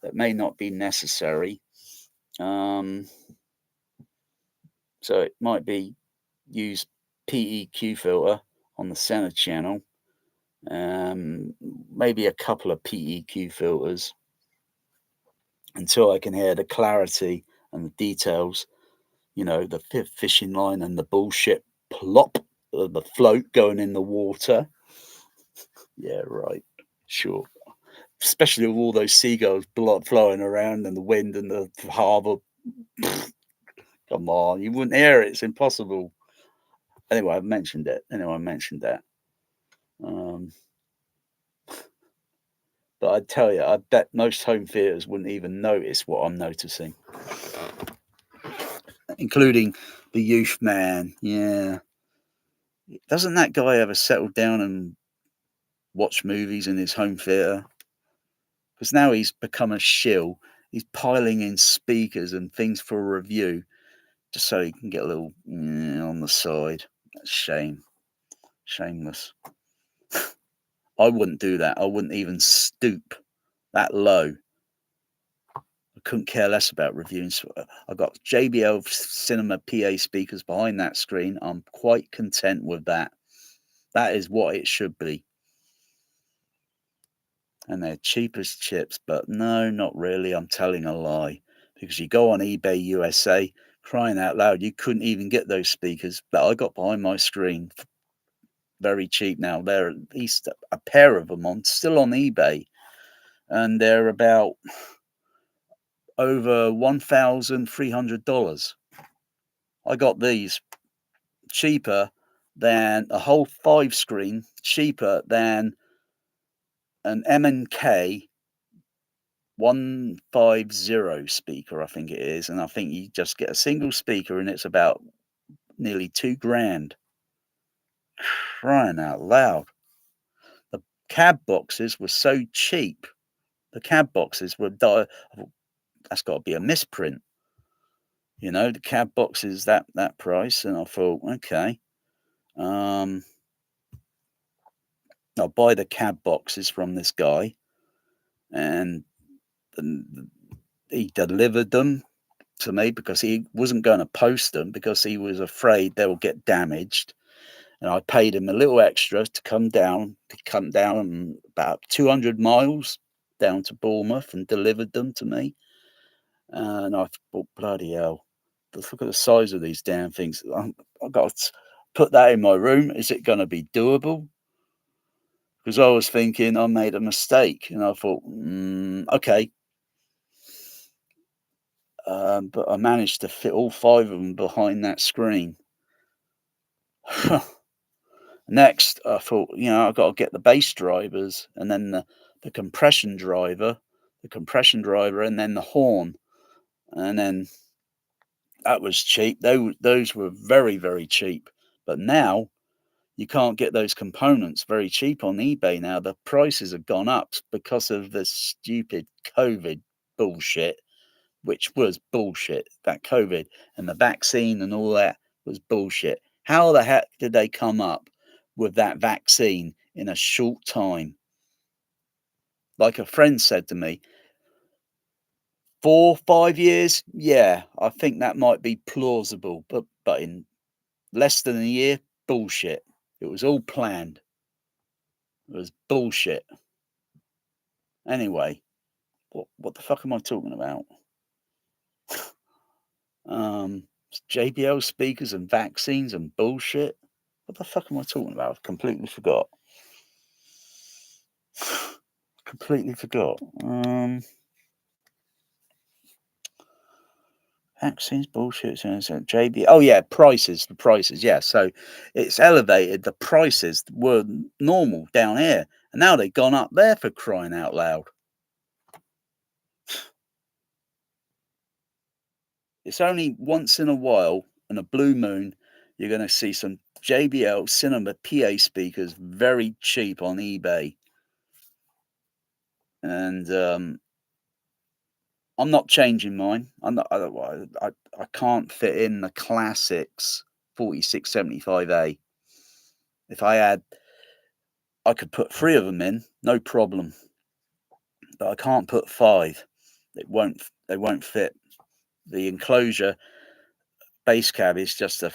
that may not be necessary. So it might be use PEQ filter on the center channel, maybe a couple of PEQ filters until I can hear the clarity and the details, the fishing line and the bullshit plop, the float going in the water. Yeah, right. Sure. Especially with all those seagulls flowing around and the wind and the harbour. Come on, you wouldn't hear it. It's impossible. Anyway, I've mentioned it. That. But I'd tell you, I bet most home theatres wouldn't even notice what I'm noticing, including the Youth Man. Yeah. Doesn't that guy ever settle down and watch movies in his home theatre? Because now he's become a shill. He's piling in speakers and things for a review just so he can get a little on the side. That's shameless. I wouldn't do that. I wouldn't even stoop that low. I couldn't care less about reviewing. I've got JBL Cinema PA speakers behind that screen. I'm quite content with that. That is what it should be. And they're cheap as chips, but no, not really. I'm telling a lie. Because you go on eBay USA, crying out loud, you couldn't even get those speakers that I got behind my screen very cheap now. They're at least a pair of them still on eBay, and they're about over $1,300. I got these cheaper than a whole 5-screen, cheaper than an M&K 150 speaker, I think it is, and I think you just get a single speaker and it's about nearly $2,000. Crying out loud. The cab boxes were so cheap. The cab boxes were that's got to be a misprint. The cab boxes that price, and I thought, okay, I'll buy the cab boxes from this guy, and he delivered them to me because he wasn't going to post them because he was afraid they will get damaged. And I paid him a little extra to come down about 200 miles down to Bournemouth and delivered them to me. And I thought, bloody hell, look at the size of these damn things. I've got to put that in my room. Is it going to be doable? Because I was thinking I made a mistake. And I thought, okay. But I managed to fit all 5 of them behind that screen. Next, I thought, I've got to get the bass drivers, and then the compression driver, and then the horn, and then that was cheap. Those were very, very cheap. But now you can't get those components very cheap on eBay now. The prices have gone up because of the stupid COVID bullshit, which was bullshit. That COVID and the vaccine and all that was bullshit. How the heck did they come up with that vaccine in a short time? Like a friend said to me, 4, 5 years, yeah, I think that might be plausible, but in less than a year, bullshit. It was all planned. It was bullshit. Anyway, what the fuck am I talking about? JBL speakers and vaccines and bullshit. What the fuck am I talking about? I've completely forgot. Completely forgot. Vaccines, bullshit. JBL. Oh yeah, prices. The prices. Yeah, so it's elevated. The prices were normal down here, and now they've gone up there, for crying out loud. It's only once in a while, on a blue moon, you're going to see some JBL Cinema PA speakers very cheap on eBay. And I'm not changing mine. I can't fit in the classics 4675A. If I had, I could put 3 of them in, no problem. But I can't put 5. They won't fit. The enclosure base cab is just a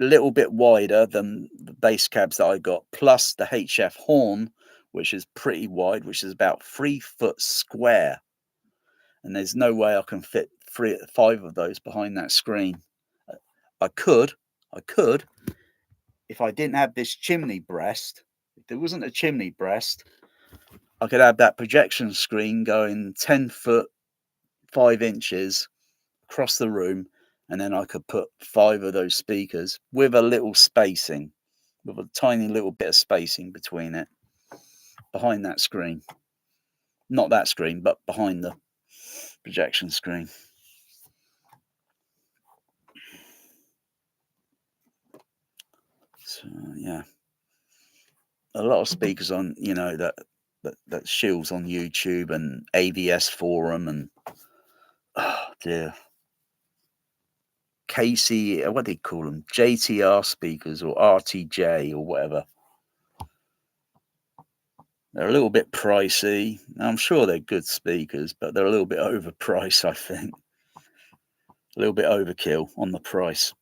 little bit wider than the bass cabs that I got, plus the HF horn, which is pretty wide, which is about 3 foot square. And there's no way I can fit 5 of those behind that screen. I could, if I didn't have this chimney breast, if there wasn't a chimney breast, I could have that projection screen going 10 foot 5 inches across the room, and then I could put 5 of those speakers with a little spacing, with a tiny little bit of spacing between it, behind that screen. Not that screen, but behind the projection screen. So yeah, a lot of speakers on, that Shills on YouTube and AVS forum, and oh dear, Casey, what do they call them, JTR speakers or RTJ or whatever. They're a little bit pricey. I'm sure they're good speakers, but they're a little bit overpriced, I think. A little bit overkill on the price.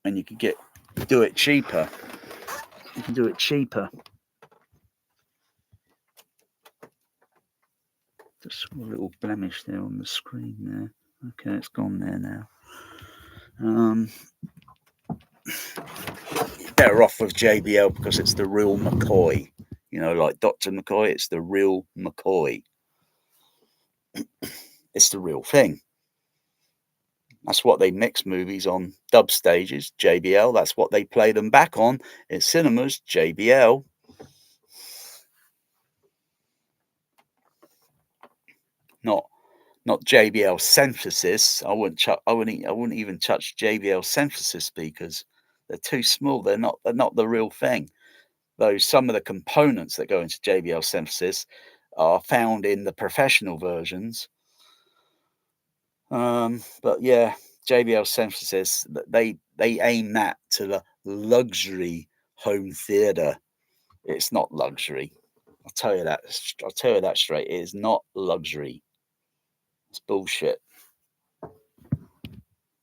And you can do it cheaper. You can do it cheaper. Just a little blemish there on the screen there. Okay, it's gone there now. Better off with JBL because it's the real McCoy. Like Dr. McCoy, it's the real McCoy. It's the real thing. That's what they mix movies on dub stages, JBL. That's what they play them back on in cinemas, JBL. Not JBL synthesis. I wouldn't even touch JBL synthesis speakers. They're too small. They're not the real thing. Though some of the components that go into JBL synthesis are found in the professional versions. But yeah, JBL synthesis, they aim that to the luxury home theater. It's not luxury. I'll tell you that straight. It is not luxury. It's bullshit.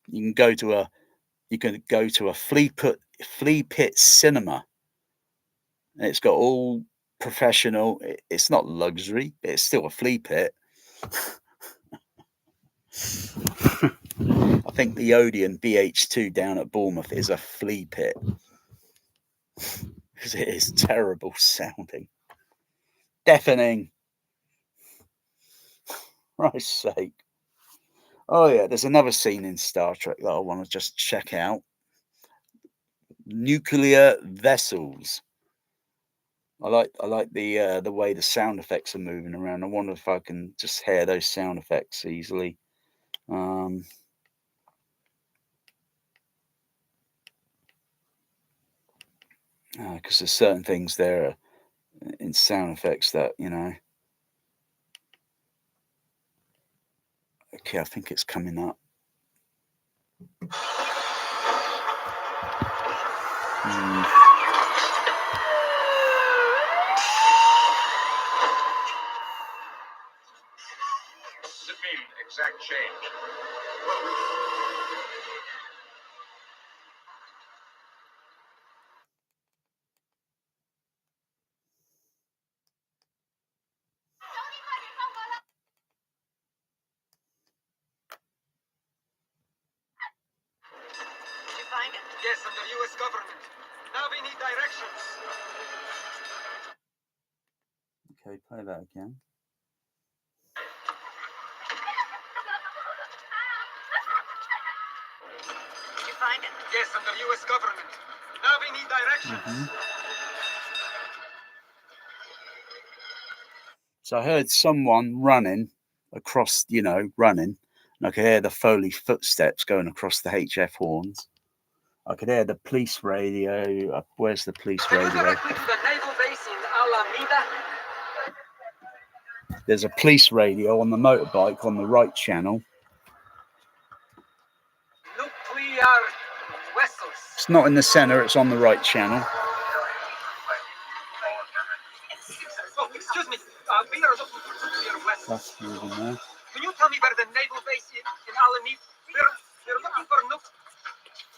You can go to a flea pit cinema, and it's got all professional. It's not luxury. It's still a flea pit. I think the Odeon BH2 down at Bournemouth is a flea pit because it is terrible sounding, deafening. Christ's sake. Oh yeah, there's another scene in Star Trek that I want to just check out. nuclear vessels. I like the way the sound effects are moving around. I wonder if I can just hear those sound effects easily. Because there's certain things there in sound effects that, you know. Okay, I think it's coming up. Does it mean exact change? Did you find it? Yes, under U.S. government. Now we need directions. Okay, play that again. Did you find it? Yes, under U.S. government. Now we need directions. So I heard someone running across, running. And I could hear the Foley footsteps going across the HF horns. I could hear the police radio. Where's the police radio? Can you direct me to the naval base in Alameda? There's a police radio on the motorbike on the right channel. Nuclear vessels. It's not in the center, it's on the right channel. Oh, excuse me. We are looking for nuclear vessels. That's moving there. Can you tell me where the naval base is in Alameda? We're looking for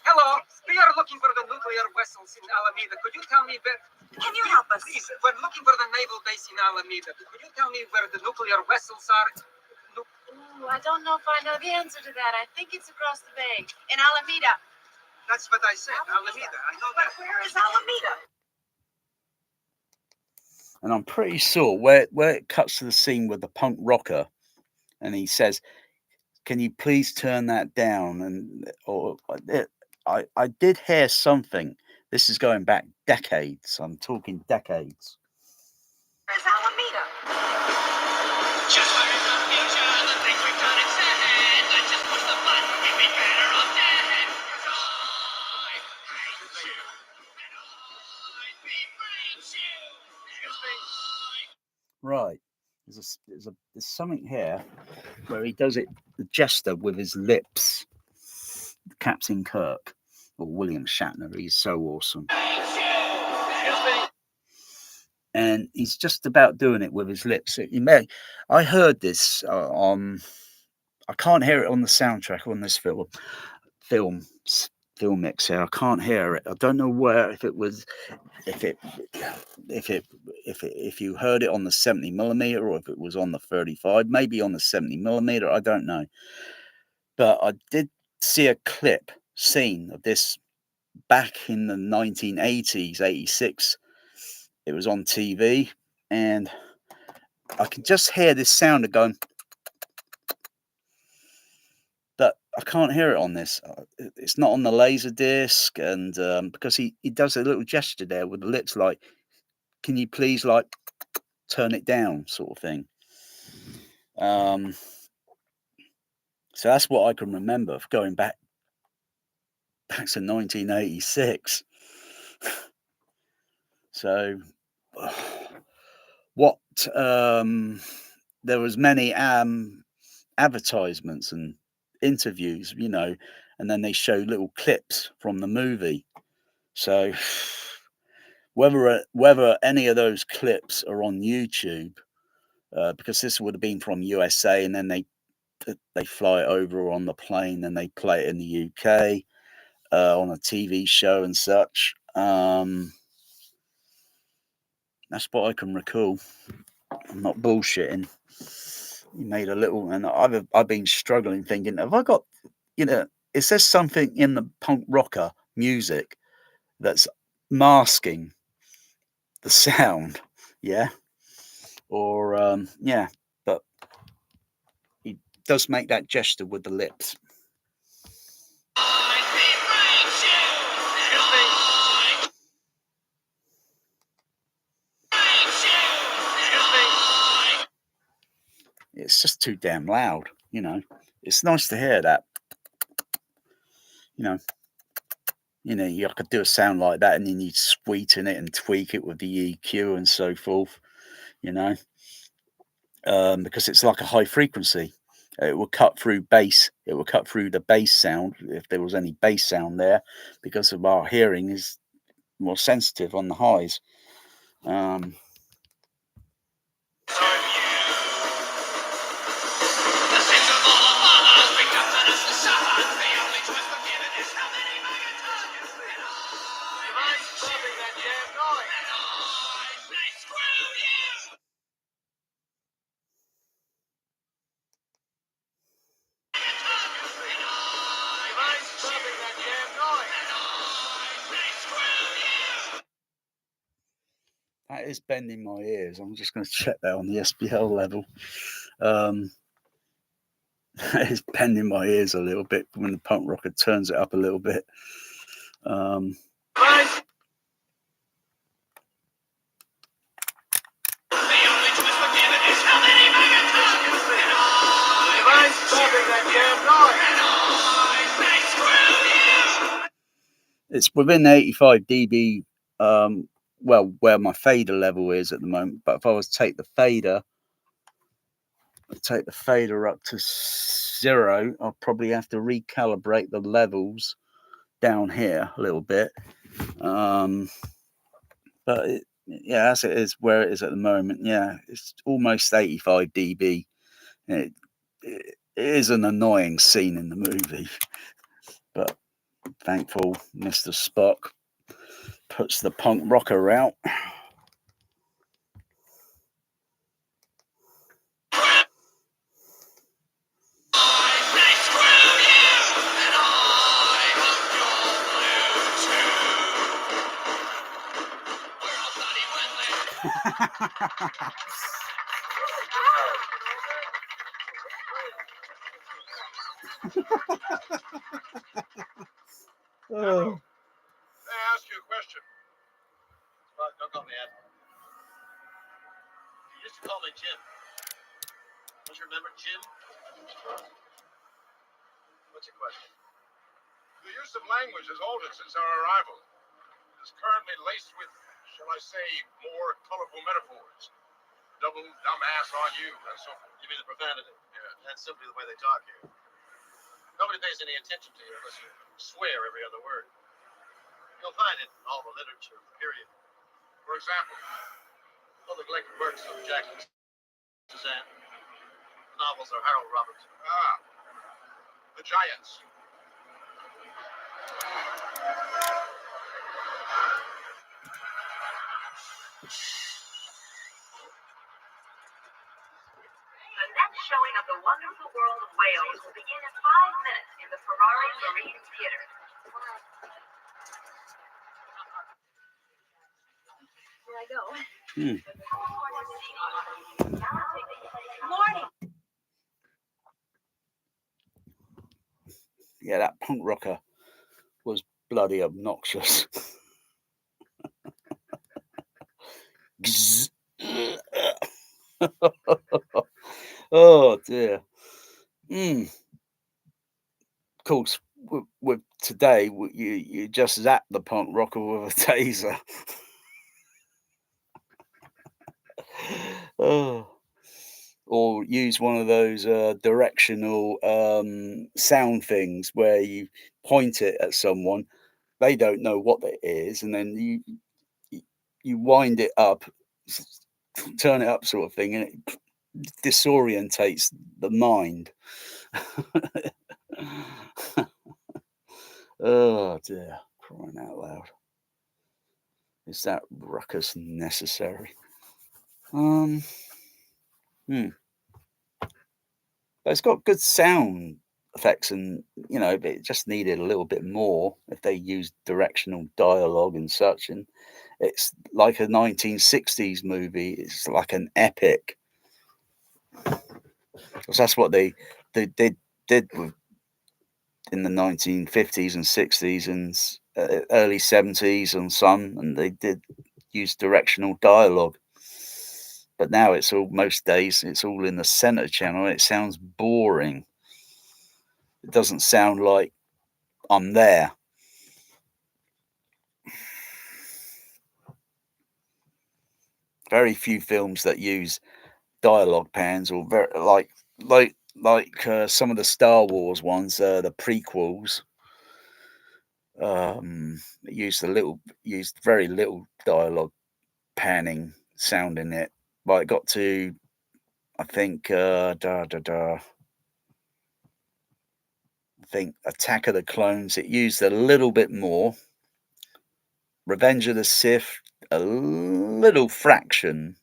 Hello, we are looking for the nuclear vessels in Alameda. Could you tell me where? Can you help us? Please, we're looking for the naval base in Alameda. Could you tell me where the nuclear vessels are? Ooh, I don't know if I know the answer to that. I think it's across the bay in Alameda. That's what I said, Alameda. I know that. But where is Alameda? And I'm pretty sure where it cuts to the scene with the punk rocker, and he says, "Can you please turn that down?" And I did hear something. This is going back decades. I'm talking decades. Where's Alameda? Just where in the future the things we can't accept. Let's just push the button. We'd be better off dead. 'Cause I hate you. And I'd be afraid you. Right. There's something here where he does it, the gesture with his lips. Captain Kirk, or William Shatner, he's so awesome. And he's just about doing it with his lips. I heard this on. I can't hear it on the soundtrack on this film mix here. I can't hear it. I don't know where if you heard it on the 70mm or if it was on the 35, maybe on the 70mm. I don't know. But I did see a scene of this back in the 1980s, 86. It was on TV, and I can just hear this sound of going, but I can't hear it on this. It's not on the laser disc, and because he does a little gesture there with the lips, like, "Can you please turn it down," sort of thing. So that's what I can remember going back to 1986. So what there was many advertisements and interviews, and then they show little clips from the movie. So whether any of those clips are on YouTube, because this would have been from USA, and then they fly it over on the plane and they play it in the UK on a TV show and such. That's what I can recall. I'm not bullshitting. He made a little, and I've been struggling thinking, have I got, is there something in the punk rocker music that's masking the sound? Yeah. Or, yeah, but he does make that gesture with the lips. it's just too damn loud. You know, it's nice to hear that. You know, you could do a sound like that, and then you sweeten it and tweak it with the EQ and so forth. You know, because it's like a high frequency. It will cut through bass. It will cut through the bass sound if there was any bass sound there, because of our hearing is more sensitive on the highs. That is bending my ears. I'm just going to check that on the SPL level. That is bending my ears a little bit when the punk rocker turns it up a little bit. It's within 85 dB, well, where my fader level is at the moment. But if I was to take the fader up to 0, I'll probably have to recalibrate the levels down here a little bit. But yeah, as it is where it is at the moment, yeah, it's almost 85 dB. It is an annoying scene in the movie, but thankful Mr. Spock puts the punk rocker out. Oh. May I ask you a question? Well, don't call me Ed. You used to call me Jim. Don't you remember Jim? What's your question? The use of language has altered since our arrival. It is currently laced with, shall I say, more colorful metaphors. Double dumbass on you, and so forth. You mean the profanity? Yeah. That's simply the way they talk here. Nobody pays any attention to you unless you swear every other word. You'll find it in all the literature of the period. For example, all the collected works of Jackson Suzanne, the novels of Harold Roberts. Ah, the Giants. The next showing of The Wonderful World of Wales will begin in 5 minutes in the Ferrari Marine Theatre. Here I go. Morning. Yeah, that punk rocker was bloody obnoxious. Oh dear. Of course, with today, you just zap the punk rocker with a taser. Oh. Or use one of those directional sound things where you point it at someone, they don't know what it is, and then you wind it up, turn it up, sort of thing, and it disorientates the mind. Oh dear, crying out loud. Is that ruckus necessary? But it's got good sound effects, and you know, it just needed a little bit more if they used directional dialogue and such. And it's like a 1960s movie. It's like an epic. Because that's what they did with in the 1950s and 60s and early 70s and some, and they did use directional dialogue. But now it's all, most days, it's all in the center channel. It sounds boring. It doesn't sound like I'm there. Very few films that use dialogue pans, or very like some of the Star Wars ones, the prequels. Used very little dialogue panning sound in it. But it got to, I think, I think Attack of the Clones, it used a little bit more. Revenge of the Sith, a little fraction,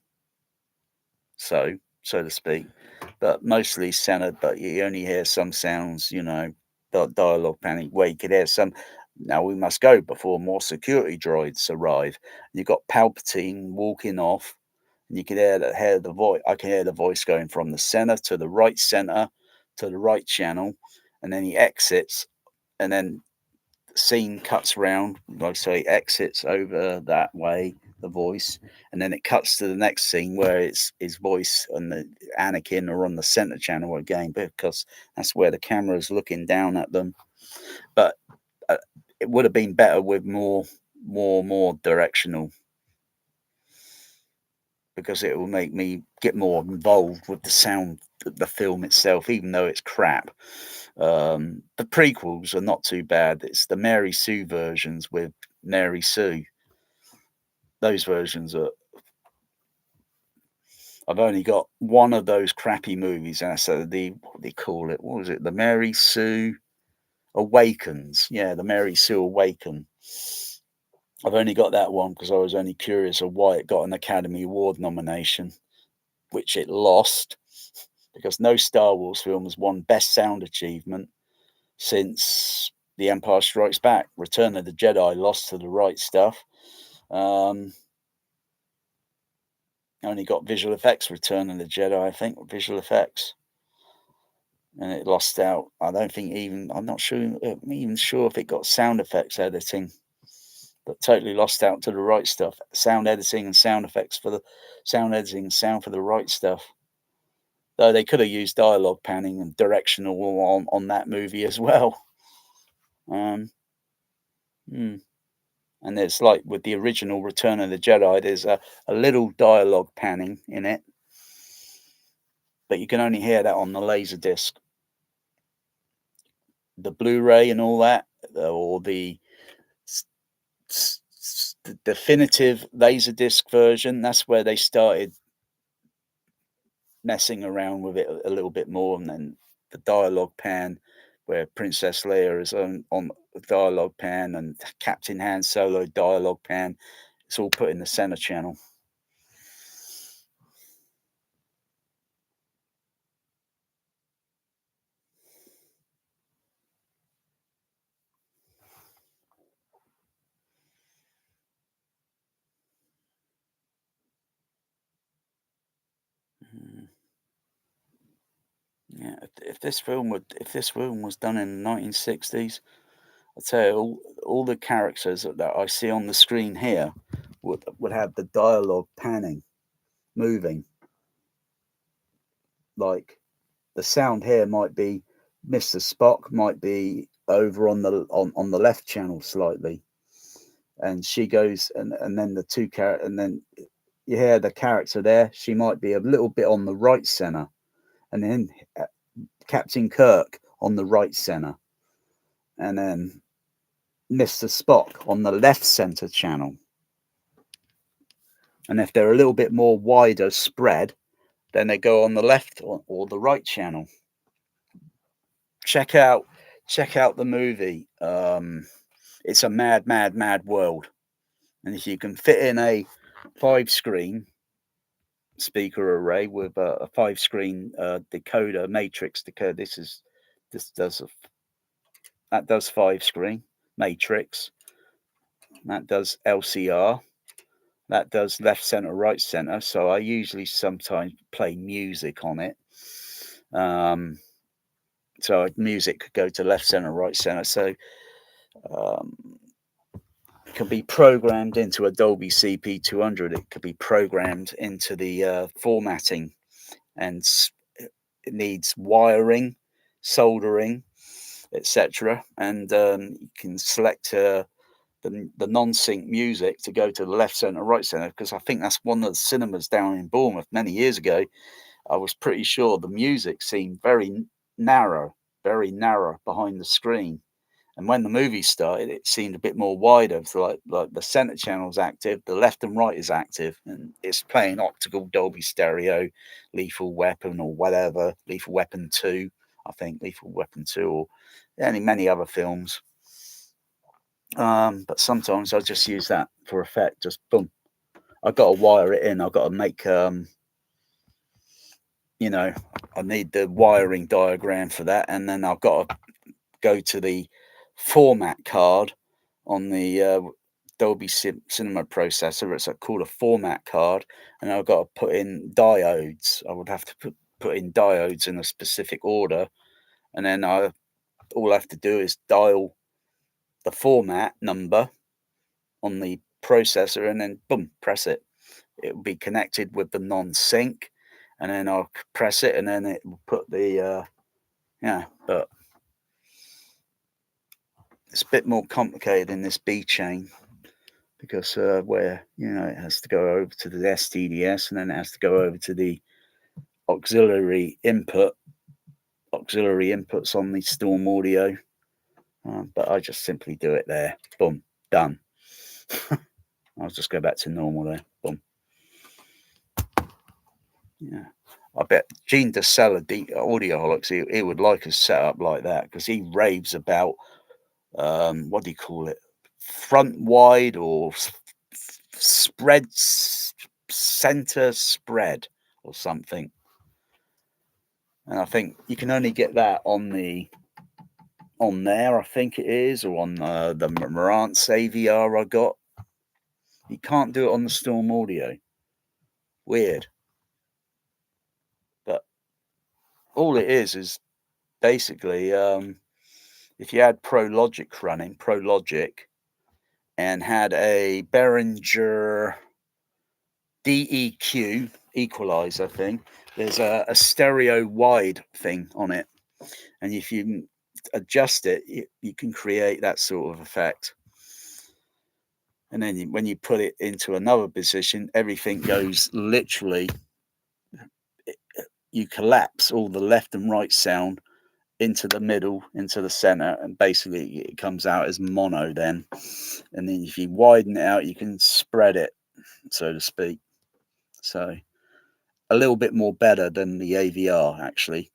so to speak, but mostly centered. But you only hear some sounds, dialogue panning, where you could hear some. Now we must go before more security droids arrive. You've got Palpatine walking off, and you can hear the voice. I can hear the voice going from the center to the right center to the right channel, and then he exits, and then the scene cuts round, like I say, exits over that way, the voice, and then it cuts to the next scene where it's his voice and the Anakin are on the center channel again, because that's where the camera is looking down at them. But it would have been better with more directional, because it will make me get more involved with the sound of the film itself, even though it's crap. The prequels are not too bad. It's the Mary Sue versions with Mary Sue. Those versions are. I've only got one of those crappy movies, and so what do they call it? What was it? The Mary Sue Awakens. Yeah, the Mary Sue Awaken. I've only got that one because I was only curious of why it got an Academy Award nomination, which it lost, because no Star Wars film has won Best Sound Achievement since The Empire Strikes Back. Return of the Jedi lost to The Right Stuff. Only got visual effects, Return of the Jedi, I think, visual effects. And it lost out. I'm not even sure if it got sound effects editing, but totally lost out to The Right Stuff. Sound editing and sound effects for the sound editing and sound for The Right Stuff. Though they could have used dialogue panning and directional on that movie as well. And it's like with the original Return of the Jedi, there's a little dialogue panning in it, but you can only hear that on the laser disc. The Blu-ray and all that, or the definitive Laserdisc version, that's where they started messing around with it a little bit more. And then the dialogue pan, where Princess Leia is on the dialogue pan, and Captain Han Solo dialogue pan, it's all put in the center channel. Yeah, if this film was done in the 1960s, I'd say all the characters that I see on the screen here would have the dialogue panning, moving. Like the sound here might be Mr. Spock might be over on the left channel slightly, and she goes, and then the two character, and then you hear the character there. She might be a little bit on the right center, and then Captain Kirk on the right center, and then Mr. Spock on the left center channel. And if they're a little bit more wider spread, then they go on the left or the right channel. Check out the movie. It's a mad world. And if you can fit in a 5-screen speaker array with a 5-screen decoder, matrix decoder, that does 5-screen matrix. That does LCR. That does left center, right center. So I usually sometimes play music on it. So music could go to left center, right center. So can be programmed into a Dolby CP200. It could be programmed into the formatting, and it needs wiring, soldering, etc. And you can select the non-sync music to go to the left center, right center, because I think that's one of the cinemas down in Bournemouth many years ago. I was pretty sure the music seemed very narrow behind the screen. And when the movie started, it seemed a bit more wider. So like the center channel is active, the left and right is active, and it's playing optical Dolby stereo, Lethal Weapon or whatever, Lethal Weapon 2, I think, Lethal Weapon 2, or many other films. But sometimes I just use that for effect. Just boom. I've got to wire it in. I've got to make I need the wiring diagram for that, and then I've got to go to the format card on the Dolby Cinema processor. It's called a format card, and I've got to put in diodes. I would have to put in diodes in a specific order, and then all I have to do is dial the format number on the processor, and then boom, press it. It will be connected with the non-sync, and then I'll press it, and then it will put the but it's a bit more complicated in this B chain, because where it has to go over to the STDS, and then it has to go over to the auxiliary inputs on the Storm Audio. But I just simply do it there. Boom, done. I'll just go back to normal there. Boom. Yeah, I bet Gene DeSella, the Audioholics, he would like us set up like that, because he raves about what do you call it? Front wide or spread, center spread or something. And I think you can only get that on there, I think it is, or on the Marantz AVR I got. You can't do it on the Storm Audio. Weird. But all it is basically, if you had Pro Logic, and had a Behringer DEQ equalizer thing, there's a stereo wide thing on it, and if you adjust it, you can create that sort of effect. And then when you put it into another position, everything goes literally, you collapse all the left and right sound into the middle, into the center, and basically it comes out as mono then. And then if you widen it out, you can spread it, so to speak. So a little bit more better than the AVR, actually,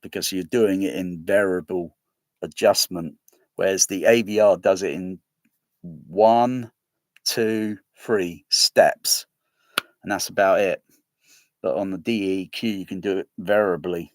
because you're doing it in variable adjustment, whereas the AVR does it in 1, 2, 3 steps, and that's about it. But on the DEQ, you can do it variably.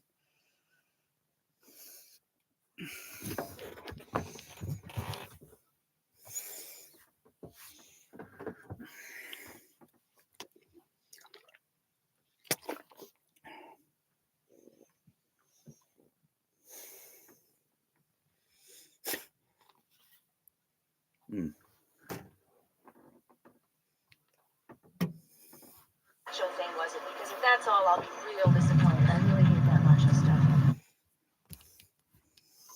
Thing was it? Because if that's all, I'll be real disappointed. I really hate that macho stuff.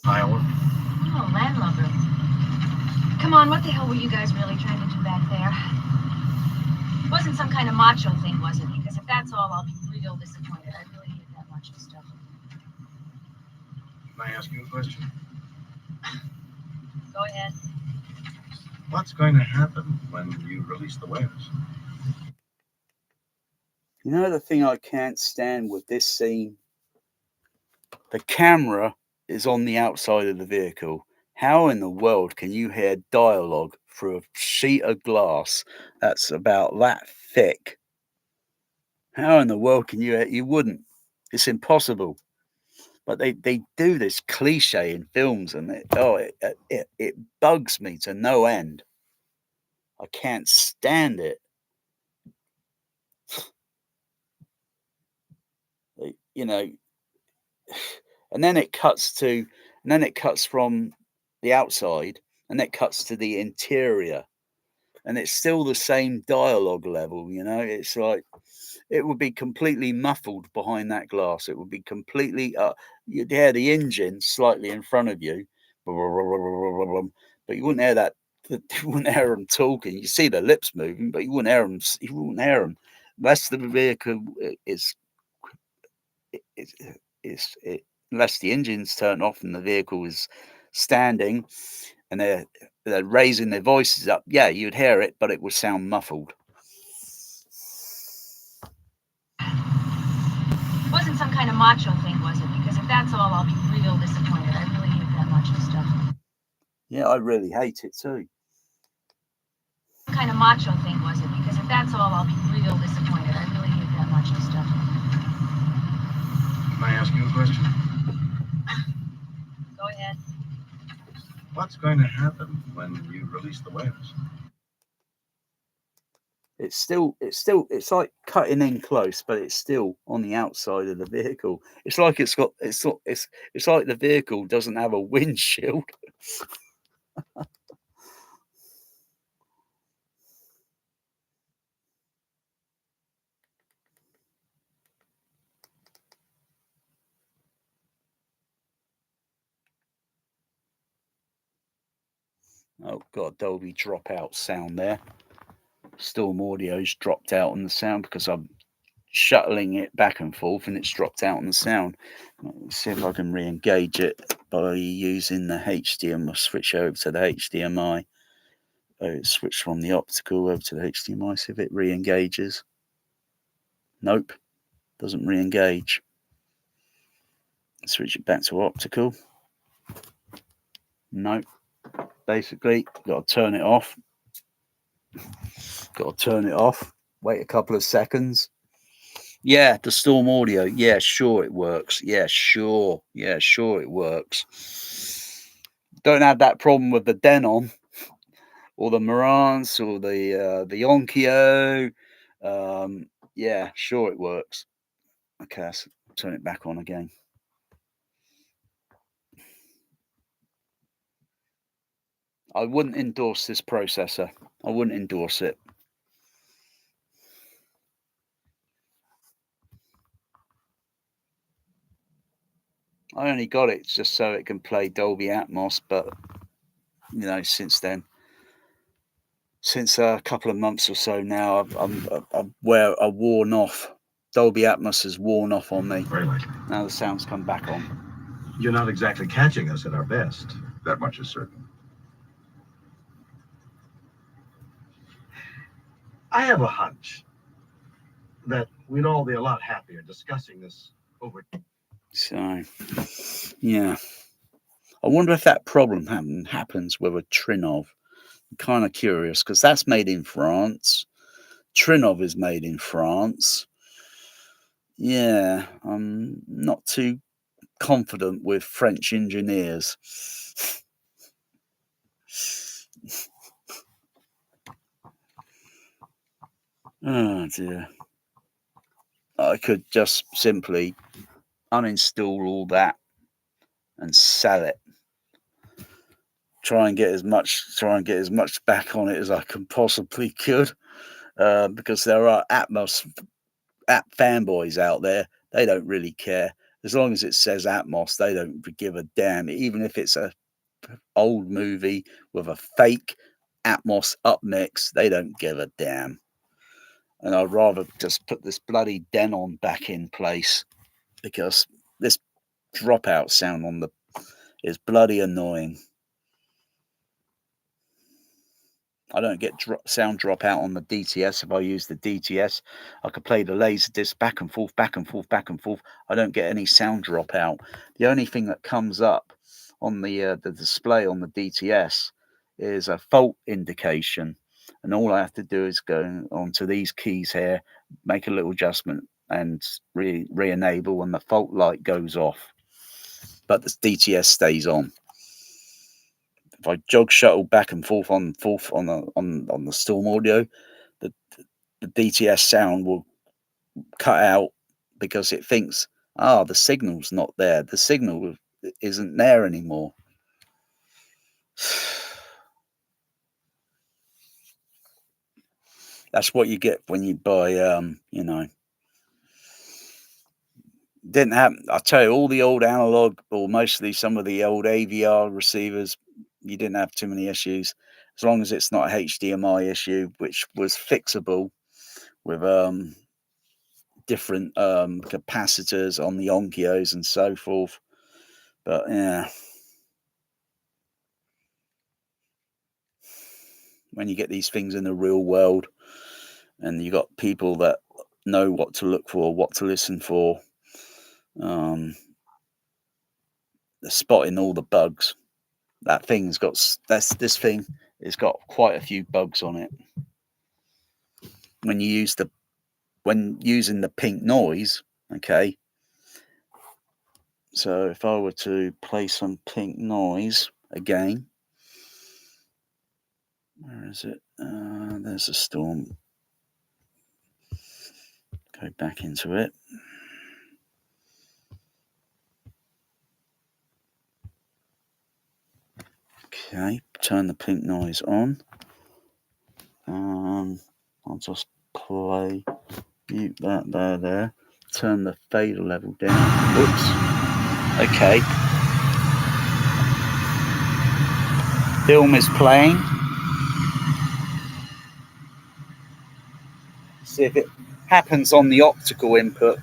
Iowa. Oh, landlubber. Come on, what the hell were you guys really trying to do back there? It wasn't some kind of macho thing, was it? Because if that's all, I'll be real disappointed. I really hate that macho stuff. Can I ask you a question? Go ahead. What's going to happen when you release the waves? You know the thing I can't stand with this scene? The camera is on the outside of the vehicle. How in the world can you hear dialogue through a sheet of glass that's about that thick? How in the world can you? You wouldn't. It's impossible. But they do this cliche in films, and it bugs me to no end. I can't stand it. You know, and then it cuts from the outside, and it cuts to the interior and it's still the same dialogue level. You know, it's like it would be completely muffled behind that glass. It would be completely you'd hear the engine slightly in front of you, but you wouldn't hear that. You wouldn't hear them talking. You see the lips moving, but you wouldn't hear them. You wouldn't hear them. Unless the vehicle is unless the engine's turned off and the vehicle is standing and they're raising their voices up, yeah, you'd hear it, but it would sound muffled. It wasn't some kind of macho thing, was it? Because if that's all, I'll be real disappointed. I really hate that macho stuff. Yeah, I really hate it too. Some kind of macho thing, was it? Because if that's all, I'll be real disappointed. I really hate that macho stuff. Can I ask you a question? Go ahead. What's going to happen when you release the whales? It's like cutting in close, but it's still on the outside of the vehicle. It's like it's like the vehicle doesn't have a windshield. Oh god, Dolby dropout sound there. Storm Audio's dropped out on the sound because I'm shuttling it back and forth and it's dropped out on the sound. Let's see if I can re-engage it by using the HDMI. Switch over to the HDMI. Switch from the optical over to the HDMI. See if it re-engages. Nope, doesn't re-engage. Switch it back to optical. Nope. Basically, got to turn it off. Wait a couple of seconds. Yeah, the Storm Audio. Yeah, sure it works. Yeah, sure it works. Don't have that problem with the Denon or the Marantz or the Onkyo. Yeah, sure it works. Okay, let's turn it back on again. I wouldn't endorse this processor. I wouldn't endorse it. I only got it just so it can play Dolby Atmos, but you know, since then, since a couple of months or so now, I've worn off. Dolby Atmos has worn off on me. Very likely. Now the sound's come back on. You're not exactly catching us at our best. That much is certain. I have a hunch that we'd all be a lot happier discussing this over. So, yeah. I wonder if that problem happens with a Trinov. I'm kind of curious because that's made in France. Trinov is made in France. Yeah, I'm not too confident with French engineers. Oh dear. I could just simply uninstall all that and sell it. Try and get as much back on it as I can possibly could, because there are Atmos app fanboys out there. They don't really care as long as it says Atmos. They don't give a damn, even if it's a old movie with a fake Atmos upmix. They don't give a damn. And I'd rather just put this bloody Denon back in place because this dropout sound on the is bloody annoying. I don't get sound drop out on the DTS. If I use the DTS, I could play the laser disc back and forth, back and forth, back and forth. I don't get any sound drop out. The only thing that comes up on the display on the DTS is a fault indication, and all I have to do is go onto these keys here, make a little adjustment, and re-enable, and the fault light goes off, but the DTS stays on. If I jog shuttle back and forth on the Storm Audio, the DTS sound will cut out because it thinks, the signal's not there. The signal isn't there anymore. That's what you get when you buy, you know. Didn't have, I tell you, all the old analog, or mostly some of the old AVR receivers, you didn't have too many issues. As long as it's not a HDMI issue, which was fixable with different capacitors on the Onkios and so forth. But yeah, when you get these things in the real world and you got people that know what to look for, what to listen for, they're spotting all the bugs. That thing's got, this thing has got quite a few bugs on it. When using the pink noise, okay. So if I were to play some pink noise again, where is it? There's a storm. Go back into it. Okay, turn the pink noise on. I'll just play, mute that there. Turn the fader level down. Oops. Okay. Film is playing. See if it happens on the optical input.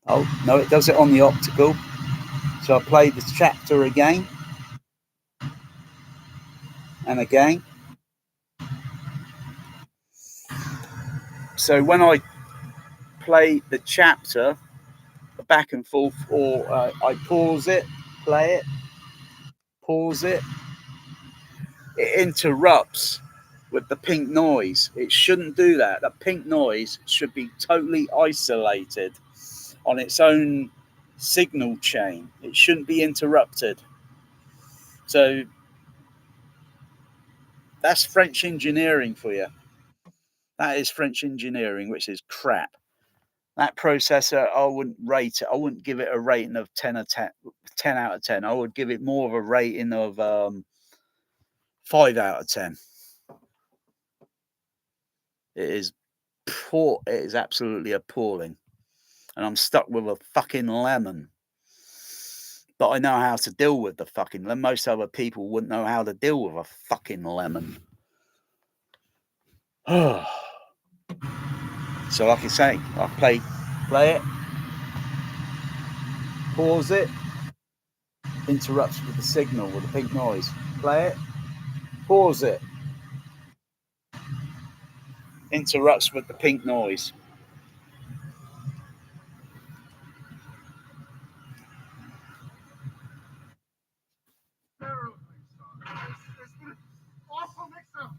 Oh, no, it does it on the optical. So I play the chapter again. And again. So when I play the chapter back and forth, or I pause it, play it, pause it, it interrupts with the pink noise. It shouldn't do that. The pink noise should be totally isolated on its own signal chain. It shouldn't be interrupted. So that's French engineering for you. That is French engineering, which is crap. That processor, I wouldn't rate it. I wouldn't give it a rating of 10 out of 10. I would give it more of a rating of 5 out of 10. It is poor. It is absolutely appalling. And I'm stuck with a fucking lemon. But I know how to deal with the fucking lemon. Most other people wouldn't know how to deal with a fucking lemon. So like I say, I play it, pause it, interrupts with the signal with the pink noise. Play it, pause it, interrupts with the pink noise. Awful mix-up.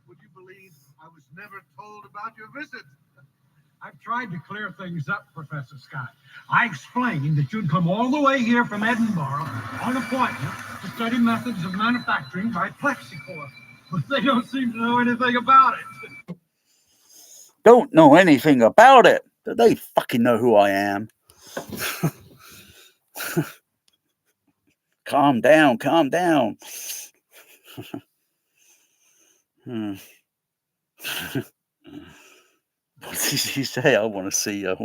Would you believe I was never told about your visit? I've tried to clear things up, Professor Scott. I explained that you'd come all the way here from Edinburgh on appointment to study methods of manufacturing by Plexicore, but they don't seem to know anything about it. Don't know anything about it. They fucking know who I am. Calm down, calm down. What did he say? I want to see the,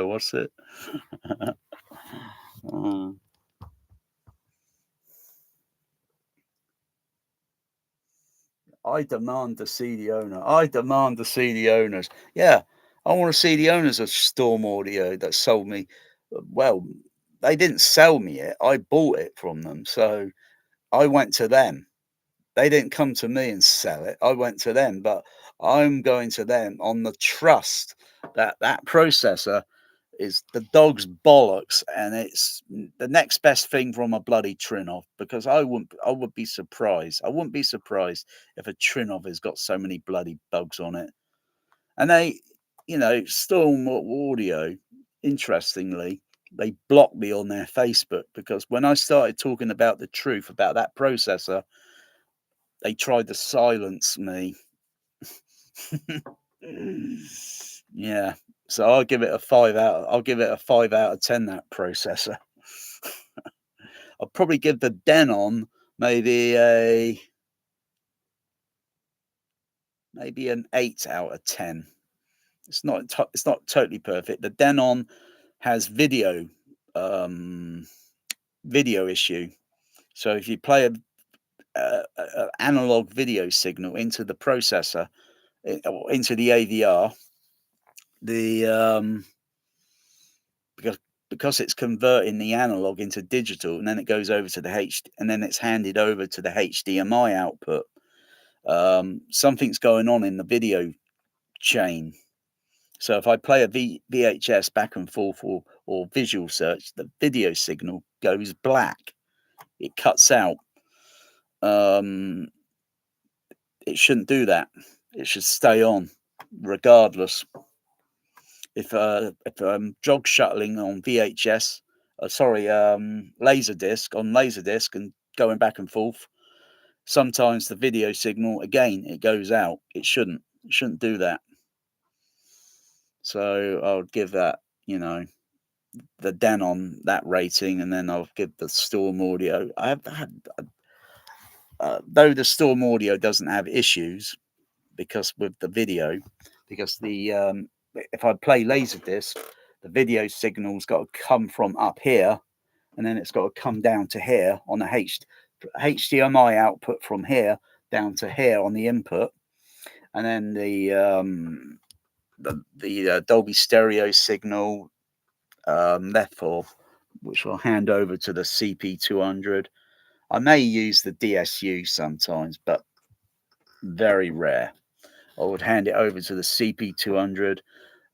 what's it? I demand to see the owner. I demand to see the owners. Yeah, I want to see the owners of Storm Audio that sold me. Well, they didn't sell me it. I bought it from them. So I went to them. They didn't come to me and sell it. I went to them, but I'm going to them on the trust that that processor is the dog's bollocks, and it's the next best thing from a bloody Trinov, because I would be surprised. I wouldn't be surprised if a Trinov has got so many bloody bugs on it. And they, you know, Storm Audio, interestingly, they blocked me on their Facebook because when I started talking about the truth about that processor, they tried to silence me. Yeah. So I'll give it a 5 out of 10, that processor. I'll probably give the Denon maybe a maybe an 8 out of 10. It's not totally perfect. The Denon has video issue. So if you play a analog video signal into the processor or into the AVR, the because it's converting the analog into digital, and then it goes over to the and then it's handed over to the HDMI output. Something's going on in the video chain. So if I play a VHS back and forth or visual search, the video signal goes black. It cuts out. It shouldn't do that. It should stay on, regardless. If I'm jog shuttling on VHS, Laserdisc on Laserdisc and going back and forth, sometimes the video signal again it goes out. It shouldn't do that. So I would give that, the Denon that rating, and then I'll give the Storm Audio. Though the Storm Audio doesn't have issues because with the video, because the if I play Laserdisc, the video signal's got to come from up here, and then it's got to come down to here on the HDMI output from here down to here on the input, and then the Dolby Stereo signal, therefore, which I'll hand over to the CP200. I may use the DSU sometimes, but very rare. I would hand it over to the CP200.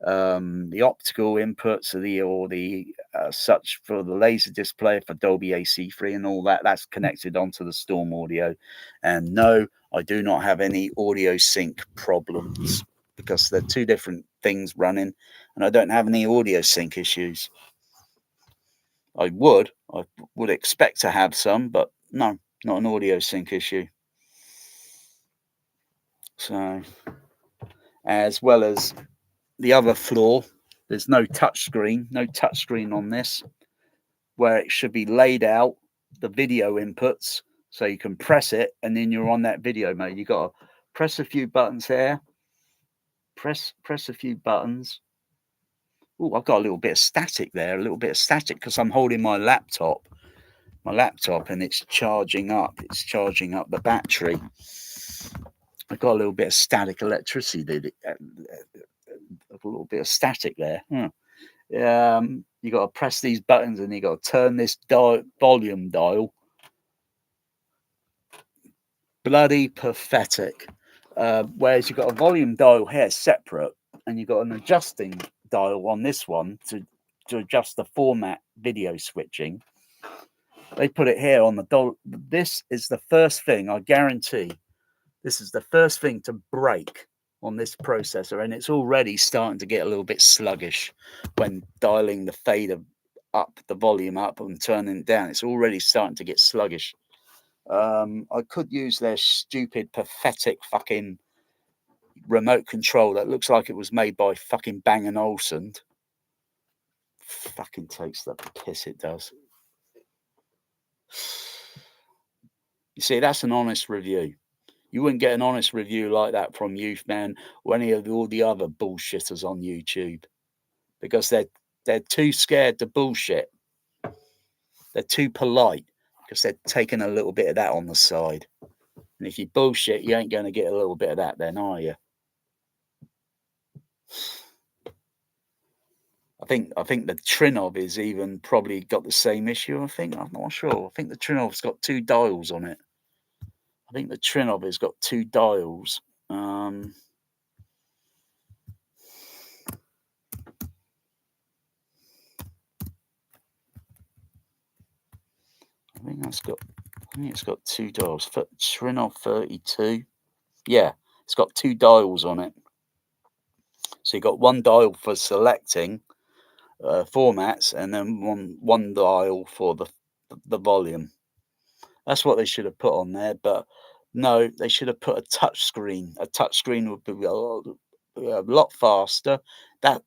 The optical inputs or the such for the laser display for Dolby AC3 and all that's connected onto the Storm Audio. And no, I do not have any audio sync problems because they're two different things running, and I don't have any audio sync issues. I would expect to have some, but no, not an audio sync issue. So, as well as the other flaw, there's no touchscreen on this, where it should be laid out, the video inputs, so you can press it and then you're on that video mode. You got to press a few buttons here, press a few buttons. Oh, I've got a little bit of static there, because I'm holding my laptop and it's charging up the battery. I've got a little bit of static electricity, a little bit of static there. You got to press these buttons and you got to turn this volume dial. Bloody pathetic. Whereas you've got a volume dial here separate, and you've got an adjusting dial on this one to adjust the format video switching. They put it here on the dial. This is the first thing, I guarantee, this is the first thing to break on this processor, and it's already starting to get a little bit sluggish when dialing the fader up, the volume up, and turning it down. It's already starting to get sluggish. I could use their stupid, pathetic fucking remote control that looks like it was made by fucking Bang & Olufsen. Fucking takes the piss, it does. You see, that's an honest review. You wouldn't get an honest review like that from Youth Man or any of all the other bullshitters on YouTube, because they're too scared to bullshit. They're too polite because they're taking a little bit of that on the side. And if you bullshit, you ain't going to get a little bit of that then, are you? I think the Trinov is even probably got the same issue. I'm not sure. I think the Trinov's got two dials on it. I think the Trinov has got two dials. I think it's got two dials. Trinov 32. Yeah, it's got two dials on it. So you got one dial for selecting formats, and then one dial for the volume. That's what they should have put on there, but no, they should have put a touch screen. A touch screen would be a lot faster. That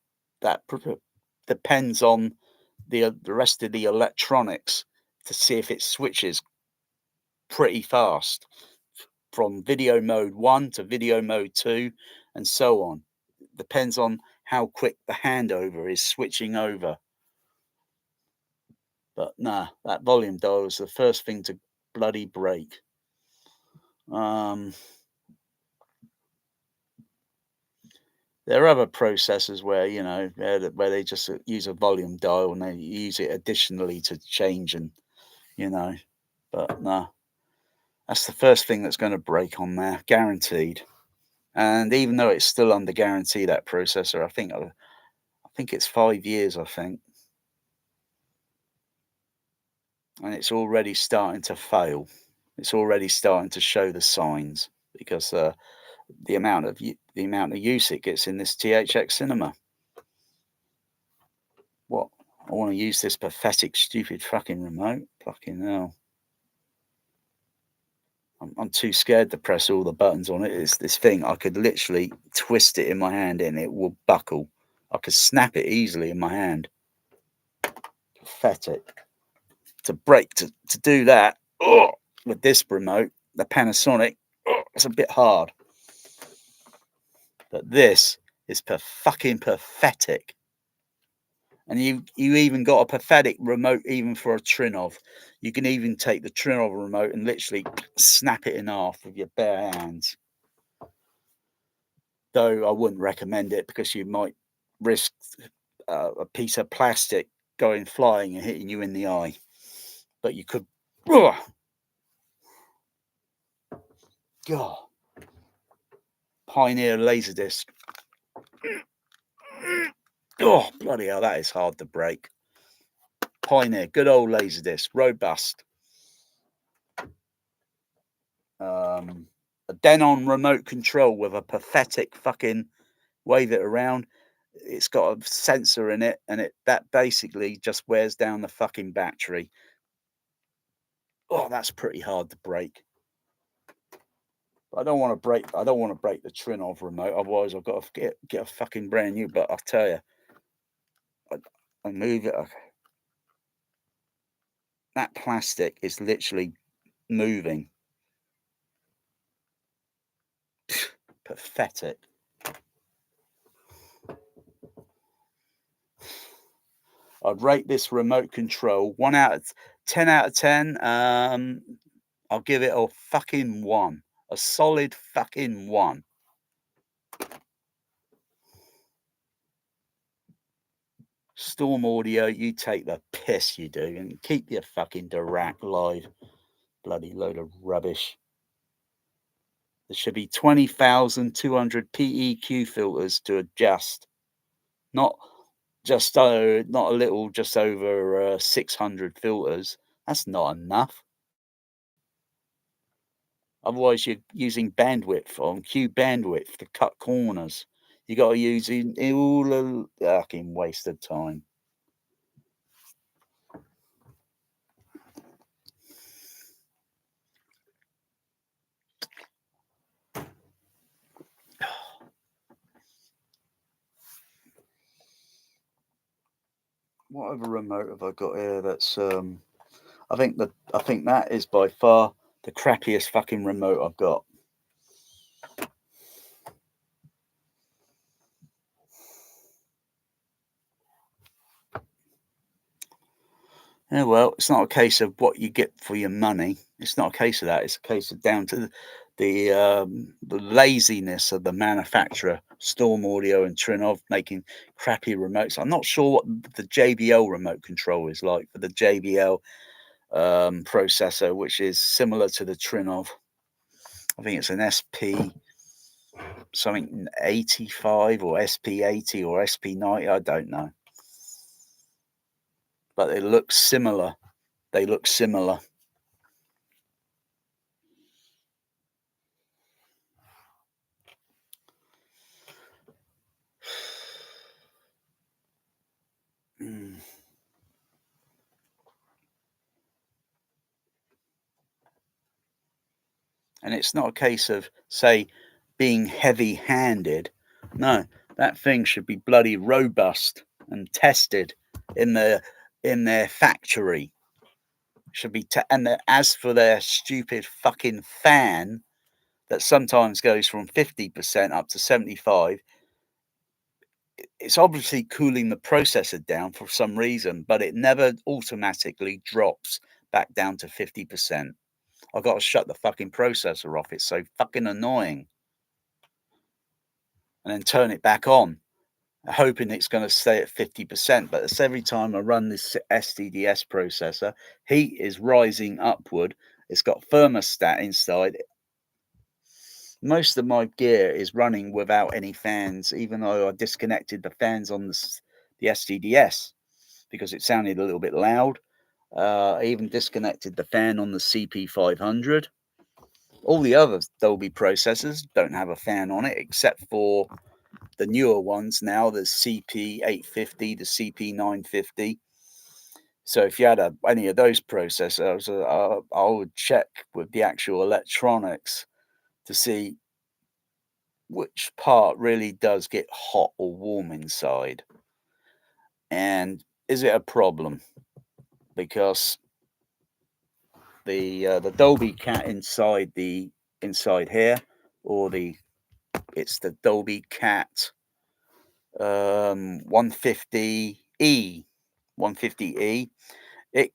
depends on the rest of the electronics to see if it switches pretty fast. from video mode 1 to video mode 2 and so on. Depends on how quick the handover is switching over. But nah, that volume dial was the first thing to bloody break. There are other processors where, you know, where they just use a volume dial and they use it additionally to change and, you know, but no, that's the first thing that's going to break on there, guaranteed. And even though it's still under guarantee, that processor, I think it's 5 years, I think. And it's already starting to fail. It's already starting to show the signs because the amount of use it gets in this THX Cinema. What? I want to use this pathetic, stupid fucking remote. Fucking hell. I'm too scared to press all the buttons on it. It's this thing. I could literally twist it in my hand and it will buckle. I could snap it easily in my hand. Pathetic. To do that with this remote, the Panasonic, it's a bit hard. But this is fucking pathetic. And you even got a pathetic remote even for a Trinov. You can even take the Trinov remote and literally snap it in half with your bare hands. Though I wouldn't recommend it because you might risk a piece of plastic going flying and hitting you in the eye. But you could... God. Pioneer Laserdisc. Oh, bloody hell, that is hard to break. Pioneer, good old Laserdisc, robust. A Denon remote control with a pathetic fucking wave it around. It's got a sensor in it, and that basically just wears down the fucking battery. Oh, that's pretty hard to break. But I don't want to break the Trinov remote. Otherwise, I've got to get a fucking brand new. But I'll tell you, I move it. Okay. That plastic is literally moving. Pathetic. I'd rate this remote control 10 out of 10. I'll give it a fucking 1. A solid fucking 1. Storm Audio, you take the piss, you do, and keep your fucking Dirac live. Bloody load of rubbish. There should be 20,200 PEQ filters to adjust. Not a little, just over 600 filters. That's not enough. Otherwise, you're using bandwidth on Q bandwidth to cut corners. You got to use all the fucking wasted time. What other remote have I got here? That's I think that is by far the crappiest fucking remote I've got. Yeah, well, it's not a case of what you get for your money. It's not a case of that. It's a case of down to the laziness of the manufacturer, Storm Audio and Trinov, making crappy remotes. I'm not sure what the JBL remote control is like for the JBL processor, which is similar to the Trinov. I think it's an SP something 85 or SP80 or SP90. I don't know. But they look similar. They look similar. And it's not a case of, say, being heavy-handed. No, that thing should be bloody robust and tested in their factory. Should be as for their stupid fucking fan, that sometimes goes from 50% up to 75, it's obviously cooling the processor down for some reason, but it never automatically drops back down to 50%. I've got to shut the fucking processor off. It's so fucking annoying. And then turn it back on, hoping it's going to stay at 50%. But it's every time I run this STDS processor, heat is rising upward. It's got thermostat inside. Most of my gear is running without any fans, even though I disconnected the fans on the STDS because it sounded a little bit loud. I even disconnected the fan on the CP500. All the other Dolby processors don't have a fan on it, except for the newer ones now, the CP850, the CP950. So if you had any of those processors, I would check with the actual electronics to see which part really does get hot or warm inside. And is it a problem? Because the Dolby Cat inside here, or it's the Dolby Cat 150E, 150E. It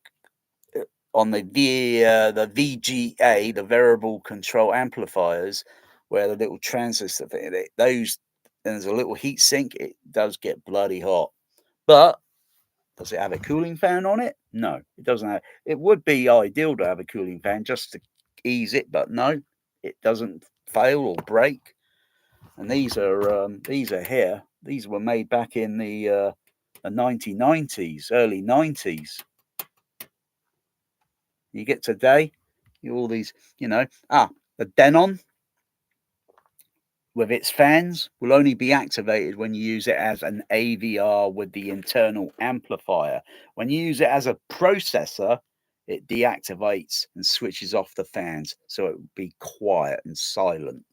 on the VGA, the variable control amplifiers, where the little transistor thing, those, and there's a little heat sink. It does get bloody hot, but does it have a cooling fan on it? No, it doesn't have. It would be ideal to have a cooling fan just to ease it, but no, it doesn't fail or break. And these are here. These were made back in the 1990s, early 90s. You get today, all these, the Denon with its fans will only be activated when you use it as an AVR with the internal amplifier. When you use it as a processor, it deactivates and switches off the fans, so it will be quiet and silent.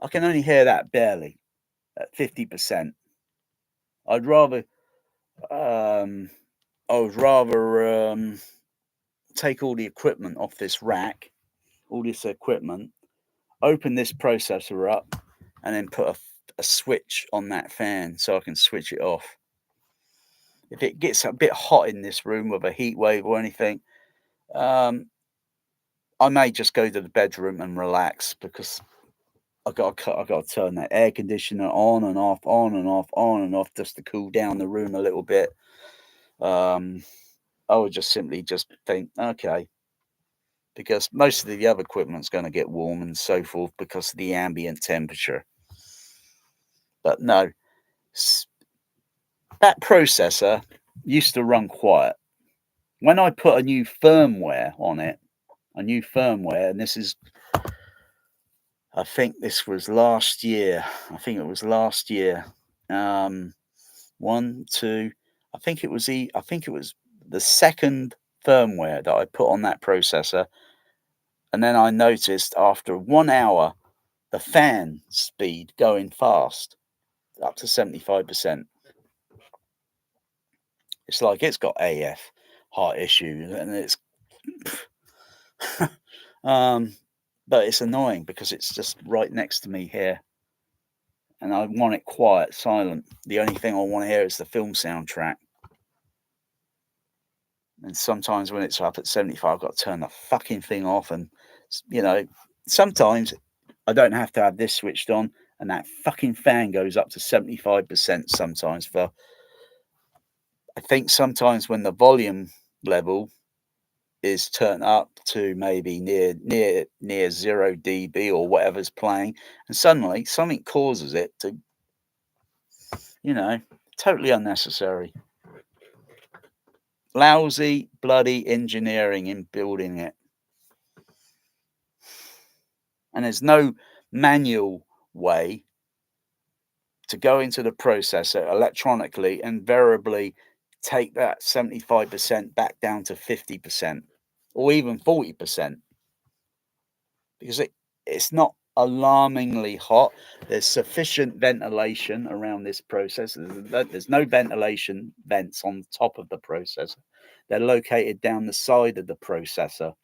I can only hear that barely at 50%. I would rather take all the equipment off this rack, all this equipment, open this processor up, and then put a switch on that fan so I can switch it off. If it gets a bit hot in this room with a heat wave or anything, I may just go to the bedroom and relax, because I got to turn that air conditioner on and off, on and off, on and off, just to cool down the room a little bit. I would just simply think, okay, because most of the other equipment's going to get warm and so forth because of the ambient temperature. But no, that processor used to run quiet. When I put a new firmware on it, and this is, I think this was last year. I think it was last year. I think it was the second firmware that I put on that processor. And then I noticed after 1 hour, the fan speed going fast, up to 75%. It's like it's got AF heart issues, and it's but it's annoying because it's just right next to me here, and I want it quiet, silent. The only thing I want to hear is the film soundtrack. And sometimes when it's up at 75, I've got to turn the fucking thing off, and sometimes I don't have to have this switched on, and that fucking fan goes up to 75% sometimes. I think sometimes when the volume level is turned up to maybe near 0 dB or whatever's playing, and suddenly something causes it to, totally unnecessary. Lousy bloody engineering in building it. And there's no manual way to go into the processor electronically and variably take that 75% back down to 50% or even 40%, because it's not alarmingly hot. There's sufficient ventilation around this processor. There's no ventilation vents on top of the processor. They're located down the side of the processor.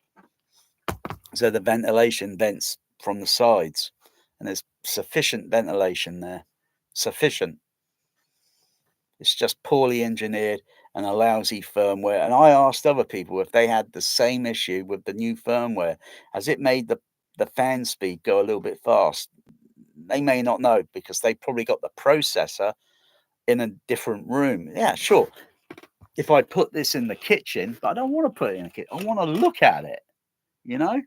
So the ventilation vents from the sides, and there's sufficient ventilation there. Sufficient. It's just poorly engineered and a lousy firmware. And I asked other people if they had the same issue with the new firmware. Has it made the fan speed go a little bit fast? They may not know because they probably got the processor in a different room. Yeah, sure. If I put this in the kitchen, but I don't want to put it in the kitchen. I want to look at it, you know?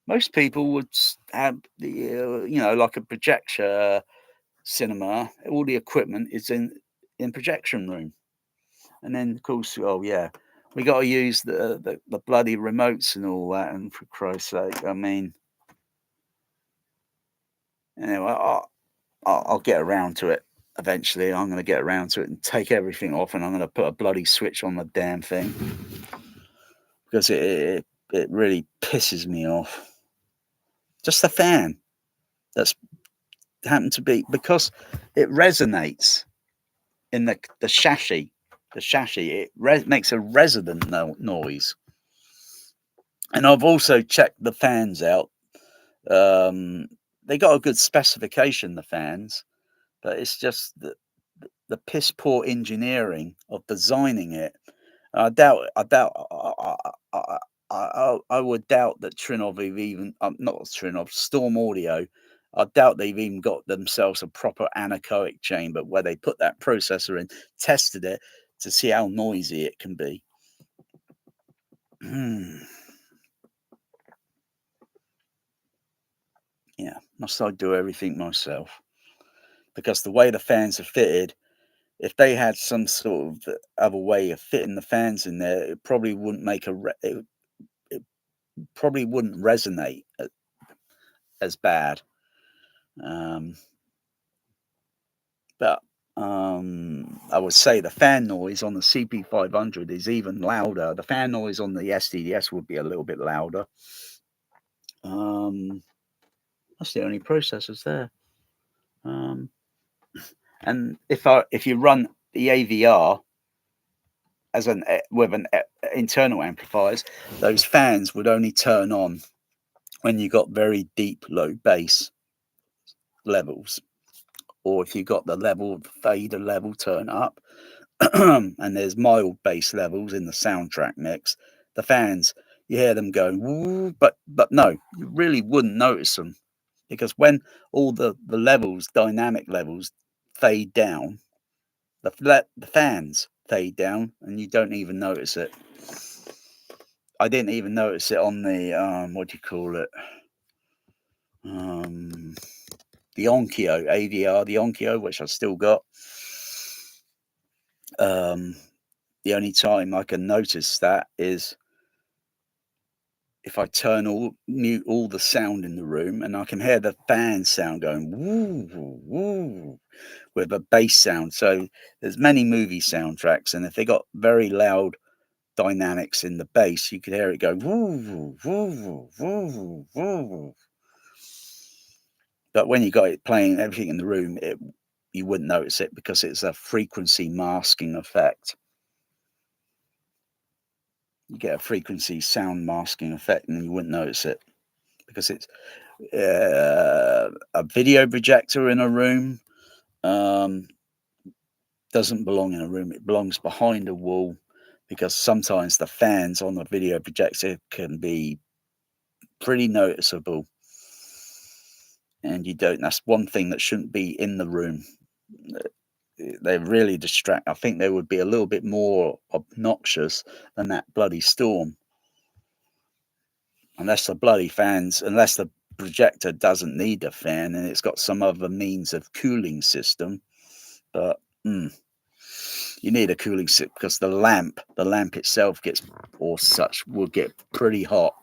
Most people would have the, like a projector cinema. All the equipment is in projection room. And then, of course, oh, yeah, we got to use the bloody remotes and all that. And for Christ's sake, I mean, anyway, I'll get around to it eventually. I'm going to get around to it and take everything off, and I'm going to put a bloody switch on the damn thing because it really pisses me off. Just the fan that's happened to be, because it resonates in the chassis. The chassis, it makes a resonant noise. And I've also checked the fans out. They got a good specification, the fans, but it's just the piss poor engineering of designing it. I would doubt that Trinov have even, not Trinov, Storm Audio. I doubt they've even got themselves a proper anechoic chamber where they put that processor in, tested it to see how noisy it can be. Yeah, must I do everything myself? Because the way the fans are fitted, if they had some sort of other way of fitting the fans in there, it probably wouldn't make it probably wouldn't resonate as bad. But I would say the fan noise on the CP500 is even louder. The fan noise on the SDDS would be a little bit louder. That's the only processors there. And if you run the AVR as with an internal amplifiers, those fans would only turn on when you got very deep low bass levels, or if you got the fader level turn up, and there's mild bass levels in the soundtrack mix, the fans, you hear them going woo, but no, you really wouldn't notice them, because when all the levels, dynamic levels, fade down, the fans fade down, and you don't even notice it. I didn't even notice it on the what do you call it? The Onkyo AVR, the Onkyo, which I've still got. The only time I can notice that is if I mute all the sound in the room, and I can hear the fan sound going woo woo woo with a bass sound. So there's many movie soundtracks, and if they got very loud dynamics in the bass, you could hear it go woo woo woo woo woo woo. But when you got it playing everything in the room, you wouldn't notice it because it's a frequency masking effect. You get a frequency sound masking effect, and you wouldn't notice it because it's a video projector in a room. Doesn't belong in a room. It belongs behind a wall, because sometimes the fans on the video projector can be pretty noticeable, and that's one thing that shouldn't be in the room. They really distract. I think they would be a little bit more obnoxious than that bloody Storm, unless the projector doesn't need a fan and it's got some other means of cooling system. But you need a cooling system, because the lamp itself will get pretty hot.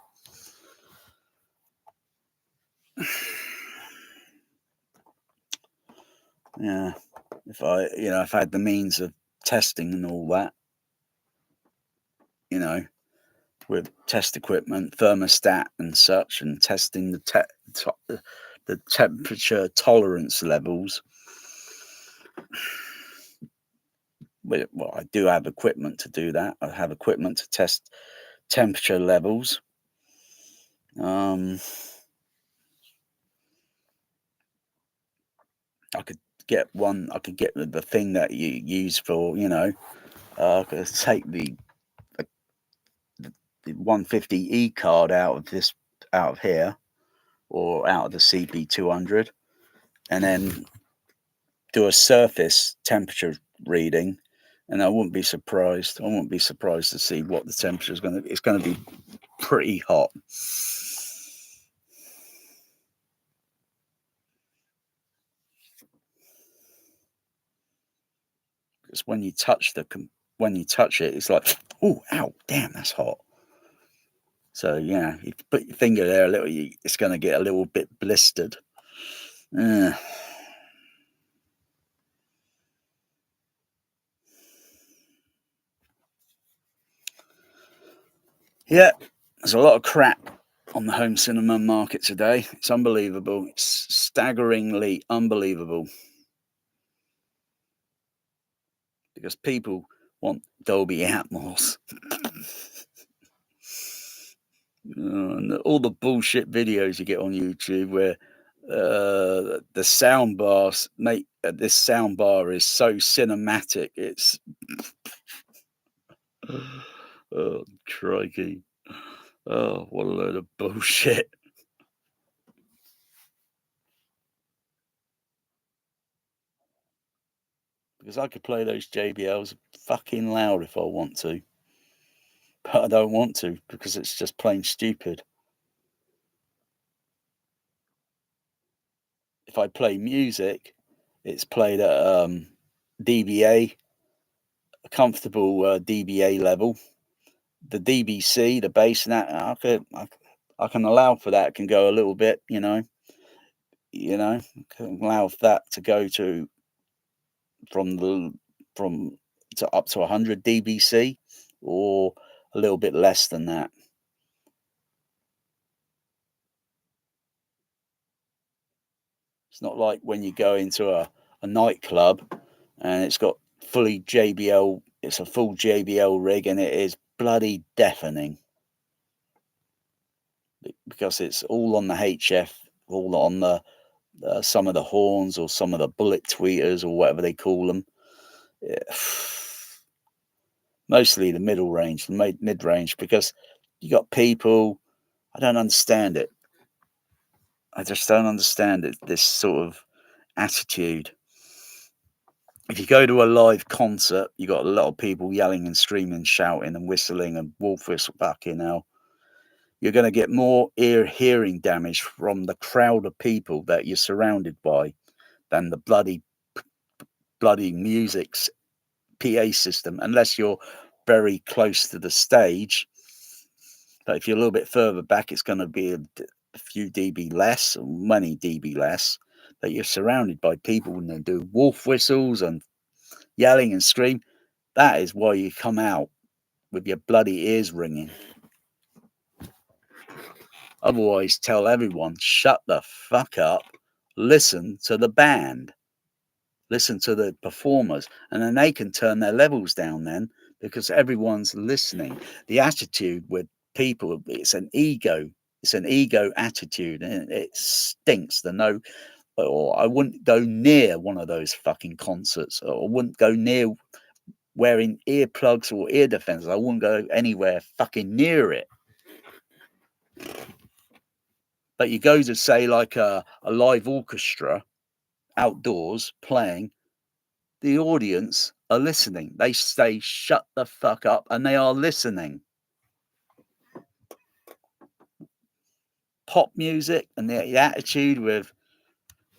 Yeah, if I had the means of testing and all that, with test equipment, thermostat and such, and testing the temperature tolerance levels. Well, I do have equipment to do that. I have equipment to test temperature levels. I could get one. I could get the thing that you use for, I could take the 150E card out of here, or out of the CP200, and then do a surface temperature reading, and I wouldn't be surprised. I wouldn't be surprised to see what the temperature is going to be. It's going to be pretty hot. Because when you touch it, it's like, oh, ow, damn, that's hot. So yeah, you put your finger there a little, it's going to get a little bit blistered. Yeah, there's a lot of crap on the home cinema market today. It's unbelievable. It's staggeringly unbelievable. Because people want Dolby Atmos. And all the bullshit videos you get on YouTube where the sound bars make this sound bar is so cinematic. It's oh crikey! Oh, what a load of bullshit! Because I could play those JBLs fucking loud if I want to, but I don't want to because it's just plain stupid. If I play music, it's played at dBA, a comfortable dBA level. The DBC, the bass, and that I can allow for that. It can go a little bit, can allow for that to go to from to up to 100 dBc, or a little bit less than that. It's not like when you go into a nightclub and it's got fully JBL. It's a full JBL rig and it is bloody deafening because it's all on the HF, all on the some of the horns or some of the bullet tweeters or whatever they call them. Yeah. Mostly the middle range, the mid range, because you got people. I don't understand it. I just don't understand it. This sort of attitude. If you go to a live concert, you got a lot of people yelling and screaming, shouting and whistling and wolf whistle fucking hell. You're going to get more hearing damage from the crowd of people that you're surrounded by than the bloody music's PA system, unless you're very close to the stage. But if you're a little bit further back, it's going to be a few dB less, or many dB less. But you're surrounded by people and they do wolf whistles and yelling and scream. That is why you come out with your bloody ears ringing. Otherwise, tell everyone, shut the fuck up, listen to the band, listen to the performers, and then they can turn their levels down then, because everyone's listening. The attitude with people, it's an ego attitude, and it stinks. Or I wouldn't go near one of those fucking concerts, or I wouldn't go near wearing earplugs or ear defenses. I wouldn't go anywhere fucking near it. But you go to, say, like a live orchestra outdoors playing, the audience are listening. They say, shut the fuck up, and they are listening. Pop music and the attitude with,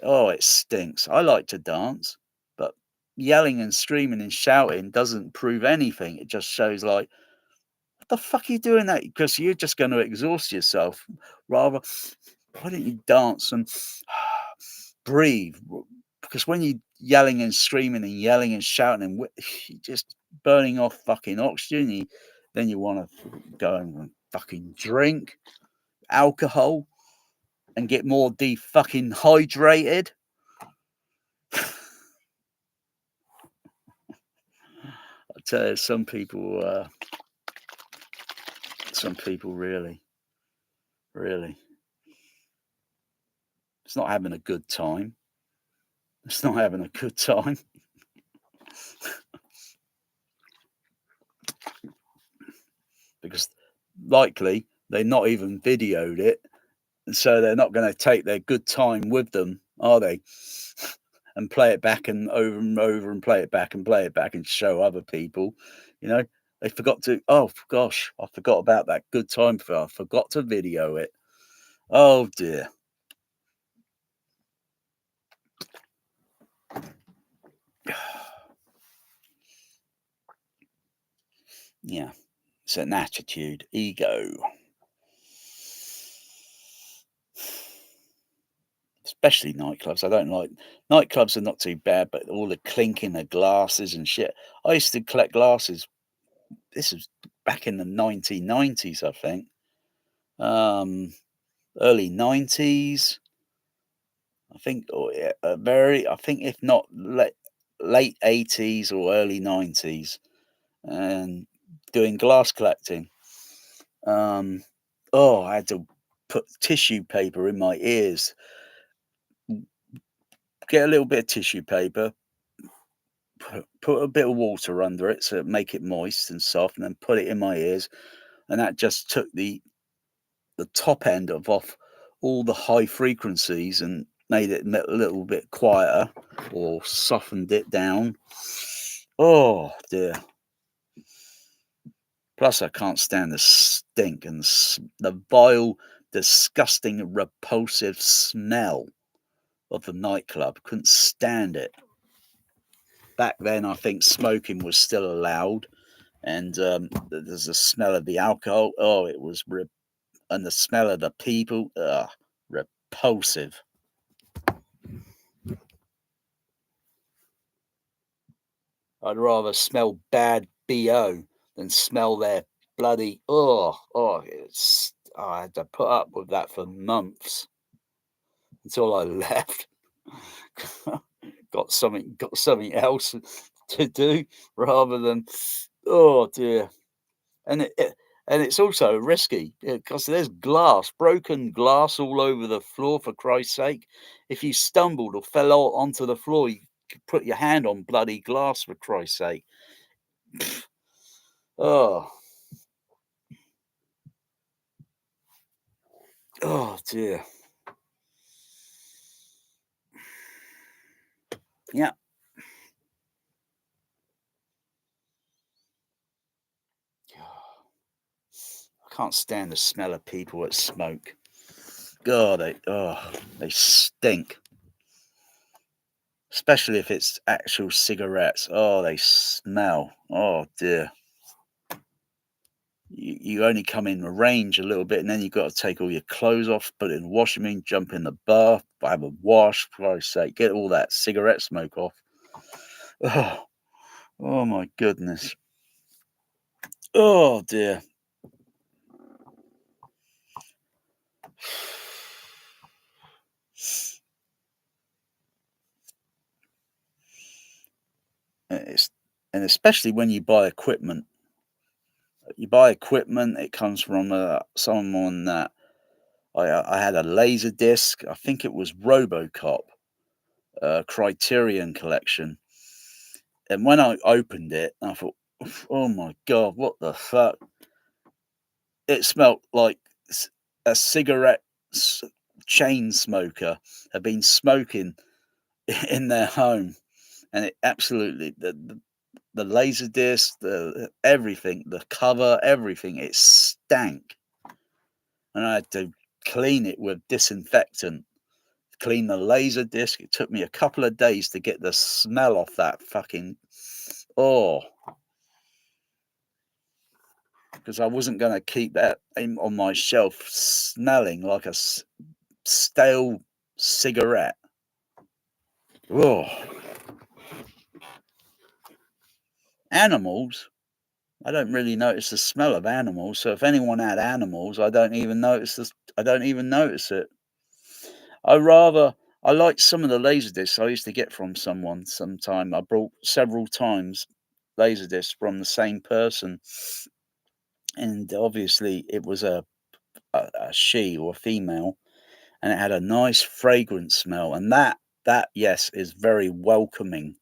oh, it stinks. I like to dance, but yelling and screaming and shouting doesn't prove anything. It just shows like, what the fuck are you doing that? Because you're just going to exhaust yourself. Rather, why don't you dance and breathe? Because when you're yelling and screaming and yelling and shouting, and you're just burning off fucking oxygen, then you want to go and fucking drink alcohol and get more fucking hydrated. I tell you, some people really Really. It's not having a good time. It's not having a good time. Because likely they're not even videoed it. And so they're not going to take their good time with them, are they? And play it back and over and play it back and show other people. You know, they forgot to, oh gosh, I forgot about that good time. I forgot to video it. Oh dear. Yeah, it's an attitude, ego. Especially nightclubs. I don't like nightclubs are not too bad, but all the clinking of glasses and shit. I used to collect glasses. This was back in the 1990s, I think. Early 90s. I think, or yeah, I think if not late 80s or early 90s, and doing glass collecting. I had to put tissue paper in my ears, get a little bit of tissue paper, put a bit of water under it so make it moist and soft, and then put it in my ears, and that just took the top end of off all the high frequencies and made it a little bit quieter or softened it down. Oh dear. Plus, I can't stand the stink and the vile, disgusting, repulsive smell of the nightclub. Couldn't stand it. Back then, I think smoking was still allowed, and there's the smell of the alcohol. Oh, it was and the smell of the people. Repulsive. I'd rather smell bad BO than smell their bloody. I had to put up with that for months until I left. got something else to do rather than, oh dear. And it's also risky because there's broken glass all over the floor, for Christ's sake. If you stumbled or fell onto the floor, you could put your hand on bloody glass, for Christ's sake. Oh. Oh dear. Yeah. I can't stand the smell of people that smoke. God, they stink. Especially if it's actual cigarettes. Oh, they smell. Oh dear. You only come in the range a little bit, and then you've got to take all your clothes off, put it in the washing machine, jump in the bath, have a wash, for Christ's sake, get all that cigarette smoke off. Oh my goodness. Oh dear. And especially when you buy equipment. It comes from someone that I had a laser disc. I think it was RoboCop, Criterion Collection. And when I opened it, I thought, oh my God, what the fuck? It smelled like a cigarette chain smoker had been smoking in their home. And it absolutely, the laser disc, everything, the cover, everything, it stank. And I had to clean it with disinfectant, clean the laser disc. It took me a couple of days to get the smell off that fucking, because I wasn't going to keep that on my shelf smelling like a stale cigarette. Animals, I don't really notice the smell of animals. So if anyone had animals, I don't even notice it. I like some of the laser discs I used to get from sometime. I brought several times laser discs from the same person, and obviously it was a a she or a female, and it had a nice fragrant smell, and that yes is very welcoming.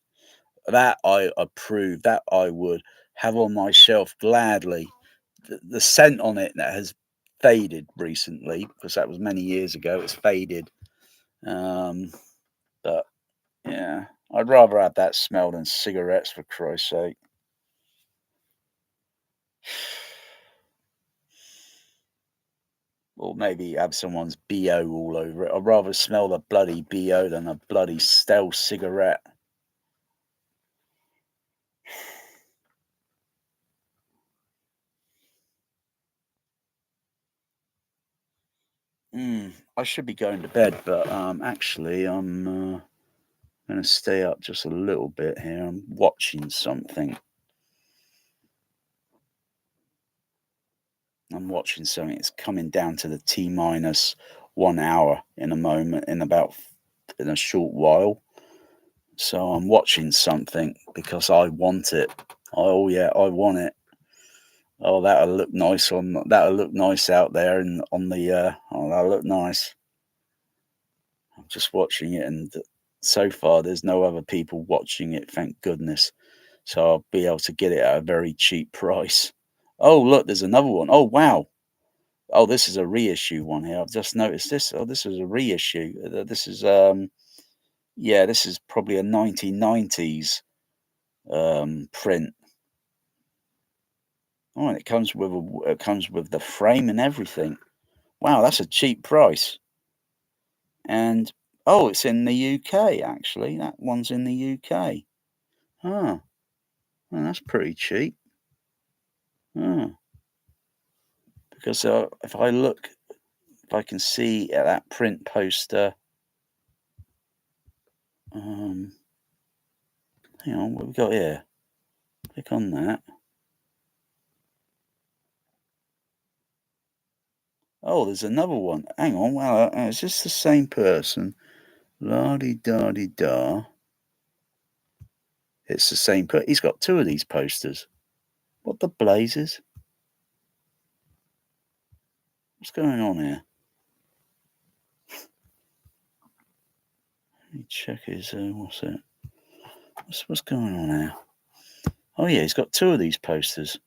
That I approve. That I would have on my shelf gladly. The scent on it that has faded recently, because that was many years ago. It's faded, but yeah, I'd rather have that smell than cigarettes, for Christ's sake. Or maybe have someone's BO all over it. I'd rather smell the bloody BO than a bloody stale cigarette. I should be going to bed, but actually, I'm going to stay up just a little bit here. I'm watching something. It's coming down to the T-1 hour in a moment, in a short while. So I'm watching something because I want it. Oh yeah, I want it. Oh, that'll look nice out there and on the that'll look nice. I'm just watching it, and so far there's no other people watching it, thank goodness. So I'll be able to get it at a very cheap price. Oh, look, there's another one. Oh, wow. Oh, this is a reissue one here. I've just noticed this. Oh, this is a reissue. This is yeah, this is probably a 1990s print. Oh, and it comes with the frame and everything. Wow, that's a cheap price. And oh, it's in the UK actually. That one's in the UK. Huh. Well, that's pretty cheap. Huh. Because if I can see that print poster, hang on, what we got here? Click on that. Oh, there's another one. Hang on, wow, is this the same person? La-di-da-di-da. It's the same person. He's got two of these posters. What the blazes? What's going on here? Let me check his, what's it? What's going on here? Oh yeah, he's got two of these posters.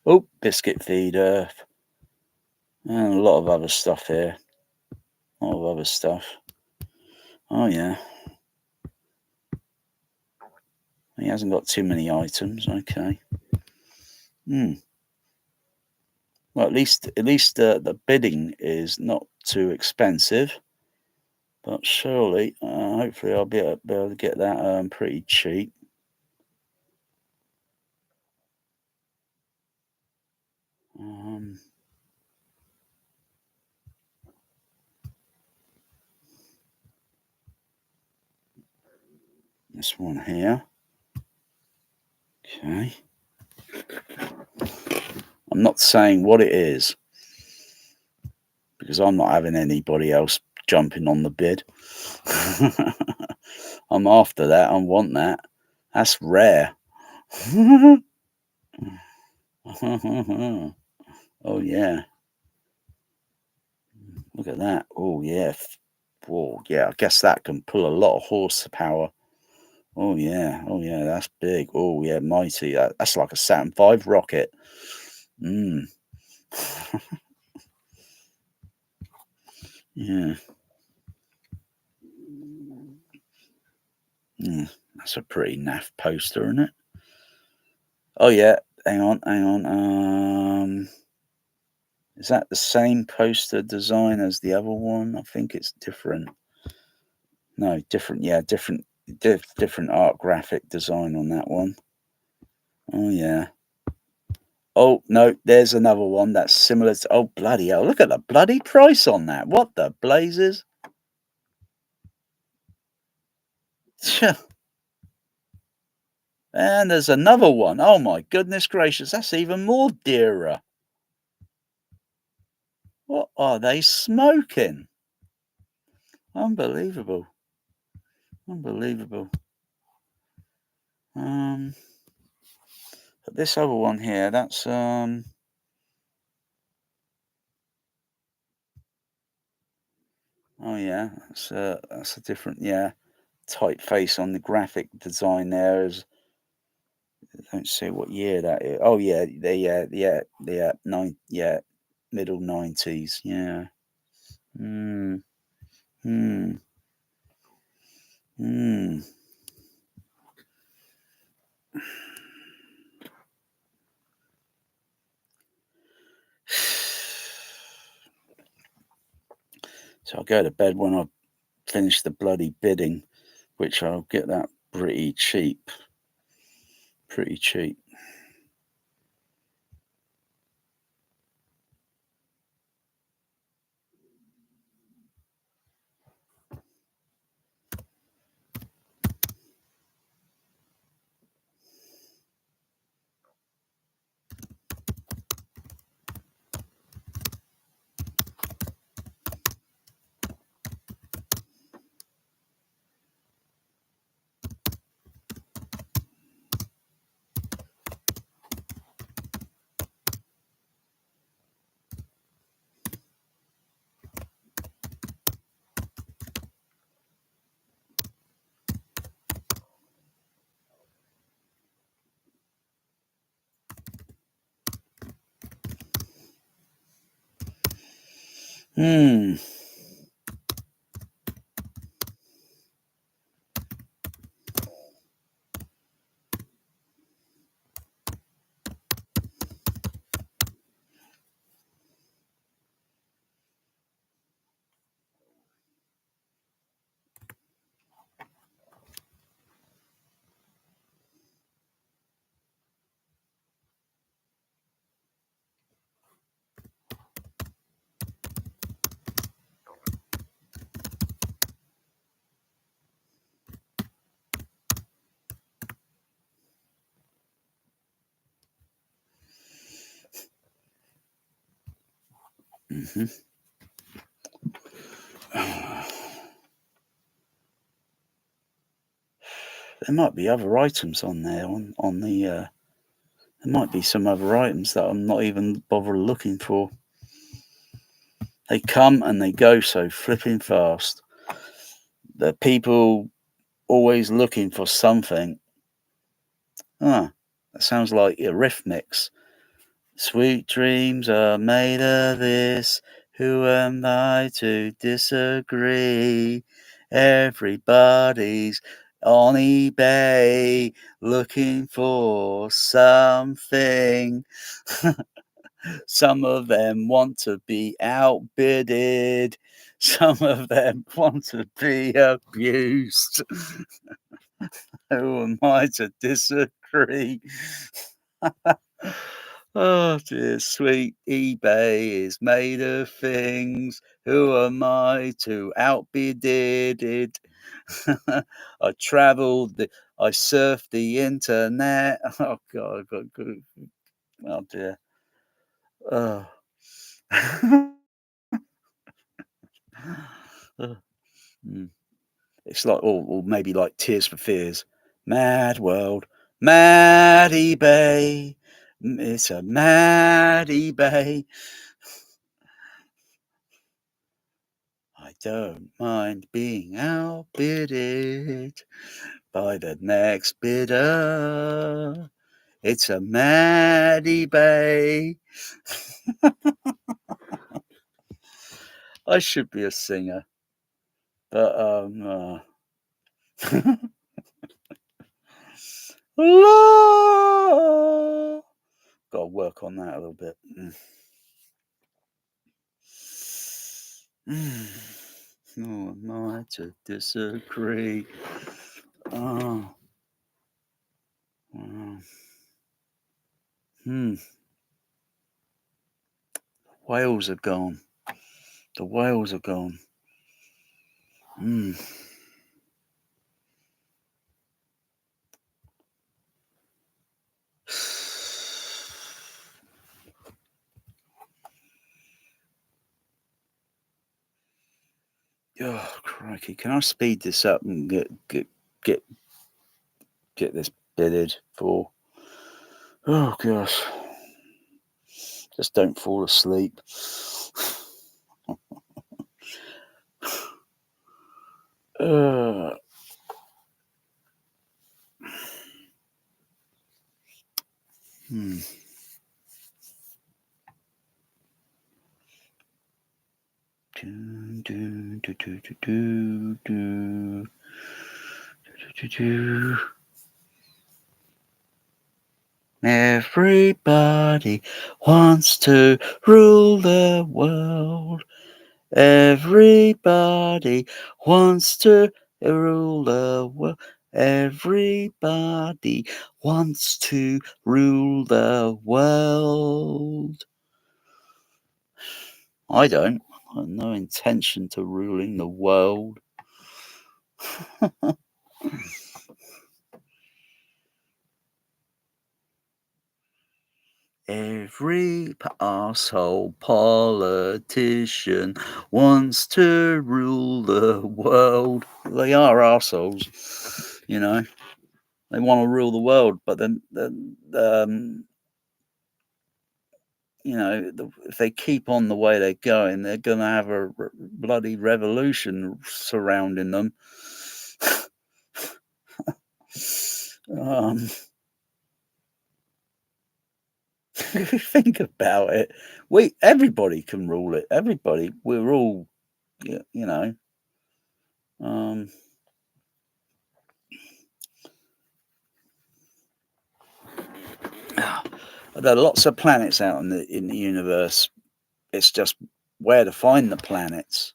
Oh, biscuit feeder. And a lot of other stuff here. A lot of other stuff. Oh yeah. He hasn't got too many items. Okay. Well, at least the bidding is not too expensive. But surely, hopefully, I'll be able to get that pretty cheap. This one here. Okay. I'm not saying what it is because I'm not having anybody else jumping on the bid. I'm after that. I want that. That's rare. Oh yeah. Look at that. Oh yeah. Oh yeah. I guess that can pull a lot of horsepower. Oh yeah. Oh yeah. That's big. Oh yeah. Mighty. That's like a Saturn V rocket. Yeah. That's a pretty naff poster, isn't it? Oh yeah. Hang on. Is that the same poster design as the other one? I think it's different. No, different. Yeah, different art graphic design on that one. Oh yeah. Oh no, there's another one that's similar to. Oh bloody hell! Look at the bloody price on that. What the blazes? And there's another one. Oh my goodness gracious, that's even more dearer. What are they smoking? Unbelievable. Unbelievable. But this other one here, that's Oh yeah, that's a different, yeah, typeface on the graphic design there. Is I don't see what year that is. Oh yeah, middle 90s. Yeah. Hmm. Hmm. Hmm. So I'll go to bed when I finish the bloody bidding, which I'll get that pretty cheap. Pretty cheap. Hmm. Mm-hmm. There might be other items on there on the. There might be some other items that I'm not even bothering looking for. They come and they go so flipping fast. The people always looking for something. Ah, that sounds like a riff mix. Sweet dreams are made of this. Who am I to disagree? Everybody's on eBay looking for something. Some of them want to be outbidded. Some of them want to be abused. Who am I to disagree? Oh dear, sweet eBay is made of things. Who am I to outbid it? I I surfed the internet. Oh God, I got good. Oh dear. Oh. Mm. It's like, or maybe like Tears for Fears. Mad world, mad eBay. It's a mad eBay. I don't mind being outbidded by the next bidder. It's a mad eBay. I should be a singer, but Got to work on that a little bit. Oh, am I to disagree? Oh. Hmm. Whales are gone. The whales are gone. Hmm. Oh, crikey. Can I speed this up and get this bidded for? Oh, gosh. Just don't fall asleep. Everybody wants to rule the world. Everybody wants to rule the world. Everybody wants to rule the world. I don't. I have no intention to ruling the world. Every arsehole politician wants to rule the world. They are arseholes, you know. They want to rule the world, but then you know, if they keep on the way they're going, they're going to have a bloody revolution surrounding them. Think about it. Everybody can rule it. Everybody. We're all, you know. There are lots of planets out in the universe. It's just where to find the planets,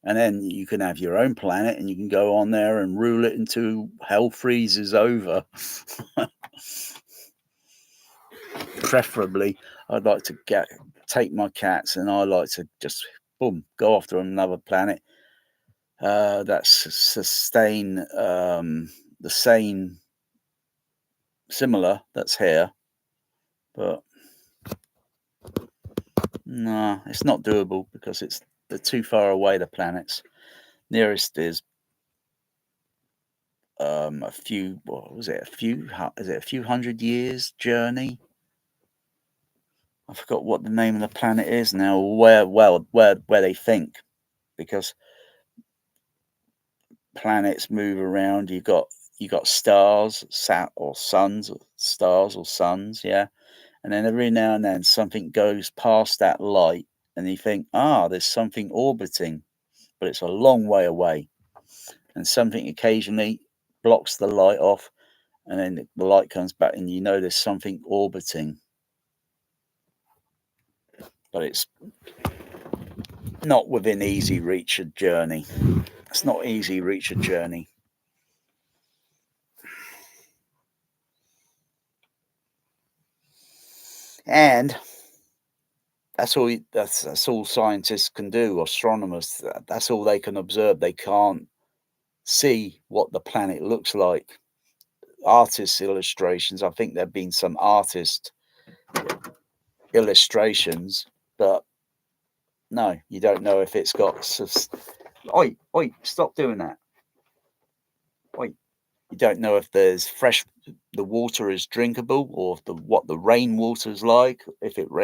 and then you can have your own planet, and you can go on there and rule it until hell freezes over. Preferably, I'd like to take my cats, and I like to just boom go off to another planet that's sustain the same similar that's here, but no, it's not doable because they're too far away, the planets. Nearest is a few, what was it, a few hundred years journey. I forgot what the name of the planet is now, where they think, because planets move around. You got stars, stars or suns, yeah. And then every now and then something goes past that light, and you think, there's something orbiting, but it's a long way away. And something occasionally blocks the light off, and then the light comes back, and you know there's something orbiting, but it's not within easy reach of journey. It's not easy reach of journey. And that's all scientists can do, astronomers. That's all they can observe. They can't see what the planet looks like. Artist illustrations, I think there have been some artist illustrations, but no, you don't know if it's got... Oi, stop doing that. Oi. You don't know if there's the water is drinkable, or what the rainwater is like,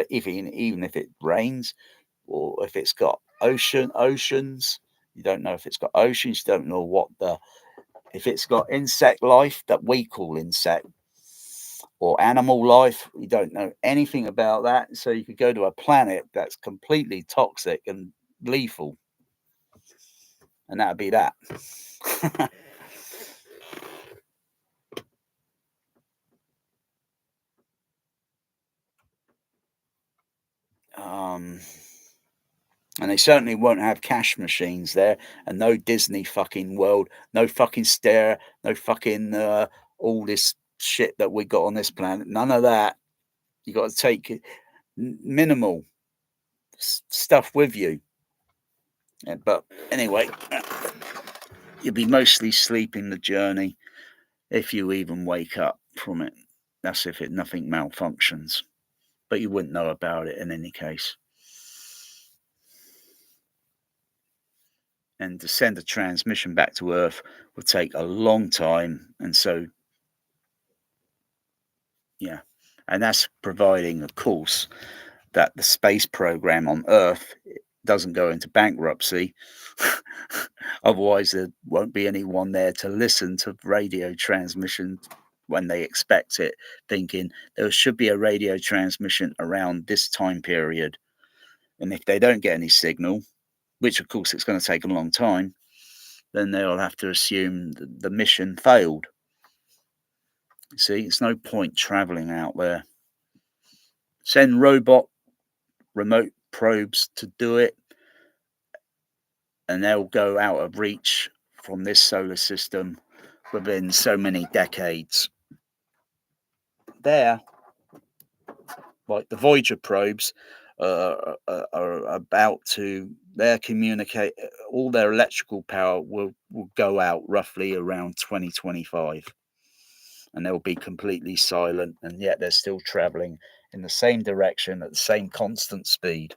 even if it rains, or if it's got oceans. You don't know if it's got oceans. You don't know if it's got insect life that we call insect, or animal life. You don't know anything about that. So you could go to a planet that's completely toxic and lethal, and that'd be that. And they certainly won't have cash machines there, and no Disney fucking World, no fucking Stare, no fucking all this shit that we got on this planet. None of that. You got to take minimal stuff with you. Yeah, but anyway, you'll be mostly sleeping the journey, if you even wake up from it. That's if nothing malfunctions, but you wouldn't know about it in any case. And to send a transmission back to Earth would take a long time, and so yeah, and that's providing, of course, that the space program on Earth doesn't go into bankruptcy. Otherwise, there won't be anyone there to listen to radio transmission when they expect it, thinking there should be a radio transmission around this time period. And if they don't get any signal, which of course it's going to take a long time, then they'll have to assume the mission failed. See, it's no point traveling out there. Send robot remote probes to do it, and they'll go out of reach from this solar system within so many decades. There, like the Voyager probes, are about to, their communicate, all their electrical power will go out roughly around 2025, and they'll be completely silent, and yet they're still traveling in the same direction at the same constant speed,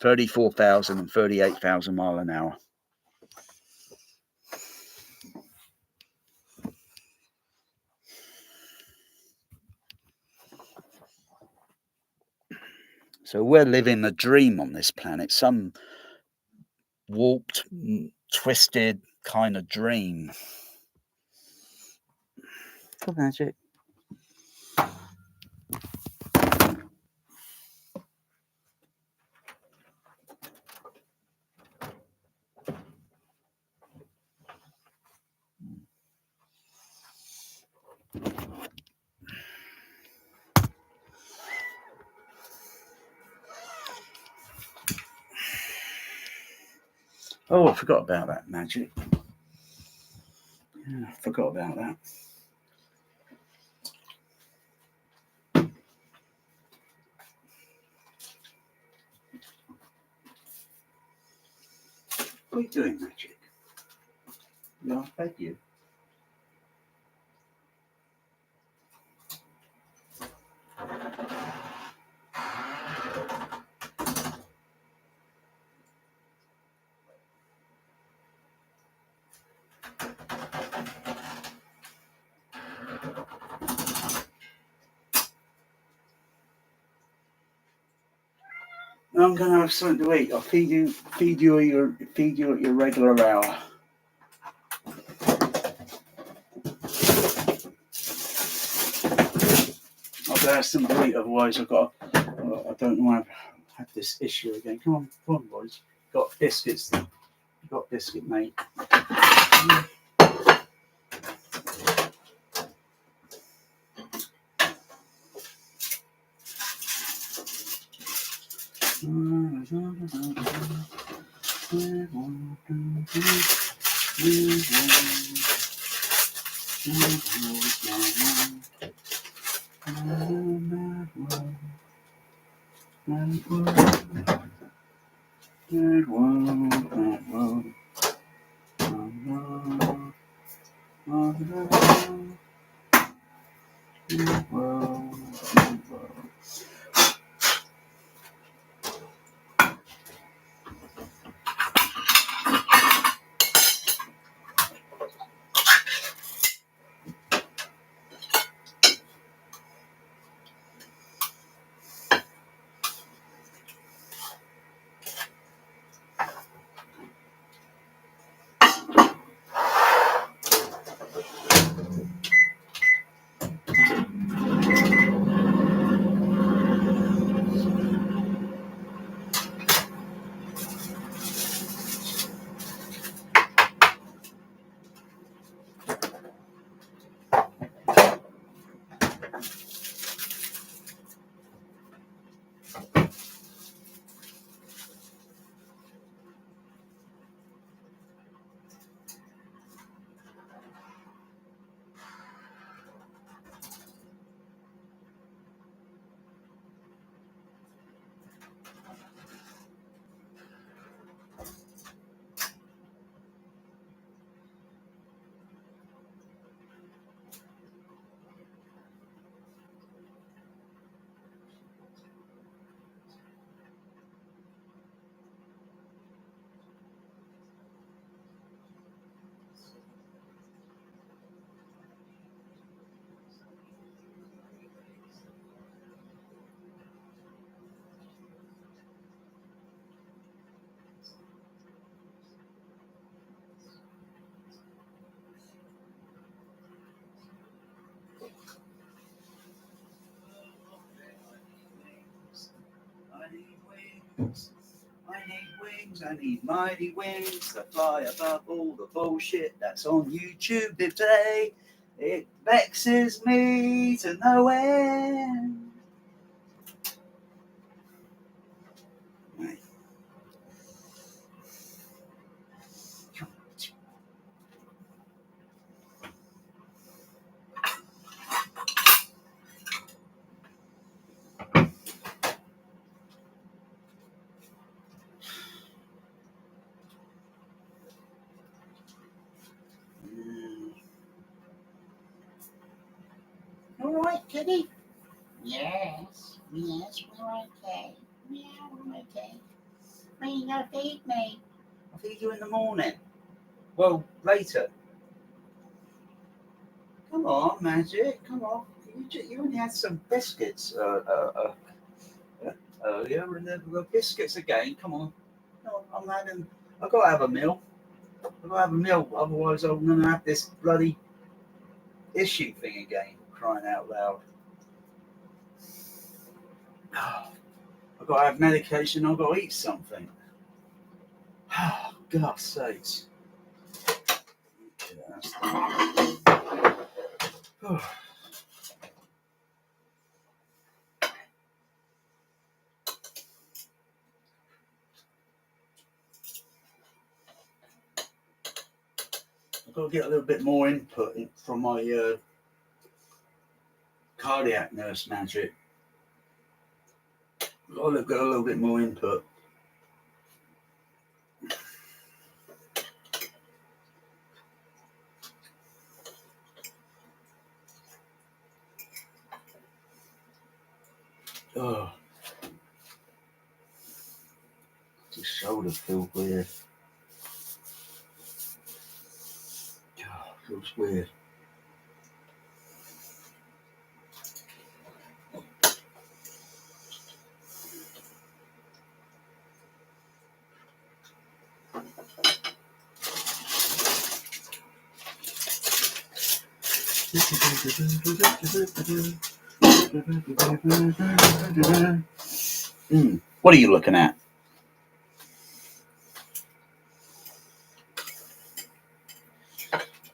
34,000 and 38,000 miles an hour. So we're living a dream on this planet, some warped, twisted kind of dream. For magic. Oh, I forgot about that magic. Yeah, I forgot about that. What are you doing, magic? No, I beg you. I'm gonna have something to eat. I'll feed you at your regular hour. I'll have something to eat, otherwise I don't want to have this issue again. Come on, boys. Got biscuits. Got biscuit, mate. wings. I need mighty wings to fly above all the bullshit that's on YouTube today. It vexes me to no end. Right. All right, kitty. Yes, yes, we're okay. Yeah, we're okay. Me, no feed me. I'll feed you in the morning. Well, later. Come on, Magic. Come on. You only had some biscuits earlier, and the biscuits again. Come on. No, I've got to have a meal. I've got to have a meal. Otherwise, I'm going to have this bloody issue thing again. Crying out loud. I've got to have medication. I've got to eat something. God's sakes. I've got to get a little bit more input from my cardiac nurse, Magic. I've got to get a little bit more input. Oh, the shoulder feels weird. Oh, feels weird. What are you looking at?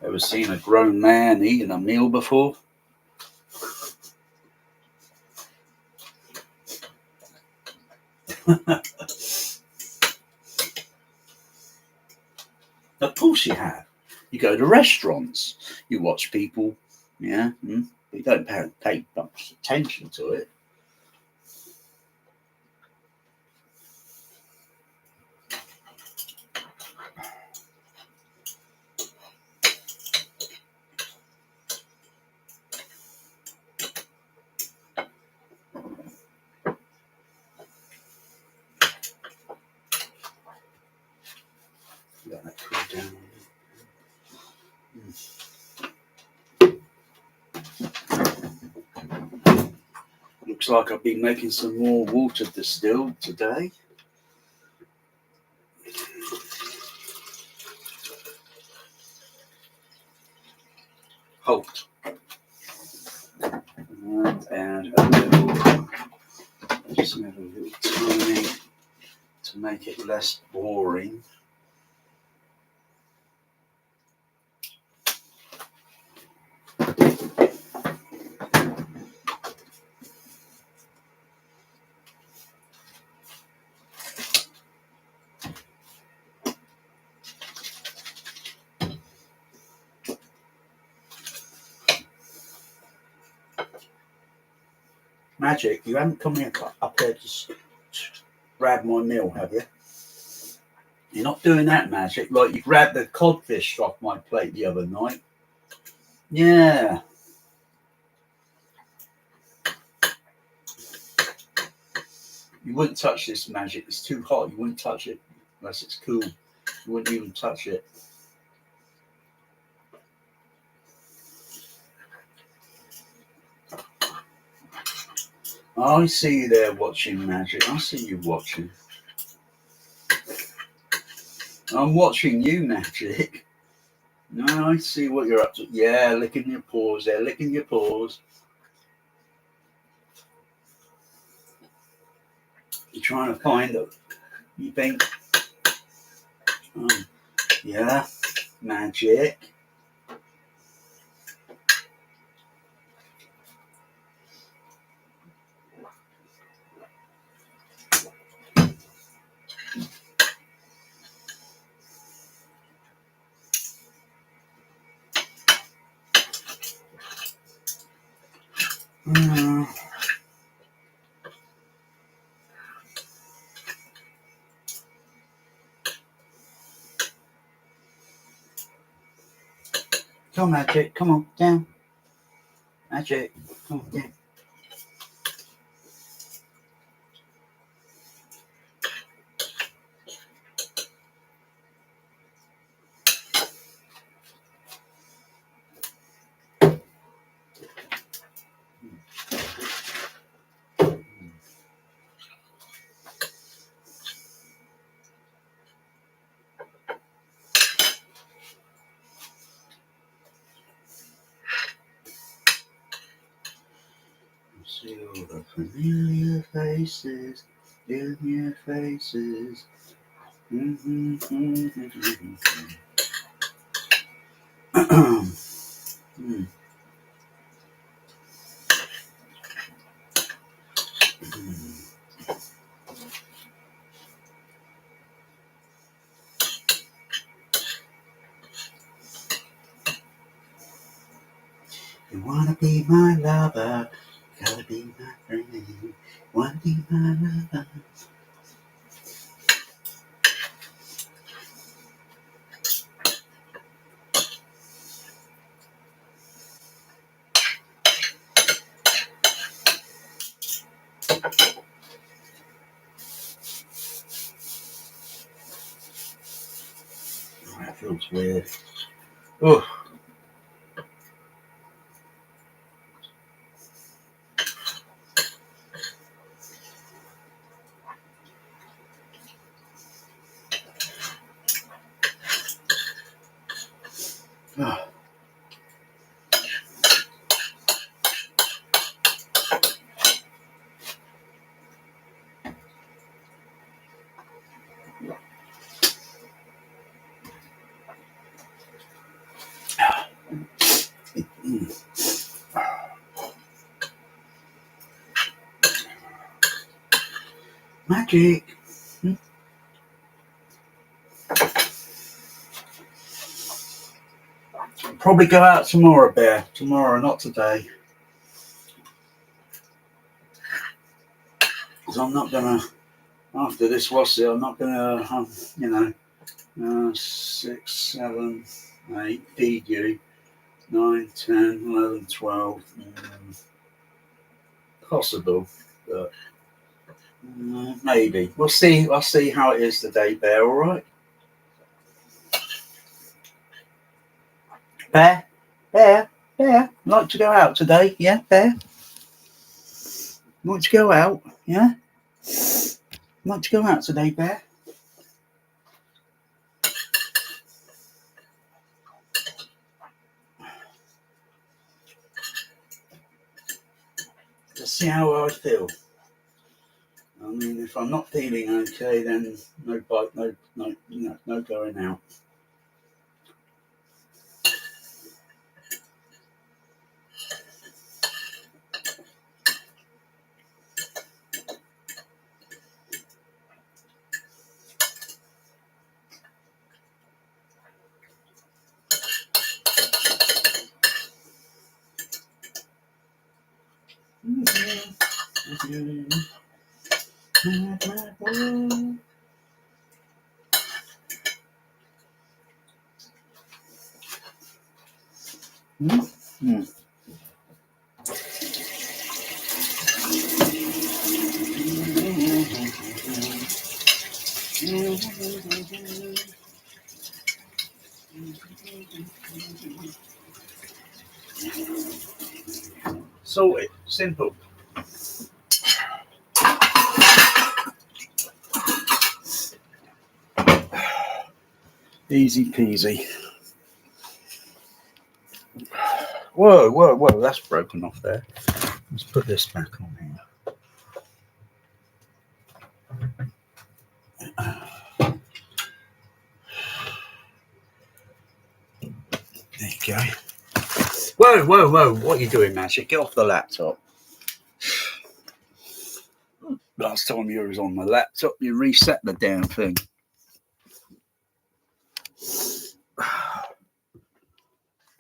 Ever seen a grown man eating a meal before? Of course you have. You go to restaurants, you watch people, yeah, but you don't pay much attention to it. Got that cool down. Looks like I've been making some more water distilled today. Halt. And add a little, just add a little tiny to make it less boring. Magic, you haven't come here up there to grab my meal, have you? You're not doing that, Magic. Like you grabbed the codfish off my plate the other night. Yeah. You wouldn't touch this, Magic. It's too hot. You wouldn't touch it unless it's cool. You wouldn't even touch it. I see you there watching, Magic. I see you watching. I'm watching you, Magic. No, I see what you're up to. Yeah, licking your paws there, licking your paws. You're trying to find them. You think Yeah, magic. Come on, magic. Come on, down. Magic. Come on, down. See all the familiar faces, familiar faces. You wanna be my lover, gotta be my friend. Wanna be my lover. Oh, that feels weird. Oh. Oh. Magic. Probably go out tomorrow, Bear. Tomorrow, not today. Because I'm not gonna, after this was it, I'm not gonna, 6, 7, 8, feed you. 9, 10, 11, 12. Possible, but maybe. We'll see. I'll see how it is today, Bear, all right? Bear? Like to go out today? Yeah, Bear? Like to go out? Yeah? Like to go out today, Bear? Let's see how I feel. I mean, if I'm not feeling okay, then no bite, no going out. Sorted. Simple. Easy peasy. Whoa, that's broken off there. Let's put this back on here. Whoa, whoa, whoa. What are you doing, Magic? Get off the laptop. Last time you was on the laptop, you reset the damn thing.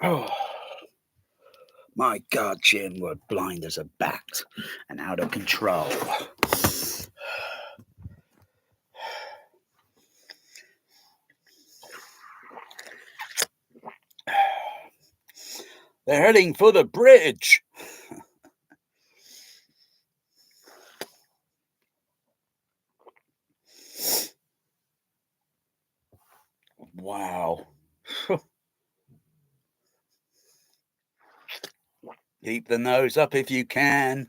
Oh, my God, Jim, we're blind as a bat and out of control. They're heading for the bridge. Wow. Keep the nose up if you can.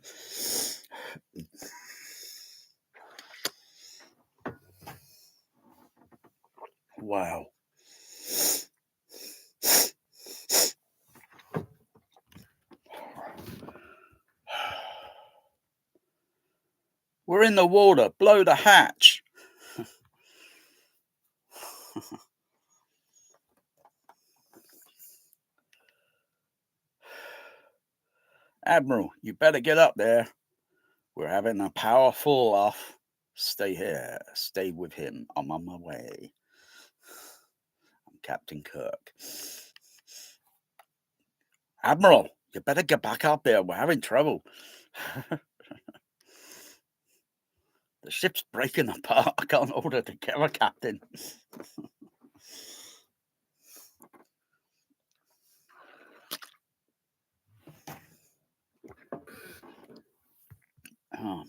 Wow. We're in the water. Blow the hatch. Admiral, you better get up there. We're having a power fall off. Stay here. Stay with him. I'm on my way. I'm Captain Kirk. Admiral, you better get back up there. We're having trouble. The ship's breaking apart. I can't hold it together, Captain. Oh.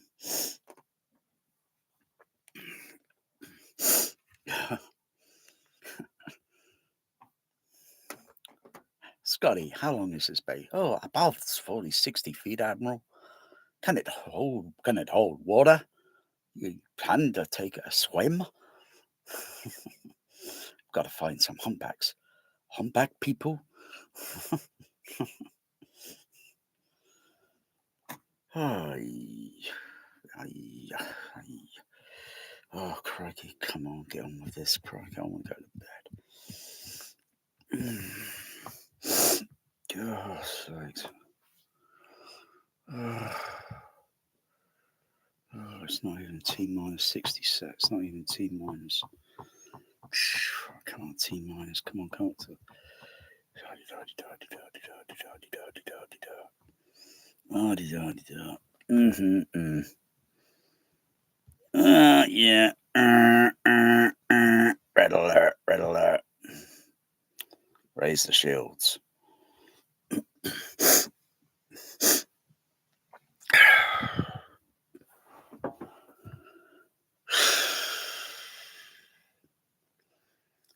Scotty, how long is this bay? Oh, about 40, 60 feet, Admiral. Can it hold water? You plan to take a swim? Got to find some humpbacks. Humpback people? Oh, crikey, come on, get on with this, crikey, I want to go to bed. Oh, sakes. Oh, it's not even T minus 66. It's not even T minus. Come on, T minus. Come on, come on. Yeah. Red alert, red alert. Raise the shields.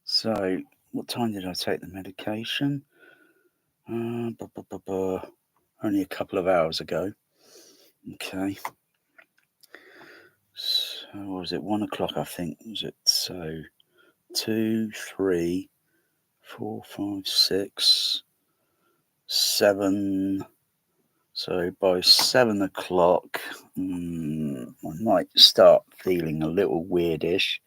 So, what time did I take the medication? Only a couple of hours ago. Okay. So, what was it? 1 o'clock, I think. Was it? So, 2, 3, 4, 5, 6, 7. So, by 7 o'clock, I might start feeling a little weirdish.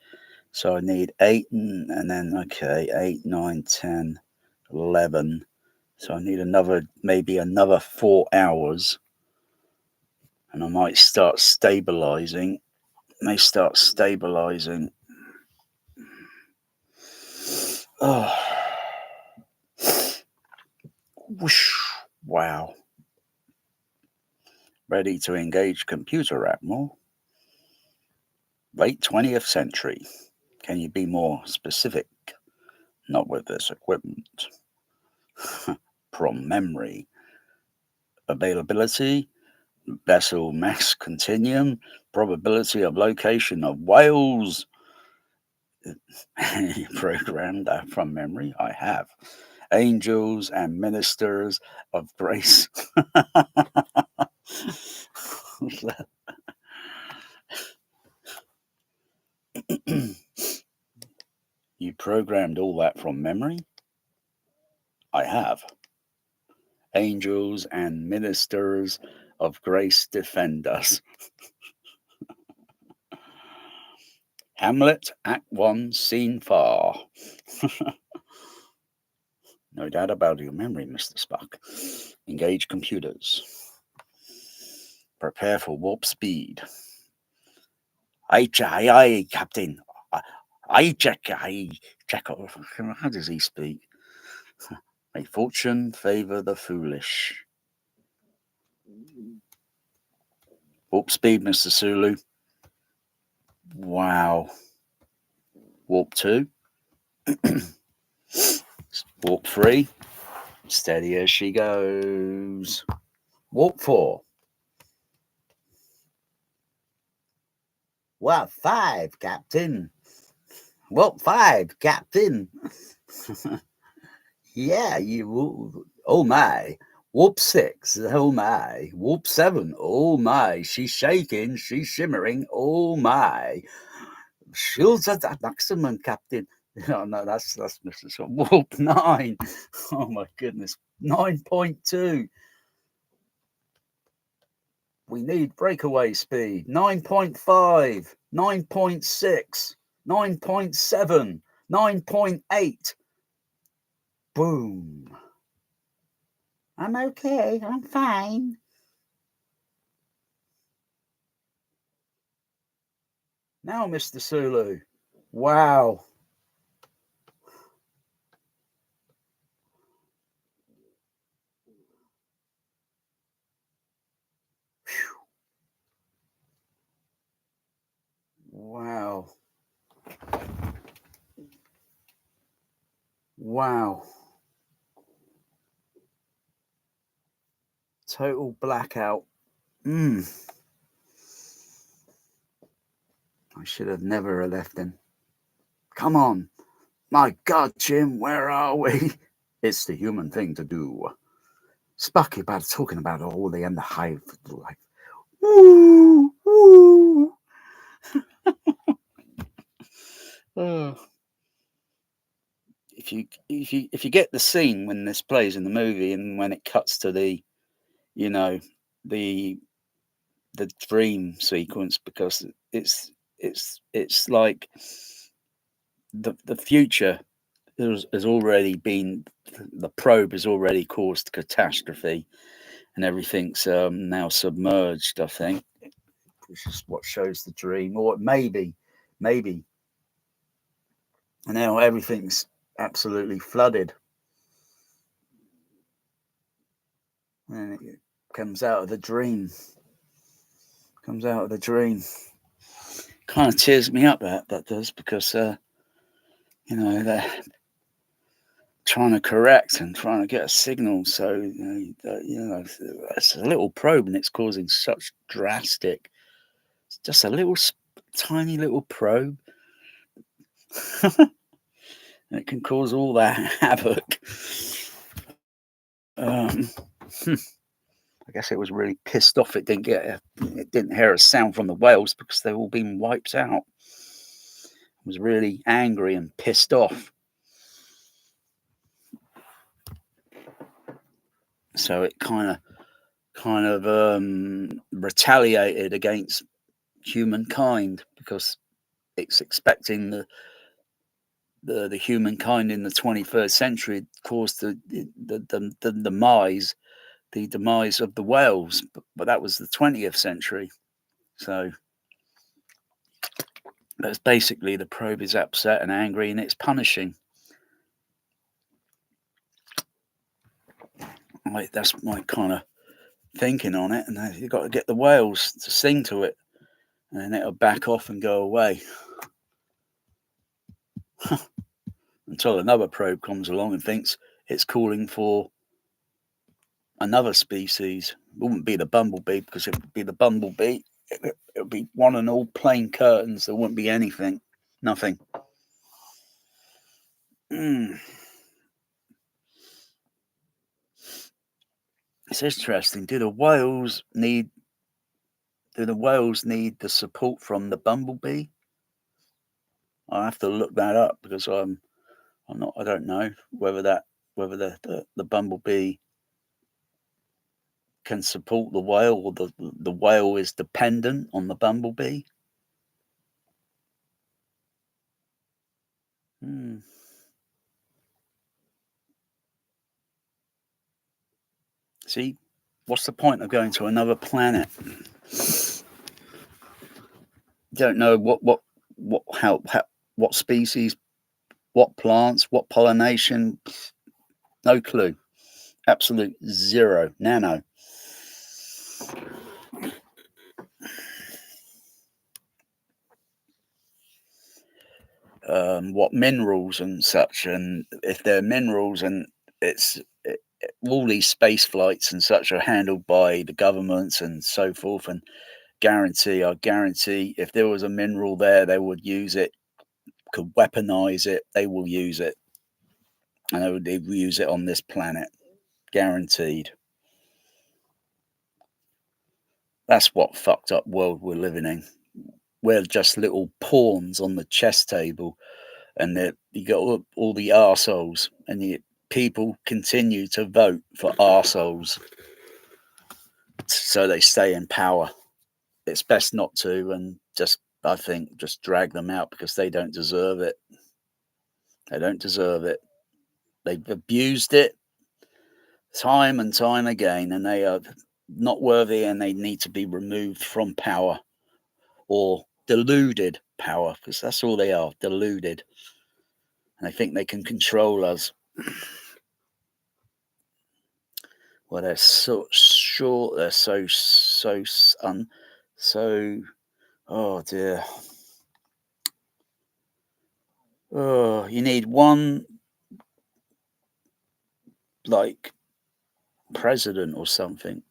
So, I need 8 and then, 8, 9, 10, 11. So, I need maybe another 4 hours. And I might start stabilizing. Oh. Whoosh. Wow. Ready to engage computer, Admiral. Late 20th century. Can you be more specific? Not with this equipment. From memory. Availability. Vessel mass continuum. Probability of location of whales. Programmed from memory. I have. Angels and ministers of grace. You programmed all that from memory? I have. Angels and ministers of grace defend us. Hamlet, Act 1, Scene 4. No doubt about your memory, Mr. Spock. Engage computers. Prepare for warp speed. Aye, Captain. Aye, check. How does he speak? May fortune favor the foolish. Warp speed, Mr. Sulu. Wow. Warp 2. Warp 3. Steady as she goes. Warp 4. Warp 5, Captain. Warp 5, Captain. Yeah, you. Oh my. Warp 6. Oh my. Warp 7. Oh my. She's shaking. She's shimmering. Oh my. Shields at maximum, Captain. Oh no, that's Mr. Scott. Warp 9. Oh my goodness. 9.2. We need breakaway speed. 9.5. 9.6. 9.7. 9.8. Boom. I'm okay. I'm fine. Now, Mr. Sulu. Wow. Wow. Wow. Total blackout. I should have never left him. Come on. My God, Jim, where are we? It's the human thing to do. Spucky about talking about all the end of hive life. Woo! Woo! Oh. If you get the scene when this plays in the movie and when it cuts to the dream sequence, because it's like the future has already been, the probe has already caused catastrophe and everything's now submerged, I think, which is what shows the dream, or maybe and now everything's absolutely flooded and it comes out of the dream. Kind of tears me up, that does, because they're trying to correct and trying to get a signal, so it's a little probe and it's causing such drastic, it's just a little tiny little probe. And it can cause all that havoc. I guess it was really pissed off it didn't hear a sound from the whales because they've all been wiped out. It was really angry and pissed off. So it kind of retaliated against humankind because it's expecting the humankind in the 21st century caused the demise of the whales, but that was the 20th century. So that's basically, the probe is upset and angry and it's punishing. That's my kind of thinking on it, and you've got to get the whales to sing to it and then it'll back off and go away until another probe comes along and thinks it's calling for another species. It wouldn't be the bumblebee, because if it would be the bumblebee, it would be one and all plain curtains. There wouldn't be anything, nothing. It's interesting. Do the whales need the support from the bumblebee? I have to look that up, because I don't know whether the bumblebee can support the whale, or the whale is dependent on the bumblebee. See, what's the point of going to another planet? Don't know how what species, what plants, what pollination. No clue. Absolute zero. Nano. What minerals and such, and if they're minerals, and all these space flights and such are handled by the governments and so forth, and I guarantee if there was a mineral there, they would use it, could weaponize it, they will use it, and they will use it on this planet, guaranteed. That's what fucked up world we're living in. We're just little pawns on the chess table, and you got all the arseholes, and people continue to vote for arseholes, so they stay in power. It's best not to, and I think just drag them out, because they don't deserve it. They don't deserve it. They've abused it time and time again, and they are not worthy, and they need to be removed from power, or deluded power, because that's all they are, deluded. And they think they can control us. Well, they're so short. They're so oh dear. Oh, you need one, like, president or something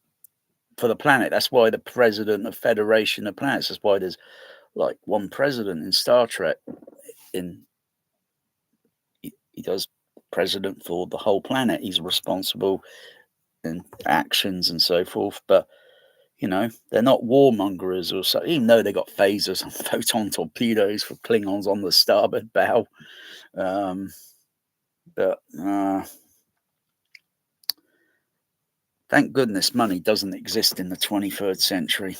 for the planet. That's why the president of Federation of Planets. That's why there's like one president in Star Trek. He does president for the whole planet. He's responsible in actions and so forth. But they're not warmongers or so. Even though they got phasers and photon torpedoes for Klingons on the starboard bow. But thank goodness money doesn't exist in the 23rd century.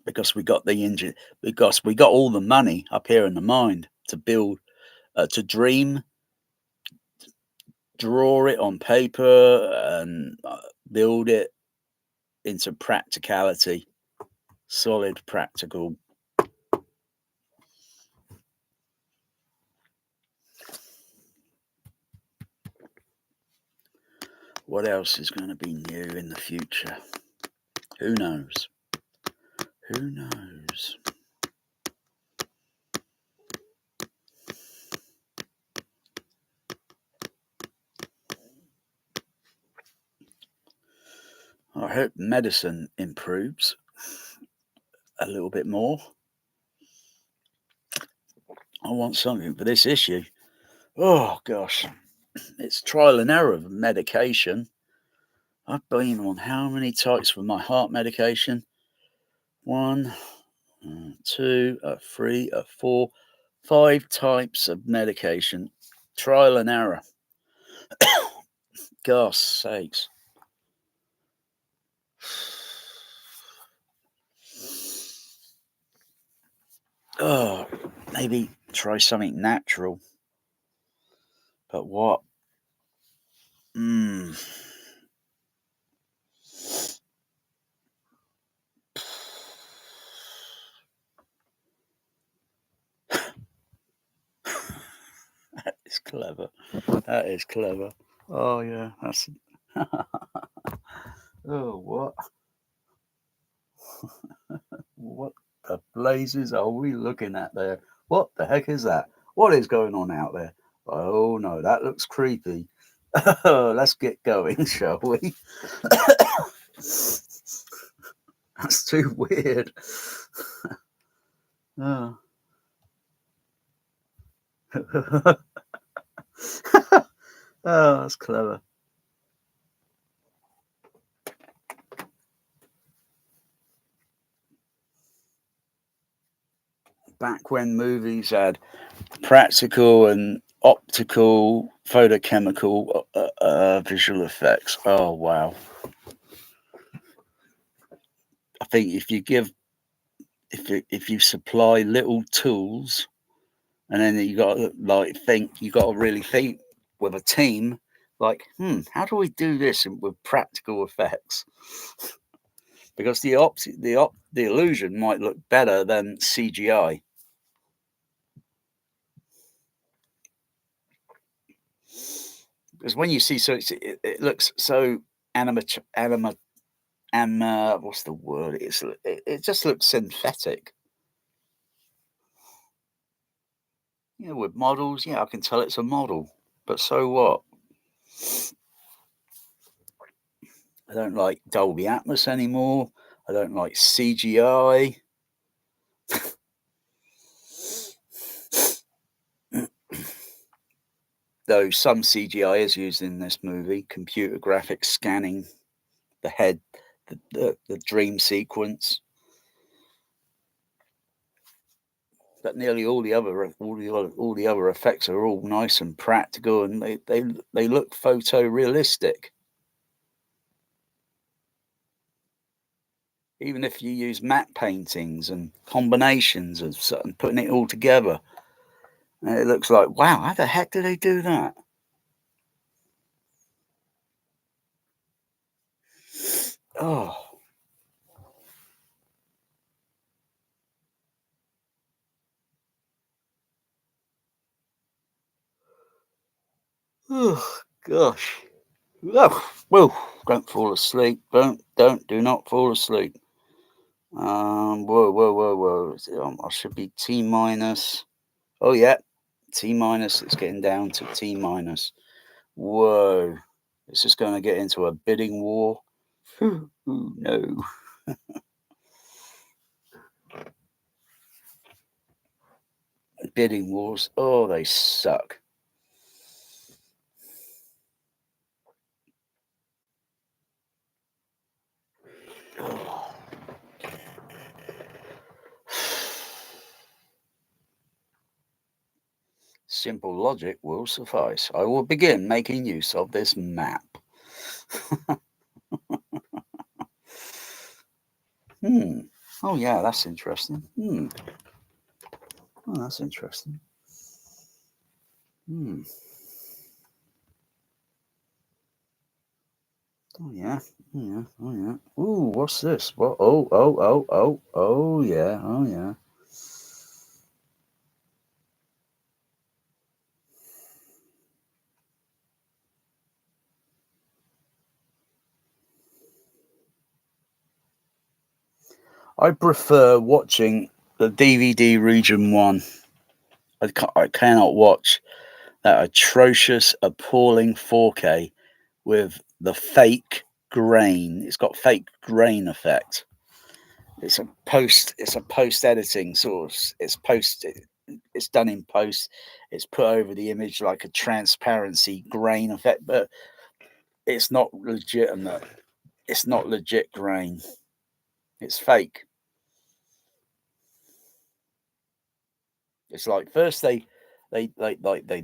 Because we got all the money up here in the mind to build, to dream, draw it on paper, and build it into practicality, solid, practical. What else is going to be new in the future? Who knows? Who knows? I hope medicine improves a little bit more. I want something for this issue. Oh gosh, it's trial and error of medication. I've been on how many types for my heart medication? 1, 2, 3, 4, 5 types of medication. Trial and error. Gosh sakes. Oh, maybe try something natural. But what? That is clever. That is clever. Oh yeah, that's. Oh, what? What the blazes are we looking at there? What the heck is that? What is going on out there? Oh no, that looks creepy. Let's get going, shall we? That's too weird. Oh. Oh, that's clever. Back when movies had practical and optical photochemical visual effects. Oh wow. I think if you supply little tools, and then you got to really think with a team, like, how do we do this with practical effects? Because the illusion might look better than CGI. Because when you see, so it looks so what's the word? It just looks synthetic. With models, I can tell it's a model, but so what? I don't like Dolby Atmos anymore. I don't like CGI. Though some CGI is used in this movie, computer graphics scanning the head, the dream sequence. But nearly all the other effects are all nice and practical, and they look photorealistic. Even if you use matte paintings and combinations of something, putting it all together, and it looks like, wow, how the heck did they do that? Oh. Oh gosh. Whoa, don't fall asleep. Do not fall asleep. Whoa. I should be T minus. Oh yeah, T minus. It's getting down to T minus. Whoa, is this going to get into a bidding war? Ooh, no. Bidding wars. Oh, they suck. Oh. Simple logic will suffice. I will begin making use of this map. Oh yeah, that's interesting. Oh, that's interesting. Oh yeah. Ooh, what's this? What? Oh yeah. I prefer watching the DVD region 1. I cannot watch that atrocious, appalling 4K with the fake grain. It's got fake grain effect. It's a post editing source. It's done in post. It's put over the image like a transparency grain effect, but it's not legitimate. It's not legit grain. It's fake. It's like first they DNR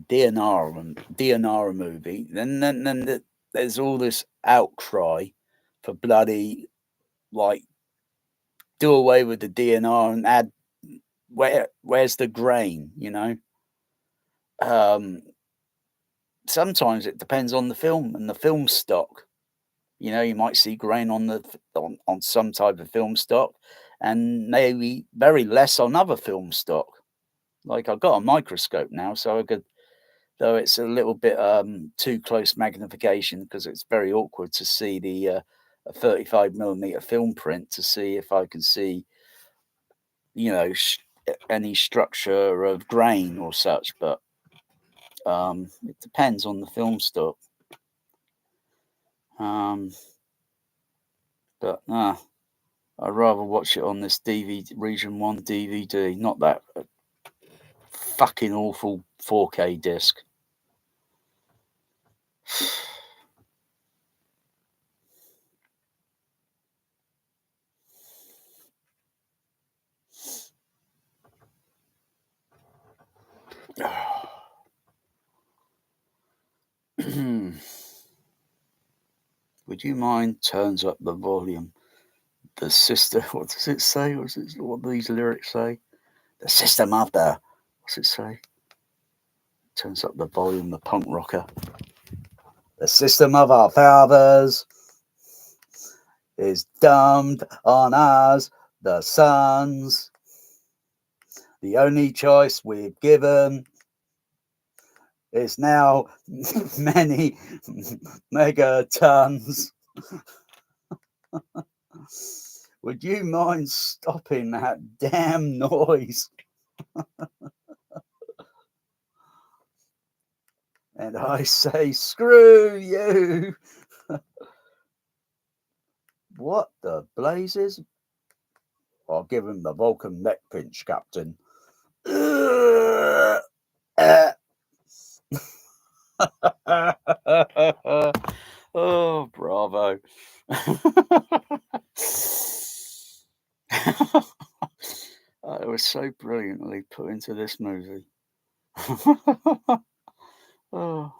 a movie, then there's all this outcry for bloody, like, do away with the DNR and add where's the grain, Sometimes it depends on the film and the film stock. You might see grain on some type of film stock, and maybe very less on other film stock. Like, I've got a microscope now, so I could, though it's a little bit too close magnification because it's very awkward to see the 35mm film print to see if I can see, any structure of grain or such. But it depends on the film stock. But I'd rather watch it on this DVD region 1 DVD, not that fucking awful 4K disc. Would you mind turns up the volume? The sister, what does it say? What do these lyrics say? The sister mother. What's it say? Turns up the volume, the punk rocker. The system of our fathers is dumbed on us, the sons. The only choice we've given is now many megatons. Would you mind stopping that damn noise? And I say, screw you. What the blazes? I'll give him the Vulcan neck pinch, Captain. Oh, bravo. It was so brilliantly put into this movie. Oh.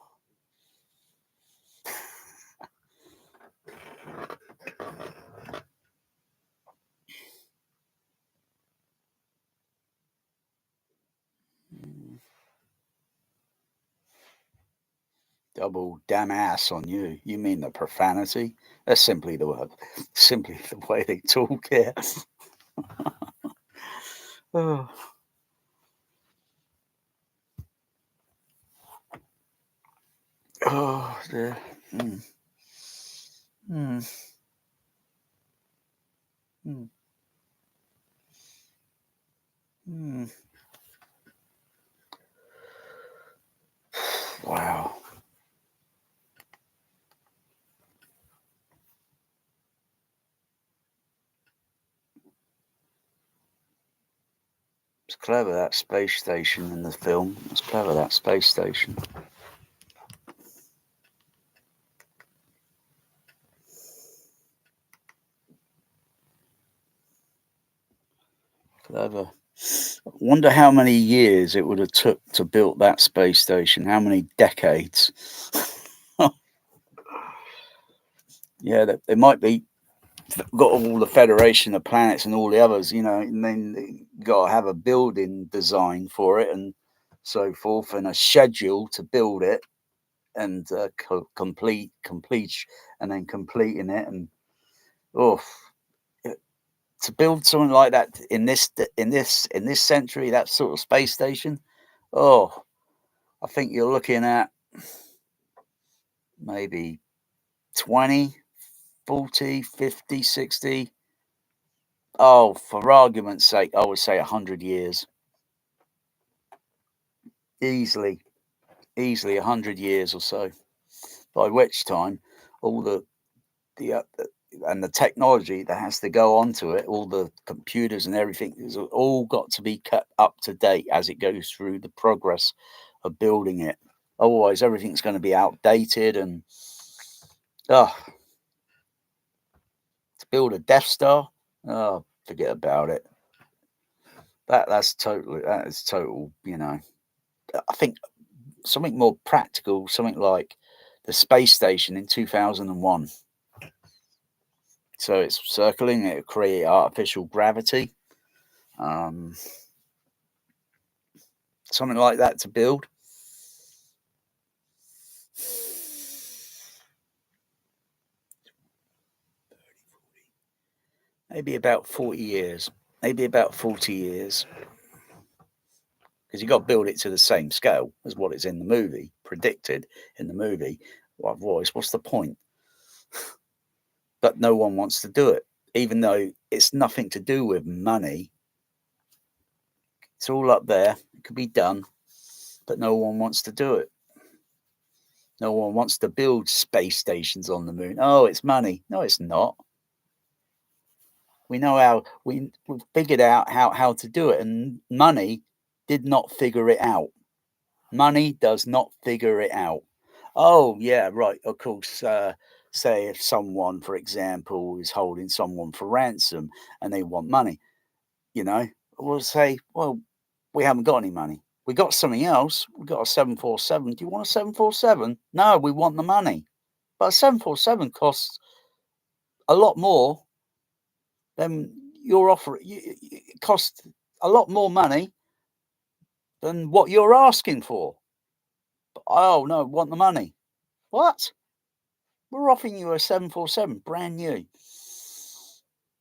Double damn ass on you. You mean the profanity? That's simply the word. Simply the way they talk here. Oh. Oh dear. Mm. Mm. Mm. Mm. Wow. It's clever, that space station in the film. It's clever, that space station. Clever. Wonder how many years it would have took to build that space station. How many decades? Yeah, it might be got all the Federation of Planets and all the others, you know, and then you got to have a building design for it and so forth, and a schedule to build it and complete, and then completing it, and to build something like that in this century, that sort of space station. I think you're looking at maybe 20, 40, 50, 60. Oh, for argument's sake, I would say 100 years. Easily 100 years or so. By which time, all the and the technology that has to go onto it, all the computers and everything, has all got to be kept up to date as it goes through the progress of building it. Otherwise, everything's going to be outdated. And to build a Death Star, forget about it. That is total. You know, I think something more practical, something like the space station in 2001. So it's circling, it create artificial gravity. Something like that to build. Maybe about 40 years. Maybe about 40 years. Because you've got to build it to the same scale as what is in the movie, predicted in the movie. Otherwise, what's the point? But no one wants to do it, even though it's nothing to do with money. It's all up there. It could be done, but no one wants to do it. No one wants to build space stations on the moon. Oh, it's money. No, it's not. We know how we've figured out how to do it, and money did not figure it out. Money does not figure it out. Oh, yeah, right. Of course, say if someone, for example, is holding someone for ransom and they want money, you know, we'll say, well, we haven't got any money. We got something else. We got a 747. Do you want a 747? No, we want the money. But a 747 costs a lot more than your offer. It costs a lot more money than what you're asking for. Oh, no, want the money. What? We're offering you a 747, brand new.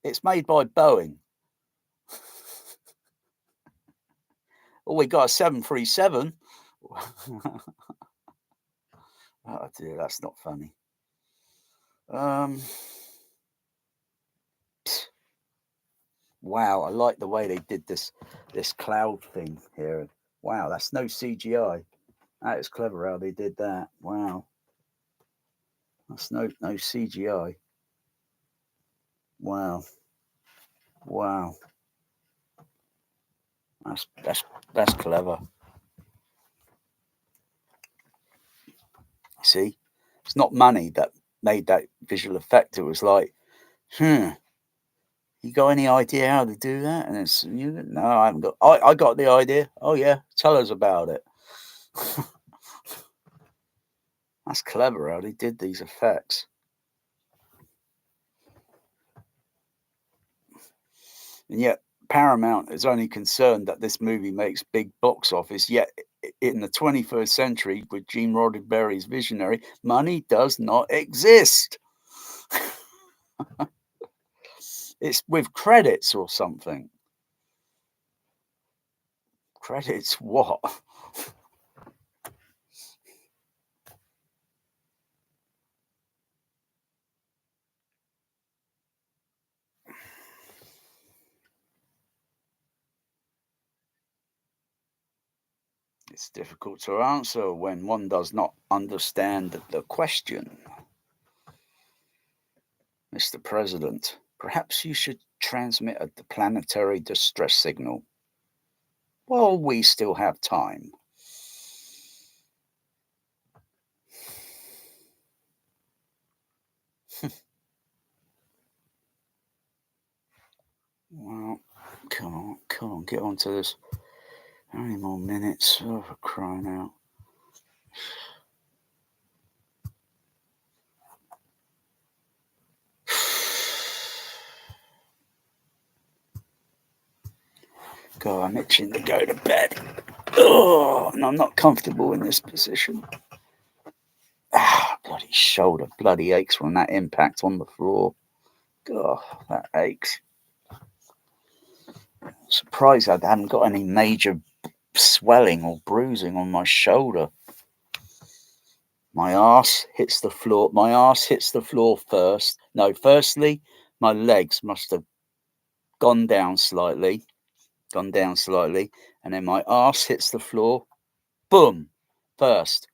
It's made by Boeing. Oh, we got a 737. Oh dear, that's not funny. Wow, I like the way they did this cloud thing here. Wow, that's no CGI. That is clever how they did that. Wow. That's no CGI. Wow. Wow. That's clever. See? It's not money that made that visual effect. It was like, you got any idea how to do that? And it's no, I haven't got. I got the idea. Oh yeah, tell us about it. That's clever how they did these effects. And yet Paramount is only concerned that this movie makes big box office. Yet in the 21st century, with Gene Roddenberry's visionary, money does not exist. It's with credits or something. Credits what? It's difficult to answer when one does not understand the question. Mr. President, perhaps you should transmit a planetary distress signal while we still have time. Well, come on, get on to this. How many more minutes? Oh, for crying out. God, I'm itching to go to bed. Oh, and I'm not comfortable in this position. Bloody shoulder bloody aches from that impact on the floor. God, that aches. Surprised I haven't got any major swelling or bruising on my shoulder. My arse hits the floor. My arse hits the floor first. No, firstly, my legs must have gone down slightly, and then my arse hits the floor. Boom! First,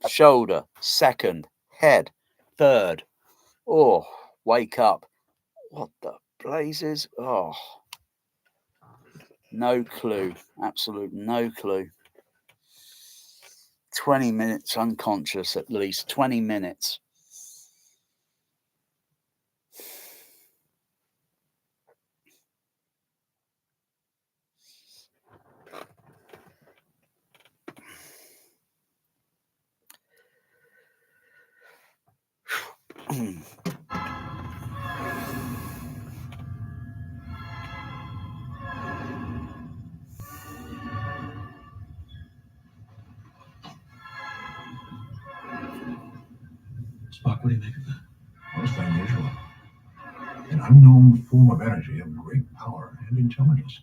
shoulder. Second, head. Third. Oh, wake up. What the blazes? Oh, no clue. Absolute no clue. 20 minutes unconscious, at least 20 minutes. Spock, what do you make of that? Most unusual. An unknown form of energy of great power and intelligence.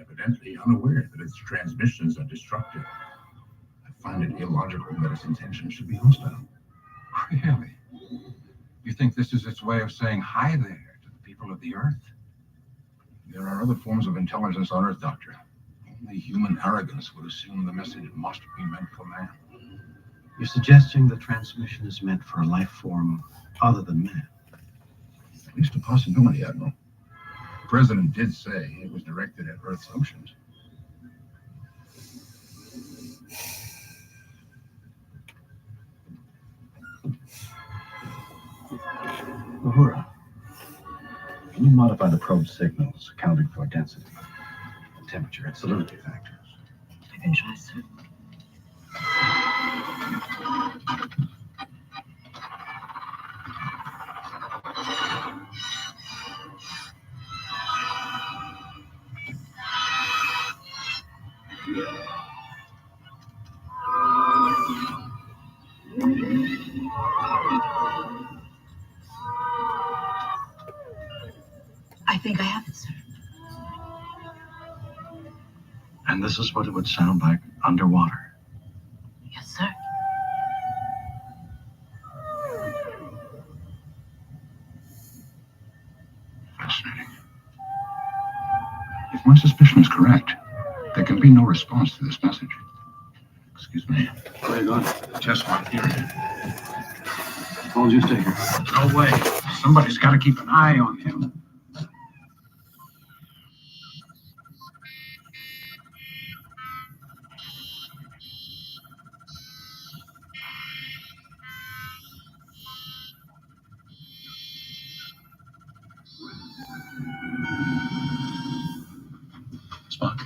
Evidently unaware that its transmissions are destructive. I find it illogical that its intentions should be hostile. Really? You think this is its way of saying hi there to the people of the Earth? There are other forms of intelligence on Earth, Doctor. Only human arrogance would assume the message must be meant for man. You're suggesting the transmission is meant for a life form other than man? At least a possibility, Admiral. The President did say it was directed at Earth's oceans. Uhura, can you modify the probe's signals, accounting for density, and temperature and salinity factors? I can try, sir. I think I have it, sir. And this is what it would sound like underwater. Yes, sir. Fascinating. If my suspicion is correct, there can be no response to this message. Excuse me. Where are you going? Test my theory. How long did you stay here? No way. Somebody's got to keep an eye on him. Spock.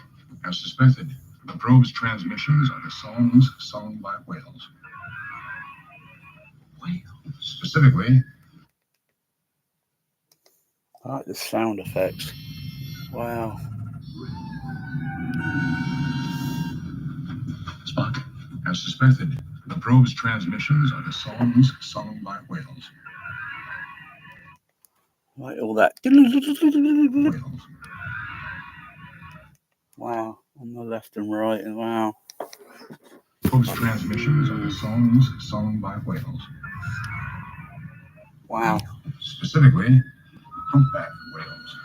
As suspected, the probe's transmissions are the songs sung by whales. Specifically, I like the sound effects. Wow. Spock. As suspected, the probe's transmissions are the songs sung by whales. Like all that. Whales. Wow. On the left and right. And wow. Probe's transmissions are the songs sung by whales. Wow. Specifically, humpback whales.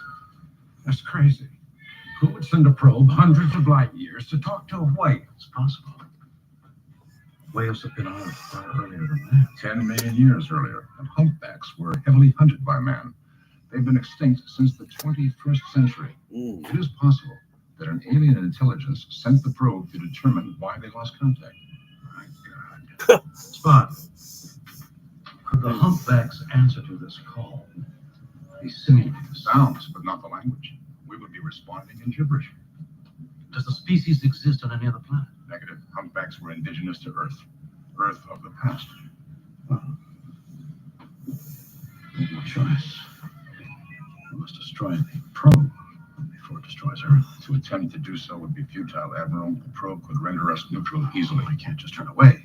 That's crazy. Who would send a probe hundreds of light years to talk to a whale? It's possible. Whales have been on Earth far earlier than that. 10 million years earlier, and humpbacks were heavily hunted by man. They've been extinct since the 21st century. It is possible that an alien intelligence sent the probe to determine why they lost contact. My God. Spock, could the humpbacks answer to this call be simulating Sounds, but not the language. We would be responding in gibberish. Does the species exist on any other planet? Negative. Humpbacks were indigenous to Earth. Earth of the past. Well, no choice. We must destroy the probe before it destroys Earth. To attempt to do so would be futile, Admiral. The probe could render us neutral easily. We can't just turn away.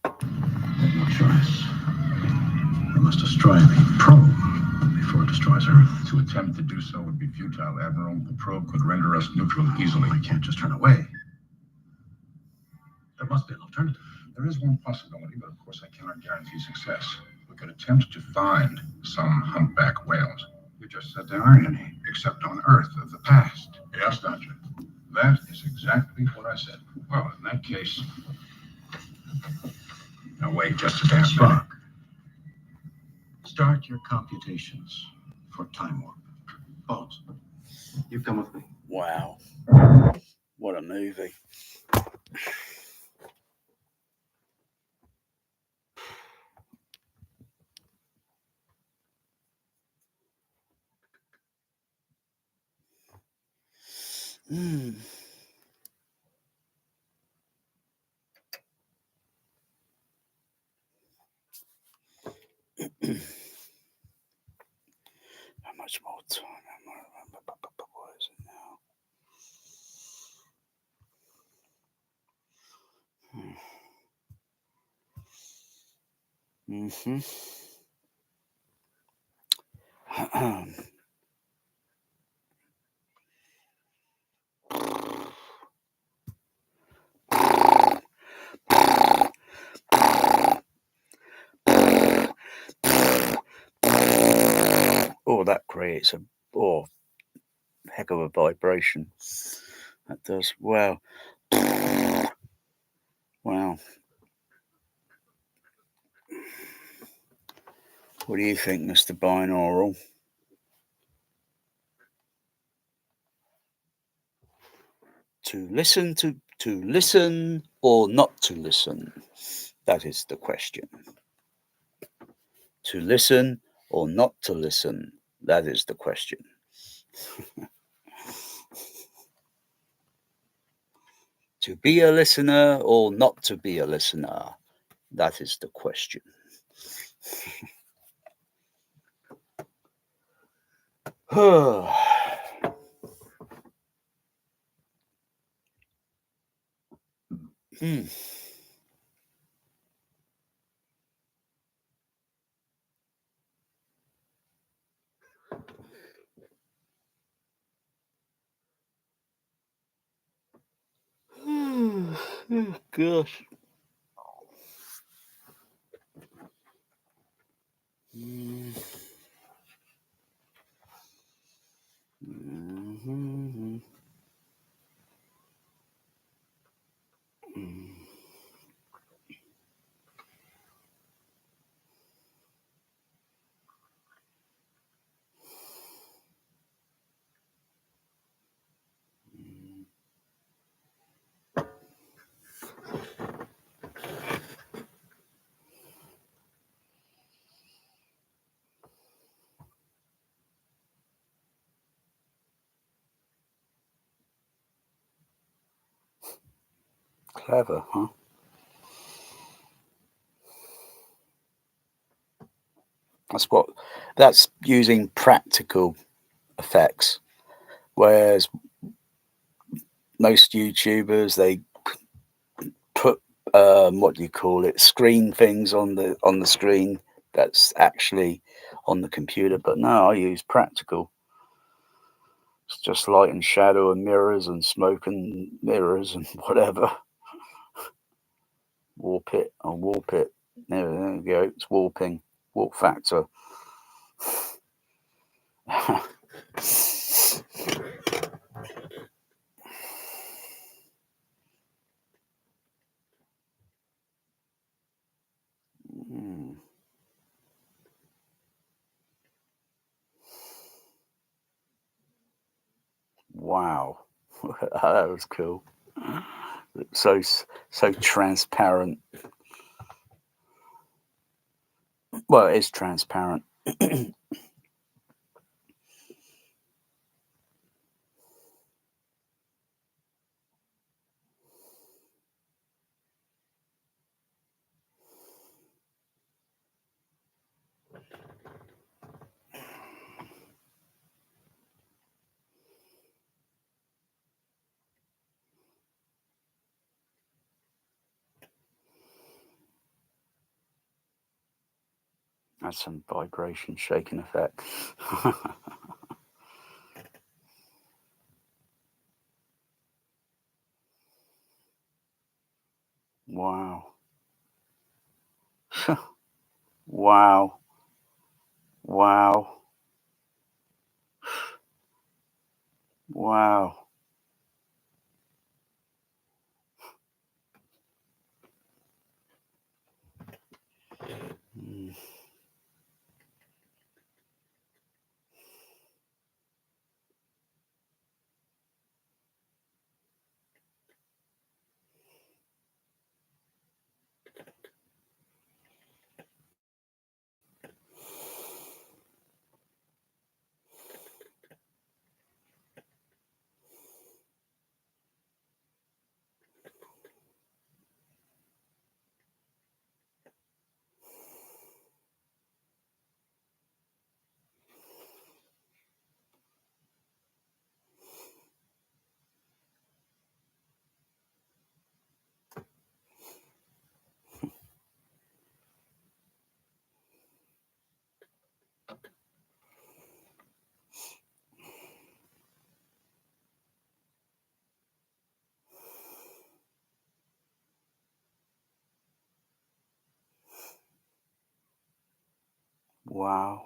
No choice. We must destroy the probe before it destroys Earth. To attempt to do so would be futile, Admiral. The probe could render us neutral easily. We can't just turn away. There must be an alternative. There is one possibility, but of course I cannot guarantee success. We could attempt to find some humpback whales. You just said there aren't any. Except on Earth of the past. Yes, Doctor. That is exactly what I said. Well, in that case, Now wait just a damn minute. Spock, start your computations for time warp. Bones, you come with me. Wow. What a movie. How much more time? What is it now? Oh, that creates a heck of a vibration. That does. Wow. Wow. What do you think, Mr. Binaural? To listen or not to listen? That is the question. To listen or not to listen? That is the question. To be a listener or not to be a listener? That is the question. Hmm. Oh, gosh. Mm. Mhm. Mm. Clever, huh? That's using practical effects, whereas most YouTubers, they put what do you call it, screen things on the screen that's actually on the computer. But no, I use practical. It's just light and shadow and mirrors and smoke and mirrors and whatever. Warp it and warp it. There we go. It's warping. Warp factor. Mm, wow. That was cool. So so transparent. Well, it is transparent. That's some vibration shaking effect. Wow. Wow. Wow. Wow. Mm, wow.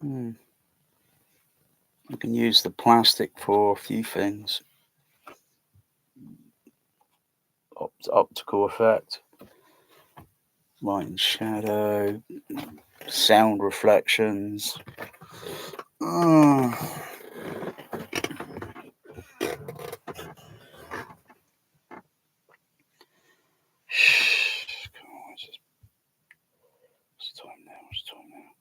Mm. You can use the plastic for a few things. Optical effect, light and shadow, sound reflections. Oh. Come on, what's the time now? What's the time now?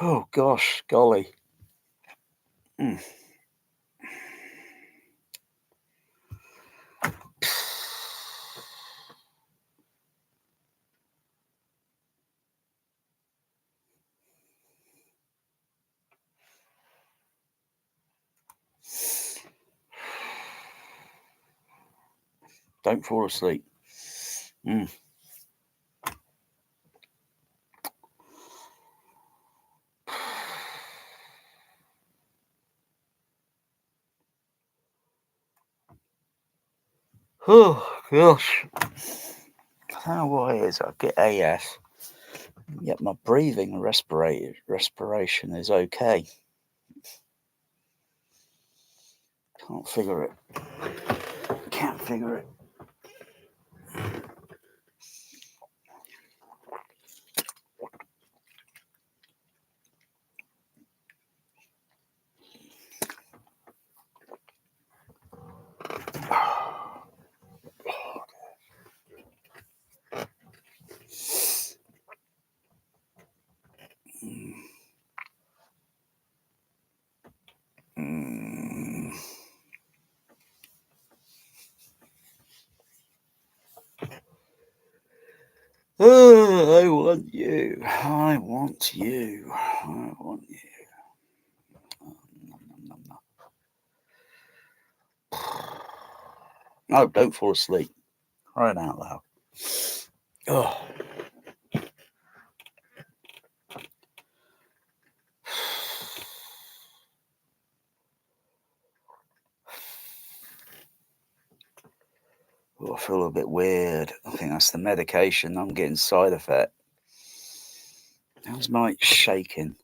Oh gosh, golly. Mm. Don't fall asleep. Mm. Oh gosh. I don't know what it is. I get AS, yet my breathing and respiration is okay. Can't figure it. Can't figure it. Mm. Oh, I want you. I want you. I want you. No, don't fall asleep. Crying out loud. Oh. Oh, I feel a bit weird. I think that's the medication. I'm getting side effect. How's my shaking?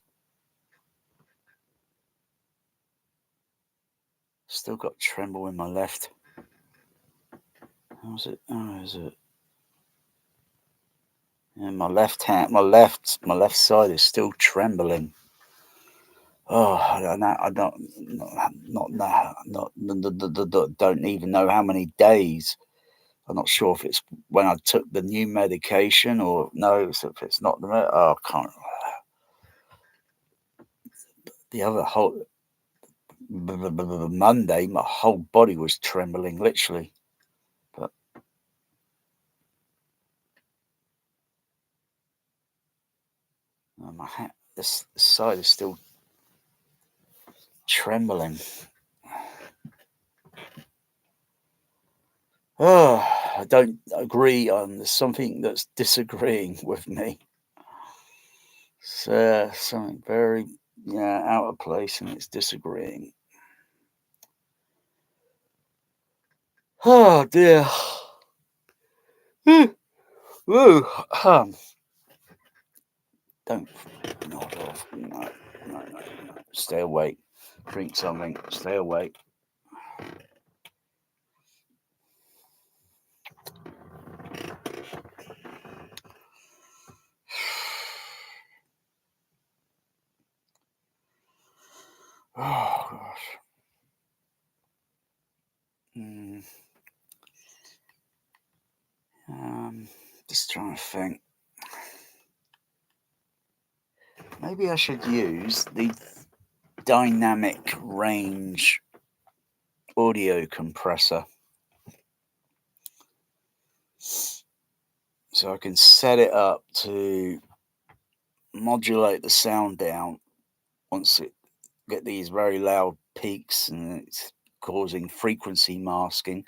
Still got tremble in my left. How's it? Oh, is it? Yeah, my left hand, my left side is still trembling. Oh, I don't even know how many days. I'm not sure if it's when I took the new medication or no. If it's not the I can't. The other whole Monday, my whole body was trembling, literally. But my this side is still trembling. Oh, I don't agree on. There's something that's disagreeing with me. It's something very out of place, and it's disagreeing. Oh dear. Woo. Don't nod off. No. Stay awake. Drink something. Stay awake. Oh gosh. Just trying to think. Maybe I should use the dynamic range audio compressor. So I can set it up to modulate the sound down once it get these very loud peaks and it's causing frequency masking.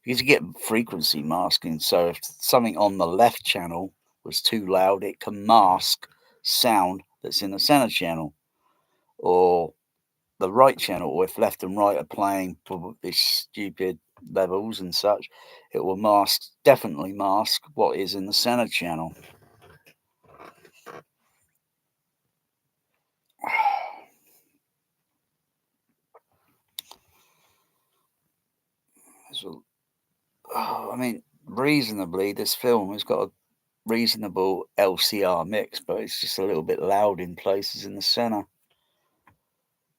Because you get frequency masking, so if something on the left channel was too loud, it can mask sound that's in the center channel, or the right channel, or if left and right are playing these stupid levels and such, it will definitely mask what is in the center channel. So, I mean, reasonably, this film has got a reasonable LCR mix, but it's just a little bit loud in places in the center.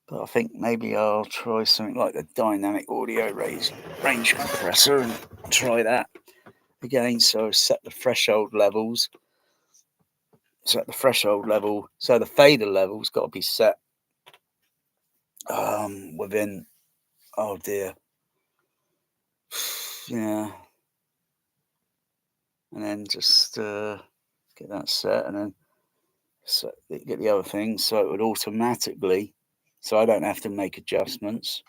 But I think maybe I'll try something like the dynamic audio range compressor and try that again. So set the threshold levels set the threshold level. So the fader level's got to be set within, oh dear, yeah, and then just get that set, and then get the other thing so it would automatically, so I don't have to make adjustments,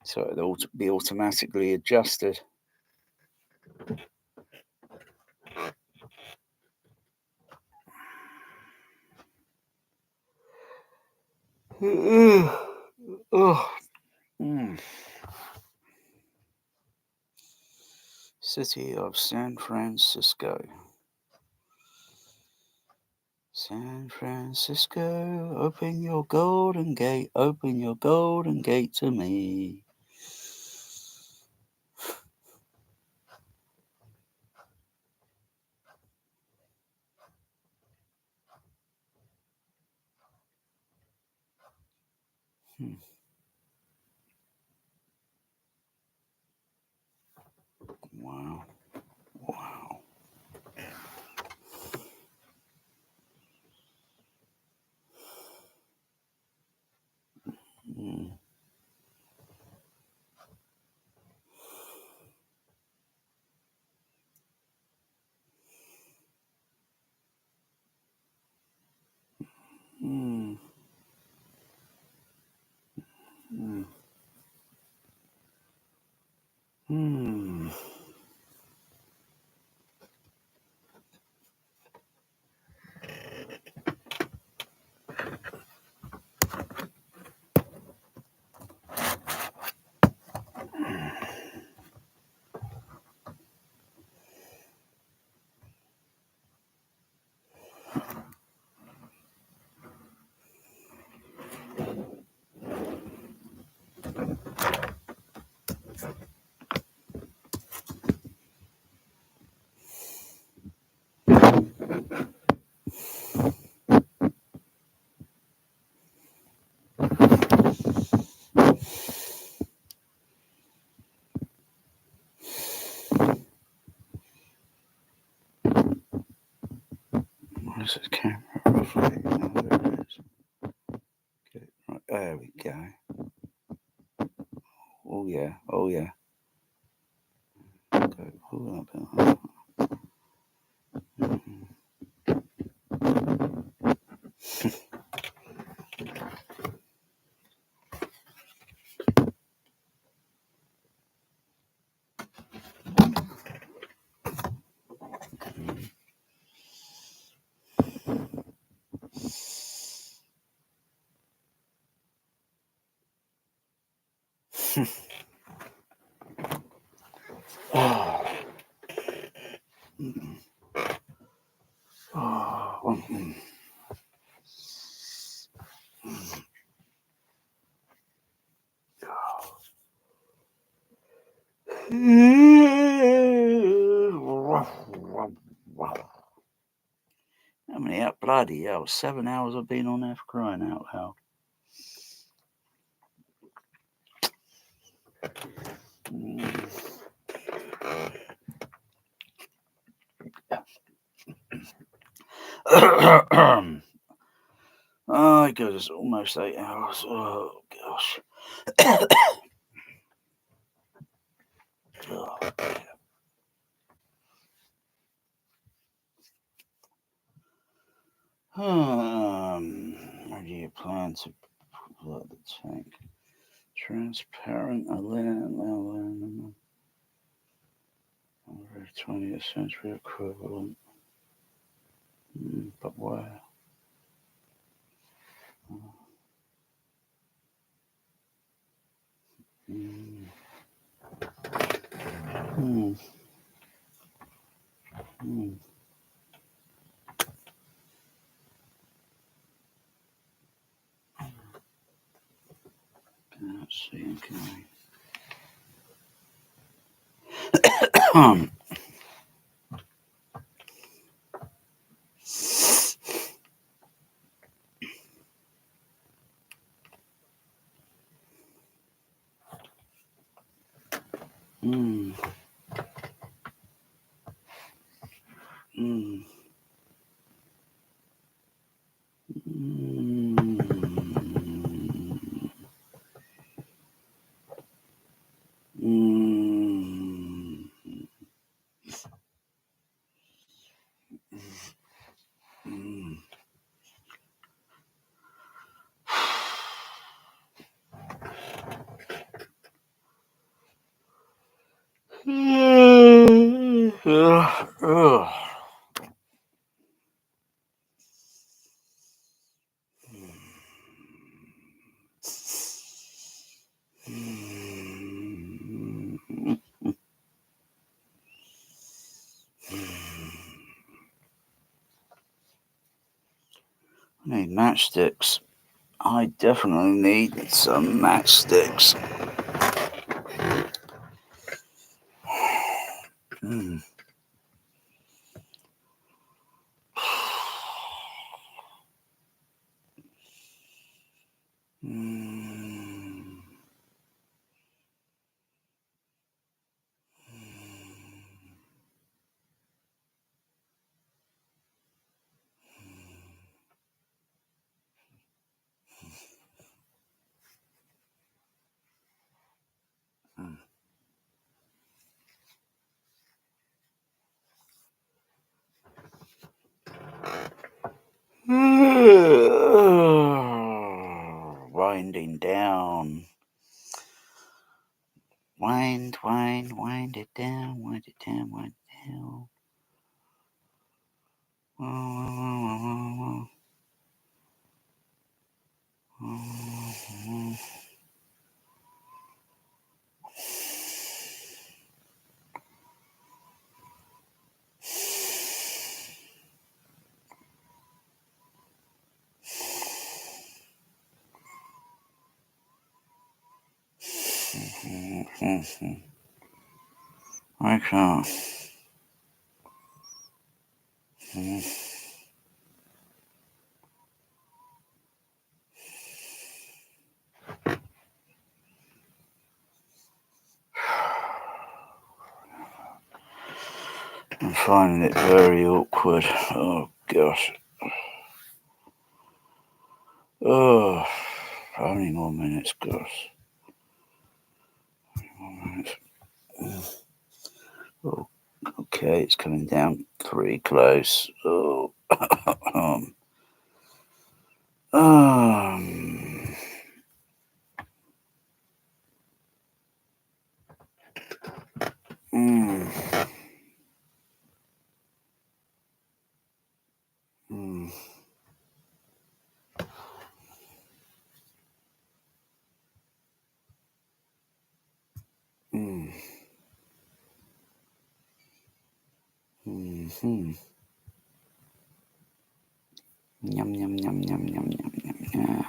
so it would be automatically adjusted. City of San Francisco. San Francisco, open your golden gate to me. Wow. Where's this camera? Roughly? Oh, there it is. Okay, right, there we go. Oh yeah. Okay, hold up. How many out? Bloody hell, 7 hours I've been on there, for crying out loud. Oh, God, it's almost 8 hours. Oh, gosh. Oh, where do you plan to flood the tank? Transparent aluminum. 20th century equivalent. But where? Let's see, okay. Need matchsticks. I definitely need some matchsticks. Mm. Mm. Winding down. Wind it down, wind it down, wind it down. I can't. I'm finding it very awkward. Oh gosh. Oh, how many more minutes, gosh? How many more minutes? Oh, okay, it's coming down pretty close. Oh, um, mm, mm, mm, mm-hmm. Yum, yum, yum, yum, yum, yum, yum, yum.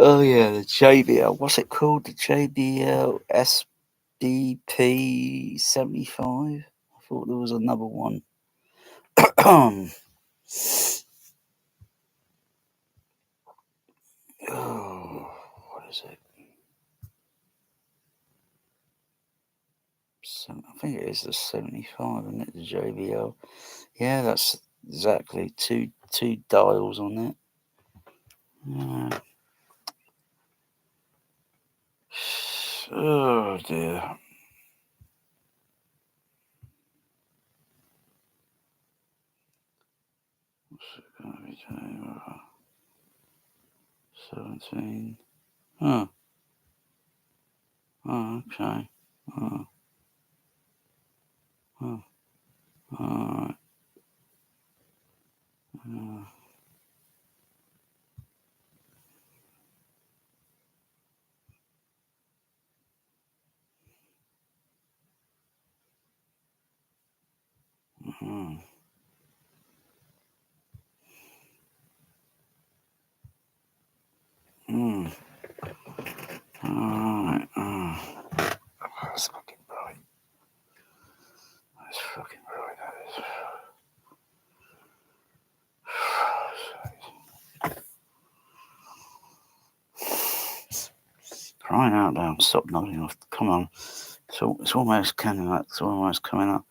Oh yeah, the JBL. What's it called? The JBL SDP 75. I thought there was another one. Oh, what is it? I think it is the 75, isn't it? The JBL. Yeah, that's exactly two dials on it. Oh dear. What's it gonna be today? 17. Oh. Oh, okay. Oh. Oh. Alright. Mm. Mm. Alright. Oh, that's fucking bright. That's fucking bright, that is. Crying out loud, stop nodding off. Come on. It's almost coming up. It's almost coming up.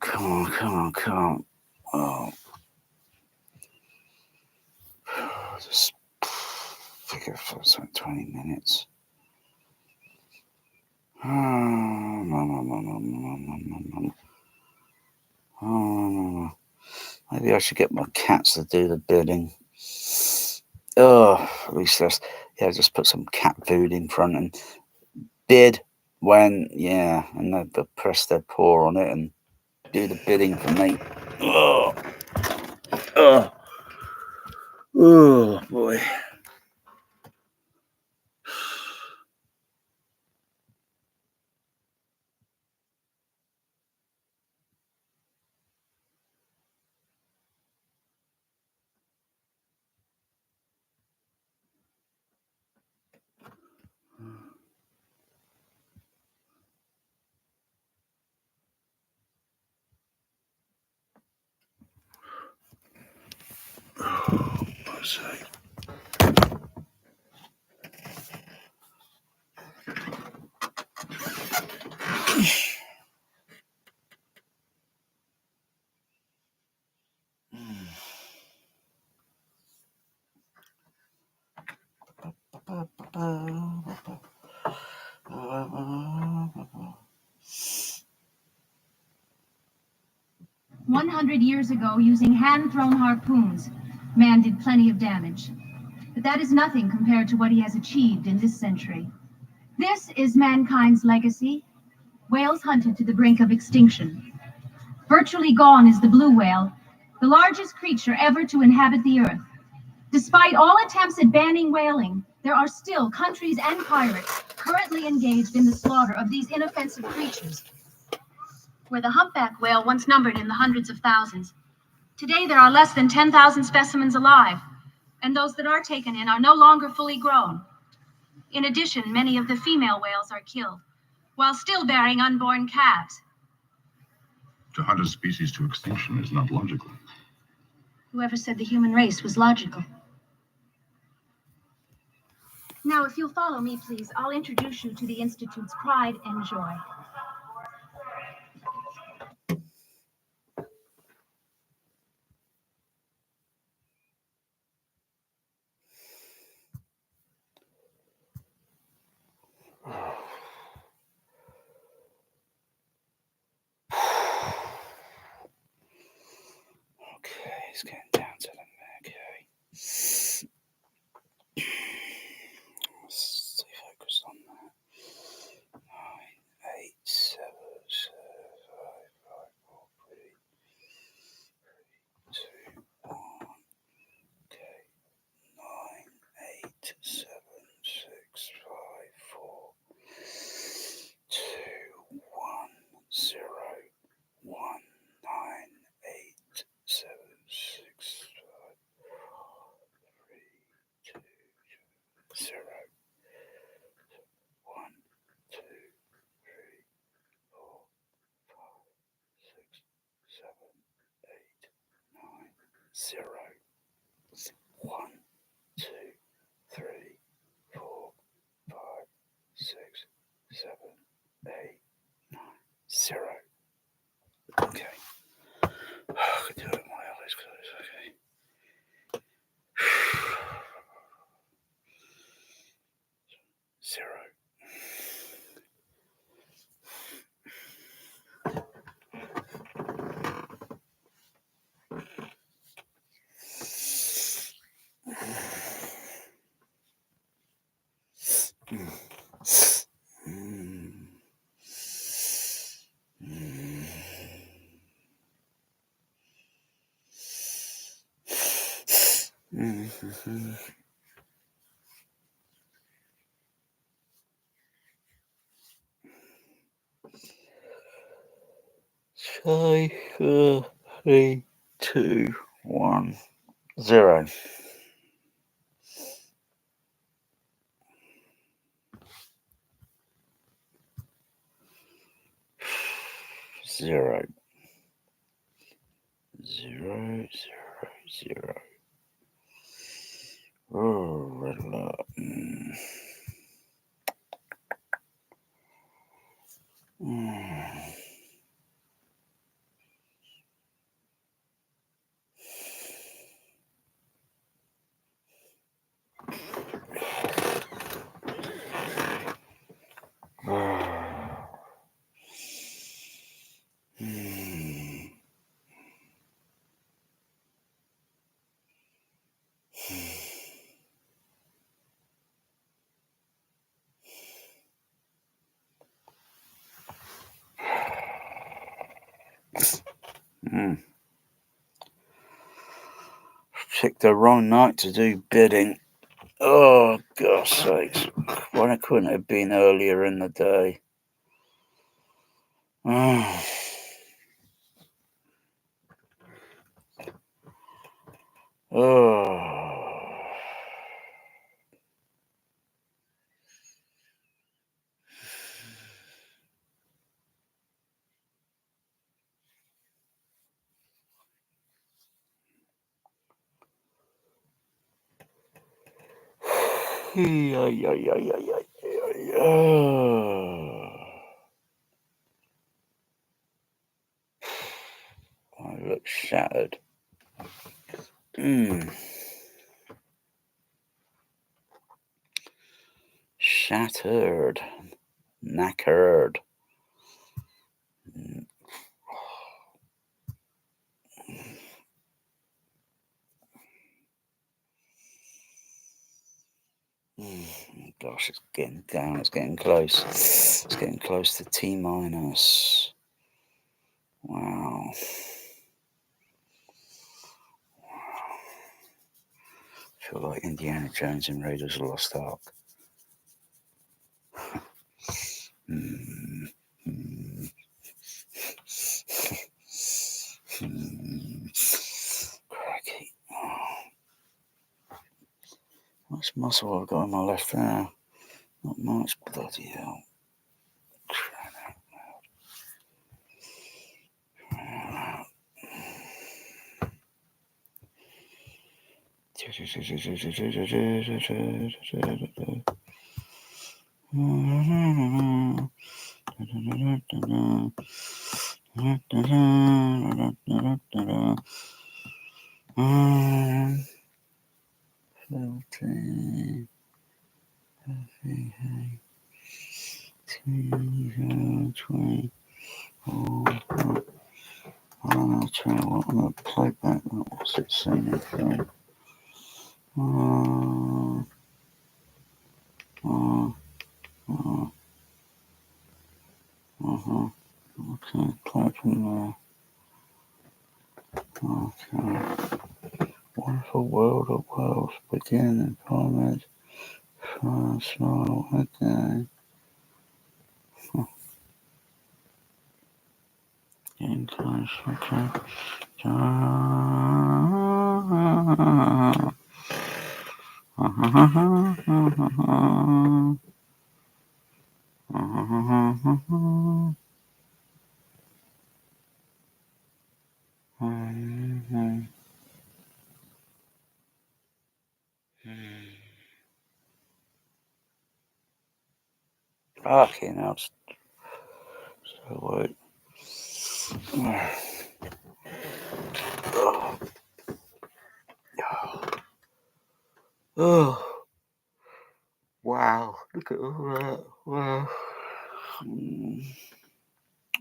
Come on, come on, come on. Oh. Just figure for 20 minutes. Oh, maybe I should get my cats to do the bidding. Oh, at least that's, yeah, just put some cat food in front and bid when, yeah, and they'll press their paw on it and do the bidding for me. Oh, oh, oh boy. God's sake. "100 years ago, using hand-thrown harpoons, man did plenty of damage. But that is nothing compared to what he has achieved in this century. This is mankind's legacy. Whales hunted to the brink of extinction. Virtually gone is the blue whale, the largest creature ever to inhabit the earth. Despite all attempts at banning whaling, there are still countries and pirates currently engaged in the slaughter of these inoffensive creatures. Where the humpback whale once numbered in the hundreds of thousands, today there are less than 10,000 specimens alive, and those that are taken in are no longer fully grown. In addition, many of the female whales are killed, while still bearing unborn calves. To hunt a species to extinction is not logical. Whoever said the human race was logical? Now, if you'll follow me, please, I'll introduce you to the Institute's pride and joy. Okay, it's getting down to the okay. Let's stay focused on that. 9, 8, 7, 6, 5, 4, 3, 2, 1. Okay. 9, 8, 7, 6, 5, 4, 2, 1, 0, 1, 9, 8, 7, 6, 5, 4, 3, 2, 0. 1, 2, 3, 4, 5, 6, 7, 8, 9, 0. 1, 2, 3, 4, 5, 6, 7, 8, 9, 0. Okay. I could do it with my eyes closed, okay. 0. Five, 4, 3, 2, 1, 0. 0. 0, 0, 0. Oh, red alert. Picked the wrong night to do bidding. Oh, gosh sakes. Why couldn't it have been earlier in the day? Oh. Oh. I look shattered. Shattered. Knackered. Gosh, it's getting down. It's getting close. It's getting close to T minus. Wow. I feel like Indiana Jones in Raiders of the Lost Ark. Cracky. How much muscle I've got in my left there? Not much, bloody hell. I'm going to play back. What's it saying in film? Okay, play from there. Okay. Wonderful world of worlds begin in pyramids. Smile again. Getting close, okay. Okay, now it's so wait. Oh, wow! Look at all that! Wow!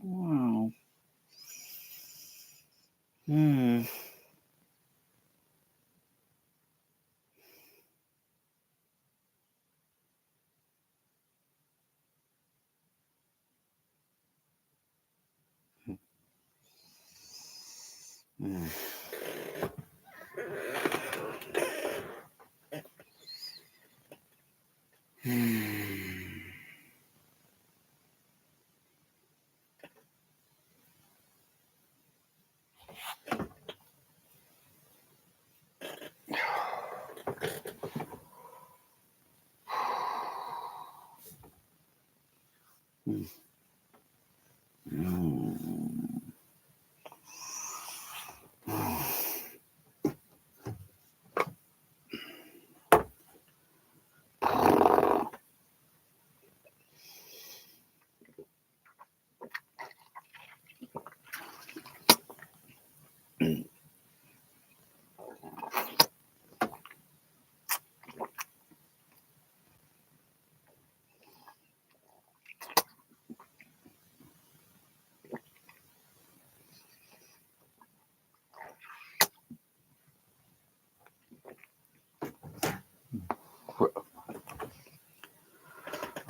Wow!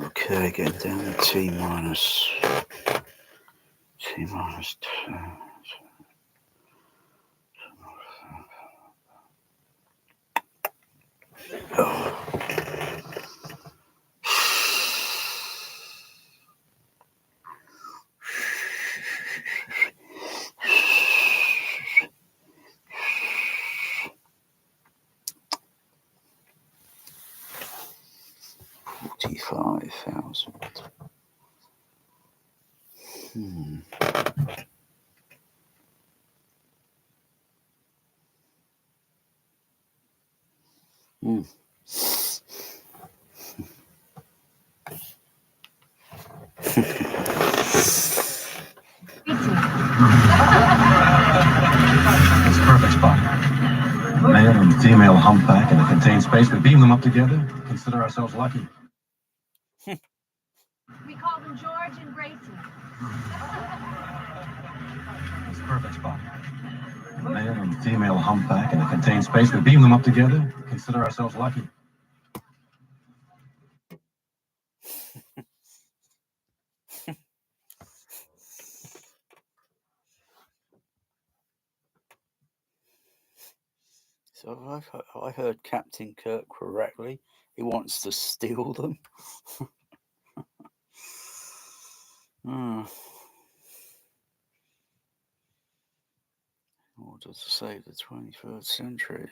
Okay, getting down to T minus 2. Oh. 45,000. It's a perfect spot. Male and female humpback in a contained space. We beam them up together. Consider ourselves lucky. We call them George and Gracie. It's a perfect spot. Male and female humpback in a contained space. We beam them up together. Consider ourselves lucky. So I heard Captain Kirk correctly. He wants to steal them. Oh. What does it say? The 21st century.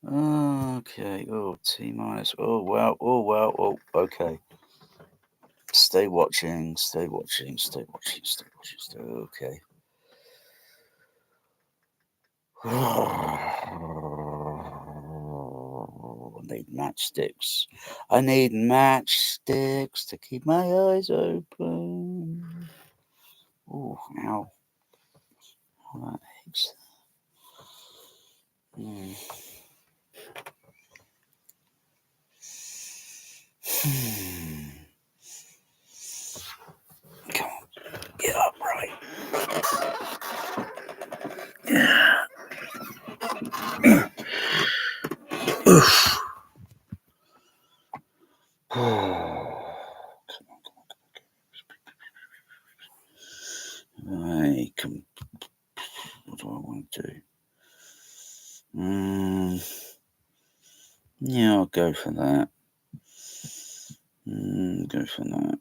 Okay. Oh, T minus. Oh, wow. Oh, wow. Oh, okay. Stay watching. Stay watching. Stay watching. Stay watching. Stay. Okay. I need matchsticks. I need matchsticks to keep my eyes open. Oh, ow. Oh, that aches. Come on. Get up, right. Oof. I can. What do I want to do? Yeah, I'll go for that. Go for that.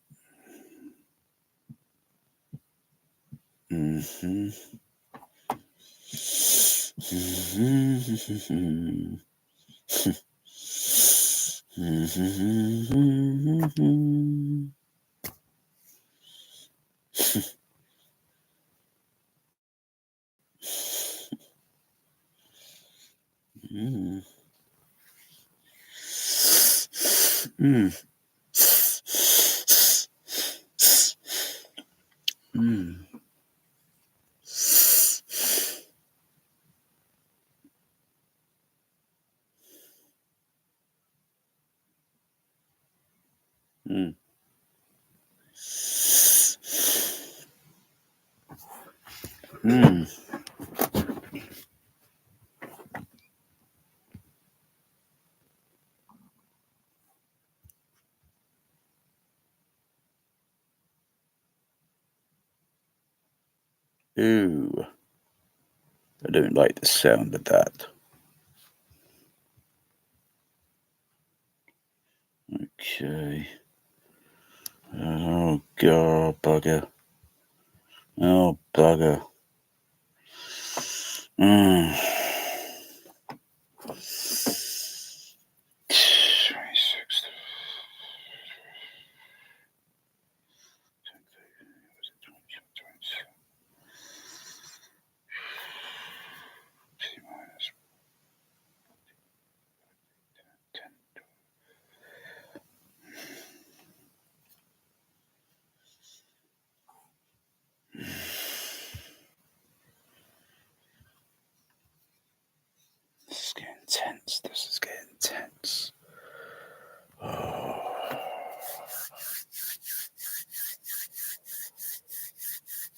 Ooh. I don't like the sound of that. Okay. Oh, God, bugger. Oh, bugger. 26. This is getting tense. This is getting tense. Oh.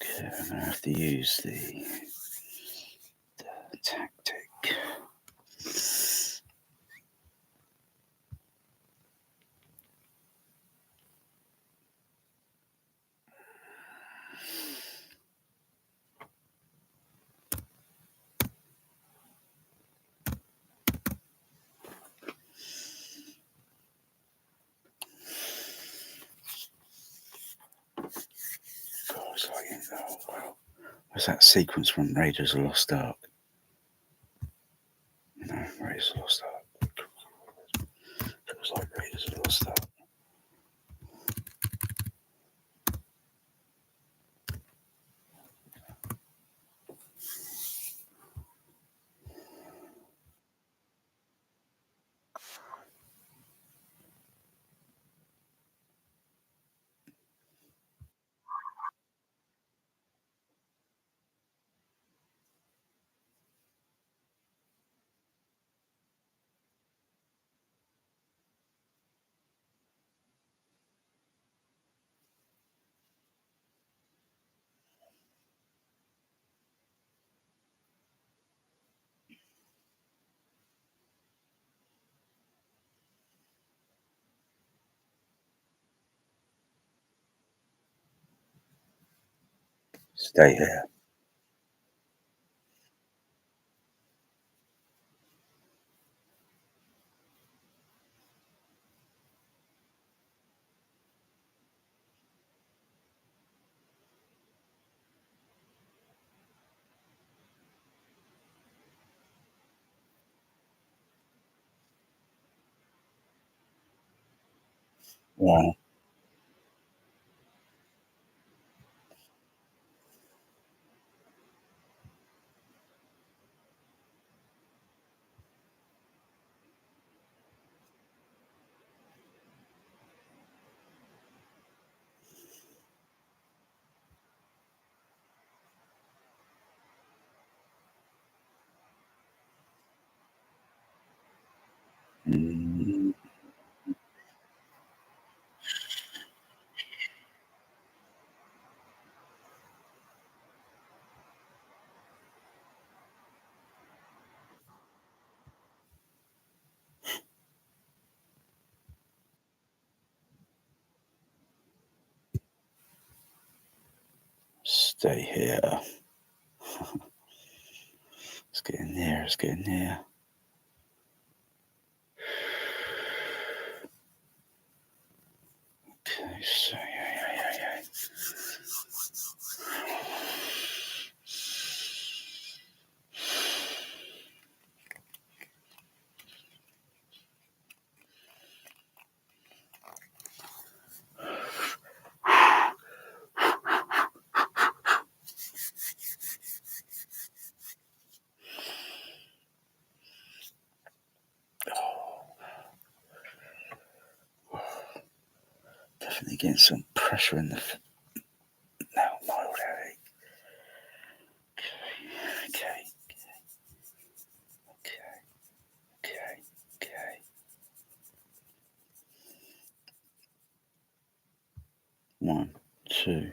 Okay, I'm gonna have to use the tactic. What's that sequence from Raiders of the Lost Ark? No, Raiders of the Lost Ark. It was like Raiders of the Lost Ark. Stay here. Wow. Mm. Stay here. Let's get in here. Let's get in here. Okay, so yeah. Definitely getting some pressure in the now mild headache. Okay. One, two,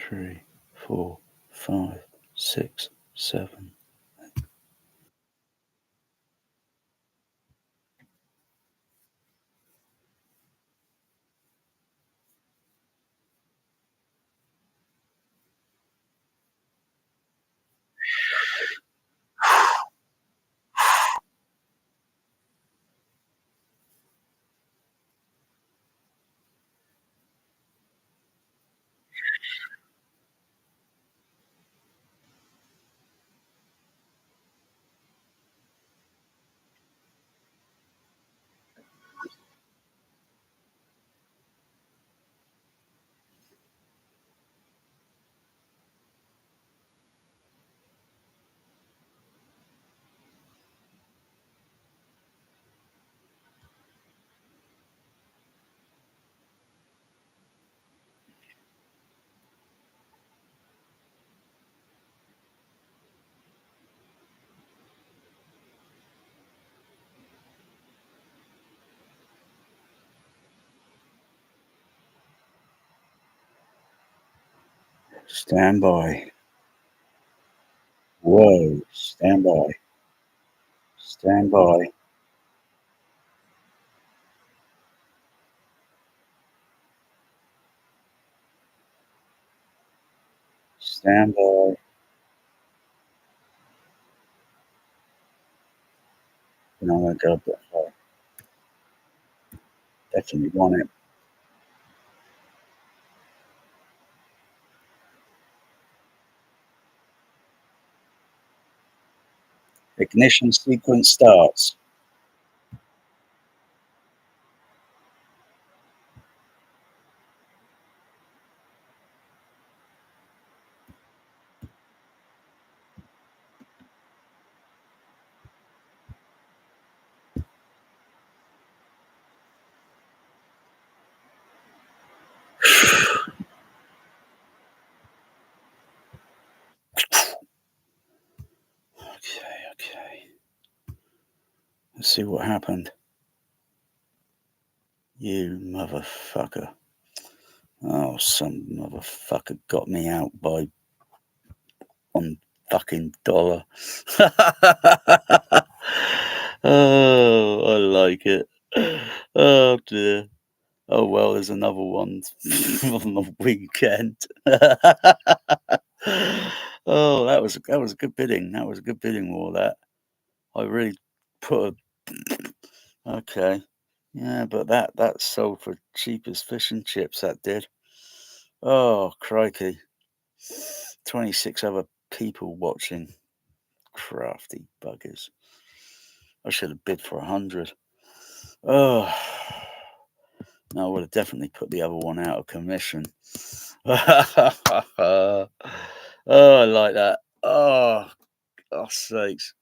3, 4, 5, 6, 7. Stand by. Whoa. Stand by. Stand by. Stand by. And I'm going to go a bit higher. Definitely want it. Ignition sequence starts. Okay. Let's see what happened. You motherfucker. Oh, some motherfucker got me out by $1 fucking dollar. Oh, I like it. Oh dear. Oh well, there's another one on the weekend. Oh, that was a good bidding. That was a good bidding war. That I really put a okay. Yeah, but that sold for cheap as fish and chips. That did. Oh, crikey! 26 other people watching. Crafty buggers. I should have bid for 100. Oh, no, I would have definitely put the other one out of commission. Oh, I like that. Oh, God's sakes.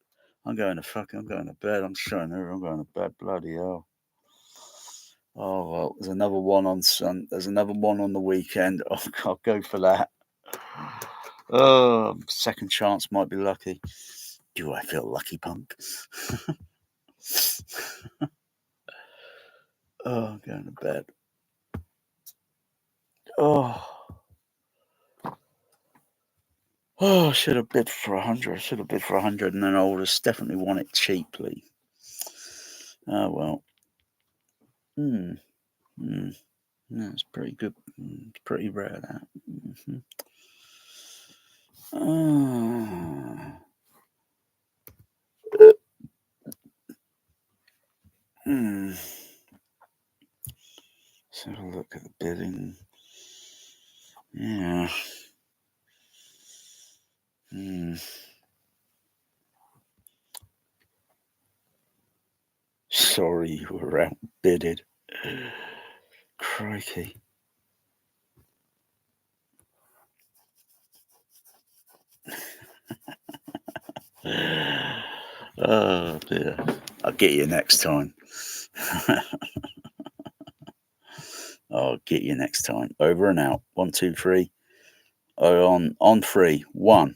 I'm going to bed. I'm showing her I'm going to bed. Bloody hell. Oh, well, there's another one on there's another one on the weekend. Oh, I'll go for that. Oh, second chance might be lucky. Do I feel lucky, punk? Oh, I'm going to bed. Oh. Oh, I should have bid for 100. I should have bid for 100, and then I would have definitely won it cheaply. Oh, well. Yeah, it's pretty good. It's pretty rare, that. Let's have a look at the bidding. Yeah. Sorry, you were outbidded. Crikey. Oh dear. I'll get you next time. I'll get you next time. Over and out. 1, 2, 3. On 3. 1.